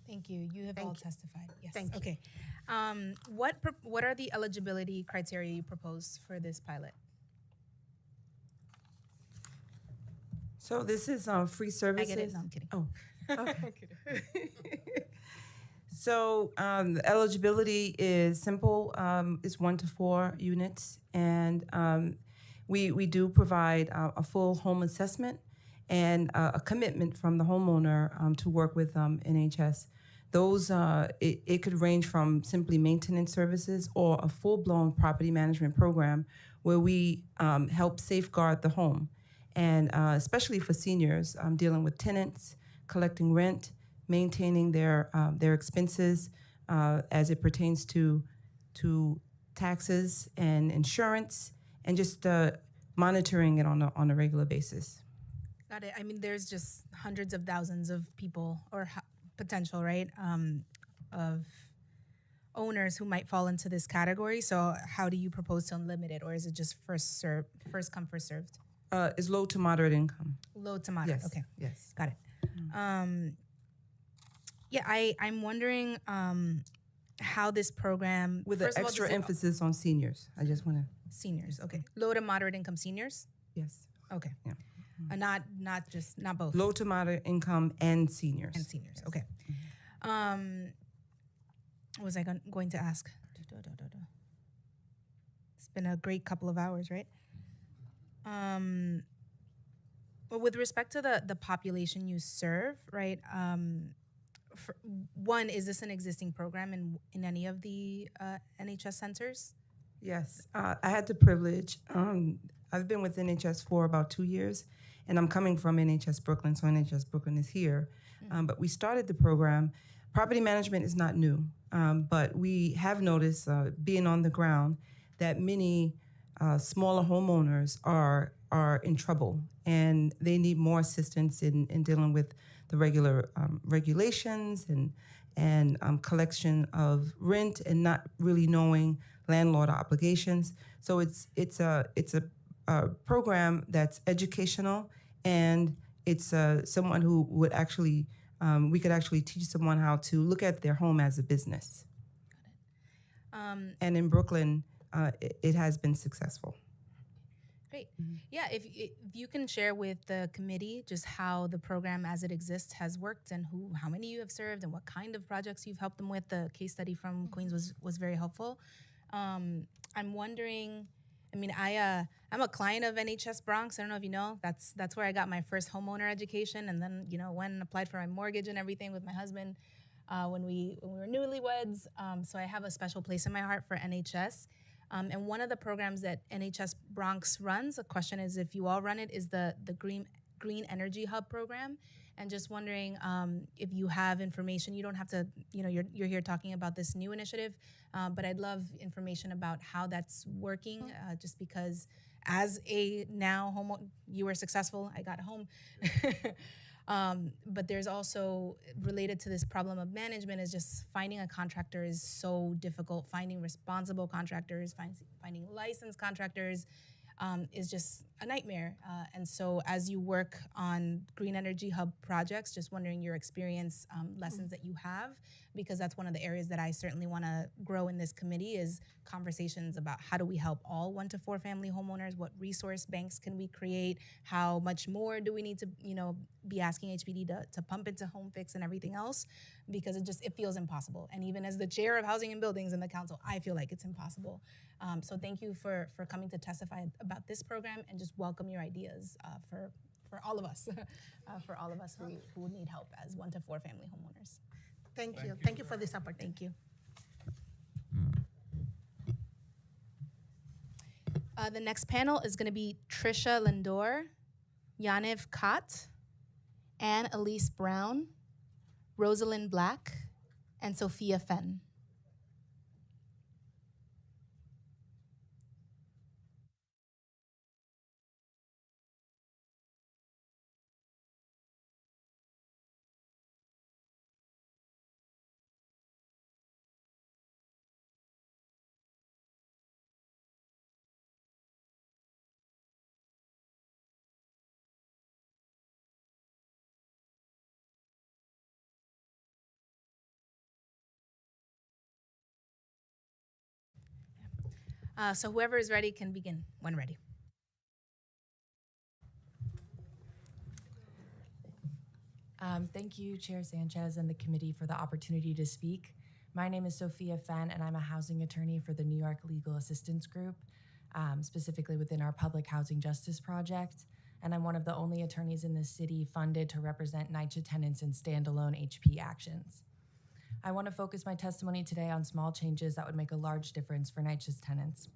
Thank you. You have all testified. Yes. Thank you. Okay. What are the eligibility criteria you propose for this pilot? So this is free services. I get it. No, I'm kidding. Oh, okay. So the eligibility is simple. It's 1 to 4 units, and we do provide a full home assessment and a commitment from the homeowner to work with NHS. Those it could range from simply maintenance services or a full-blown property management program where we help safeguard the home, and especially for seniors, dealing with tenants, collecting rent, maintaining their expenses as it pertains to taxes and insurance, and just monitoring it on a regular basis. Got it. I mean, there's just hundreds of thousands of people or potential, right, of owners who might fall into this category. So how do you propose to limit it, or is it just first come, first served? It's low to moderate income. Low to moderate. Yes. Okay. Yes. Got it. Yeah, I'm wondering how this program With an first of all, extra does it- emphasis on seniors. I just want to. Seniors, okay. Low to moderate income seniors. Yes. Okay. Yeah. Not both. Low to moderate income and seniors. And seniors. Okay. What was I going to ask? It's been a great couple of hours, right? Well, with respect to the population you serve, right? One, is this an existing program in any of the NHS centers? Yes, I had the privilege. I've been with NHS for about 2 years, and I'm coming from NHS Brooklyn, so NHS Brooklyn is here. But we started the program Property management is not new, but we have noticed, being on the ground, that many smaller homeowners are in trouble, and they need more assistance in dealing with the regular regulations and collection of rent, and not really knowing landlord obligations. So it's a program that's educational, and it's someone who would actually we could actually teach someone how to look at their home as a business. And in Brooklyn, it has been successful. Great. Yeah, if you can share with the committee just how the program as it exists has worked, and how many you have served, and what kind of projects you've helped them with. The case study from Queens was very helpful. I'm wondering, I mean, I'm a client of NHS Bronx. I don't know if you know. That's where I got my first homeowner education, and then went and applied for my mortgage and everything with my husband when we were newlyweds. So I have a special place in my heart for NHS. And one of the programs that NHS Bronx runs, the question is if you all run it, is the Green Energy Hub program. And just wondering if you have information. You don't have to, you're here talking about this new initiative, but I'd love information about how that's working, just because as a now you were successful, I got a home. But there's also, related to this problem of management, is just finding a contractor is so difficult. Finding responsible contractors, finding licensed contractors is just a nightmare. And so as you work on Green Energy Hub projects, just wondering your experience, lessons that you have, because that's one of the areas that I certainly want to grow in this committee, is conversations about how do we help all 1 to 4 family homeowners, what resource banks can we create, how much more do we need to be asking HPD to pump into Home Fix and everything else, because it feels impossible. And even as the chair of Housing and Buildings in the council, I feel like it's impossible. So thank you for coming to testify about this program, and just welcome your ideas for all of us, for all of us who need help as 1 to 4 family homeowners. Thank you. Thank you for this opportunity. Thank you. The next panel is going to be Trisha Lindor, Yaniv Kott, Anne Elise Brown, Rosalind Black, and Sophia Fenn. So whoever is ready can begin when ready. Thank you, Chair Sanchez and the committee, for the opportunity to speak. My name is Sophia Fenn, and I'm a housing attorney for the New York Legal Assistance Group, specifically within our Public Housing Justice Project. And I'm one of the only attorneys in the city funded to represent NYCHA tenants in standalone HP actions. I want to focus my testimony today on small changes that would make a large difference for NYCHA's tenants.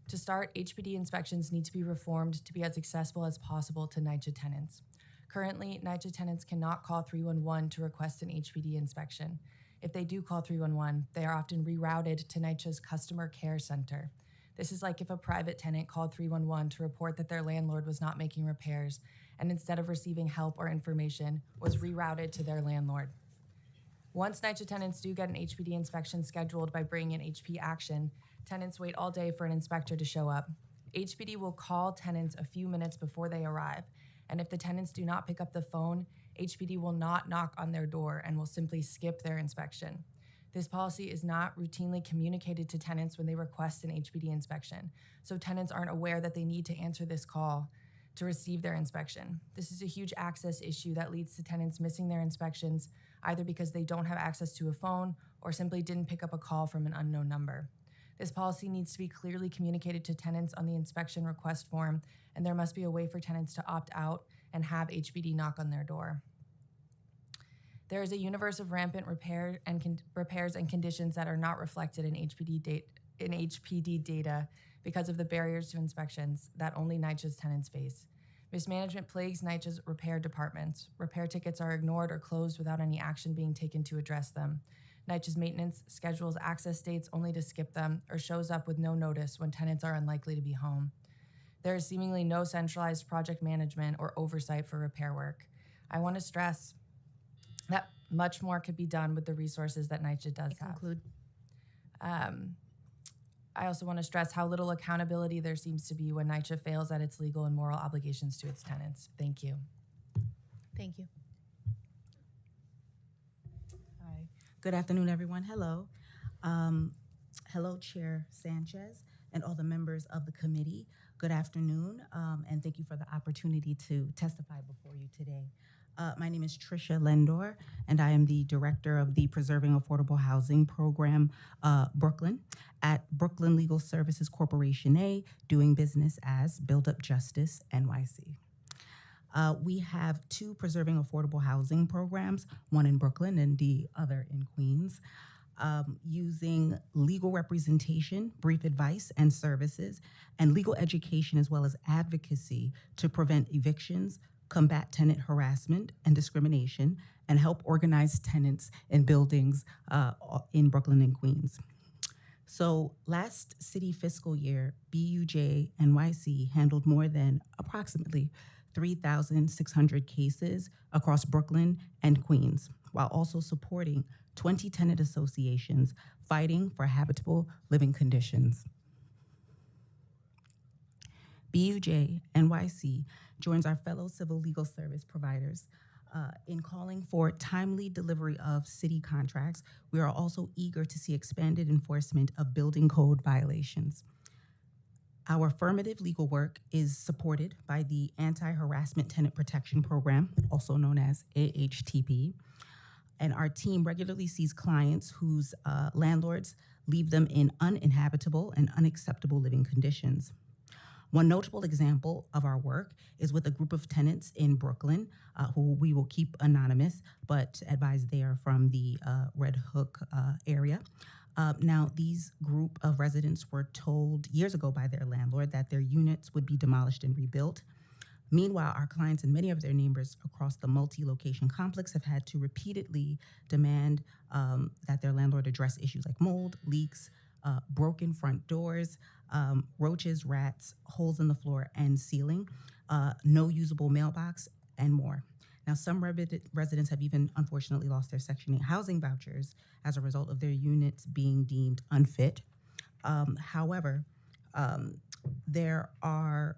To start, HPD inspections need to be reformed to be as accessible as possible to NYCHA tenants. Currently, NYCHA tenants cannot call 311 to request an HPD inspection. If they do call 311, they are often rerouted to NYCHA's Customer Care Center. This is like if a private tenant called 311 to report that their landlord was not making repairs, and instead of receiving help or information, was rerouted to their landlord. Once NYCHA tenants do get an HPD inspection scheduled by bringing in HP action, tenants wait all day for an inspector to show up. HPD will call tenants a few minutes before they arrive, and if the tenants do not pick up the phone, HPD will not knock on their door and will simply skip their inspection. This policy is not routinely communicated to tenants when they request an HPD inspection, so tenants aren't aware that they need to answer this call to receive their inspection. This is a huge access issue that leads to tenants missing their inspections, either because they don't have access to a phone or simply didn't pick up a call from an unknown number. This policy needs to be clearly communicated to tenants on the inspection request form, and there must be a way for tenants to opt out and have HPD knock on their door. There is a universe of rampant repairs and conditions that are not reflected in HPD data because of the barriers to inspections that only NYCHA's tenants face. Mismanagement plagues NYCHA's repair departments. Repair tickets are ignored or closed without any action being taken to address them. NYCHA's maintenance schedules access dates only to skip them or shows up with no notice when tenants are unlikely to be home. There is seemingly no centralized project management or oversight for repair work. I want to stress that much more could be done with the resources that NYCHA does have. Conclude. I also want to stress how little accountability there seems to be when NYCHA fails at its legal and moral obligations to its tenants. Thank you. Thank you. Hi. Good afternoon, everyone. Hello. Hello, Chair Sanchez and all the members of the committee. Good afternoon, and thank you for the opportunity to testify before you today. My name is Tricia Lendor, and I am the Director of the Preserving Affordable Housing Program, Brooklyn, at Brooklyn Legal Services Corporation A, doing business as Build Up Justice NYC. We have two preserving affordable housing programs, one in Brooklyn and the other in Queens, using legal representation, brief advice and services, and legal education as well as advocacy to prevent evictions, combat tenant harassment and discrimination, and help organize tenants in buildings in Brooklyn and Queens. So last city fiscal year, BUJ NYC handled more than approximately 3,600 cases across Brooklyn and Queens, while also supporting 20 tenant associations fighting for habitable living conditions. BUJ NYC joins our fellow civil legal service providers in calling for timely delivery of city contracts. We are also eager to see expanded enforcement of building code violations. Our affirmative legal work is supported by the Anti-Harassment Tenant Protection Program, also known as AHTP. And our team regularly sees clients whose landlords leave them in uninhabitable and unacceptable living conditions. One notable example of our work is with a group of tenants in Brooklyn who we will keep anonymous, but advise they are from the Red Hook area. Now, these group of residents were told years ago by their landlord that their units would be demolished and rebuilt. Meanwhile, our clients and many of their neighbors across the multi-location complex have had to repeatedly demand that their landlord address issues like mold, leaks, broken front doors, roaches, rats, holes in the floor and ceiling, no usable mailbox, and more. Now, some residents have even unfortunately lost their Section 8 housing vouchers as a result of their units being deemed unfit. However, there are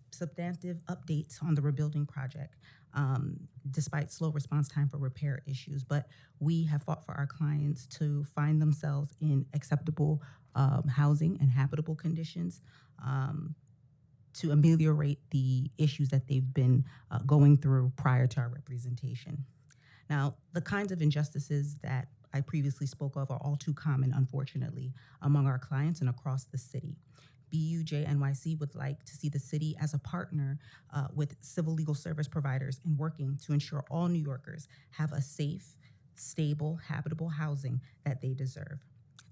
substantive updates on the rebuilding project, despite slow response time for repair issues. But we have fought for our clients to find themselves in acceptable housing and habitable conditions to ameliorate the issues that they've been going through prior to our representation. Now, the kinds of injustices that I previously spoke of are all too common, unfortunately, among our clients and across the city. BUJ NYC would like to see the city as a partner with civil legal service providers in working to ensure all New Yorkers have a safe, stable, habitable housing that they deserve.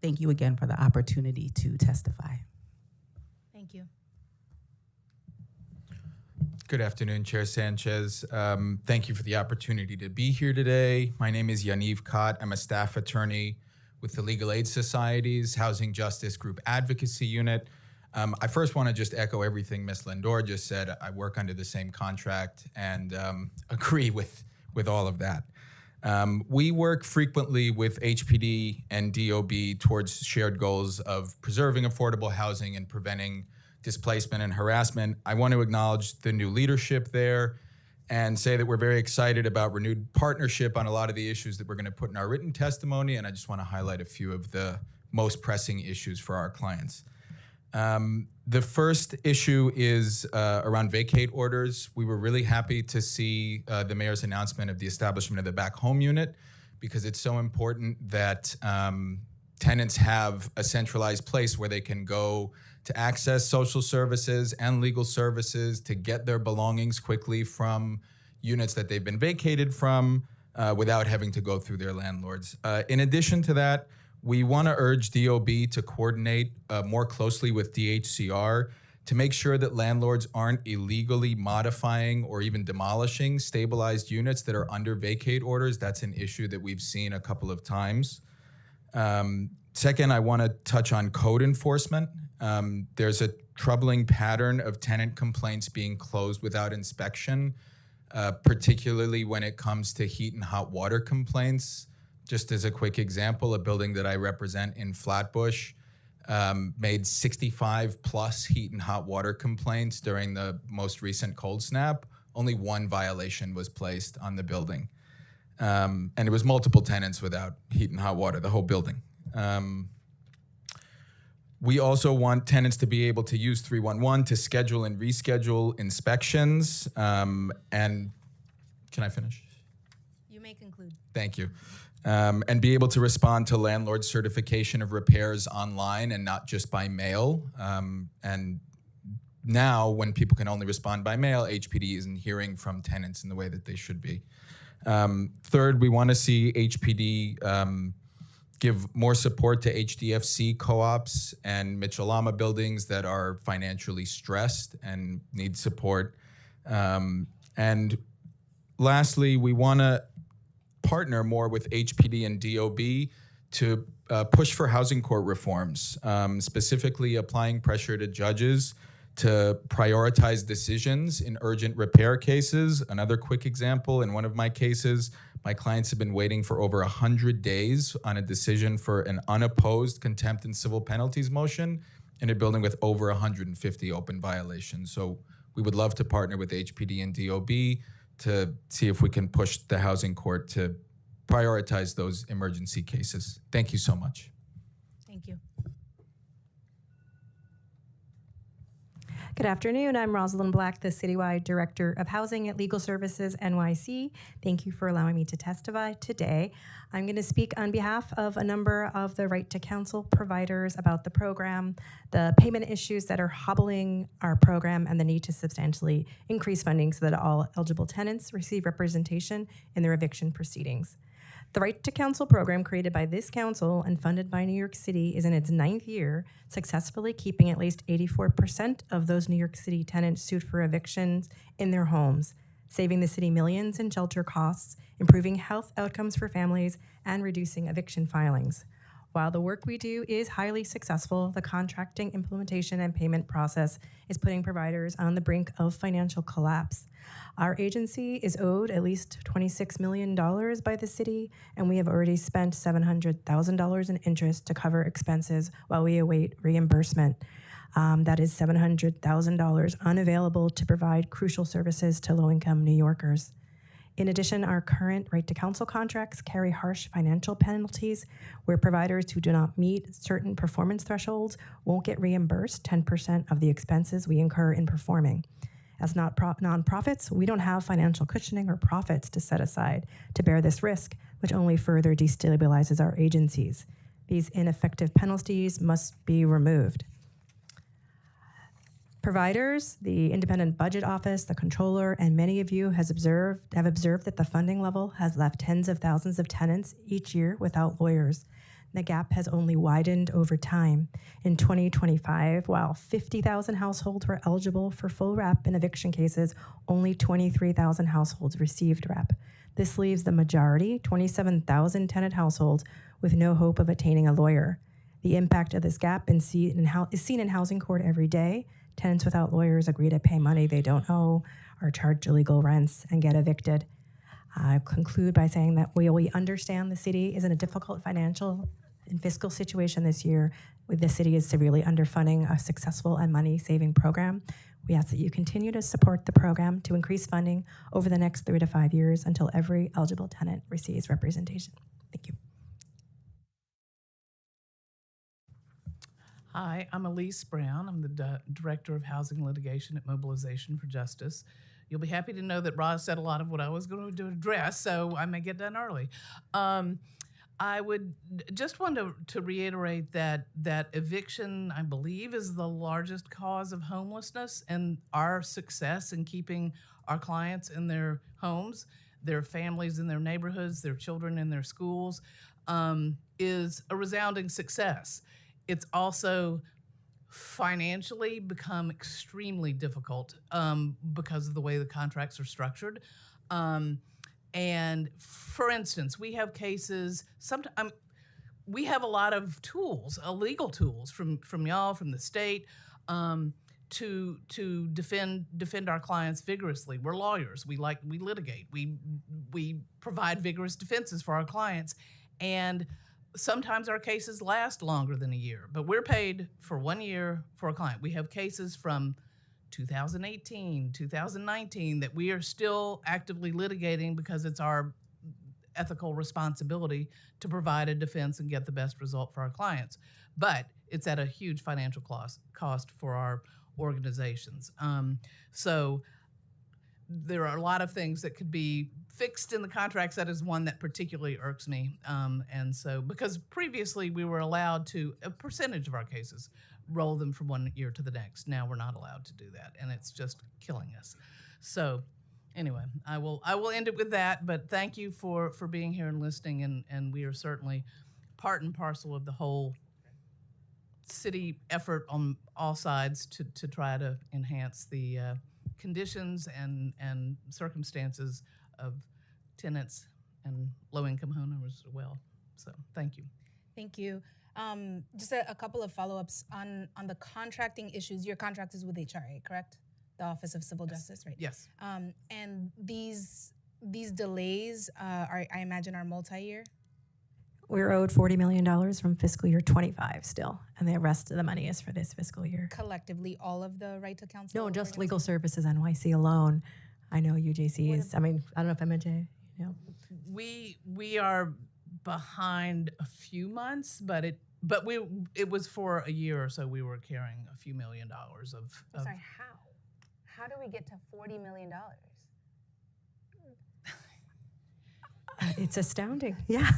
Thank you again for the opportunity to testify. Thank you. Good afternoon, Chair Sanchez. Thank you for the opportunity to be here today. My name is Yaniv Kott. I'm a staff attorney with the Legal Aid Society's Housing Justice Group Advocacy Unit. I first want to just echo everything Ms. Lendor just said. I work under the same contract and agree with all of that. We work frequently with HPD and DOB towards shared goals of preserving affordable housing and preventing displacement and harassment. I want to acknowledge the new leadership there and say that we're very excited about renewed partnership on a lot of the issues that we're going to put in our written testimony, and I just want to highlight a few of the most pressing issues for our clients. The first issue is around vacate orders. We were really happy to see the mayor's announcement of the establishment of the back home unit, because it's so important that tenants have a centralized place where they can go to access social services and legal services, to get their belongings quickly from units that they've been vacated from without having to go through their landlords. In addition to that, we want to urge DOB to coordinate more closely with DHCR to make sure that landlords aren't illegally modifying or even demolishing stabilized units that are under vacate orders. That's an issue that we've seen a couple of times. Second, I want to touch on code enforcement. There's a troubling pattern of tenant complaints being closed without inspection, particularly when it comes to heat and hot water complaints. Just as a quick example, a building that I represent in Flatbush made 65 plus heat and hot water complaints during the most recent cold snap. Only one violation was placed on the building. And it was multiple tenants without heat and hot water, the whole building. We also want tenants to be able to use 311 to schedule and reschedule inspections. And can I finish? You may conclude. Thank you. And be able to respond to landlord certification of repairs online and not just by mail. And now, when people can only respond by mail, HPD isn't hearing from tenants in the way that they should be. Third, we want to see HPD give more support to HDFC co-ops and Mitchell-Lama buildings that are financially stressed and need support. And lastly, we want to partner more with HPD and DOB to push for housing court reforms, specifically applying pressure to judges to prioritize decisions in urgent repair cases. Another quick example, in one of my cases, my clients have been waiting for over 100 days on a decision for an unopposed contempt and civil penalties motion in a building with over 150 open violations. So we would love to partner with HPD and DOB to see if we can push the housing court to prioritize those emergency cases. Thank you so much. Thank you. Good afternoon. I'm Rosalind Black, the Citywide Director of Housing at Legal Services NYC. Thank you for allowing me to testify today. I'm going to speak on behalf of a number of the Right to Counsel providers about the program, the payment issues that are hobbling our program, and the need to substantially increase funding so that all eligible tenants receive representation in their eviction proceedings. The Right to Counsel program, created by this council and funded by New York City, is in its 9th year, successfully keeping at least 84% of those New York City tenants sued for evictions in their homes, saving the city millions in shelter costs, improving health outcomes for families, and reducing eviction filings. While the work we do is highly successful, the contracting, implementation, and payment process is putting providers on the brink of financial collapse. Our agency is owed at least $26 million by the city, and we have already spent $700,000 in interest to cover expenses while we await reimbursement. That is $700,000 unavailable to provide crucial services to low-income New Yorkers. In addition, our current Right to Counsel contracts carry harsh financial penalties where providers who do not meet certain performance thresholds won't get reimbursed 10% of the expenses we incur in performing. As nonprofits, we don't have financial cushioning or profits to set aside to bear this risk, which only further destabilizes our agencies. These ineffective penalties must be removed. Providers, the Independent Budget Office, the Controller, and many of you have observed that the funding level has left tens of thousands of tenants each year without lawyers. The gap has only widened over time. In 2025, while 50,000 households were eligible for full rep in eviction cases, only 23,000 households received rep. This leaves the majority, 27,000 tenant households, with no hope of attaining a lawyer. The impact of this gap is seen in housing court every day. Tenants without lawyers agree to pay money they don't owe, are charged illegal rents, and get evicted. I conclude by saying that we understand the city is in a difficult financial and fiscal situation this year. The city is severely underfunding a successful and money-saving program. We ask that you continue to support the program to increase funding over the next 3 to 5 years until every eligible tenant receives representation. Thank you. Hi, I'm Elise Brown. I'm the Director of Housing Litigation at Mobilization for Justice. You'll be happy to know that Roz said a lot of what I was going to address, so I may get done early. I would just want to reiterate that eviction, I believe, is the largest cause of homelessness, and our success in keeping our clients in their homes, their families in their neighborhoods, their children in their schools, is a resounding success. It's also financially become extremely difficult because of the way the contracts are structured. And for instance, we have cases, sometimes we have a lot of tools, legal tools from y'all, from the state, to defend our clients vigorously. We're lawyers. We litigate. We provide vigorous defenses for our clients, and sometimes our cases last longer than a year. But we're paid for 1 year for a client. We have cases from 2018, 2019 that we are still actively litigating because it's our ethical responsibility to provide a defense and get the best result for our clients. But it's at a huge financial cost for our organizations. So there are a lot of things that could be fixed in the contracts. That is one that particularly irks me. And so, because previously we were allowed to, a percentage of our cases, roll them from 1 year to the next. Now we're not allowed to do that, and it's just killing us. So anyway, I will end it with that, but thank you for being here and listening, and we are certainly part and parcel of the whole city effort on all sides to try to enhance the conditions and circumstances of tenants and low-income homeowners as well. So thank you. Thank you. Just a couple of follow-ups on the contracting issues. Your contract is with HRA, correct? The Office of Civil Justice, right? Yes. And these delays, I imagine, are multi-year? We're owed $40 million from fiscal year 25 still, and the rest of the money is for this fiscal year. Collectively, all of the right to counsel? No, just Legal Services NYC alone. I know UJC is, I mean, I don't know if MNJ, you know. We are behind a few months, but it was for a year or so. We were carrying a few $1 million of Sorry, how do we get to $40 million? It's astounding. Yeah.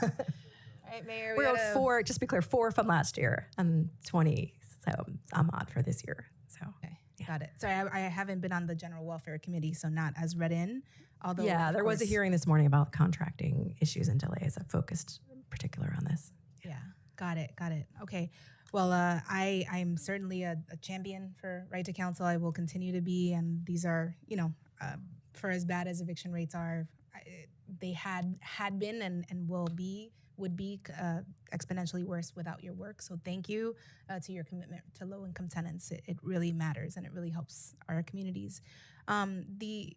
All right, Mayor, We're owed four, just to be clear, 4 from last year and 20 I'm odd for this year. So okay, got it. Sorry, I haven't been on the General Welfare Committee, so not as read in. Although yeah, there was a hearing this morning about contracting issues and delays that focused in particular on this. Yeah, got it. Okay. Well, I'm certainly a champion for right to counsel. I will continue to be, and these are, for as bad as eviction rates are, they had been and would be exponentially worse without your work. So thank you to your commitment to low-income tenants. It really matters, and it really helps our communities. The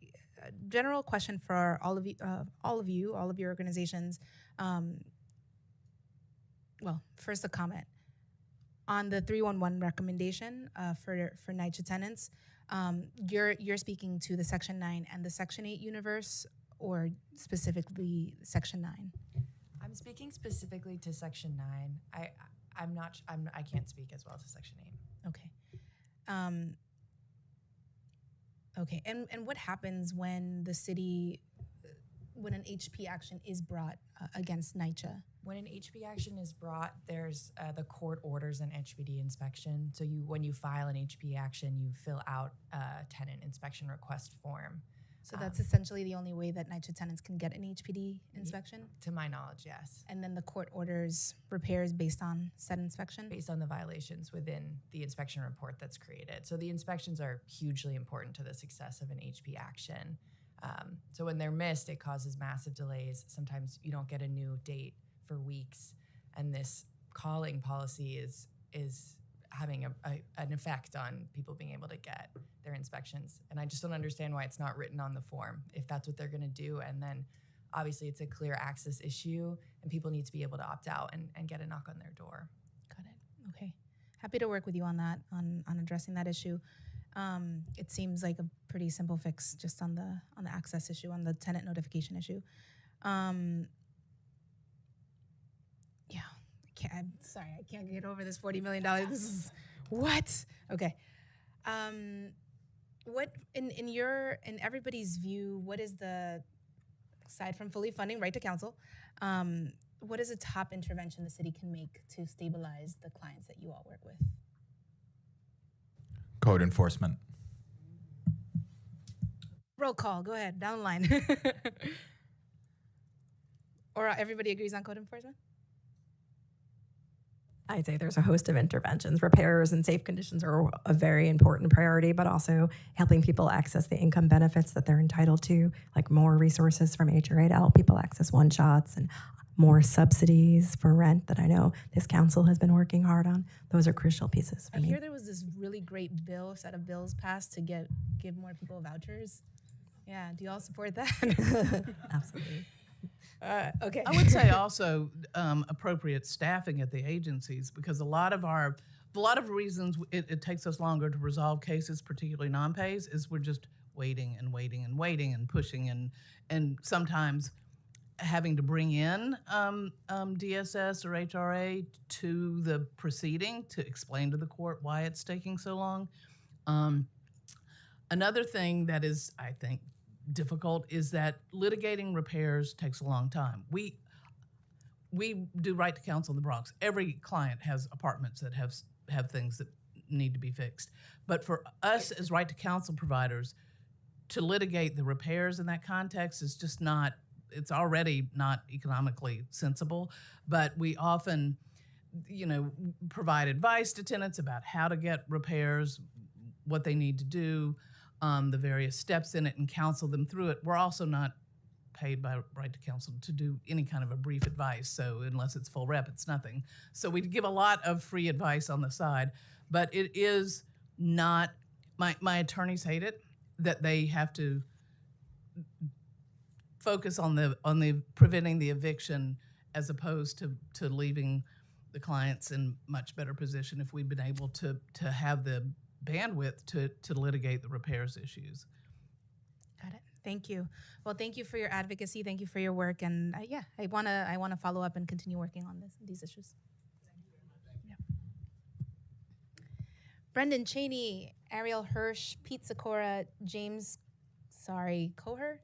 general question for all of you, all of your organizations. Well, first a comment on the 311 recommendation for NYCHA tenants. You're speaking to the Section 9 and the Section 8 universe, or specifically Section 9? I'm speaking specifically to Section 9. I can't speak as well to Section 8. Okay. Okay. And what happens when when an HP action is brought against NYCHA? When an HP action is brought, there's the court orders an HPD inspection. So when you file an HP action, you fill out a tenant inspection request form. So that's essentially the only way that NYCHA tenants can get an HPD inspection? To my knowledge, yes. And then the court orders repairs based on said inspection? Based on the violations within the inspection report that's created. So the inspections are hugely important to the success of an HP action. So when they're missed, it causes massive delays. Sometimes you don't get a new date for weeks. And this calling policy is having an effect on people being able to get their inspections. And I just don't understand why it's not written on the form if that's what they're going to do. And then obviously it's a clear access issue and people need to be able to opt out and get a knock on their door. Got it. Okay. Happy to work with you on that, on addressing that issue. It seems like a pretty simple fix just on the access issue, on the tenant notification issue. I'm sorry, I can't get over this $40 million. This is what? Okay. What in everybody's view, what is the, aside from fully funding right to counsel, what is a top intervention the city can make to stabilize the clients that you all work with? Code enforcement. Roll call, go ahead, down the line. Or everybody agrees on code enforcement? I'd say there's a host of interventions. Repairs and safe conditions are a very important priority, but also helping people access the income benefits that they're entitled to, like more resources from HRA to help people access one-shots and more subsidies for rent that I know this council has been working hard on. Those are crucial pieces for I me. hear there was this really great set of bills passed to give more people vouchers. Yeah, do you all support that? Absolutely. Okay. I would say also appropriate staffing at the agencies, because a lot of reasons it takes us longer to resolve cases, particularly non-pays, is we're just waiting and waiting and waiting and pushing and sometimes having to bring in DSS or HRA to the proceeding to explain to the court why it's taking so long. Another thing that is, I think, difficult is that litigating repairs takes a long time. We do right to counsel in the Bronx. Every client has apartments that have things that need to be fixed. But for us as right to counsel providers, to litigate the repairs in that context is just not, it's already not economically sensible. But we often, provide advice to tenants about how to get repairs, what they need to do, the various steps in it, and counsel them through it. We're also not paid by right to counsel to do any kind of a brief advice. So unless it's full rep, it's nothing. So we give a lot of free advice on the side, but it is not, my attorneys hate it, that they have to focus on the preventing the eviction as opposed to leaving the clients in much better position if we'd been able to have the bandwidth to litigate the repairs issues. Got it. Thank you. Well, thank you for your advocacy. Thank you for your work. And I wanna follow up and continue working on these issues. Yeah. Brendan Cheney, Ariel Hirsch, Pete Sikora, James, Koger.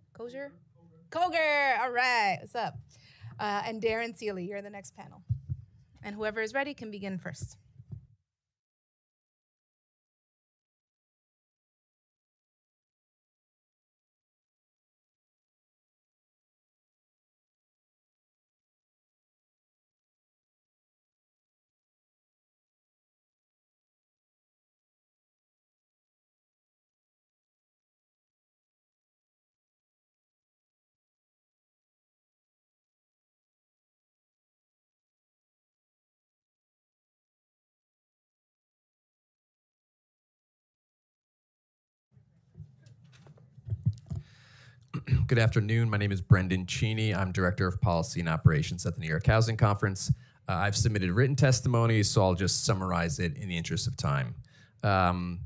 All right. What's up? And Darren Seeley, you're the next panel. And whoever is ready can begin first. Good afternoon. My name is Brendan Cheney. I'm Director of Policy and Operations at the New York Housing Conference. I've submitted written testimony, so I'll just summarize it in the interest of time.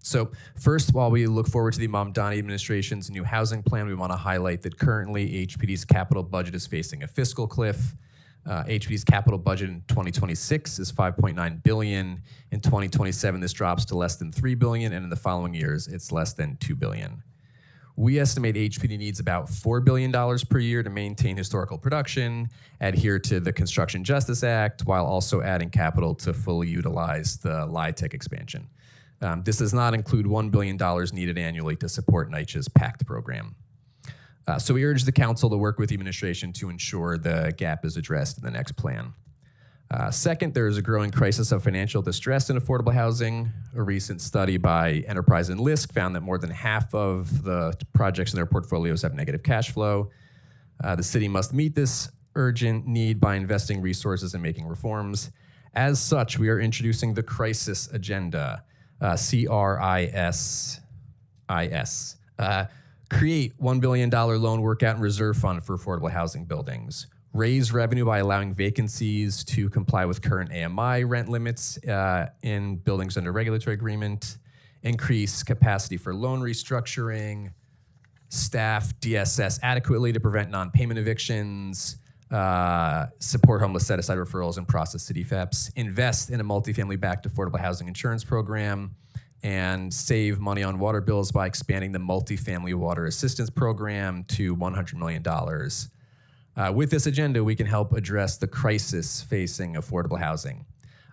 So first, while we look forward to the Mamdani administration's new housing plan, we want to highlight that currently HPD's capital budget is facing a fiscal cliff. HPD's capital budget in 2026 is $5.9 billion. In 2027, this drops to less than $3 billion, and in the following years, it's less than $2 billion. We estimate HPD needs about $4 billion per year to maintain historical production, adhere to the Construction Justice Act, while also adding capital to fully utilize the LIHTC expansion. This does not include $1 billion needed annually to support NYCHA's PACT program. So we urge the council to work with the administration to ensure the gap is addressed in the next plan. Second, there is a growing crisis of financial distress in affordable housing. A recent study by Enterprise and LISC found that more than half of the projects in their portfolios have negative cash flow. The city must meet this urgent need by investing resources and making reforms. As such, we are introducing the Crisis Agenda, CRISIS. Create $1 billion loan workout and reserve fund for affordable housing buildings. Raise revenue by allowing vacancies to comply with current AMI rent limits in buildings under regulatory agreement. Increase capacity for loan restructuring. Staff DSS adequately to prevent non-payment evictions. Support homeless set-aside referrals and process city FEPs. Invest in a multifamily-backed affordable housing insurance program. And save money on water bills by expanding the multifamily water assistance program to $100 million. With this agenda, we can help address the crisis facing affordable housing.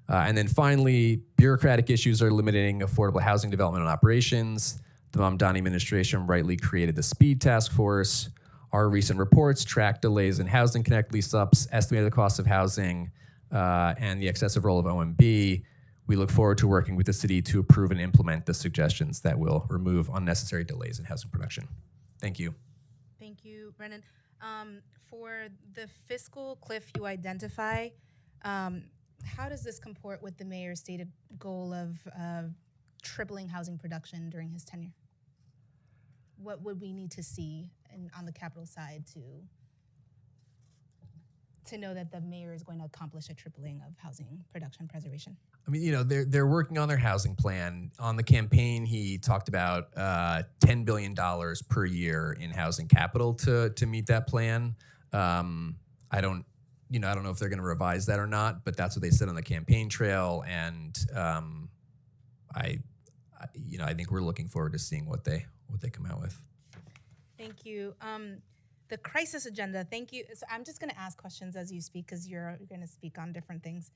And then finally, bureaucratic issues are limiting affordable housing development and operations. The Mamdani administration rightly created the SPEED task force. Our recent reports track delays in Housing Connect lease-ups, estimated the cost of housing, and the excessive role of OMB, we look forward to working with the city to approve and implement the suggestions that will remove unnecessary delays in housing production. Thank you. Thank you, Brendan. For the fiscal cliff you identify, how does this comport with the mayor's stated goal of tripling housing production during his tenure? What would we need to see on the capital side to know that the mayor is going to accomplish a tripling of housing production preservation? I mean, they're working on their housing plan. On the campaign, he talked about $10 billion per year in housing capital to meet that plan. I don't know if they're going to revise that or not, but that's what they said on the campaign trail. And I think we're looking forward to seeing what they come out with. Thank you. The crisis agenda, thank you. So I'm just going to ask questions as you speak because you're going to speak on different things.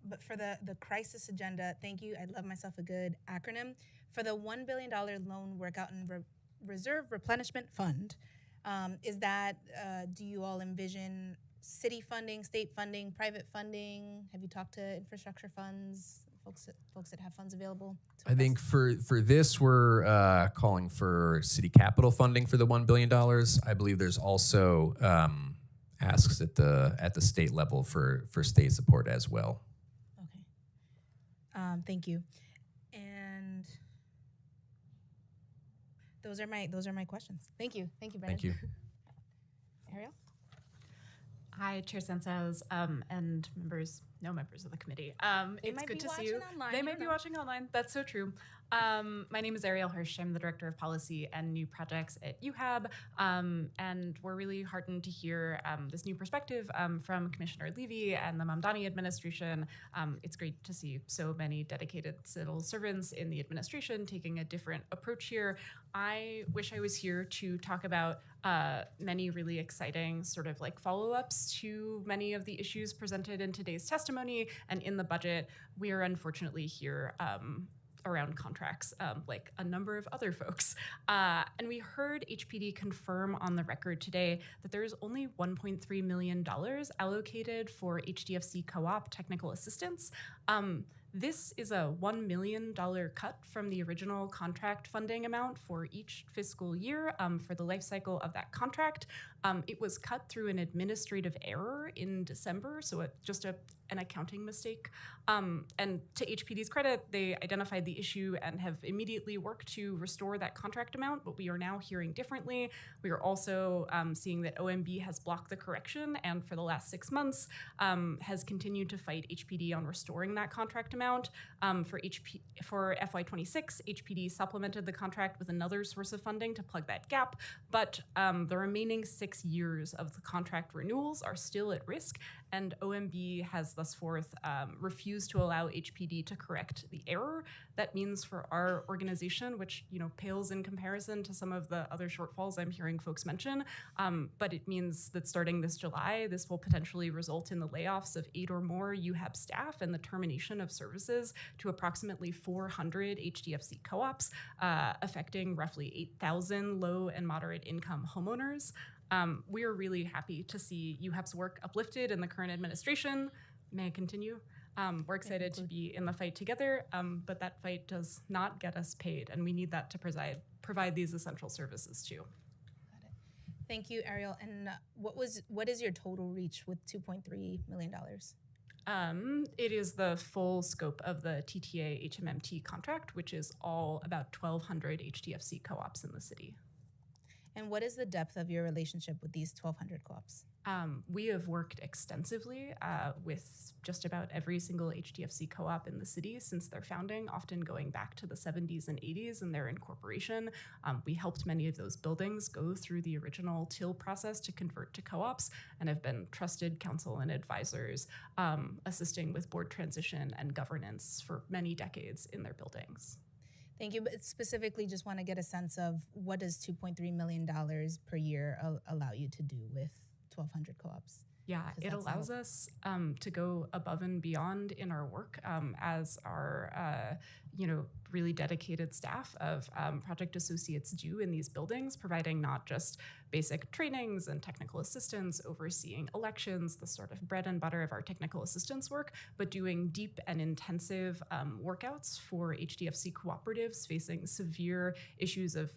But for the crisis agenda, thank you. I love myself a good acronym. For the $1 billion loan workout and reserve replenishment fund, is that, do you all envision city funding, state funding, private funding? Have you talked to infrastructure funds, folks that have funds available? I think for this, we're calling for city capital funding for the $1 billion. I believe there's also asks at the state level for state support as well. Okay. Thank you. And those are my questions. Thank you. Thank you, Brendan. Thank you. Ariel? Hi, Chair Sanchez, and members of the committee. It's good to see you. They might be watching online. That's so true. My name is Ariel Hirsch. I'm the Director of Policy and New Projects at UHAB, and we're really heartened to hear this new perspective from Commissioner Levy and the Mamdani administration. It's great to see so many dedicated civil servants in the administration taking a different approach here. I wish I was here to talk about many really exciting sort of like follow-ups to many of the issues presented in today's testimony and in the budget. We are unfortunately here around contracts, like a number of other folks. And we heard HPD confirm on the record today that there is only $1.3 million allocated for HDFC co-op technical assistance. This is a $1 million cut from the original contract funding amount for each fiscal year for the life cycle of that contract. It was cut through an administrative error in December, so just an accounting mistake. And to HPD's credit, they identified the issue and have immediately worked to restore that contract amount, but we are now hearing differently. We are also seeing that OMB has blocked the correction and for the last 6 months has continued to fight HPD on restoring that contract amount. For FY26, HPD supplemented the contract with another source of funding to plug that gap, but the remaining 6 years of the contract renewals are still at risk, and OMB has thus forth refused to allow HPD to correct the error. That means for our organization, which pales in comparison to some of the other shortfalls I'm hearing folks mention, but it means that starting this July, this will potentially result in the layoffs of 8 or more UHAB staff and the termination of services to approximately 400 HDFC co-ops, affecting roughly 8,000 low and moderate income homeowners. We are really happy to see UHAB's work uplifted in the current administration. May I continue? We're excited to be in the fight together, but that fight does not get us paid, and we need that to provide these essential services too. Thank you, Ariel. And what is your total reach with $2.3 million? It is the full scope of the TTA HMMT contract, which is all about 1,200 HDFC co-ops in the city. And what is the depth of your relationship with these 1,200 co-ops? We have worked extensively with just about every single HDFC co-op in the city since their founding, often going back to the 70s and 80s and their incorporation. We helped many of those buildings go through the original TIL process to convert to co-ops and have been trusted counsel and advisors assisting with board transition and governance for many decades in their buildings. Thank you. But specifically, just want to get a sense of what does $2.3 million per year allow you to do with 1,200 co-ops? Yeah, it allows us to go above and beyond in our work as our really dedicated staff of project associates do in these buildings, providing not just basic trainings and technical assistance, overseeing elections, the sort of bread and butter of our technical assistance work, but doing deep and intensive workouts for HDFC cooperatives facing severe issues of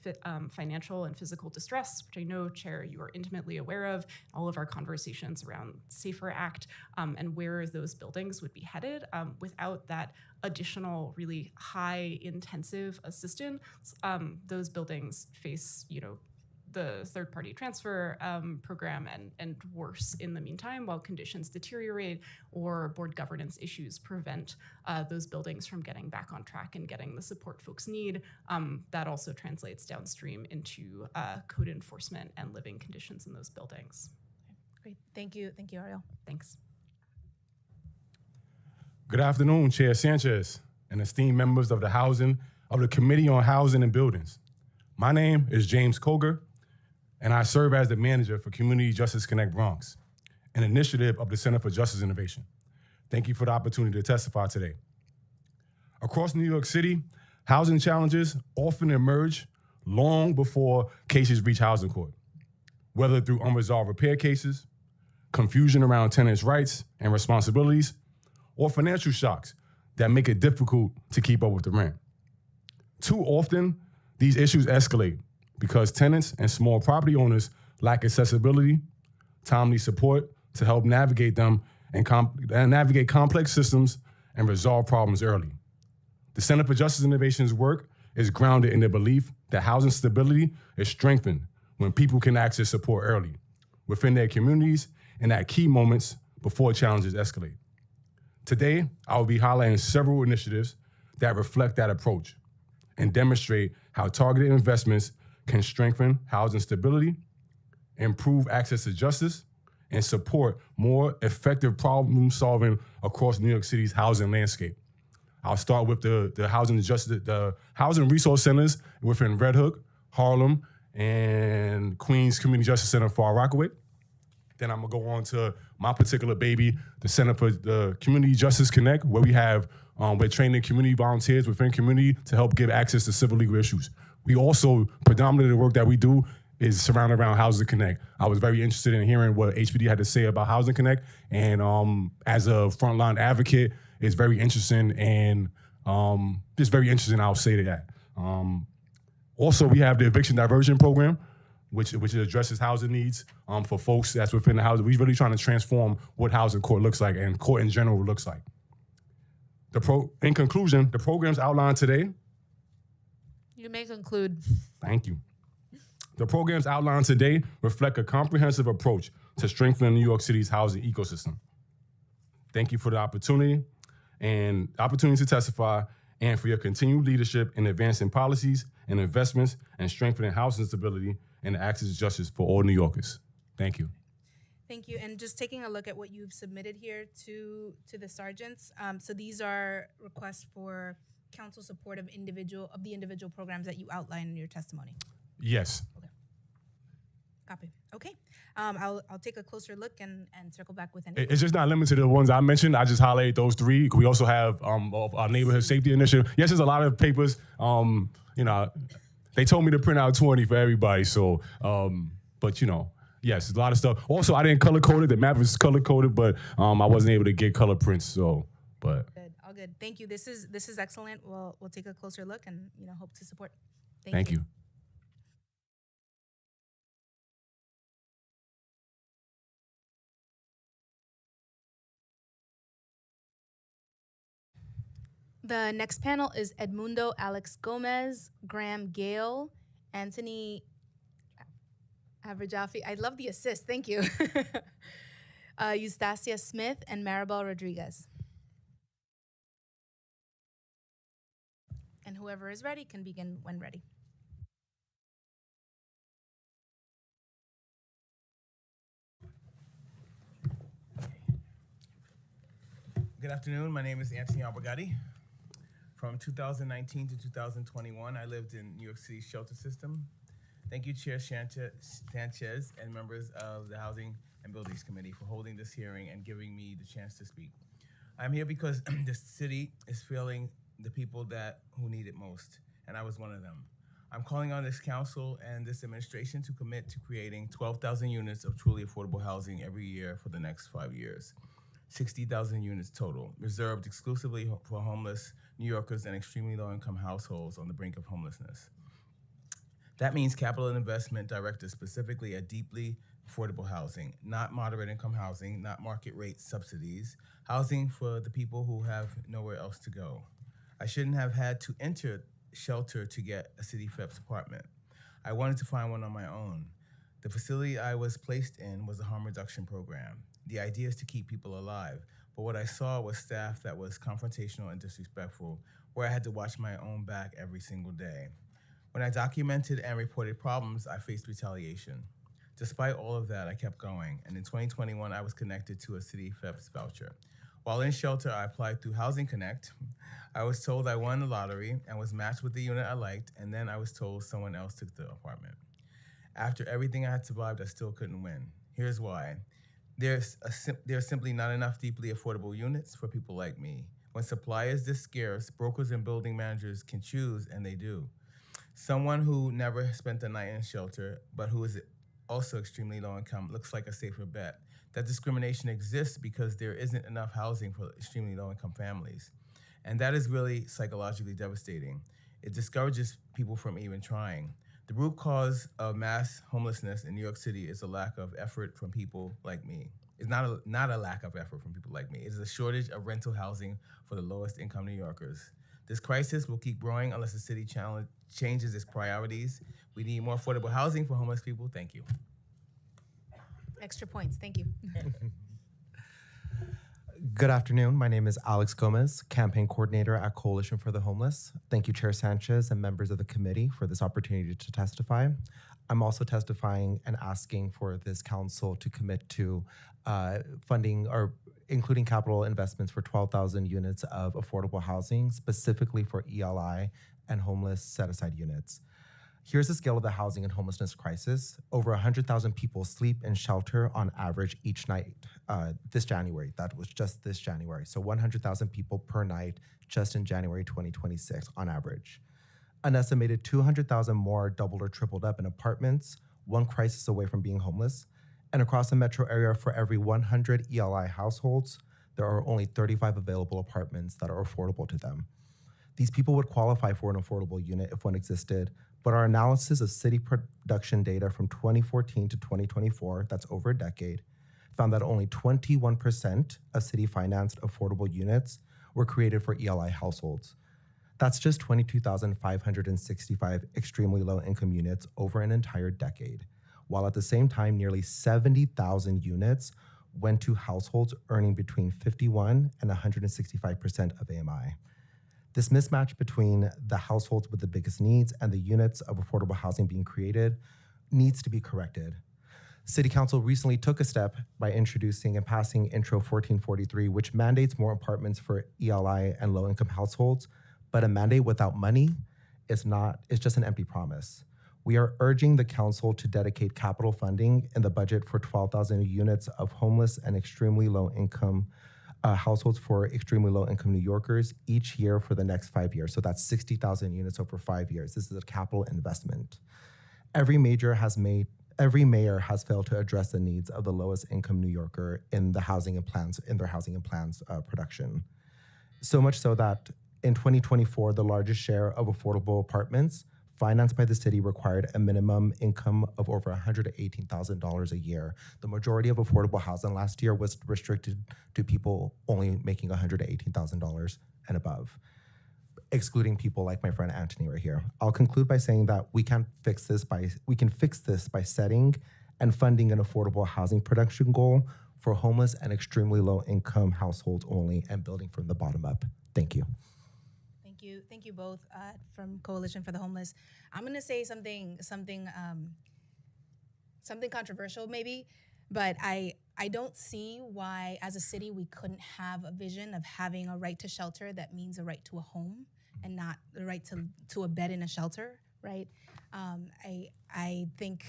financial and physical distress, which I know, Chair, you are intimately aware of, all of our conversations around SAFER Act and where those buildings would be headed without that additional really high intensive assistance. Those buildings face, the third-party transfer program and worse in the meantime, while conditions deteriorate or board governance issues prevent those buildings from getting back on track and getting the support folks need. That also translates downstream into code enforcement and living conditions in those buildings. Great, thank you, Ariel. Thanks. Good afternoon, Chair Sanchez and esteemed members of the Committee on Housing and Buildings. My name is James Koger, and I serve as the manager for Community Justice Connect Bronx, an initiative of the Center for Justice Innovation. Thank you for the opportunity to testify today. Across New York City, housing challenges often emerge long before cases reach housing court, whether through unresolved repair cases, confusion around tenants' rights and responsibilities, or financial shocks that make it difficult to keep up with the rent. Too often, these issues escalate because tenants and small property owners lack accessibility, timely support to help navigate them and navigate complex systems and resolve problems early. The Center for Justice Innovation's work is grounded in the belief that housing stability is strengthened when people can access support early, within their communities and at key moments before challenges escalate. Today, I will be highlighting several initiatives that reflect that approach and demonstrate how targeted investments can strengthen housing stability, improve access to justice, and support more effective problem solving across New York City's housing landscape. I'll start with the housing resource centers within Red Hook, Harlem, and Queens Community Justice Center Far Rockaway. Then I'm gonna go on to my particular baby, the Center for the Community Justice Connect, where we're training community volunteers within community to help give access to civil legal issues. We also, predominantly the work that we do is surrounded around Housing Connect. I was very interested in hearing what HPD had to say about Housing Connect, and as a frontline advocate, it's very interesting and just very interesting, I'll say that. Also, we have the Eviction Diversion Program, which addresses housing needs for folks that's within the housing. We're really trying to transform what housing court looks like and court in general looks like. In conclusion, the programs outlined today. You may conclude. Thank you. The programs outlined today reflect a comprehensive approach to strengthening New York City's housing ecosystem. Thank you for the opportunity to testify and for your continued leadership in advancing policies and investments and strengthening housing stability and access to justice for all New Yorkers. Thank you. Thank you. And just taking a look at what you've submitted here to the sergeants. So these are requests for council support of the individual programs that you outlined in your testimony. Yes. Copy. Okay. I'll take a closer look and circle back with any. It's just not limited to the ones I mentioned. I just highlighted those three. We also have our neighborhood safety initiative. Yes, there's a lot of papers. They told me to print out 20 for everybody. So, but yes, a lot of stuff. Also, I didn't color code it. The map is color coded, but I wasn't able to get color prints. So, but good, all good. Thank you. This is excellent. We'll take a closer look and hope to support. Thank you. The next panel is Edmundo Alex Gomez, Graham Gale, Anthony Avrajafi. I love the assist. Thank you. Eustacia Smith and Maribel Rodriguez. And whoever is ready can begin when ready. Good afternoon. My name is Anthony Albergati. From 2019 to 2021, I lived in New York City's shelter system. Thank you, Chair Sanchez and members of the Housing and Buildings Committee for holding this hearing and giving me the chance to speak. I'm here because the city is failing the people who need it most, and I was one of them. I'm calling on this council and this administration to commit to creating 12,000 units of truly affordable housing every year for the next 5 years. 60,000 units total, reserved exclusively for homeless New Yorkers and extremely low-income households on the brink of homelessness. That means capital and investment directed specifically at deeply affordable housing, not moderate income housing, not market rate subsidies, housing for the people who have nowhere else to go. I shouldn't have had to enter shelter to get a City FEPS apartment. I wanted to find one on my own. The facility I was placed in was a harm reduction program. The idea is to keep people alive, but what I saw was staff that was confrontational and disrespectful, where I had to watch my own back every single day. When I documented and reported problems, I faced retaliation. Despite all of that, I kept going, and in 2021, I was connected to a City FEPS voucher. While in shelter, I applied through Housing Connect. I was told I won the lottery and was matched with the unit I liked, and then I was told someone else took the apartment. After everything I had survived, I still couldn't win. Here's why. There's simply not enough deeply affordable units for people like me. When supply is this scarce, brokers and building managers can choose, and they do. Someone who never spent a night in shelter, but who is also extremely low income, looks like a safer bet. That discrimination exists because there isn't enough housing for extremely low income families. And that is really psychologically devastating. It discourages people from even trying. The root cause of mass homelessness in New York City is a lack of effort from people like me. It's not a lack of effort from people like me. It is a shortage of rental housing for the lowest income New Yorkers. This crisis will keep growing unless the city changes its priorities. We need more affordable housing for homeless people. Thank you. Extra points. Thank you. Good afternoon. My name is Alex Gomez, campaign coordinator at Coalition for the Homeless. Thank you, Chair Sanchez and members of the committee for this opportunity to testify. I'm also testifying and asking for this council to commit to funding or including capital investments for 12,000 units of affordable housing, specifically for ELI and homeless set-aside units. Here's the scale of the housing and homelessness crisis. Over 100,000 people sleep in shelter on average each night this January. That was just this January. So 100,000 people per night just in January 2026 on average. An estimated 200,000 more doubled or tripled up in apartments, one crisis away from being homeless. And across the metro area, for every 100 ELI households, there are only 35 available apartments that are affordable to them. These people would qualify for an affordable unit if one existed, but our analysis of city production data from 2014 to 2024, that's over a decade, found that only 21% of city-financed affordable units were created for ELI households. That's just 22,565 extremely low-income units over an entire decade, while at the same time, nearly 70,000 units went to households earning between 51 and 165% of AMI. This mismatch between the households with the biggest needs and the units of affordable housing being created needs to be corrected. City Council recently took a step by introducing and passing Intro 1443, which mandates more apartments for ELI and low-income households, but a mandate without money is just an empty promise. We are urging the council to dedicate capital funding in the budget for 12,000 units of homeless and extremely low-income households for extremely low-income New Yorkers each year for the next 5 years. So that's 60,000 units over 5 years. This is a capital investment. Every mayor has failed to address the needs of the lowest income New Yorker in their housing and plans production. So much so that in 2024, the largest share of affordable apartments financed by the city required a minimum income of over $118,000 a year. The majority of affordable housing last year was restricted to people only making $118,000 and above, excluding people like my friend Anthony right here. I'll conclude by saying that we can fix this by setting and funding an affordable housing production goal for homeless and extremely low income households only, and building from the bottom up. Thank you. Thank you both from Coalition for the Homeless. I'm gonna say something controversial maybe, but I don't see why as a city we couldn't have a vision of having a right to shelter that means a right to a home and not the right to a bed in a shelter, right? I think,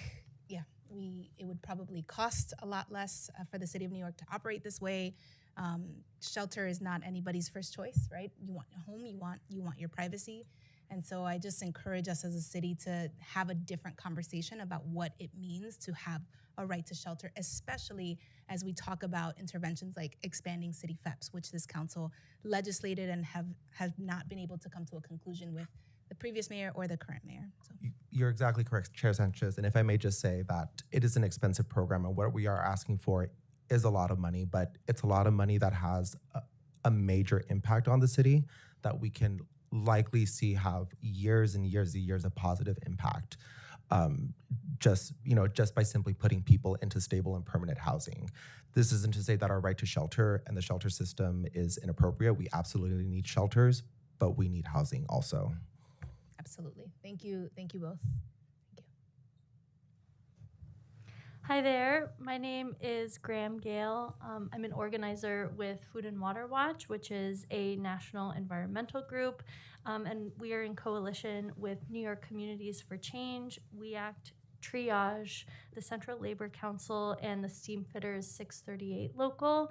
it would probably cost a lot less for the city of New York to operate this way. Shelter is not anybody's first choice, right? You want a home, you want your privacy, And so I just encourage us as a city to have a different conversation about what it means to have a right to shelter, especially as we talk about interventions like expanding city FEPs, which this council legislated and have not been able to come to a conclusion with the previous mayor or the current mayor. So. You're exactly correct, Chair Sanchez. And if I may just say that it is an expensive program, and what we are asking for is a lot of money, but it's a lot of money that has a major impact on the city that we can likely see have years and years and years of positive impact. Just by simply putting people into stable and permanent housing. This isn't to say that our right to shelter and the shelter system is inappropriate. We absolutely need shelters, but we need housing also. Absolutely. Thank you both. Hi there, my name is Graham Gale. I'm an organizer with Food and Water Watch, which is a national environmental group, and we are in coalition with New York Communities for Change, We Act, Triage, the Central Labor Council, and the Steamfitters 638 Local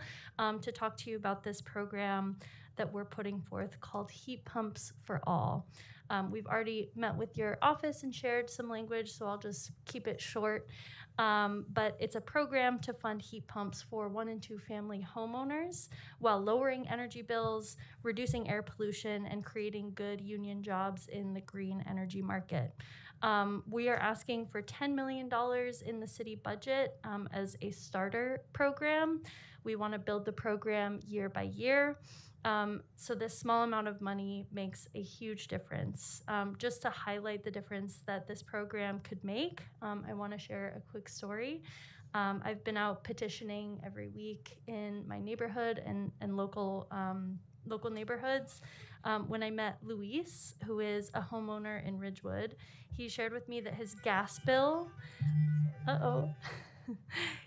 to talk to you about this program that we're putting forth called Heat Pumps for All. We've already met with your office and shared some language, so I'll just keep it short. But it's a program to fund heat pumps for 1 and 2 family homeowners while lowering energy bills, reducing air pollution, and creating good union jobs in the green energy market. We are asking for $10 million in the city budget as a starter program. We want to build the program year by year. So this small amount of money makes a huge difference. Just to highlight the difference that this program could make, I want to share a quick story. I've been out petitioning every week in my neighborhood and local neighborhoods. When I met Luis, who is a homeowner in Ridgewood, he shared with me that his gas bill,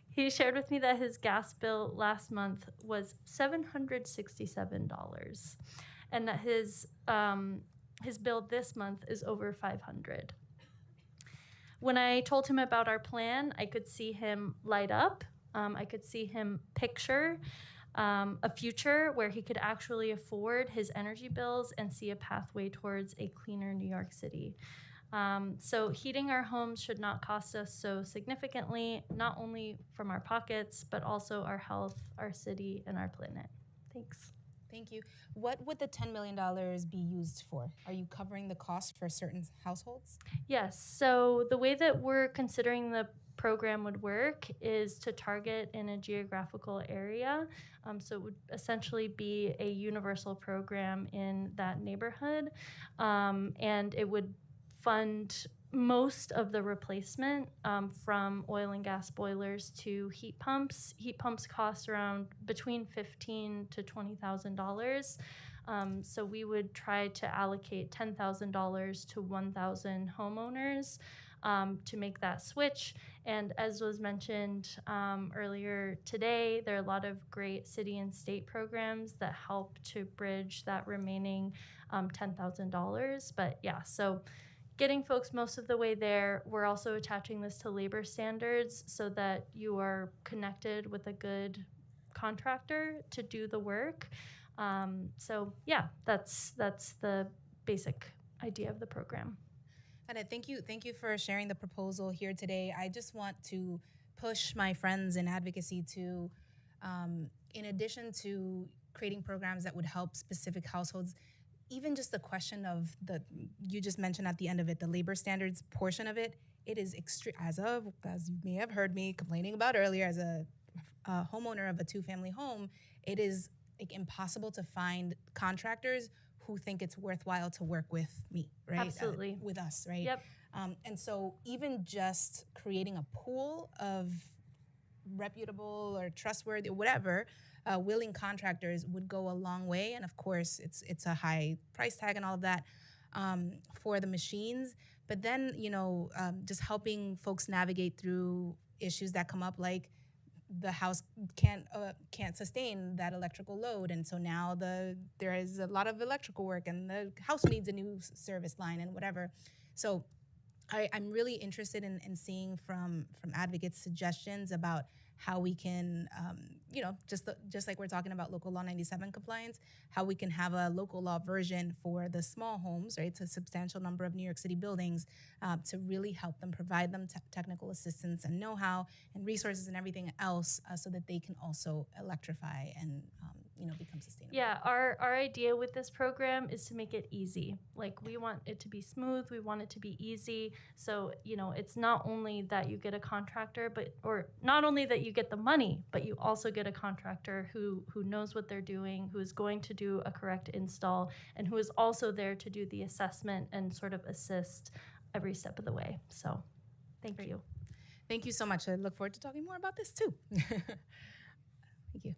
he shared with me that his gas bill last month was $767, and that his bill this month is over $500. When I told him about our plan, I could see him light up. I could see him picture a future where he could actually afford his energy bills and see a pathway towards a cleaner New York City. So heating our homes should not cost us so significantly, not only from our pockets, but also our health, our city, and our planet. Thanks. Thank you. What would the $10 million be used for? Are you covering the cost for certain households? Yes. So the way that we're considering the program would work is to target in a geographical area. So it would essentially be a universal program in that neighborhood. And it would fund most of the replacement from oil and gas boilers to heat pumps. Heat pumps cost around between $15,000 to $20,000. So we would try to allocate $10,000 to 1,000 homeowners to make that switch. And as was mentioned earlier today, there are a lot of great city and state programs that help to bridge that remaining $10,000. But yeah, so getting folks most of the way there. We're also attaching this to labor standards so that you are connected with a good contractor to do the work. So yeah, that's the basic idea of the program. And thank you for sharing the proposal here today. I just want to push my friends in advocacy to, in addition to creating programs that would help specific households, even just the question of you just mentioned at the end of it, the labor standards portion of it, it is extreme. As you may have heard me complaining about earlier, as a homeowner of a 2-family home, it is like impossible to find contractors who think it's worthwhile to work with me, right? Absolutely. With us, right? Yep. And so even just creating a pool of reputable or trustworthy, whatever, willing contractors would go a long way. And of course, it's a high price tag and all of that for the machines. But then, just helping folks navigate through issues that come up, like the house can't sustain that electrical load, and so now there is a lot of electrical work, and the house needs a new service line and whatever. So I'm really interested in seeing from advocates suggestions about how we can, just like we're talking about local law 97 compliance, how we can have a local law version for the small homes, right? It's a substantial number of New York City buildings to really help them, provide them technical assistance and know-how and resources and everything else so that they can also electrify and, become sustainable. Yeah, our idea with this program is to make it easy. Like, we want it to be smooth, we want it to be easy. So, it's not only that you get a contractor, or not only that you get the money, but you also get a contractor who knows what they're doing, who is going to do a correct install, and who is also there to do the assessment and sort of assist every step of the way. So, thank you. Thank you so much. I look forward to talking more about this too. Thank you.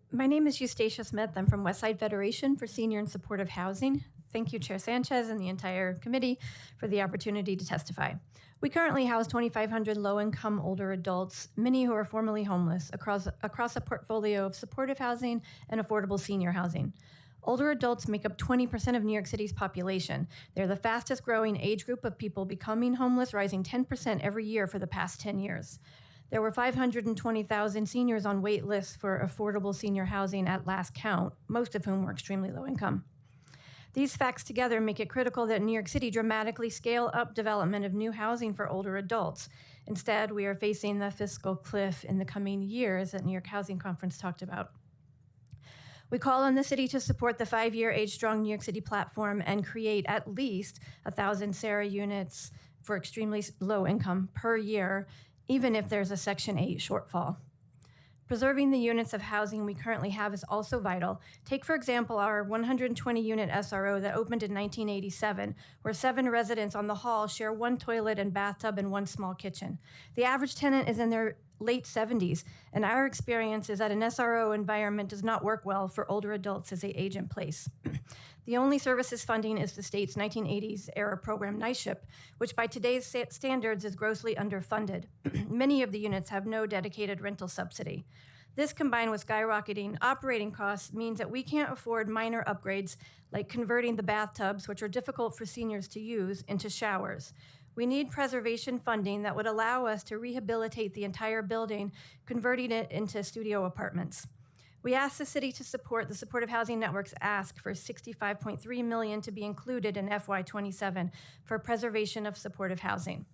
My name is Eustacia Smith. I'm from Westside Federation for Senior and Supportive Housing. Thank you, Chair Sanchez and the entire committee for the opportunity to testify. We currently house 2,500 low-income older adults, many who are formerly homeless, across a portfolio of supportive housing and affordable senior housing. Older adults make up 20% of New York City's population. They're the fastest growing age group of people becoming homeless, rising 10% every year for the past 10 years. There were 520,000 seniors on wait lists for affordable senior housing at last count, most of whom were extremely low income. These facts together make it critical that New York City dramatically scale up development of new housing for older adults. Instead, we are facing the fiscal cliff in the coming years that New York Housing Conference talked about. We call on the city to support the 5-year Age Strong New York City platform and create at least 1,000 SARA units for extremely low income per year, even if there's a Section 8 shortfall. Preserving the units of housing we currently have is also vital. Take, for example, our 120-unit SRO that opened in 1987, where 7 residents on the hall share 1 toilet and bathtub and 1 small kitchen. The average tenant is in their late 70s, and our experience is that an SRO environment does not work well for older adults as they age in place. The only services funding is the state's 1980s era program NYSHIP, which by today's standards is grossly underfunded. Many of the units have no dedicated rental subsidy. This, combined with skyrocketing operating costs, means that we can't afford minor upgrades like converting the bathtubs, which are difficult for seniors to use, into showers. We need preservation funding that would allow us to rehabilitate the entire building, converting it into studio apartments. We asked the city to support the Supportive Housing Network's ask for $65.3 million to be included in FY27 for preservation of supportive housing.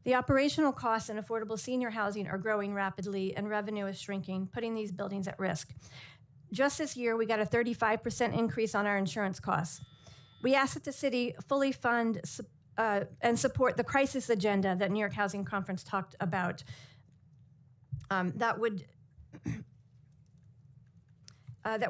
The operational costs in affordable senior housing are growing rapidly and revenue is shrinking, putting these buildings at risk. Just this year, we got a 35% increase on our insurance costs. We asked that the city fully fund and support the crisis agenda that New York Housing Conference talked about. That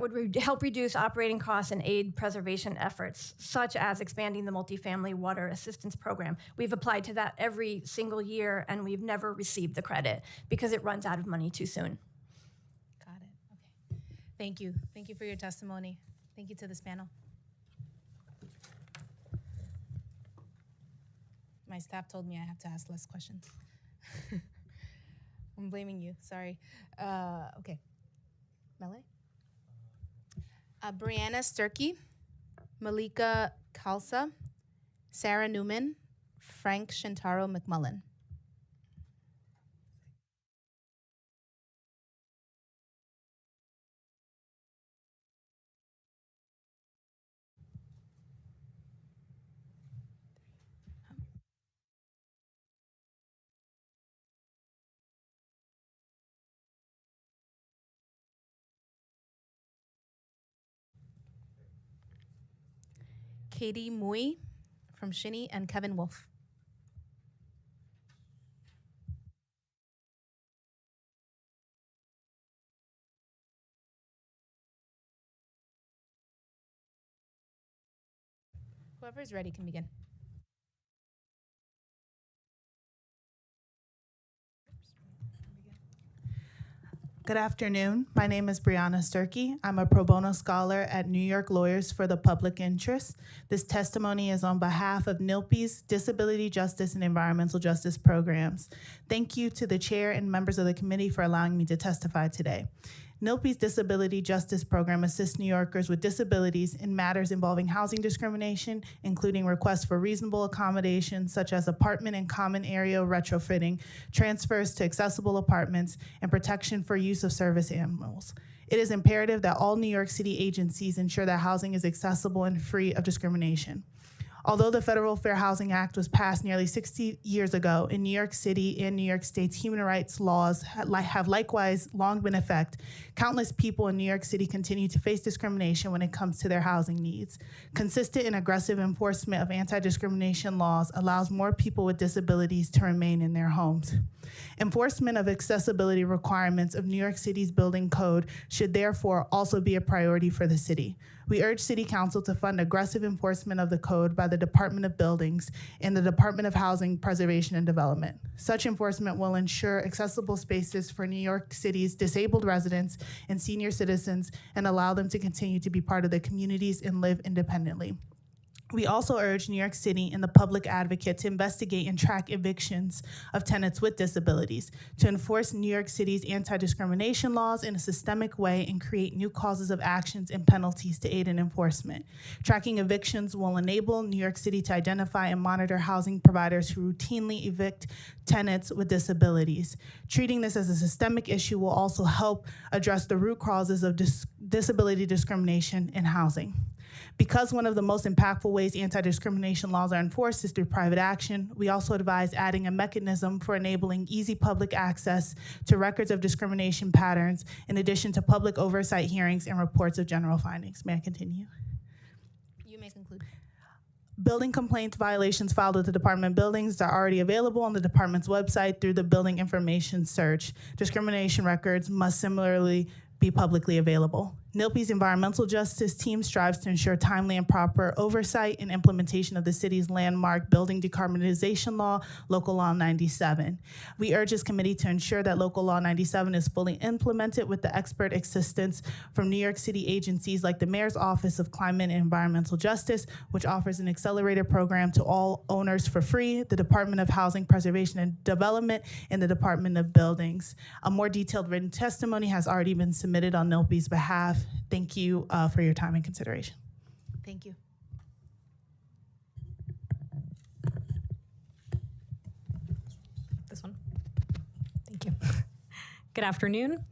would help reduce operating costs and aid preservation efforts, such as expanding the multifamily water assistance program. We've applied to that every single year, and we've never received the credit because it runs out of money too soon. Got it. Okay. Thank you. Thank you for your testimony. Thank you to this panel. My staff told me I have to ask less questions. I'm blaming you. Sorry. Okay. Mele? Brianna Sturkey, Malika Khalsa, Sarah Newman, Frank Shintaro McMullen. Katie Mui from Shinny and Kevin Wolf. Whoever is ready can begin. Good afternoon. My name is Brianna Sturkey. I'm a pro bono scholar at New York Lawyers for the Public Interest. This testimony is on behalf of NILPI's Disability Justice and Environmental Justice Programs. Thank you to the chair and members of the committee for allowing me to testify today. NILPI's Disability Justice Program assists New Yorkers with disabilities in matters involving housing discrimination, including requests for reasonable accommodations such as apartment and common area retrofitting, transfers to accessible apartments, and protection for use of service animals. It is imperative that all New York City agencies ensure that housing is accessible and free of discrimination. Although the Federal Fair Housing Act was passed nearly 60 years ago, in New York City and New York State's human rights laws have likewise long been in effect, countless people in New York City continue to face discrimination when it comes to their housing needs. Consistent and aggressive enforcement of anti-discrimination laws allows more people with disabilities to remain in their homes. Enforcement of accessibility requirements of New York City's building code should therefore also be a priority for the city. We urge City Council to fund aggressive enforcement of the code by the Department of Buildings and the Department of Housing Preservation and Development. Such enforcement will ensure accessible spaces for New York City's disabled residents and senior citizens and allow them to continue to be part of the communities and live independently. We also urge New York City and the public advocate to investigate and track evictions of tenants with disabilities, to enforce New York City's anti-discrimination laws in a systemic way and create new causes of actions and penalties to aid in enforcement. Tracking evictions will enable New York City to identify and monitor housing providers who routinely evict tenants with disabilities. Treating this as a systemic issue will also help address the root causes of disability discrimination in housing. Because one of the most impactful ways anti-discrimination laws are enforced is through private action, we also advise adding a mechanism for enabling easy public access to records of discrimination patterns, in addition to public oversight hearings and reports of general findings. May I continue? You may conclude. Building complaints violations filed with the Department of Buildings are already available on the department's website through the Building Information Search. Discrimination records must similarly be publicly available. NILPI's environmental justice team strives to ensure timely and proper oversight and implementation of the city's landmark building decarbonization law, Local Law 97. We urge this committee to ensure that Local Law 97 is fully implemented with the expert assistance from New York City agencies like the Mayor's Office of Climate and Environmental Justice, which offers an accelerated program to all owners for free, the Department of Housing Preservation and Development, and the Department of Buildings. A more detailed written testimony has already been submitted on NILPI's behalf. Thank you for your time and consideration. Thank you. This one. Thank you. Good afternoon.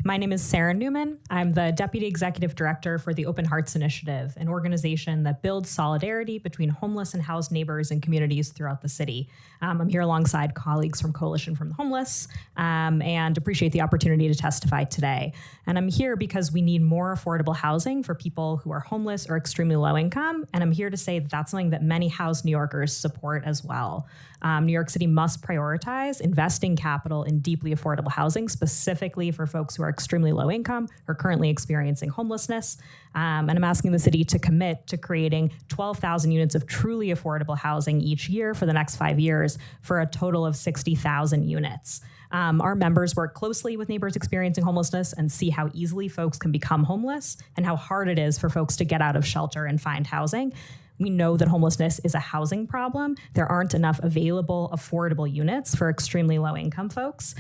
My name is Sarah Newman. I'm the Deputy Executive Director for the Open Hearts Initiative, an organization that builds solidarity between homeless and housed neighbors and communities throughout the city. I'm here alongside colleagues from Coalition from the Homeless and appreciate the opportunity to testify today. And I'm here because we need more affordable housing for people who are homeless or extremely low income. And I'm here to say that that's something that many housed New Yorkers support as well. New York City must prioritize investing capital in deeply affordable housing, specifically for folks who are extremely low income or currently experiencing homelessness. And I'm asking the city to commit to creating 12,000 units of truly affordable housing each year for the next 5 years for a total of 60,000 units. Our members work closely with neighbors experiencing homelessness and see how easily folks can become homeless and how hard it is for folks to get out of shelter and find housing. We know that homelessness is a housing problem. There aren't enough available affordable units for extremely low income folks.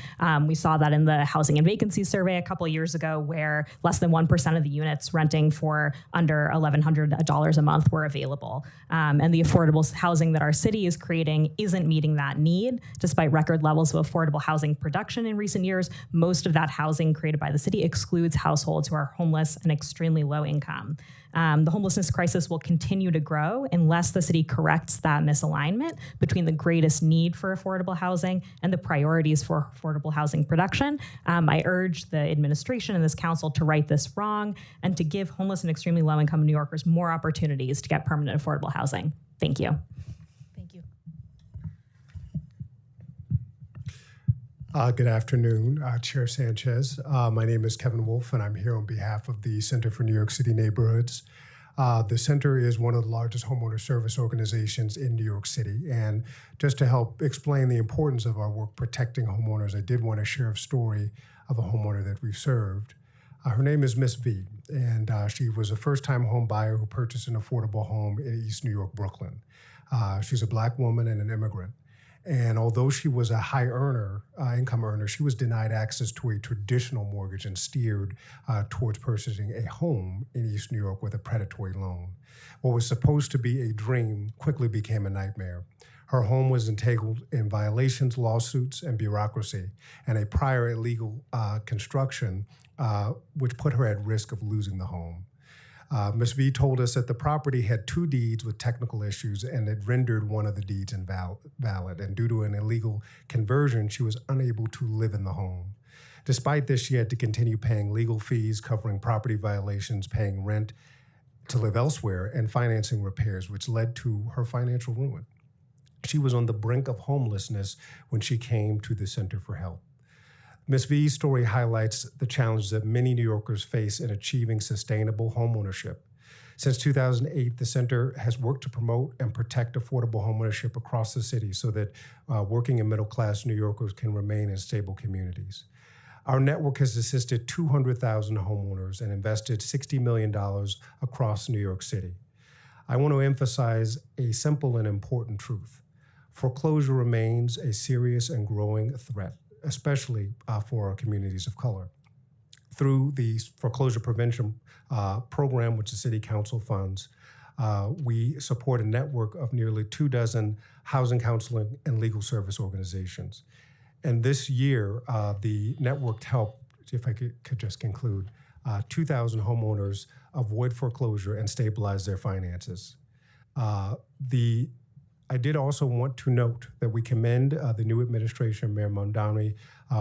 We saw that in the Housing and Vacancies Survey a couple of years ago, where less than 1% of the units renting for under $1,100 a month were available. And the affordable housing that our city is creating isn't meeting that need. Despite record levels of affordable housing production in recent years, most of that housing created by the city excludes households who are homeless and extremely low income. The homelessness crisis will continue to grow unless the city corrects that misalignment between the greatest need for affordable housing and the priorities for affordable housing production. I urge the administration and this council to right this wrong and to give homeless and extremely low-income New Yorkers more opportunities to get permanent affordable housing. Thank you. Thank you. Good afternoon, Chair Sanchez. My name is Kevin Wolf, and I'm here on behalf of the Center for New York City Neighborhoods. The center is one of the largest homeowner service organizations in New York City. And just to help explain the importance of our work protecting homeowners, I did want to share a story of a homeowner that we've served. Her name is Miss V, and she was a first-time home buyer who purchased an affordable home in East New York, Brooklyn. She's a Black woman and an immigrant. And although she was a high earner, income earner, she was denied access to a traditional mortgage and steered towards purchasing a home in East New York with a predatory loan. What was supposed to be a dream quickly became a nightmare. Her home was entangled in violations, lawsuits, and bureaucracy, and a prior illegal construction, which put her at risk of losing the home. Ms. V told us that the property had 2 deeds with technical issues and it rendered one of the deeds invalid. And due to an illegal conversion, she was unable to live in the home. Despite this, she had to continue paying legal fees, covering property violations, paying rent to live elsewhere, and financing repairs, which led to her financial ruin. She was on the brink of homelessness when she came to the Center for Help. Ms. V's story highlights the challenges that many New Yorkers face in achieving sustainable homeownership. Since 2008, the center has worked to promote and protect affordable homeownership across the city so that working and middle-class New Yorkers can remain in stable communities. Our network has assisted 200,000 homeowners and invested $60 million across New York City. I want to emphasize a simple and important truth. Foreclosure remains a serious and growing threat, especially for our communities of color. Through the foreclosure prevention program, which the City Council funds, we support a network of nearly 24 housing counseling and legal service organizations. And this year, the network helped, if I could just conclude, 2,000 homeowners avoid foreclosure and stabilize their finances. I did also want to note that we commend the new administration, Mayor Mamdani,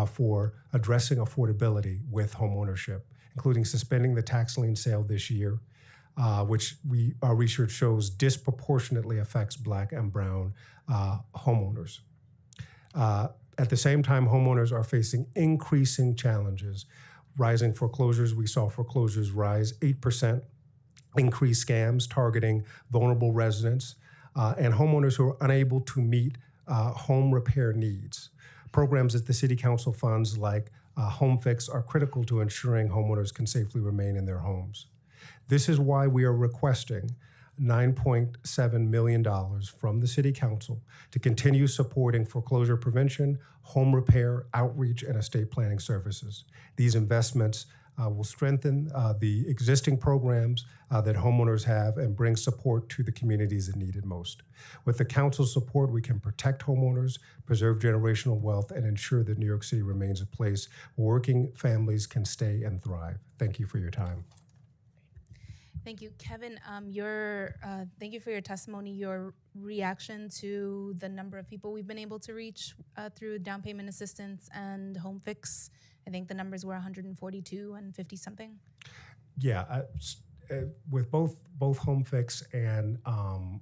for addressing affordability with homeownership, including suspending the tax lien sale this year, which our research shows disproportionately affects Black and Brown homeowners. At the same time, homeowners are facing increasing challenges. Rising foreclosures, we saw foreclosures rise 8%, increased scams targeting vulnerable residents, and homeowners who are unable to meet home repair needs. Programs that the City Council funds, like Home Fix, are critical to ensuring homeowners can safely remain in their homes. This is why we are requesting $9.7 million from the City Council to continue supporting foreclosure prevention, home repair, outreach, and estate planning services. These investments will strengthen the existing programs that homeowners have and bring support to the communities that need it most. With the council's support, we can protect homeowners, preserve generational wealth, and ensure that New York City remains a place where working families can stay and thrive. Thank you for your time. Thank you, Kevin. Thank you for your testimony, your reaction to the number of people we've been able to reach through down payment assistance and Home Fix. I think the numbers were 142 and 50 something. Yeah, with both Home Fix and Home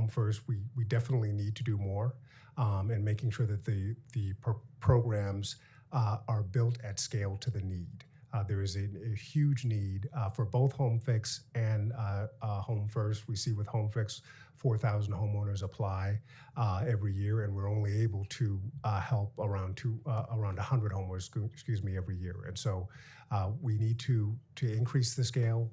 First, we definitely need to do more, and making sure that the programs are built at scale to the need. There is a huge need for both Home Fix and Home First. We see with Home Fix, 4,000 homeowners apply every year, and we're only able to help around 100 homeowners, every year. And so we need to increase the scale.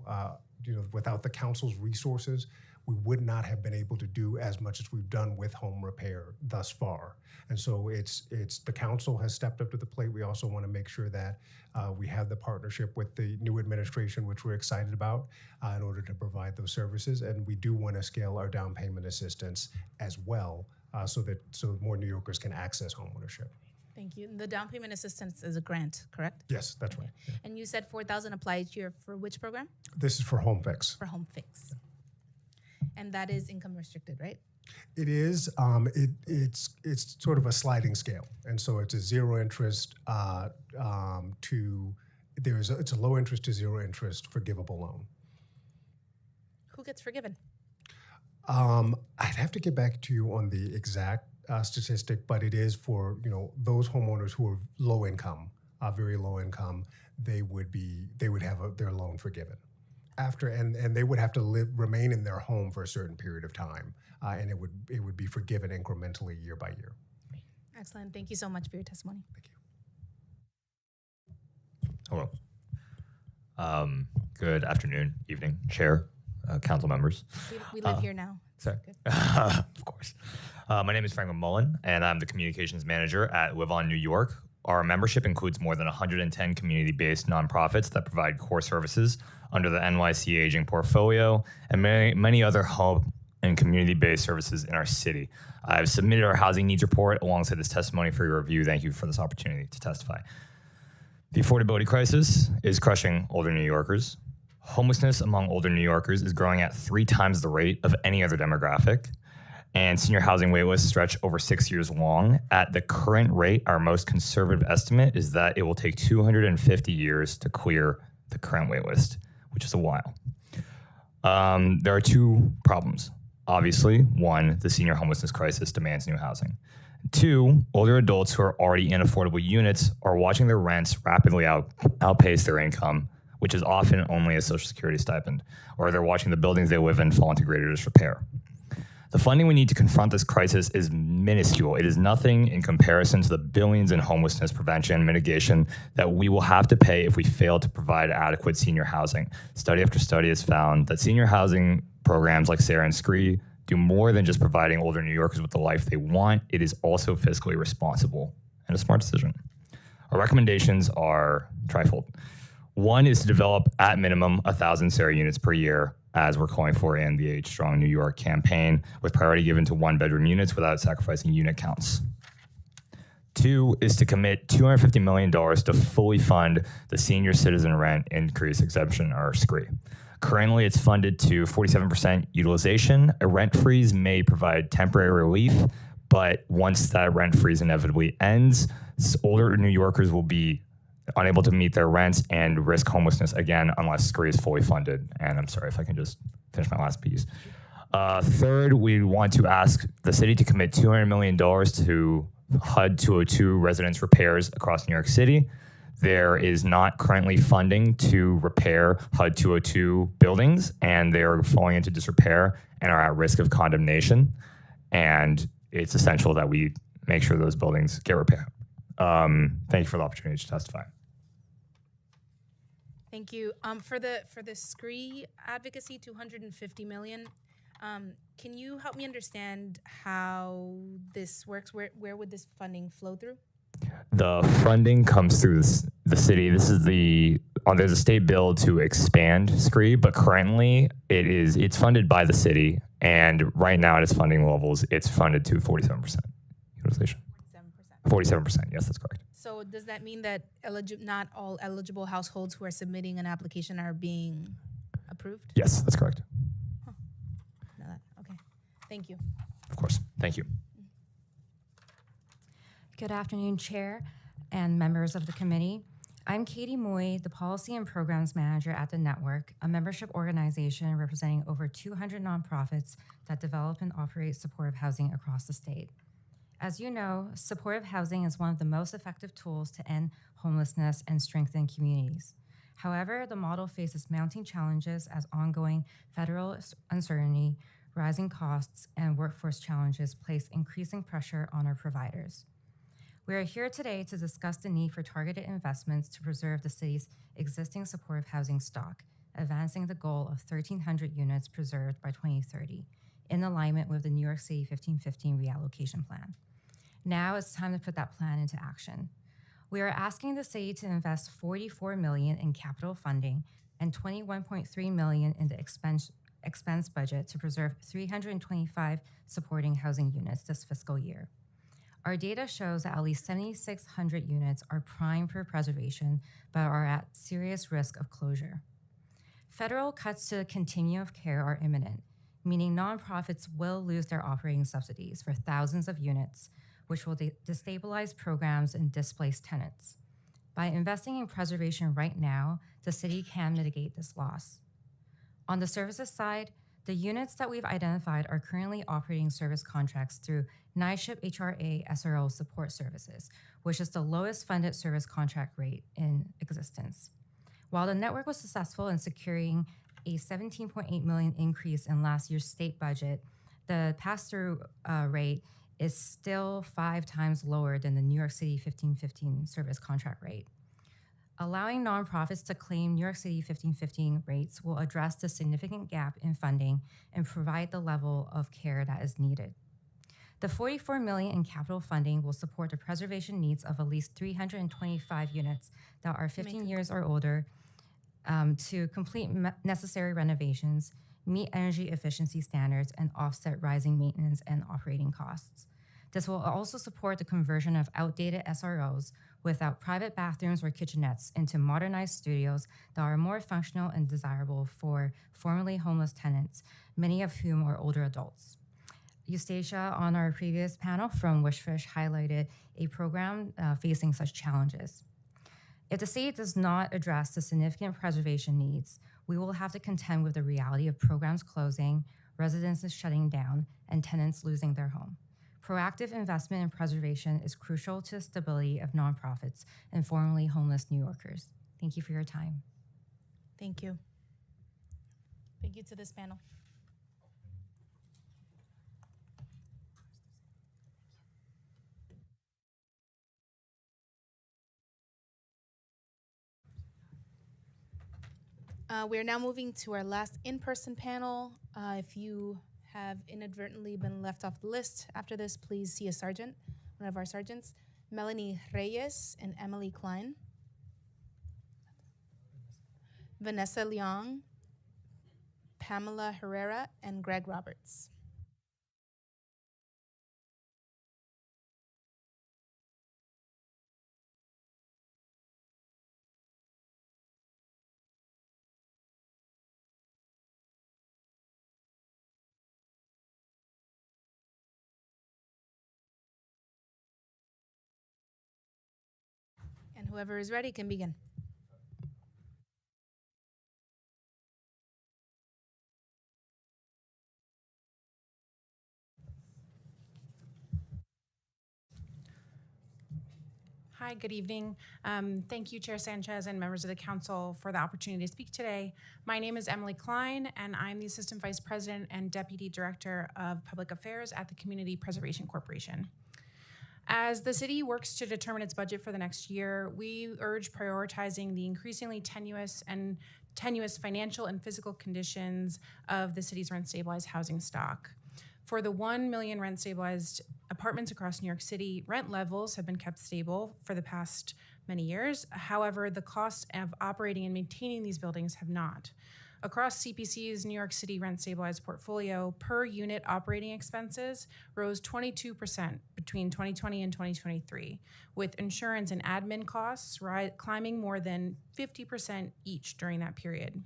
Without the council's resources, we would not have been able to do as much as we've done with home repair thus far. And so it's the council has stepped up to the plate. We also want to make sure that we have the partnership with the new administration, which we're excited about, in order to provide those services. And we do want to scale our down payment assistance as well, so more New Yorkers can access homeownership. Thank you. The down payment assistance is a grant, correct? Yes, that's right. Yeah. And you said 4,000 apply each year for which program? This is for Home Fix. For Home Fix. And that is income restricted, right? It is. It's sort of a sliding scale, and so it's a zero interest it's a low interest to zero interest forgivable loan. Who gets forgiven? I'd have to get back to you on the exact statistic, but it is for those homeowners who are low income, very low income. They would have their loan forgiven. And they would have to remain in their home for a certain period of time, and it would be forgiven incrementally year by year. Excellent. Thank you so much for your testimony. Thank you. Hello. Good afternoon, evening, Chair, council members. We live here now. Sorry. Of course. My name is Franklin Mullen, and I'm the communications manager at Live On New York. Our membership includes more than 110 community-based nonprofits that provide core services under the NYC Aging portfolio and many other home and community-based services in our city. I've submitted our housing needs report alongside this testimony for your review. Thank you for this opportunity to testify. The affordability crisis is crushing older New Yorkers. Homelessness among older New Yorkers is growing at 3 times the rate of any other demographic. And senior housing waitlists stretch over 6 years long. At the current rate, our most conservative estimate is that it will take 250 years to clear the current waitlist, which is a while. There are 2 problems. Obviously, 1, the senior homelessness crisis demands new housing. 2, older adults who are already in affordable units are watching their rents rapidly outpace their income, which is often only a Social Security stipend, or they're watching the buildings they live in fall into greater disrepair. The funding we need to confront this crisis is minuscule. It is nothing in comparison to the billions in homelessness prevention and mitigation that we will have to pay if we fail to provide adequate senior housing. Study after study has found that senior housing programs like SARE and SCREE do more than just providing older New Yorkers with the life they want. It is also fiscally responsible and a smart decision. Our recommendations are trifold. 1 is to develop, at minimum, 1,000 SARE units per year, as we're calling for in the Age Strong New York campaign, with priority given to 1-bedroom units without sacrificing unit counts. 2 is to commit $250 million to fully fund the senior citizen rent increase exemption, or SCREE. Currently, it's funded to 47% utilization. A rent freeze may provide temporary relief, but once that rent freeze inevitably ends, older New Yorkers will be unable to meet their rents and risk homelessness again unless SCREE is fully funded. And I'm sorry if I can just finish my last piece. 3rd, we want to ask the city to commit $200 million to HUD 202 residence repairs across New York City. There is not currently funding to repair HUD 202 buildings, and they're falling into disrepair and are at risk of condemnation. And it's essential that we make sure those buildings get repaired. Thank you for the opportunity to testify. Thank you. For the SCREE advocacy, $250 million. Can you help me understand how this works? Where would this funding flow through? The funding comes through the city. This is there's a state bill to expand SCREE, but currently it's funded by the city, and right now at its funding levels, it's funded to 47% utilization. 47%, yes, that's correct. So does that mean that not all eligible households who are submitting an application are being approved? Yes, that's correct. Okay, thank you. Of course, thank you. Good afternoon, Chair and members of the committee. I'm Katie Moy, the Policy and Programs Manager at The Network, a membership organization representing over 200 nonprofits that develop and operate supportive housing across the state. As you know, supportive housing is one of the most effective tools to end homelessness and strengthen communities. However, the model faces mounting challenges as ongoing federal uncertainty, rising costs, and workforce challenges place increasing pressure on our providers. We are here today to discuss the need for targeted investments to preserve the city's existing supportive housing stock, advancing the goal of 1,300 units preserved by 2030, in alignment with the New York City 1515 reallocation plan. Now it's time to put that plan into action. We are asking the city to invest $44 million in capital funding and $21.3 million in the expense budget to preserve 325 supporting housing units this fiscal year. Our data shows that at least 7,600 units are primed for preservation but are at serious risk of closure. Federal cuts to the continuum of care are imminent, meaning nonprofits will lose their operating subsidies for thousands of units, which will destabilize programs and displace tenants. By investing in preservation right now, the city can mitigate this loss. On the services side, the units that we've identified are currently operating service contracts through NYSHIP HRA SRO Support Services, which is the lowest funded service contract rate in existence. While the network was successful in securing a $17.8 million increase in last year's state budget, the pass-through rate is still 5 times lower than the New York City 1515 service contract rate. Allowing nonprofits to claim New York City 1515 rates will address the significant gap in funding and provide the level of care that is needed. The $44 million in capital funding will support the preservation needs of at least 325 units that are 15 years or older to complete necessary renovations, meet energy efficiency standards, and offset rising maintenance and operating costs. This will also support the conversion of outdated SROs without private bathrooms or kitchenettes into modernized studios that are more functional and desirable for formerly homeless tenants, many of whom are older adults. Eustacia, on our previous panel from Wishfish, highlighted a program facing such challenges. If the city does not address the significant preservation needs, we will have to contend with the reality of programs closing, residences shutting down, and tenants losing their home. Proactive investment in preservation is crucial to the stability of nonprofits and formerly homeless New Yorkers. Thank you for your time. Thank you. Thank you to this panel. We are now moving to our last in-person panel. If you have inadvertently been left off the list after this, please see a sergeant, one of our sergeants, Melanie Reyes and Emily Klein, Vanessa Leong, Pamela Herrera, and Greg Roberts. And whoever is ready can begin. Hi, good evening. Thank you, Chair Sanchez and members of the council for the opportunity to speak today. My name is Emily Klein, and I'm the Assistant Vice President and Deputy Director of Public Affairs at the Community Preservation Corporation. As the city works to determine its budget for the next year, we urge prioritizing the increasingly tenuous financial and physical conditions of the city's rent-stabilized housing stock. For the 1 million rent-stabilized apartments across New York City, rent levels have been kept stable for the past many years. However, the costs of operating and maintaining these buildings have not. Across CPC's New York City rent-stabilized portfolio, per unit operating expenses rose 22% between 2020 and 2023, with insurance and admin costs climbing more than 50% each during that period.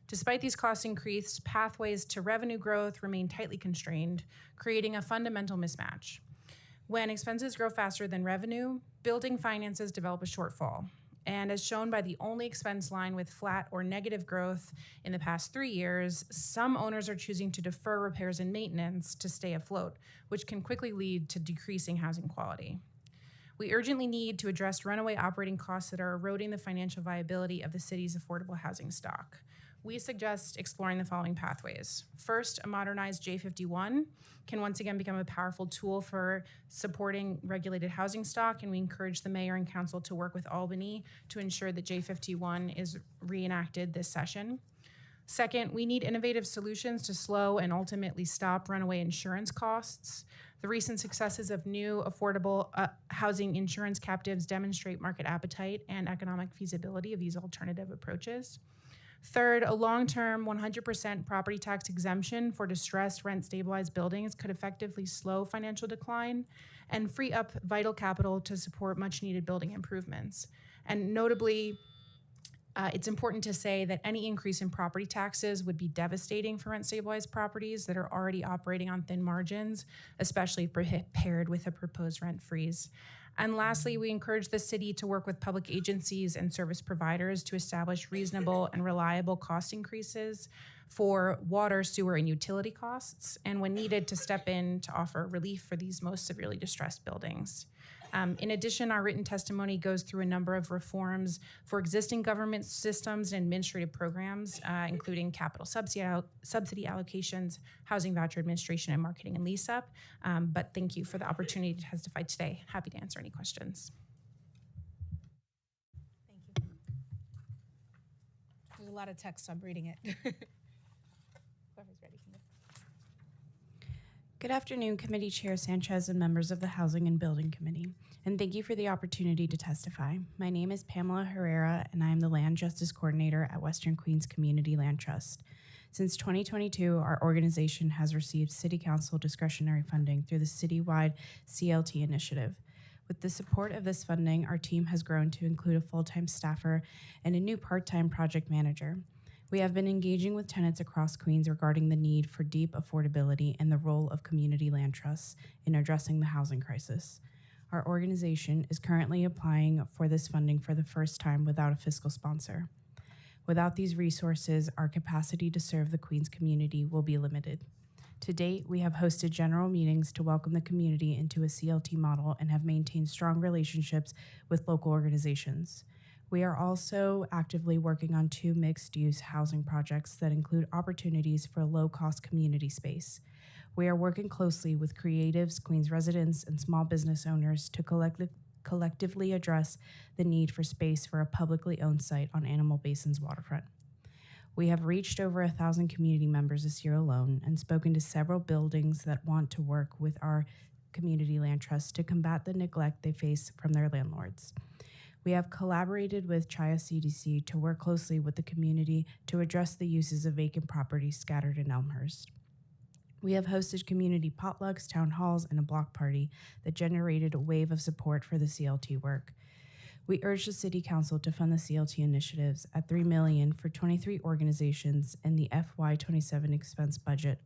Despite these cost increases, pathways to revenue growth remain tightly constrained, creating a fundamental mismatch. When expenses grow faster than revenue, building finances develop a shortfall. And as shown by the only expense line with flat or negative growth in the past 3 years, some owners are choosing to defer repairs and maintenance to stay afloat, which can quickly lead to decreasing housing quality. We urgently need to address runaway operating costs that are eroding the financial viability of the city's affordable housing stock. We suggest exploring the following pathways. First, a modernized J51 can once again become a powerful tool for supporting regulated housing stock, and we encourage the mayor and council to work with Albany to ensure that J51 is reenacted this session. Second, we need innovative solutions to slow and ultimately stop runaway insurance costs. The recent successes of new affordable housing insurance captives demonstrate market appetite and economic feasibility of these alternative approaches. Third, a long-term 100% property tax exemption for distressed rent-stabilized buildings could effectively slow financial decline and free up vital capital to support much-needed building improvements. And notably, it's important to say that any increase in property taxes would be devastating for rent-stabilized properties that are already operating on thin margins, especially paired with a proposed rent freeze. And lastly, we encourage the city to work with public agencies and service providers to establish reasonable and reliable cost increases for water, sewer, and utility costs, and when needed, to step in to offer relief for these most severely distressed buildings. In addition, our written testimony goes through a number of reforms for existing government systems and administrative programs, including capital subsidy allocations, housing voucher administration, and marketing and lease up. But thank you for the opportunity to testify today. Happy to answer any questions. Thank you. There's a lot of text, so I'm reading it. Whoever's ready can go. Good afternoon, Committee Chair Sanchez and members of the Housing and Building Committee, and thank you for the opportunity to testify. My name is Pamela Herrera, and I am the Land Justice Coordinator at Western Queens Community Land Trust. Since 2022, our organization has received City Council discretionary funding through the citywide CLT initiative. With the support of this funding, our team has grown to include a full-time staffer and a new part-time project manager. We have been engaging with tenants across Queens regarding the need for deep affordability and the role of community land trusts in addressing the housing crisis. Our organization is currently applying for this funding for the first time without a fiscal sponsor. Without these resources, our capacity to serve the Queens community will be limited. To date, we have hosted general meetings to welcome the community into a CLT model and have maintained strong relationships with local organizations. We are also actively working on 2 mixed-use housing projects that include opportunities for low-cost community space. We are working closely with creatives, Queens residents, and small business owners to collectively address the need for space for a publicly owned site on Animal Basin's waterfront. We have reached over 1,000 community members this year alone and spoken to several buildings that want to work with our community land trust to combat the neglect they face from their landlords. We have collaborated with Chaya CDC to work closely with the community to address the uses of vacant properties scattered in Elmhurst. We have hosted community potlucks, town halls, and a block party that generated a wave of support for the CLT work. We urge the City Council to fund the CLT initiatives at $3 million for 23 organizations in the FY27 expense budget,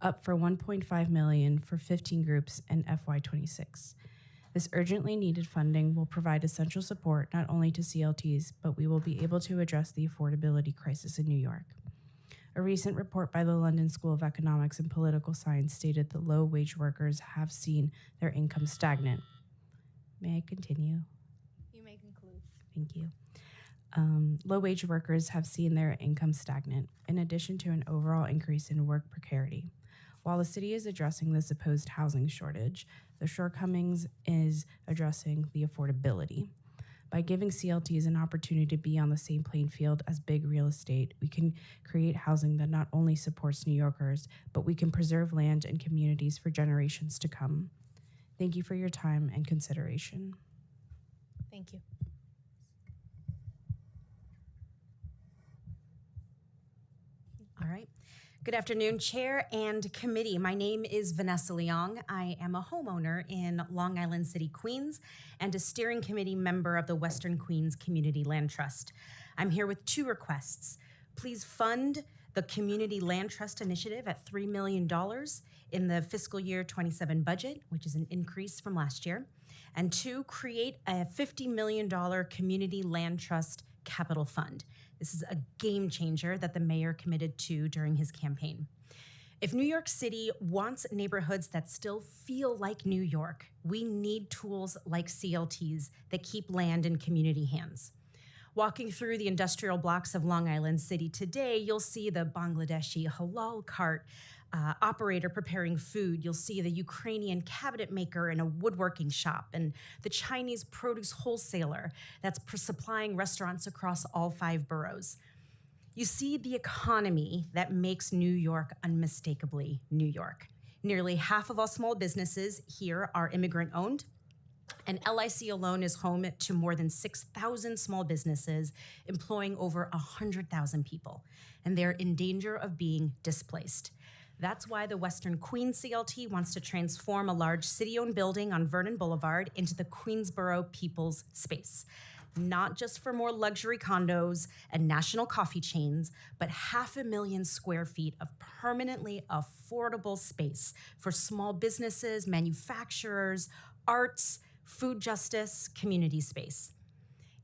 up for $1.5 million for 15 groups in FY26. This urgently needed funding will provide essential support not only to CLTs, but we will be able to address the affordability crisis in New York. A recent report by the London School of Economics and Political Science stated that low-wage workers have seen their income stagnant. May I continue? You may conclude. Thank you. Low-wage workers have seen their income stagnant, in addition to an overall increase in work precarity. While the city is addressing the supposed housing shortage, the shortcomings is addressing the affordability. By giving CLTs an opportunity to be on the same playing field as big real estate, we can create housing that not only supports New Yorkers, but we can preserve land and communities for generations to come. Thank you for your time and consideration. Thank you. All right. Good afternoon, Chair and Committee. My name is Vanessa Leong. I am a homeowner in Long Island City, Queens, and a steering committee member of the Western Queens Community Land Trust. I'm here with 2 requests. Please fund the Community Land Trust Initiative at $3 million in the fiscal year 27 budget, which is an increase from last year. And 2, create a $50 million Community Land Trust Capital Fund. This is a game changer that the mayor committed to during his campaign. If New York City wants neighborhoods that still feel like New York, we need tools like CLTs that keep land in community hands. Walking through the industrial blocks of Long Island City today, you'll see the Bangladeshi halal cart operator preparing food. You'll see the Ukrainian cabinet maker in a woodworking shop and the Chinese produce wholesaler that's supplying restaurants across all 5 boroughs. You see the economy that makes New York unmistakably New York. Nearly half of all small businesses here are immigrant-owned, and LIC alone is home to more than 6,000 small businesses, employing over 100,000 people, and they're in danger of being displaced. That's why the Western Queens CLT wants to transform a large city-owned building on Vernon Boulevard into the Queensboro People's Space. Not just for more luxury condos and national coffee chains, but 500,000 square feet of permanently affordable space for small businesses, manufacturers, arts, food justice, community space.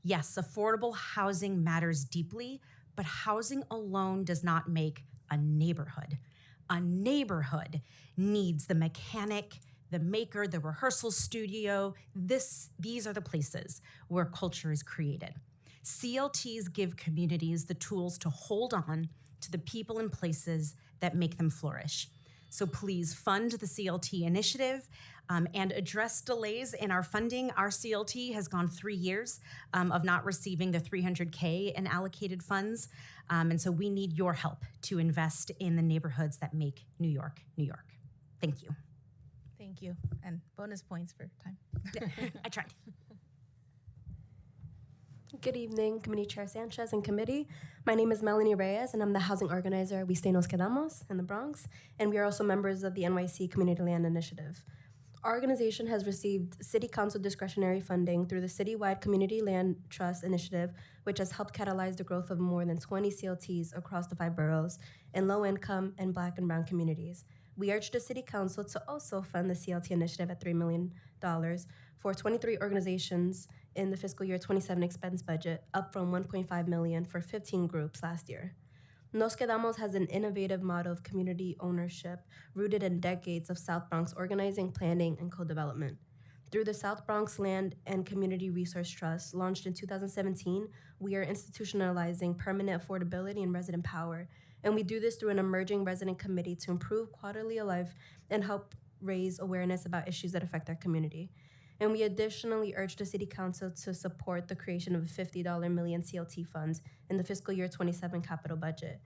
Yes, affordable housing matters deeply, but housing alone does not make a neighborhood. A neighborhood needs the mechanic, the maker, the rehearsal studio. These are the places where culture is created. CLTs give communities the tools to hold on to the people and places that make them flourish. So please fund the CLT initiative and address delays in our funding. Our CLT has gone 3 years of not receiving the $300K in allocated funds. And so we need your help to invest in the neighborhoods that make New York, New York. Thank you. Thank you. And bonus points for time. I tried. Good evening, Committee Chair Sanchez and committee. My name is Melanie Reyes, and I'm the housing organizer at We Stay Nos Quedamos in the Bronx, and we are also members of the NYC Community Land Initiative. Our organization has received City Council discretionary funding through the Citywide Community Land Trust Initiative, which has helped catalyze the growth of more than 20 CLTs across the 5 boroughs in low-income and Black and Brown communities. We urge the City Council to also fund the CLT initiative at $3 million for 23 organizations in the fiscal year 27 expense budget, up from $1.5 million for 15 groups last year. Nos Quedamos has an innovative model of community ownership rooted in decades of South Bronx organizing, planning, and co-development. Through the South Bronx Land and Community Resource Trust, launched in 2017, we are institutionalizing permanent affordability and resident power. And we do this through an emerging resident committee to improve quality of life and help raise awareness about issues that affect our community. And we additionally urge the City Council to support the creation of a $50 million CLT funds in the fiscal year 27 capital budget.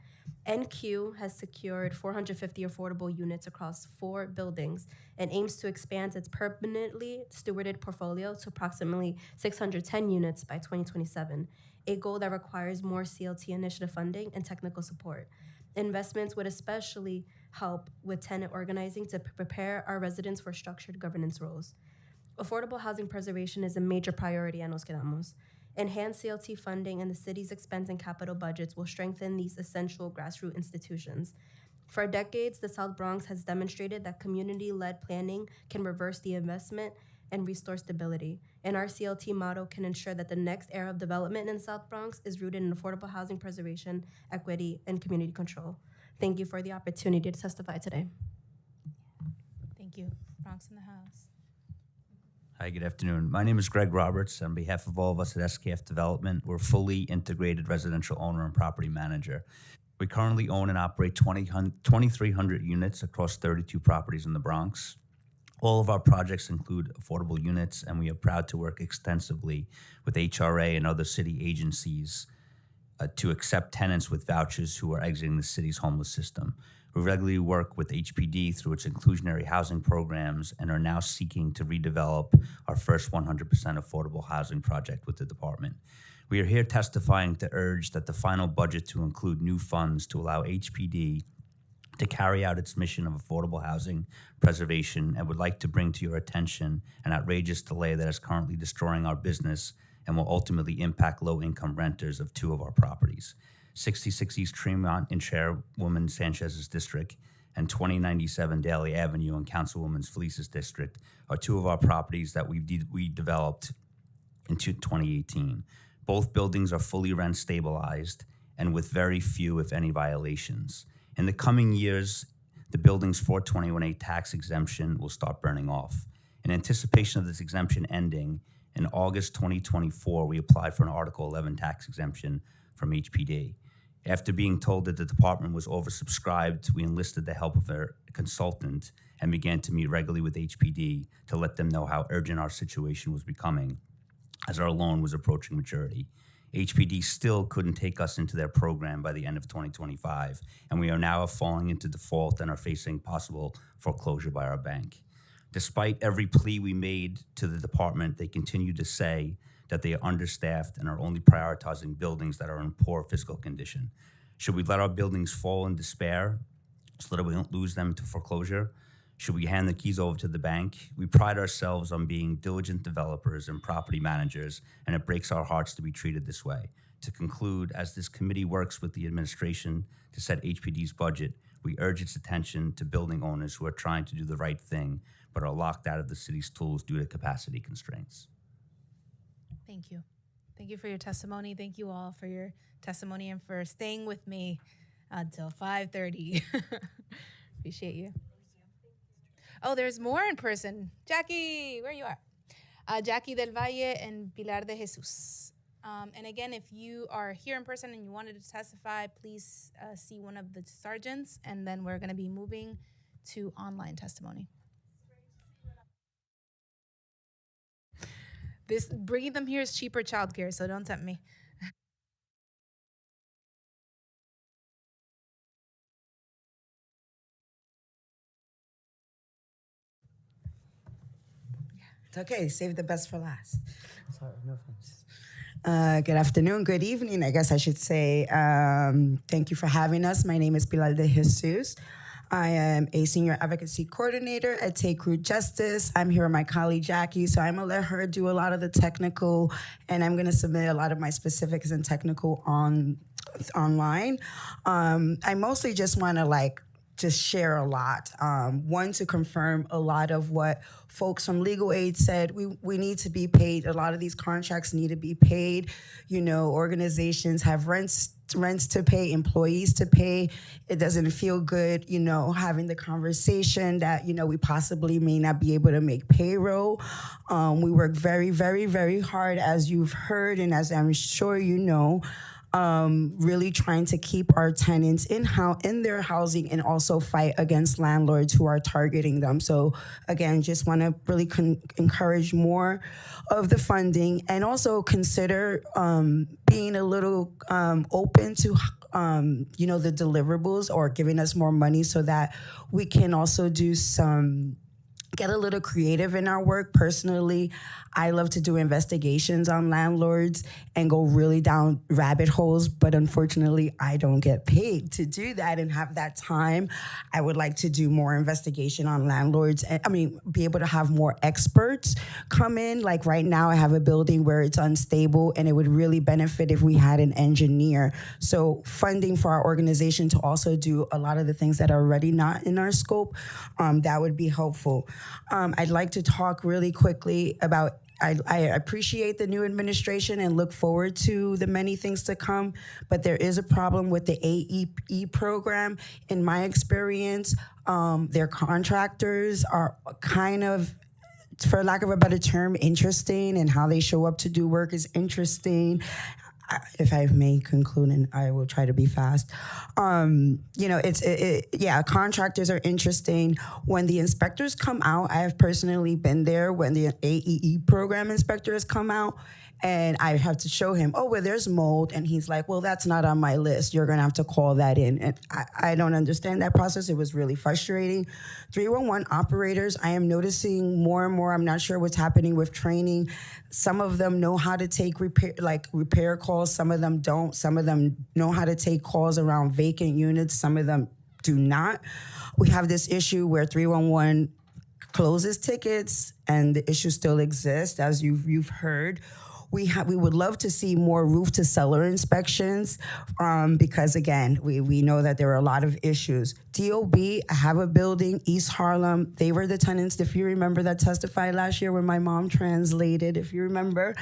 NQ has secured 450 affordable units across 4 buildings and aims to expand its permanently stewarded portfolio to approximately 610 units by 2027, a goal that requires more CLT initiative funding and technical support. Investments would especially help with tenant organizing to prepare our residents for structured governance roles. Affordable housing preservation is a major priority at Nos Quedamos. Enhanced CLT funding and the city's expense and capital budgets will strengthen these essential grassroots institutions. For decades, the South Bronx has demonstrated that community-led planning can reverse the investment and restore stability. And our CLT model can ensure that the next era of development in the South Bronx is rooted in affordable housing preservation, equity, and community control. Thank you for the opportunity to testify today. Thank you. Bronx in the house. Hi, good afternoon. My name is Greg Roberts. On behalf of all of us at SKF Development, we're a fully integrated residential owner and property manager. We currently own and operate 2,300 units across 32 properties in the Bronx. All of our projects include affordable units, and we are proud to work extensively with HRA and other city agencies to accept tenants with vouchers who are exiting the city's homeless system. We regularly work with HPD through its inclusionary housing programs and are now seeking to redevelop our first 100% affordable housing project with the department. We are here testifying to urge that the final budget to include new funds to allow HPD to carry out its mission of affordable housing preservation, and would like to bring to your attention an outrageous delay that is currently destroying our business and will ultimately impact low-income renters of 2 of our properties. 66 East Tremont in Chairwoman Sanchez's district and 2097 Daly Avenue in Councilwoman Felice's district are 2 of our properties that we developed in 2018. Both buildings are fully rent stabilized and with very few, if any, violations. In the coming years, the building's 421A tax exemption will start burning off. In anticipation of this exemption ending, in August 2024, we applied for an Article 11 tax exemption from HPD. After being told that the department was oversubscribed, we enlisted the help of a consultant and began to meet regularly with HPD to let them know how urgent our situation was becoming as our loan was approaching maturity. HPD still couldn't take us into their program by the end of 2025, and we are now falling into default and are facing possible foreclosure by our bank. Despite every plea we made to the department, they continue to say that they are understaffed and are only prioritizing buildings that are in poor fiscal condition. Should we let our buildings fall in despair so that we don't lose them to foreclosure? Should we hand the keys over to the bank? We pride ourselves on being diligent developers and property managers, and it breaks our hearts to be treated this way. To conclude, as this committee works with the administration to set HPD's budget, we urge its attention to building owners who are trying to do the right thing but are locked out of the city's tools due to capacity constraints. Thank you. Thank you for your testimony. Thank you all for your testimony and for staying with me until 5:30. Appreciate you. Oh, there's more in person. Jackie, where you are? Jackie Del Valle and Pilar de Jesus. And again, if you are here in person and you wanted to testify, please see one of the sergeants, and then we're going to be moving to online testimony. Bringing them here is cheaper childcare, so don't tempt me. It's okay. Save the best for last. Sorry, no offense. Good afternoon, good evening, I guess I should say. Thank you for having us. My name is Pilar de Jesus. I am a senior advocacy coordinator at Take Root Justice. I'm here with my colleague Jackie, so I'm gonna let her do a lot of the technical, and I'm gonna submit a lot of my specifics and technical online. I mostly just wanna just share a lot. One, to confirm a lot of what folks from Legal Aid said. We need to be paid. A lot of these contracts need to be paid. You know, organizations have rents to pay, employees to pay. It doesn't feel good, you know, having the conversation that, you know, we possibly may not be able to make payroll. We work very, very, very hard, as you've heard, and as I'm sure you know, really trying to keep our tenants in their housing and also fight against landlords who are targeting them. So again, just want to really encourage more of the funding, and also consider being a little open to you know, the deliverables, or giving us more money so that we can also do get a little creative in our work. Personally, I love to do investigations on landlords and go really down rabbit holes, but unfortunately, I don't get paid to do that and have that time. I would like to do more investigation on landlords. Be able to have more experts come in. Like right now, I have a building where it's unstable, and it would really benefit if we had an engineer. So funding for our organization to also do a lot of the things that are already not in our scope, that would be helpful. I'd like to talk really quickly about, I appreciate the new administration and look forward to the many things to come, but there is a problem with the AEP program. In my experience, their contractors are kind of, for lack of a better term, interesting, and how they show up to do work is interesting. If I may conclude, and I will try to be fast. You know, contractors are interesting. When the inspectors come out, I have personally been there when the AEE program inspectors come out, and I have to show him, oh, well, there's mold. And he's like, well, that's not on my list. You're gonna have to call that in. And I don't understand that process. It was really frustrating. 311 operators, I am noticing more and more. I'm not sure what's happening with training. Some of them know how to take repair calls. Some of them don't. Some of them know how to take calls around vacant units. Some of them do not. We have this issue where 311 closes tickets, and the issue still exists, as you've heard. We would love to see more roof to cellar inspections, because again, we know that there are a lot of issues. DOB, I have a building, East Harlem. They were the tenants, if you remember, that testified last year when my mom translated, if you remember,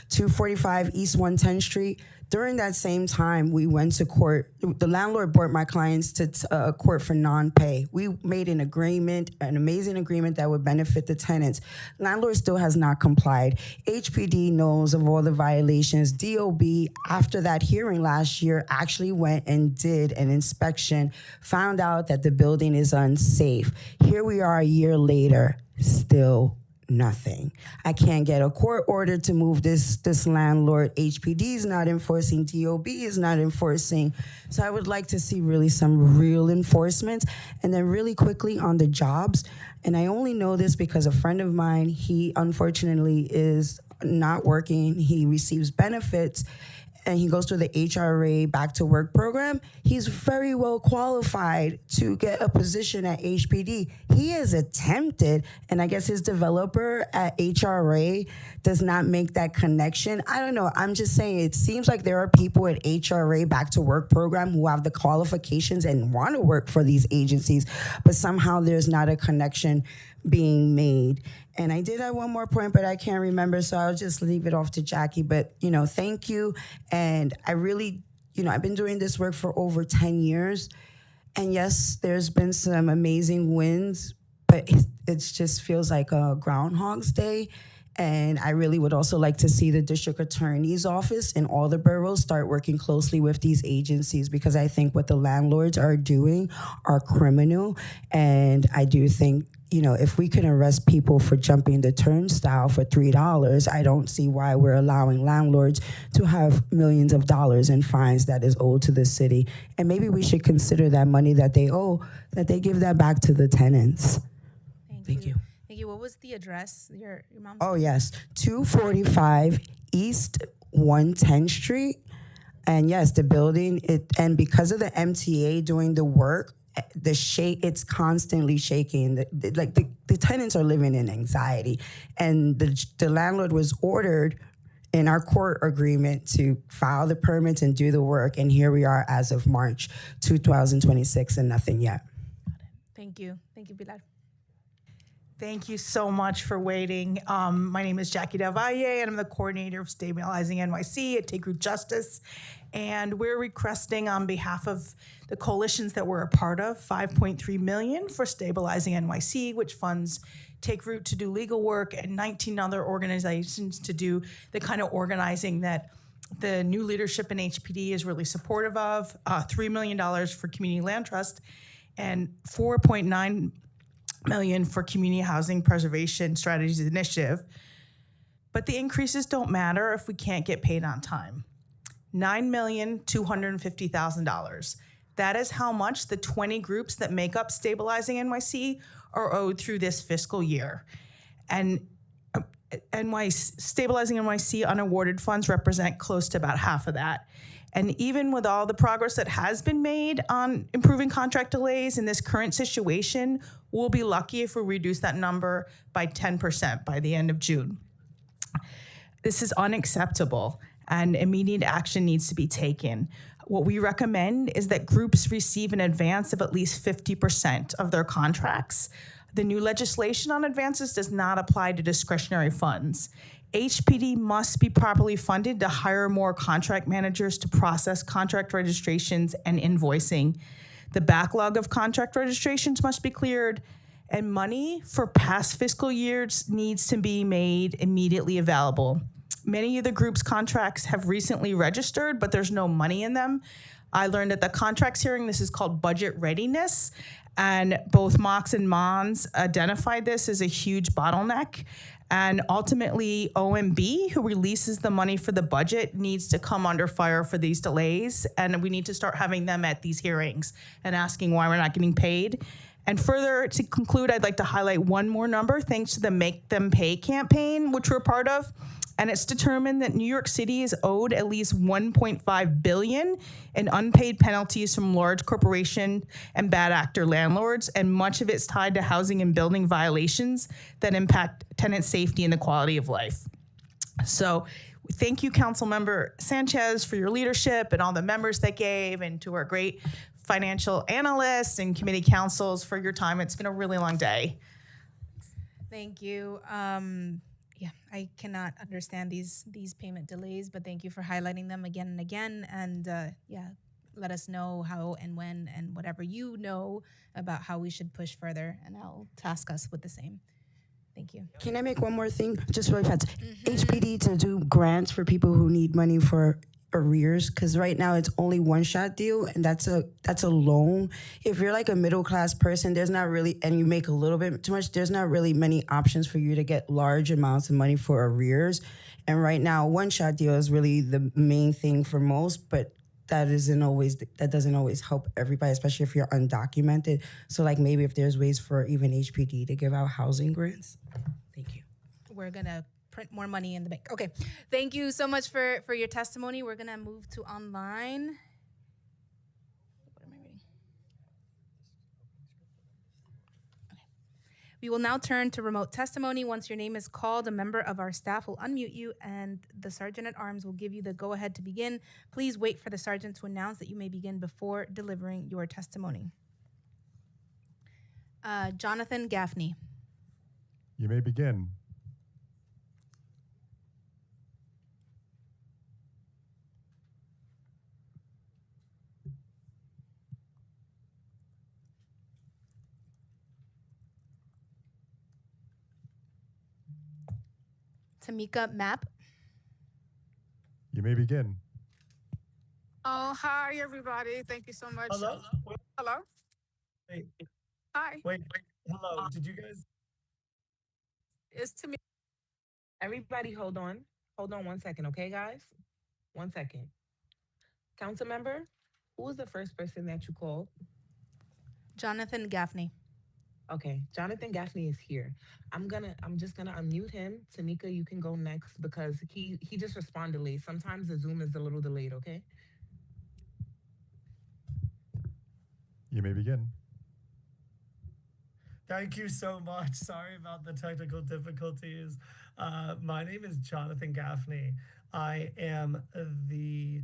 245 East 110th Street. During that same time, we went to court. The landlord brought my clients to court for non-pay. We made an agreement, an amazing agreement that would benefit the tenants. Landlord still has not complied. HPD knows of all the violations. DOB, after that hearing last year, actually went and did an inspection, found out that the building is unsafe. Here we are a year later, still nothing. I can't get a court order to move this landlord. HPD is not enforcing. DOB is not enforcing. So I would like to see really some real enforcement. And then really quickly on the jobs, and I only know this because a friend of mine, he unfortunately is not working. He receives benefits, and he goes through the HRA Back to Work program. He's very well qualified to get a position at HPD. He has attempted, and I guess his developer at HRA does not make that connection. I don't know. I'm just saying, it seems like there are people at HRA Back to Work program who have the qualifications and want to work for these agencies, but somehow there's not a connection being made. And I did have one more point, but I can't remember, so I'll just leave it off to Jackie. But, you know, thank you. And I really, you know, I've been doing this work for over 10 years. And yes, there's been some amazing wins, but it just feels like a Groundhog's Day. And I really would also like to see the district attorney's office in all the boroughs start working closely with these agencies, because I think what the landlords are doing are criminal. And I do think, you know, if we can arrest people for jumping the turnstile for $3, I don't see why we're allowing landlords to have millions of dollars in fines that is owed to the city. And maybe we should consider that money that they owe, that they give that back to the tenants. Thank you. you. What was the address? Your mom's. Oh, yes. 245 East 110th Street. And yes, the building, and because of the MTA doing the work, it's constantly shaking. The tenants are living in anxiety. And the landlord was ordered in our court agreement to file the permits and do the work. And here we are as of March 2026 and nothing yet. Thank you. Thank you, Pilar. Thank you so much for waiting. My name is Jackie Del Valle, and I'm the coordinator of Stabilizing NYC at Take Root Justice. And we're requesting on behalf of the coalitions that we're a part of, $5.3 million for Stabilizing NYC, which funds Take Root to do legal work and 19 other organizations to do the kind of organizing that the new leadership in HPD is really supportive of. $3 million for Community Land Trust and $4.9 million for Community Housing Preservation Strategies Initiative. But the increases don't matter if we can't get paid on time. $9,250,000. That is how much the 20 groups that make up Stabilizing NYC are owed through this fiscal year. And Stabilizing NYC unawarded funds represent close to about half of that. And even with all the progress that has been made on improving contract delays in this current situation, we'll be lucky if we reduce that number by 10% by the end of June. This is unacceptable, and immediate action needs to be taken. What we recommend is that groups receive an advance of at least 50% of their contracts. The new legislation on advances does not apply to discretionary funds. HPD must be properly funded to hire more contract managers to process contract registrations and invoicing. The backlog of contract registrations must be cleared, and money for past fiscal years needs to be made immediately available. Many of the group's contracts have recently registered, but there's no money in them. I learned at the contracts hearing this is called budget readiness, and both Mox and Mons identified this as a huge bottleneck. And ultimately, OMB, who releases the money for the budget, needs to come under fire for these delays. And we need to start having them at these hearings and asking why we're not getting paid. And further, to conclude, I'd like to highlight one more number, thanks to the Make Them Pay campaign, which we're part of. And it's determined that New York City is owed at least $1.5 billion in unpaid penalties from large corporation and bad actor landlords, and much of it's tied to housing and building violations that impact tenant safety and the quality of life. So thank you, Councilmember Sanchez, for your leadership and all the members that gave, and to our great financial analysts and committee councils for your time. It's been a really long day. Thank you. Yeah, I cannot understand these payment delays, but thank you for highlighting them again and again. And yeah, let us know how and when and whatever you know about how we should push further, and I'll task us with the same. Thank you. Can I make one more thing? Just really fast. HPD to do grants for people who need money for arrears, because right now it's only one-shot deal, and that's a loan. If you're like a middle-class person, there's not really, and you make a little bit too much, there's not really many options for you to get large amounts of money for arrears. And right now, one-shot deal is really the main thing for most, but that doesn't always help everybody, especially if you're undocumented. So like maybe if there's ways for even HPD to give out housing grants. Thank you. We're gonna print more money in the bank. Okay, thank you so much for your testimony. We're gonna move to online. What am I reading? Okay. We will now turn to remote testimony. Once your name is called, a member of our staff will unmute you, and the Sergeant at Arms will give you the go-ahead to begin. Please wait for the Sergeant to announce that you may begin before delivering your testimony. Jonathan Gaffney. You may begin. Tamika Mapp. You may begin. Oh, hi, everybody. Thank you so much. Hello? Hello? Wait, Hi. wait. Hello. Did you guys? It's Tamika. Everybody, hold on. Hold on 1 second, okay, guys? 1 second. Council member, who was the first person that you called? Jonathan Gaffney. Okay, Jonathan Gaffney is here. I'm just gonna unmute him. Tamika, you can go next because he just responded late. Sometimes the Zoom is a little delayed, okay? You may begin. Thank you so much. Sorry about the technical difficulties. My name is Jonathan Gaffney. I am the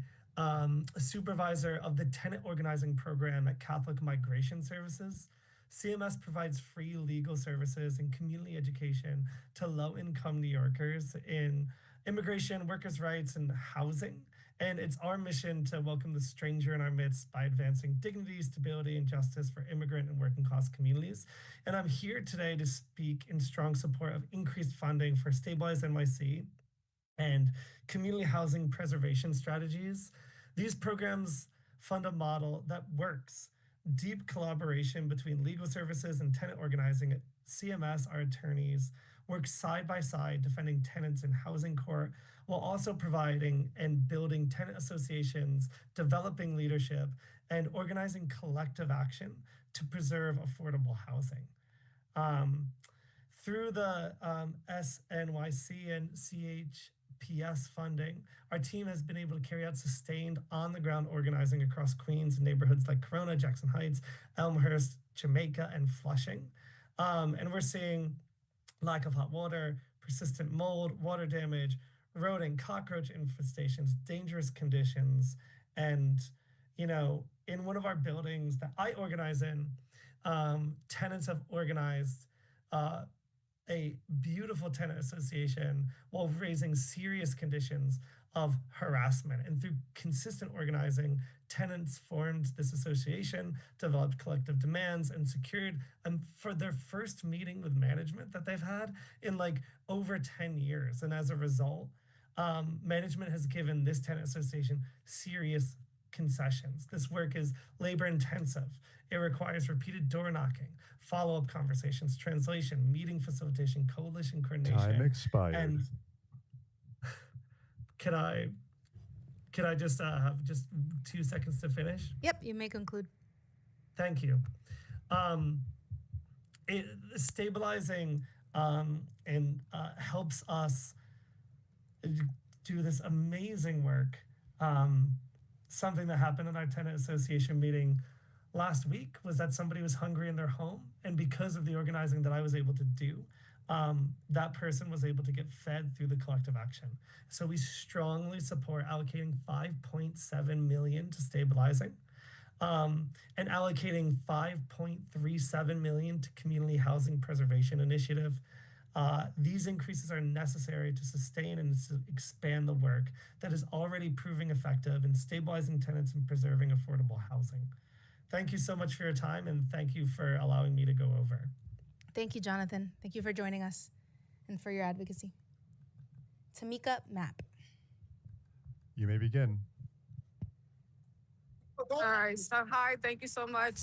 supervisor of the tenant organizing program at Catholic Migration Services. CMS provides free legal services and community education to low-income New Yorkers in immigration, workers' rights, and housing. And it's our mission to welcome the stranger in our midst by advancing dignity, stability, and justice for immigrant and working class communities. And I'm here today to speak in strong support of increased funding for Stabilize NYC and community housing preservation strategies. These programs fund a model that works. Deep collaboration between legal services and tenant organizing at CMS, our attorneys, work side by side defending tenants in housing court while also providing and building tenant associations, developing leadership, and organizing collective action to preserve affordable housing. Through the SNYC and CHPS funding, our team has been able to carry out sustained on-the-ground organizing across Queens in neighborhoods like Corona, Jackson Heights, Elmhurst, Jamaica, and Flushing. And we're seeing lack of hot water, persistent mold, water damage, rodent, cockroach infestations, dangerous conditions. And, in one of our buildings that I organize in, tenants have organized a beautiful tenant association while raising serious conditions of harassment. And through consistent organizing, tenants formed this association, developed collective demands, and secured for their first meeting with management that they've had in over 10 years. And as a result, management has given this tenant association serious concessions. This work is labor intensive. It requires repeated door knocking, follow-up conversations, translation, meeting facilitation, coalition coordination. Time expired. And can I just have just 2 seconds to finish? Yep, you may conclude. Thank you. Stabilizing and helps us do this amazing work. Something that happened in our tenant association meeting last week was that somebody was hungry in their home, and because of the organizing that I was able to do, that person was able to get fed through the collective action. So we strongly support allocating $5.7 million to stabilizing, and allocating $5.37 million to community housing preservation initiative. These increases are necessary to sustain and expand the work that is already proving effective in stabilizing tenants and preserving affordable housing. Thank you so much for your time, and thank you for allowing me to go over. Thank you, Jonathan. Thank you for joining us and for your advocacy. Tamika Mapp. You may begin. All right. So, hi. Thank you so much,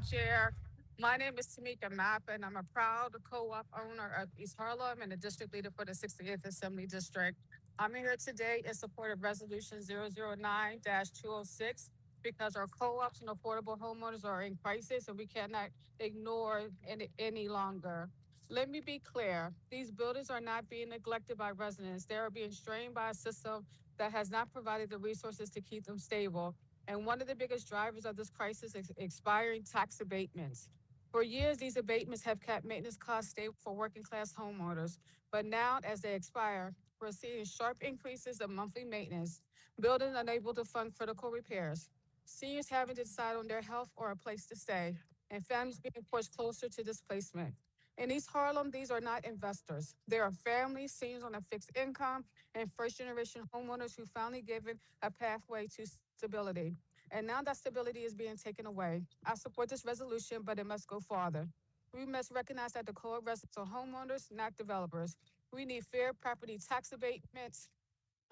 Chair. My name is Tamika Mapp, and I'm a proud co-op owner of East Harlem and the district leader for the 68th Assembly District. I'm here today in support of Resolution 009-206 because our co-ops and affordable homeowners are in crisis and we cannot ignore it any longer. Let me be clear. These buildings are not being neglected by residents. They are being strained by a system that has not provided the resources to keep them stable. And one of the biggest drivers of this crisis is expiring tax abatements. For years, these abatements have kept maintenance costs stable for working class homeowners. But now, as they expire, we're seeing sharp increases in monthly maintenance, buildings unable to fund critical repairs, seniors having to decide on their health or a place to stay, and families being pushed closer to displacement. In East Harlem, these are not investors. They are families, seniors on a fixed income, and first-generation homeowners who finally given a pathway to stability. And now that stability is being taken away. I support this resolution, but it must go farther. We must recognize that the core residents are homeowners, not developers. We need fair property tax abatements,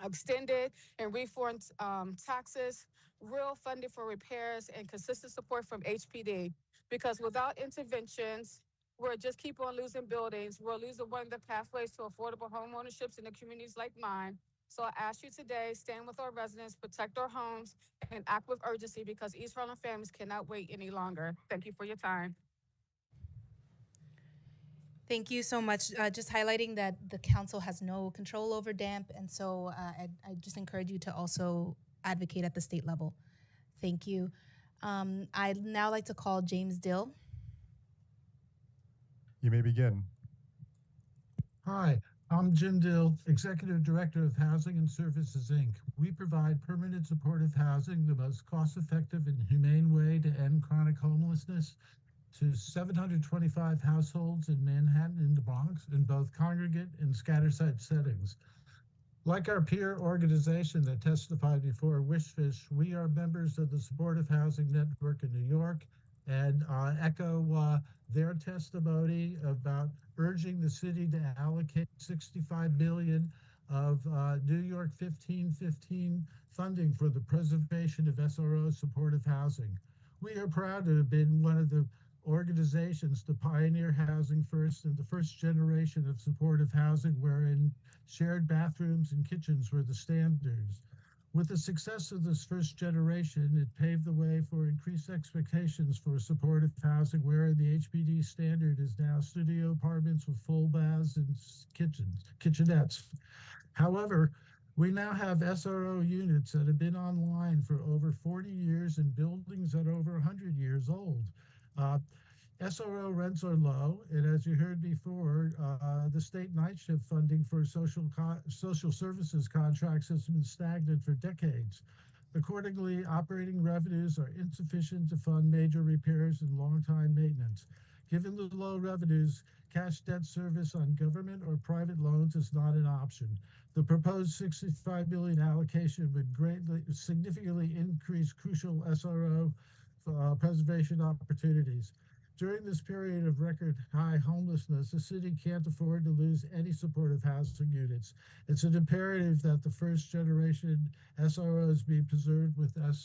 extended and reformed taxes, real funding for repairs, and consistent support from HPD. Because without interventions, we'll just keep on losing buildings. We'll lose one of the pathways to affordable homeownerships in the communities like mine. So I ask you today, stand with our residents, protect our homes, and act with urgency because East Harlem families cannot wait any longer. Thank you for your time. Thank you so much. Just highlighting that the council has no control over DAMP, and so I just encourage you to also advocate at the state level. Thank you. I'd now like to call James Dill. You may begin. Hi, I'm Jim Dill, Executive Director of Housing and Services, Inc. We provide permanent supportive housing, the most cost-effective and humane way to end chronic homelessness, to 725 households in Manhattan and the Bronx in both congregate and scatter site settings. Like our peer organization that testified before Wishfish, we are members of the Supportive Housing Network in New York and echo their testimony about urging the city to allocate $65 billion of New York 1515 funding for the preservation of SRO supportive housing. We are proud to have been one of the organizations to pioneer housing first and the first generation of supportive housing wherein shared bathrooms and kitchens were the standards. With the success of this first generation, it paved the way for increased expectations for supportive housing, wherein the HPD standard is now studio apartments with full baths and kitchenettes. However, we now have SRO units that have been online for over 40 years in buildings that are over 100 years old. SRO rents are low, and as you heard before, the state night shift funding for social services contracts has been stagnant for decades. Accordingly, operating revenues are insufficient to fund major repairs and long-time maintenance. Given the low revenues, cash debt service on government or private loans is not an option. The proposed $65 billion allocation would significantly increase crucial SRO preservation opportunities. During this period of record high homelessness, the city can't afford to lose any supportive housing units. It's an imperative that the first generation SROs be preserved with NY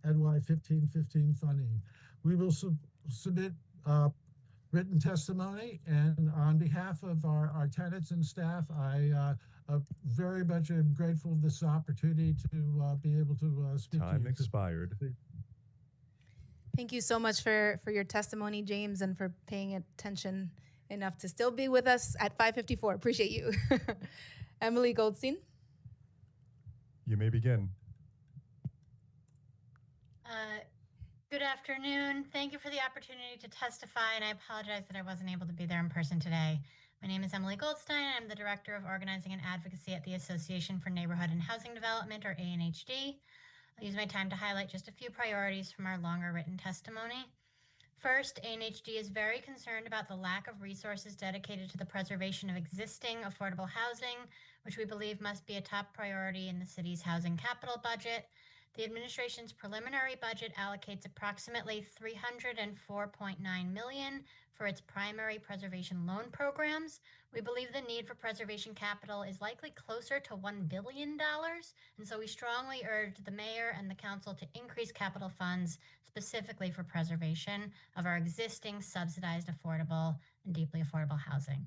1515 funding. We will submit written testimony, and on behalf of our tenants and staff, I very much am grateful for this opportunity to be able to speak to you. Time expired. Thank you so much for your testimony, James, and for paying attention enough to still be with us at 5:54. Appreciate you. Emily Goldstein. You may begin. Good afternoon. Thank you for the opportunity to testify, and I apologize that I wasn't able to be there in person today. My name is Emily Goldstein. I'm the Director of Organizing and Advocacy at the Association for Neighborhood and Housing Development, or ANHD. I'll use my time to highlight just a few priorities from our longer written testimony. First, ANHD is very concerned about the lack of resources dedicated to the preservation of existing affordable housing, which we believe must be a top priority in the city's housing capital budget. The administration's preliminary budget allocates approximately $304.9 million for its primary preservation loan programs. We believe the need for preservation capital is likely closer to $1 billion, and so we strongly urge the mayor and the council to increase capital funds specifically for preservation of our existing subsidized affordable and deeply affordable housing.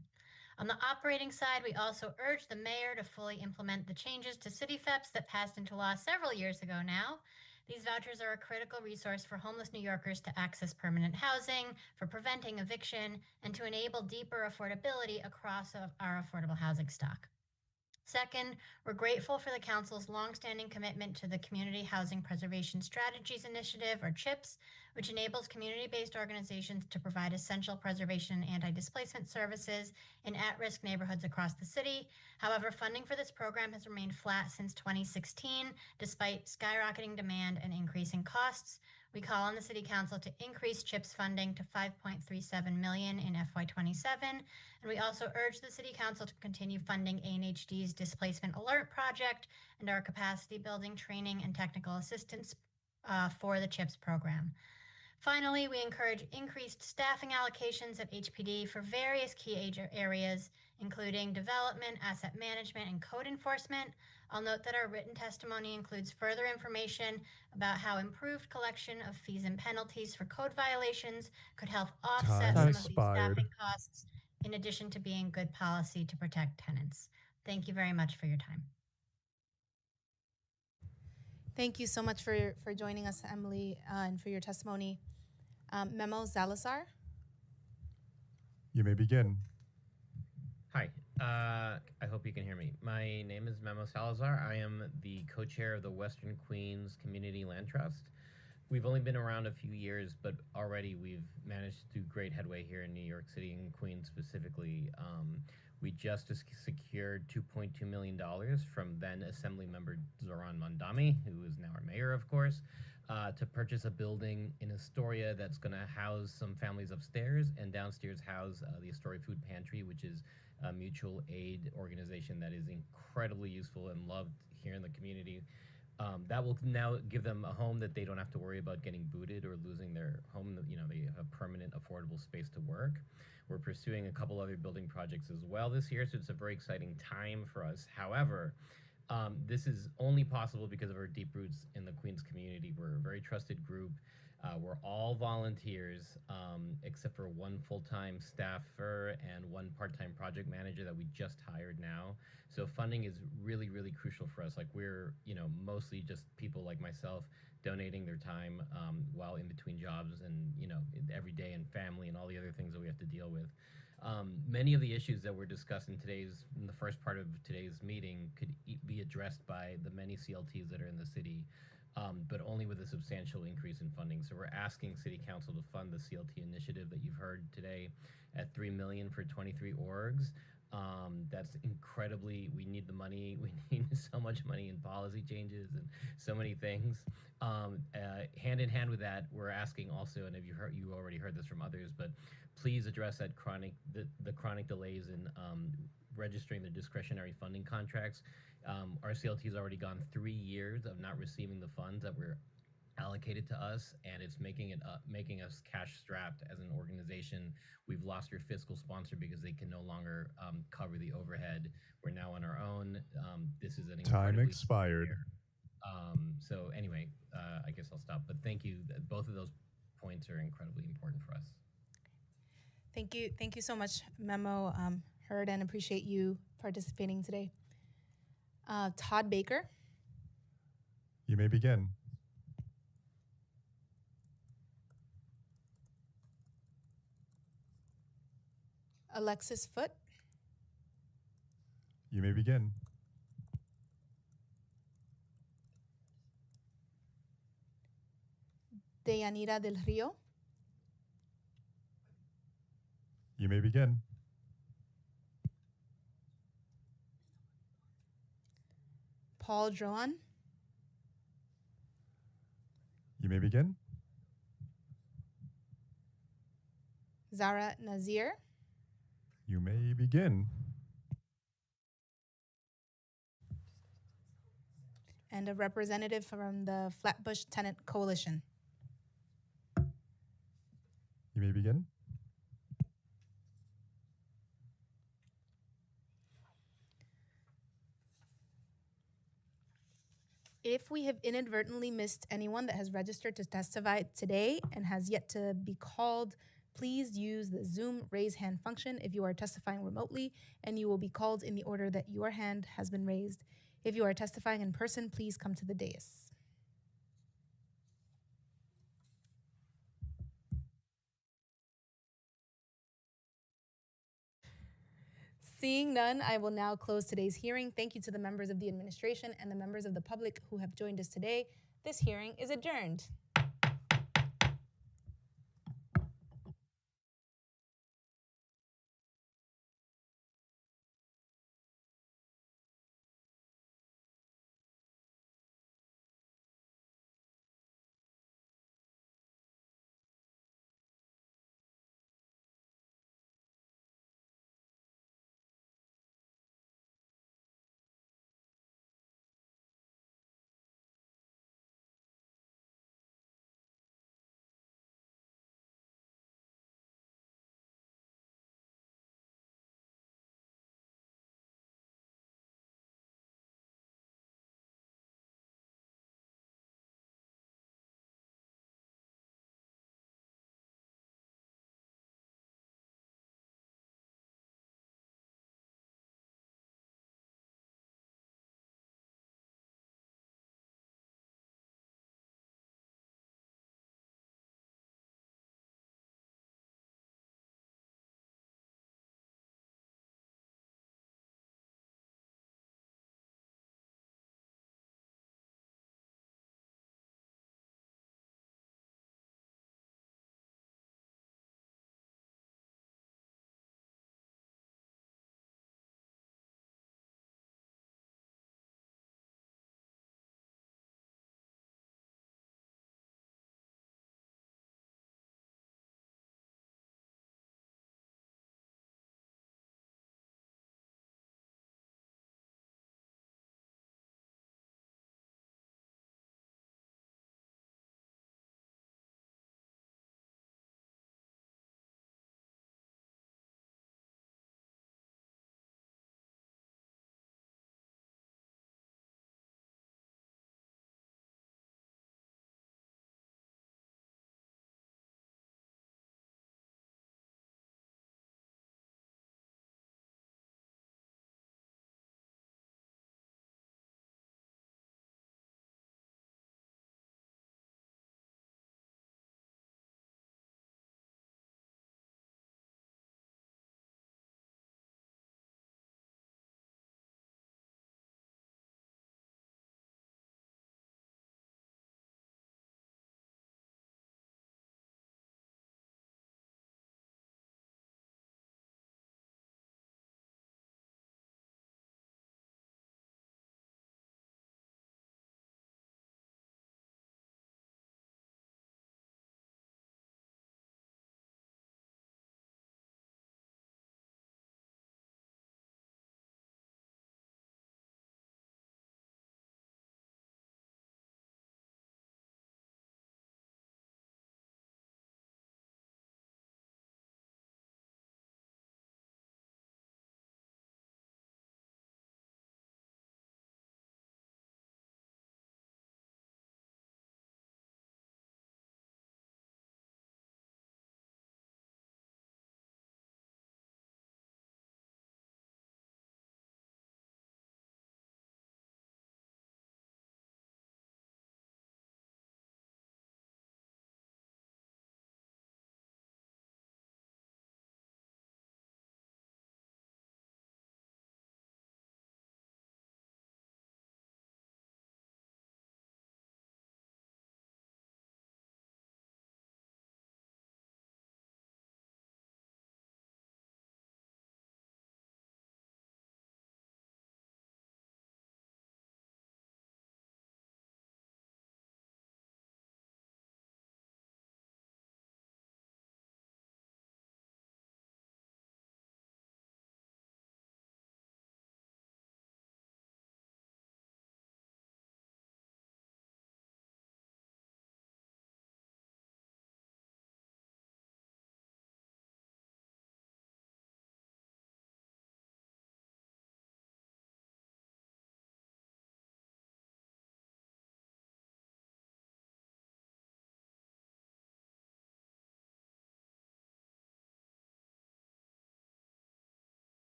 On the operating side, we also urge the mayor to fully implement the changes to city FEPs that passed into law several years ago now. These vouchers are a critical resource for homeless New Yorkers to access permanent housing, for preventing eviction, and to enable deeper affordability across our affordable housing stock. Second, we're grateful for the Council's longstanding commitment to the Community Housing Preservation Strategies Initiative, or CHIPS, which enables community-based organizations to provide essential preservation and anti-displacement services in at-risk neighborhoods across the city. However, funding for this program has remained flat since 2016, despite skyrocketing demand and increasing costs. We call on the City Council to increase CHIPS funding to $5.37 million in FY27, and we also urge the City Council to continue funding ANHD's Displacement Alert Project and our capacity building, training, and technical assistance for the CHIPS program. Finally, we encourage increased staffing allocations at HPD for various key areas, including development, asset management, and code enforcement. I'll note that our written testimony includes further information about how improved collection of fees and penalties for code violations could help offset some of these staffing costs, in addition to being good policy to protect tenants. Thank you very much for your time. Thank you so much for joining us, Emily, and for your testimony. Memo Salazar. You may begin. Hi, I hope you can hear me. My name is Memo Salazar. I am the co-chair of the Western Queens Community Land Trust. We've only been around a few years, but already we've managed to do great headway here in New York City and Queens specifically. We just secured $2.2 million from then Assemblymember Zoran Mondami, who is now our mayor, of course, to purchase a building in Astoria that's going to house some families upstairs and downstairs house the Astoria Food Pantry, which is a mutual aid organization that is incredibly useful and loved here in the community. That will now give them a home that they don't have to worry about getting booted or losing their home. You know, they have a permanent, affordable space to work. We're pursuing a couple other building projects as well this year, so it's a very exciting time for us. However, this is only possible because of our deep roots in the Queens community. We're a very trusted group. We're all volunteers, except for one full-time staffer and one part-time project manager that we just hired now. So funding is really, really crucial for us. Like we're, you know, mostly just people like myself donating their time while in between jobs and, you know, every day and family and all the other things that we have to deal with. Many of the issues that were discussed in the first part of today's meeting could be addressed by the many CLTs that are in the city, but only with a substantial increase in funding. So we're asking City Council to fund the CLT initiative that you've heard today at $3 million for 23 orgs. That's incredibly, we need the money. We need so much money in policy changes and so many things. Hand in hand with that, we're asking also, and you already heard this from others, but please address that the chronic delays in registering the discretionary funding contracts. Our CLT has already gone 3 years of not receiving the funds that were allocated to us, and it's making us cash strapped as an organization. We've lost our fiscal sponsor because they can no longer cover the overhead. We're now on our own. This is an Time expired. So anyway, I guess I'll stop. But thank you. Both of those points are incredibly important for us. Thank you so much, Memo. Heard and appreciate you participating today. Todd Baker. You may begin. Alexis Foote. You may begin. Deyanira del Rio. You may begin. Paul Drohan. You may begin. Zara Nazir. You may begin. And a representative from the Flatbush Tenant Coalition. You may begin. If we have inadvertently missed anyone that has registered to testify today and has yet to be called, please use the Zoom raise hand function if you are testifying remotely, and you will be called in the order that your hand has been raised. If you are testifying in person, please come to the dais. Seeing none, I will now close today's hearing. Thank you to the members of the administration and the members of the public who have joined us today. This hearing is adjourned.